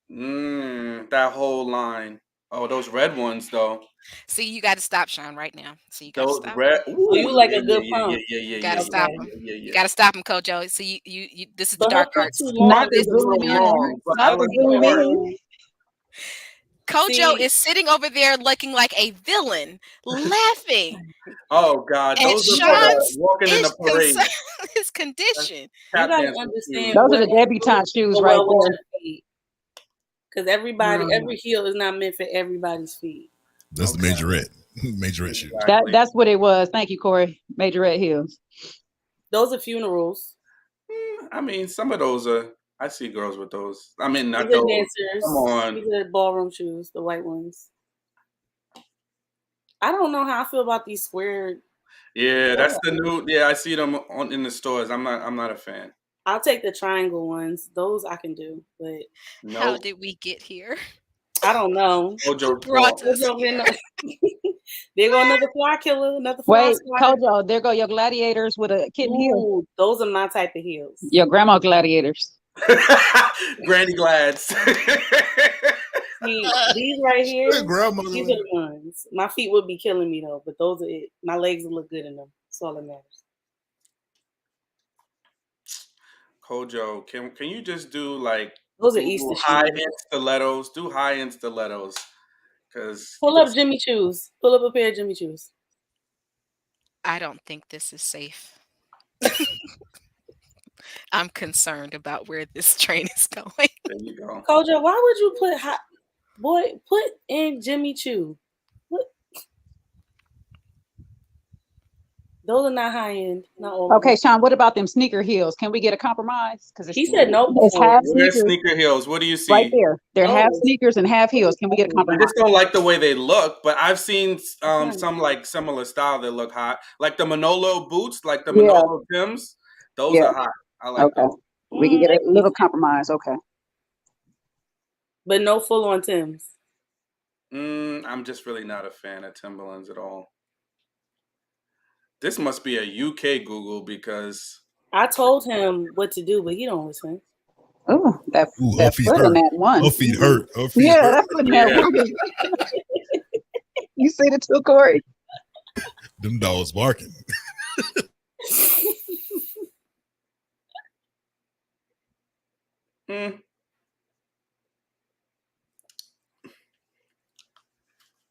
That whole line. Oh, those red ones though. See, you got to stop, Sean, right now. So you got to Those stop. red. Oh, you like a good pump. You got to stop him. You got to stop him, Kojo. So you this is the But dark her arts. too long. Not This the is the zoom dark in. arts. Not the zoom in. Kojo See- is sitting over there looking like a villain, laughing. Oh God, And those are Sean's walking in the parade. his condition. You gotta dancing understand. Those are the debutante shoes right there. Because everybody, every heel is not meant for everybody's feet. That's the majorette. Majorette shoe. That's what it was. Thank you, Corey. Majorette heels. Those are funerals. I mean, some of those are. I see girls with those. I mean, not These are those. dancers. Come on. These are ballroom shoes, the white ones. I don't know how I feel about these square. Yeah, that's the new. Yeah, I see them in the stores. I'm not a fan. I'll take the triangle ones. Those I can do, but How did we get here? I don't know. Kojo brought us There go another fly killer, another fly Wait, swatter. Kojo, there go your gladiators with a kitten heel. Ooh, those are my type of heels. Your grandma gladiators. Granny Glads. See, these right here, Grandma these are the ones. My feet would be killing me though, but those are it. My legs will look good in them. That's all that matters. Kojo, can you just do like Those are Easter high shoes. end stilettos? Do high end stilettos, because Pull up Jimmy Choos. Pull up a pair of Jimmy Choos. I don't think this is safe. I'm concerned about where this train is going. There you go. Kojo, why would you put in Jimmy Choo? What? Those are not high end. Not all. Okay, Sean, what about them sneaker heels? Can we get a compromise? Because He said no It's before. half Where's sneakers. sneaker heels? What do you see? Right there. They're half Oh. sneakers and half heels. Can we get a I compromise? just don't like the way they look, but I've seen some like similar style that look hot, like the Manolo boots, like the Yeah. Manolo Tims. Those Yeah. are hot. I like Okay. those. We can get a little compromise. Okay. But no full on Tims. I'm just really not a fan of Timberlands at all. This must be a UK Google because I told him what to do, but he don't listen. Oh, that her feet foot hurt. in that one. Her feet hurt. Her feet Yeah, hurt. that foot in that Yeah. one. You see the two, Corey? Them dogs barking.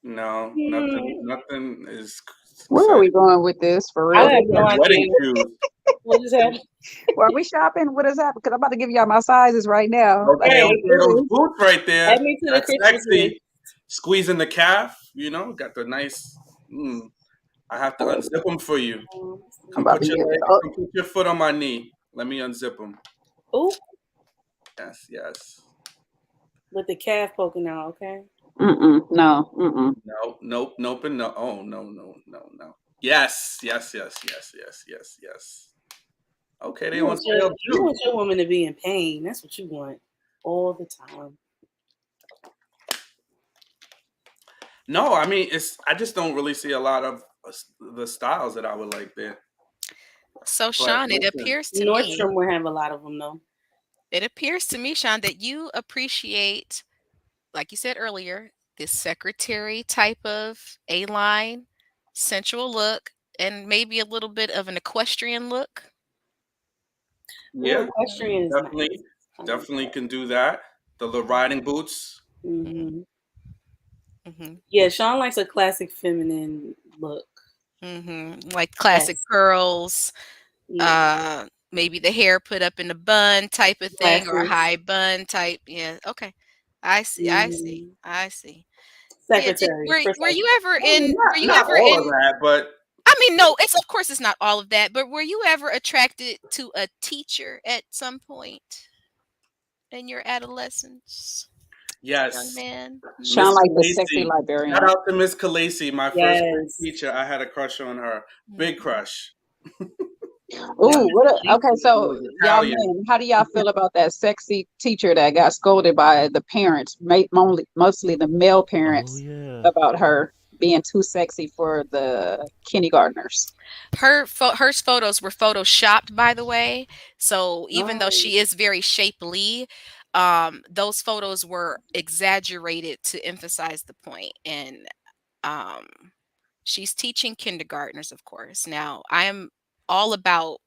No, nothing is. Where are we going with this for I real? have no Wedding idea. shoes. What is that? Well, are we shopping? What is that? Because I'm about to give y'all my sizes right now. Okay, Hey, those boots right there. add me to the That's Christmas sexy. list. Squeezing the calf, got the nice. I have to unzip them for you. Come about put, to your get it. come put your foot on my knee. Let me unzip them. Ooh, Yes. with the calf poking out, okay? No. Nope, and no. Oh, no. Yes. Okay, they You on want, sale you too. want your woman to be in pain. That's what you want all the time. No, I mean I just don't really see a lot of the styles that I would like there. So, But Sean, it listen, appears to me, Nordstrom will have a lot of them, though. it appears to me, Sean, that you appreciate, like you said earlier, this secretary type of A-line, sensual look, and maybe a little bit of an equestrian look. Yeah, Equestrian is definitely can do that. The little riding boots. Mm-hmm. Yeah, Sean likes a classic feminine look. Like classic curls, maybe the hair put up in a bun type of thing, or a Glasses. high bun type. Yeah, okay. I see. Secretary. Were you ever in? Were you Not ever all in? of that, but I mean, no. It's of course it's not all of that, but were you ever attracted to a teacher at some point in your adolescence? yes. Young man. Sean like the sexy librarian. Shout out to Miss Khaleesi, my first grade Yes. teacher. I had a crush on her. Big crush. Ooh, okay, so y'all Italian. men, how do y'all feel about that sexy teacher that got scolded by the parents, mostly the male parents, about her being too sexy for the kindergartners? Her photos were photoshopped, by the way. So even though she is very shapely, those photos were exaggerated to emphasize the point. And um, she's teaching kindergartners, of course. Now, I am all about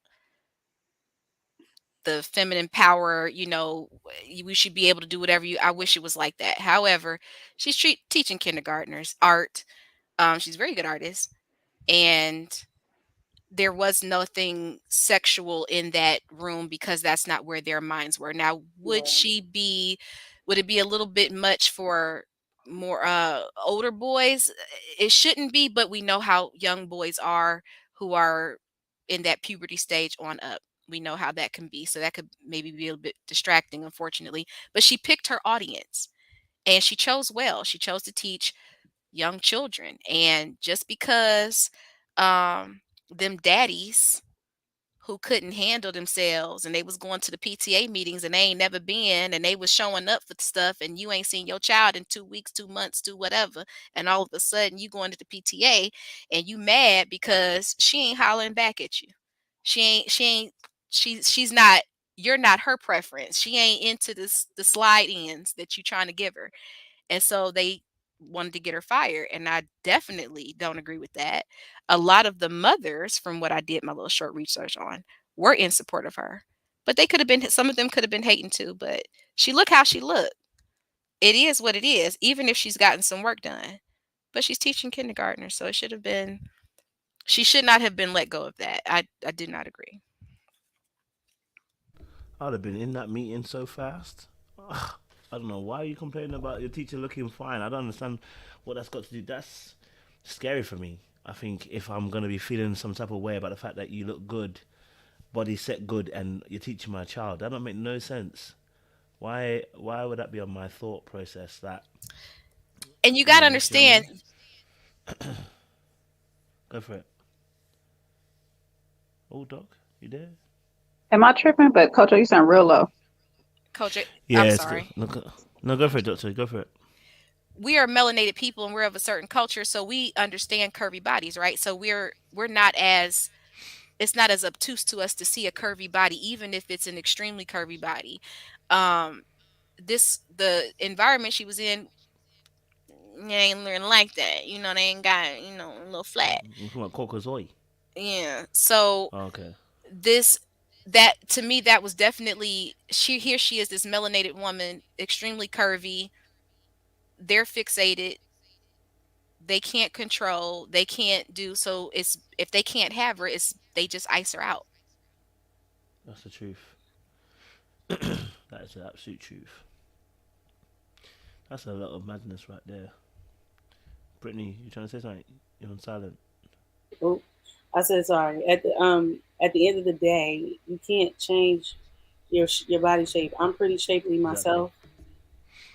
the feminine power, we should be able to do whatever I wish it was like that. However, she's teaching kindergartners art. She's a very good artist. And there was nothing sexual in that room because that's not where their minds were. Now, would it be a little bit much for more older boys? It shouldn't be, but we know how young boys are who are in that puberty stage on up. We know how that can be. So that could maybe be a little bit distracting, unfortunately. But she picked her audience and she chose well. She chose to teach young children. And just because them daddies who couldn't handle themselves and they was going to the PTA meetings and they ain't never been and they was showing up for stuff and you ain't seen your child in 2 weeks, 2 months, 2 whatever, and all of a sudden you going to the PTA and you mad because she ain't hollering back at you. She's not, you're not her preference. She ain't into the slide ins that you trying to give her. And so they wanted to get her fired. And I definitely don't agree with that. A lot of the mothers, from what I did my little short research on, were in support of her. But they could have been, some of them could have been hating too. But she look how she looked. It is what it is, even if she's gotten some work done. But she's teaching kindergartners, so it should have been, she should not have been let go of that. I did not agree. I'd have been in that meeting so fast. Ugh, I don't know why are you complaining about your teacher looking fine. I don't understand what that's got to do. That's scary for me. I think if I'm gonna be feeling some type of way about the fact that you look good, body set good, and you're teaching my child, that don't make no sense. Why would that be on my thought process? That and you got to understand. Go for it. Oh, Doc, you there? Am I tripping? But Coach, you sound real low. Coach, yeah, I'm sorry. No, go for it, Doctor. Go for it. We are melanated people and we're of a certain culture, so we understand curvy bodies, right? So we're not as, it's not as obtuse to us to see a curvy body, even if it's an extremely curvy body. The environment she was in, they ain't like that. They ain't got, a little flat. You talking about Caucasoid? Yeah. So okay. That to me, that was definitely, here she is, this melanated woman, extremely curvy. They're fixated. They can't control. They can't do. So it's, if they can't have her, they just ice her out. That's the truth. That is the absolute truth. That's a lot of madness right there. Brittany, you trying to say something? You're on silent. Oh, I said sorry. At the end of the day, you can't change your body shape. I'm pretty shapely myself. Exactly.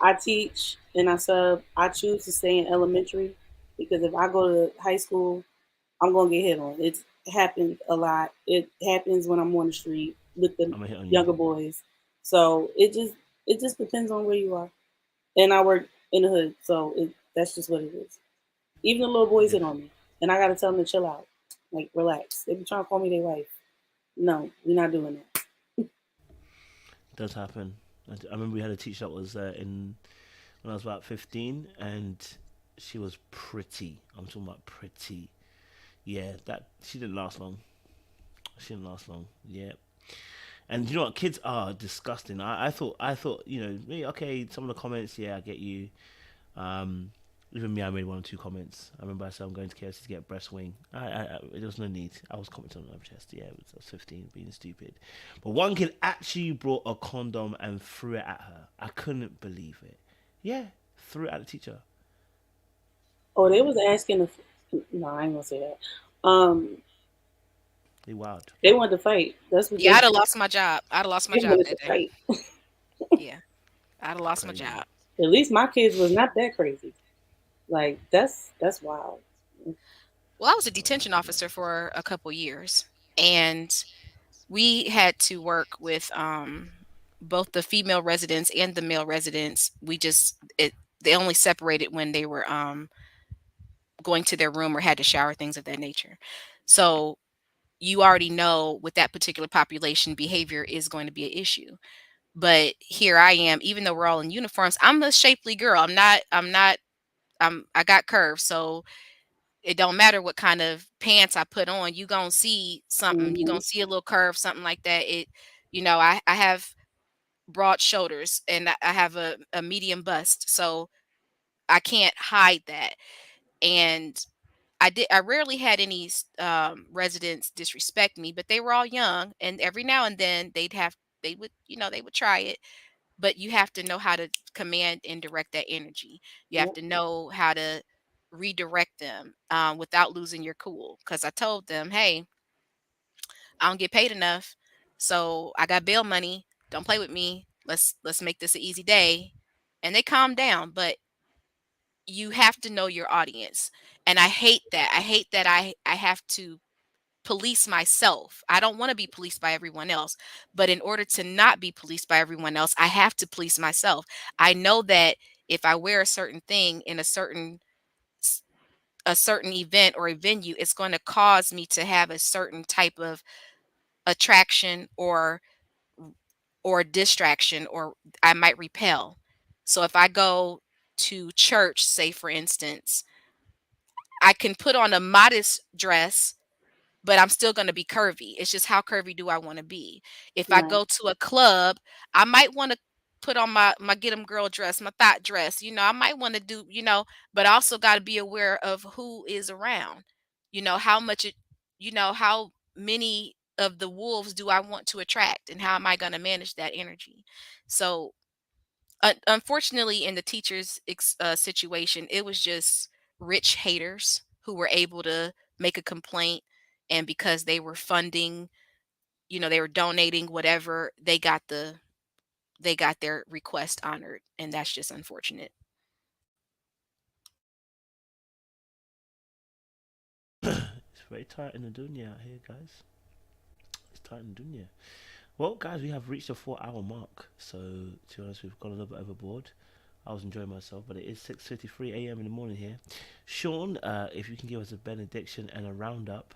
I teach and I sub. I choose to stay in elementary because if I go to high school, I'm gonna get hit on. It happens a lot. It happens when I'm on the street with the younger boys. So it just depends on where you are. And I work in the hood, so that's just what it is. Even the little boys hit on me, and I gotta tell them to chill out, like relax. They be trying to call me their wife. No, we're not doing that. It does happen. I remember we had a teacher that was when I was about 15, and she was pretty. I'm talking about pretty. Yeah, that she didn't last long. Yeah. And you know what? Kids are disgusting. I thought, okay, some of the comments, yeah, I get you. Even me, I made 1 or 2 comments. I remember I said I'm going to KFC to get breast wing. There was no need. I was commenting on my chest. Yeah, I was 15, being stupid. But one kid actually brought a condom and threw it at her. I couldn't believe it. Yeah, threw it at the teacher. Oh, they was asking. No, I ain't gonna say that. They wild. They wanted to fight. That's what. Yeah, I'd have lost my job. That day. Yeah, I'd have lost my job. At least my kids was not that crazy. Like that's wild. Well, I was a detention officer for a couple years, and we had to work with both the female residents and the male residents. They only separated when they were going to their room or had to shower, things of that nature. So you already know with that particular population, behavior is going to be an issue. But here I am, even though we're all in uniforms, I'm a shapely girl. I got curves. So it don't matter what kind of pants I put on, you gonna see something. You Mm-hmm. gonna see a little curve, something like that. I have broad shoulders and I have a medium bust. So I can't hide that. And I rarely had any residents disrespect me, but they were all young, and every now and then they would try it. But you have to know how to command and direct that energy. You have Yep. to know how to redirect them without losing your cool. Because I told them, hey, I don't get paid enough, so I got bail money. Don't play with me. Let's make this an easy day. And they calmed down. But you have to know your audience, and I hate that. I hate that I have to police myself. I don't want to be policed by everyone else, but in order to not be policed by everyone else, I have to police myself. I know that if I wear a certain thing in s- a certain event or a venue, it's going to cause me to have a certain type of attraction or distraction, or I might repel. So if I go to church, say for instance, I can put on a modest dress, but I'm still going to be curvy. It's just how curvy do I want to be? If I Right. go to a club, I might want to put on my get 'em girl dress, my thought dress. I might want to do, but I also got to be aware of who is around. How much how many of the wolves do I want to attract, and how am I going to manage that energy? So unfortunately, in the teachers' situation, it was just rich haters who were able to make a complaint, and because they were funding, they were donating whatever, they got their request honored, and that's just unfortunate. It's very tight in the dunya out here, guys. It's tight in the dunya. Well, guys, we have reached the 4 hour mark. So, to be honest, we've gone a little bit overboard. I was enjoying myself, but it is 6:53 a.m. in the morning here. Sean, if you can give us a benediction and a roundup.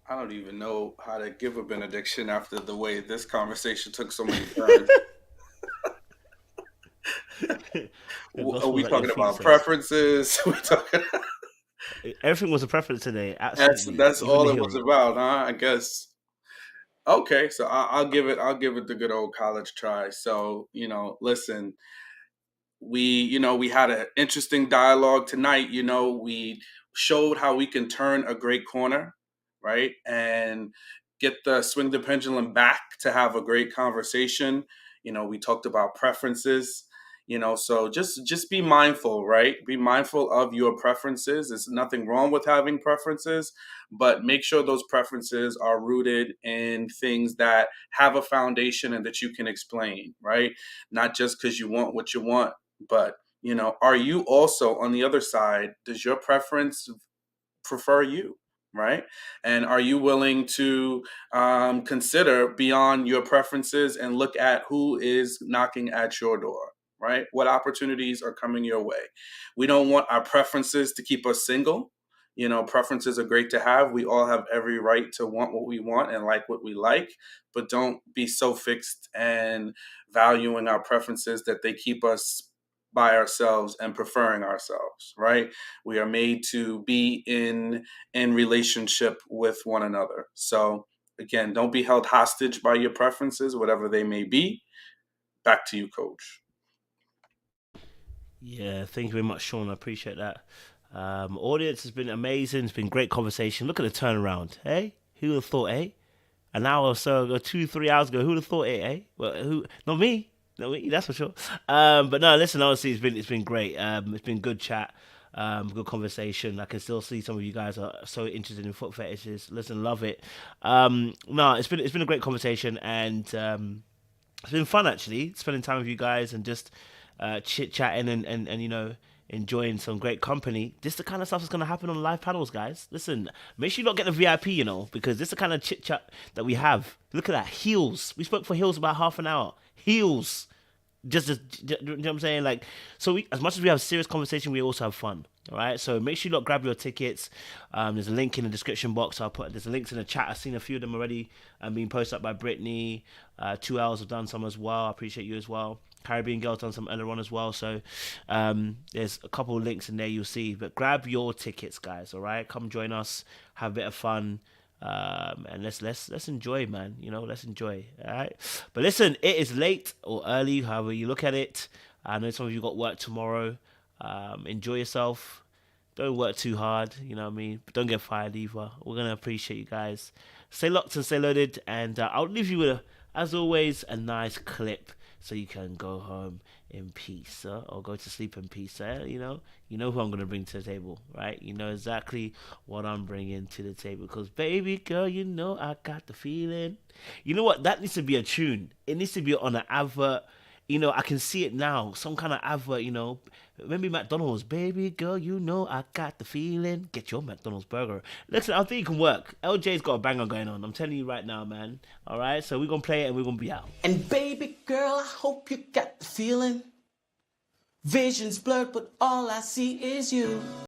I don't even know how to give a benediction after the way this conversation took so many turns. Are we talking about preferences? We talking. Everything was a preference today. Absolutely. That's Even all the it was healing. about, huh? I guess. Okay, so I'll give it the good old college try. So listen, we had an interesting dialogue tonight. We showed how we can turn a great corner, right, and get the swing the pendulum back to have a great conversation. We talked about preferences. So just be mindful, right? Be mindful of your preferences. There's nothing wrong with having preferences, but make sure those preferences are rooted in things that have a foundation and that you can explain, right? Not just because you want what you want, but are you also on the other side? Does your preference prefer you, right? And are you willing to consider beyond your preferences and look at who is knocking at your door, right? What opportunities are coming your way? We don't want our preferences to keep us single. Preferences are great to have. We all have every right to want what we want and like what we like, but don't be so fixed and valuing our preferences that they keep us by ourselves and preferring ourselves, right? We are made to be in relationship with one another. So again, don't be held hostage by your preferences, whatever they may be. Back to you, coach. Yeah, thank you very much, Sean. I appreciate that. Audience has been amazing. It's been great conversation. Look at the turnaround. Hey, who would have thought, eh? An hour or so ago, 2-3 hours ago, who would have thought it, eh? Well, who? Not me. Not me, that's for sure. But no, listen, honestly, it's been great. It's been good chat. Good conversation. I can still see some of you guys are so interested in foot fetishes. Listen, love it. No, it's been a great conversation, and it's been fun actually spending time with you guys and just chit chatting and enjoying some great company. This is the kind of stuff that's going to happen on live panels, guys. Listen, make sure you don't get the VIP, because this is the kind of chit chat that we have. Look at that, heels. We spoke for heels about half an hour. Heels. You know what I'm saying? Like, so as much as we have serious conversation, we also have fun. All right, so make sure you lot grab your tickets. There's a link in the description box. There's links in the chat. I've seen a few of them already being posted up by Brittany. 2 Hours have done some as well. I appreciate you as well. Caribbean Girls done some earlier on as well. So there's a couple of links in there you'll see. But grab your tickets, guys. All right, come join us. Have a bit of fun. And let's enjoy, man. You know, let's enjoy. All right. But listen, it is late or early, however you look at it. I know some of you got work tomorrow. Enjoy yourself. Don't work too hard, you know what I mean? But don't get fired either. We're going to appreciate you guys. Stay locked and stay loaded. And I'll leave you with, as always, a nice clip so you can go home in peace, or go to sleep in peace. You know who I'm going to bring to the table, right? You know exactly what I'm bringing to the table. Because, baby girl, you know I got the feeling. You know what? That needs to be a tune. It needs to be on an advert. You know, I can see it now. Some kind of advert, you know. Maybe McDonald's. Baby girl, you know I got the feeling. Get your McDonald's burger. Listen, I think it can work. LJ's got a banger going on. I'm telling you right now, man. All right? So we're going to play it and we're going to be out. And baby girl, I hope you got the feeling. Vision's blurred, but all I see is you.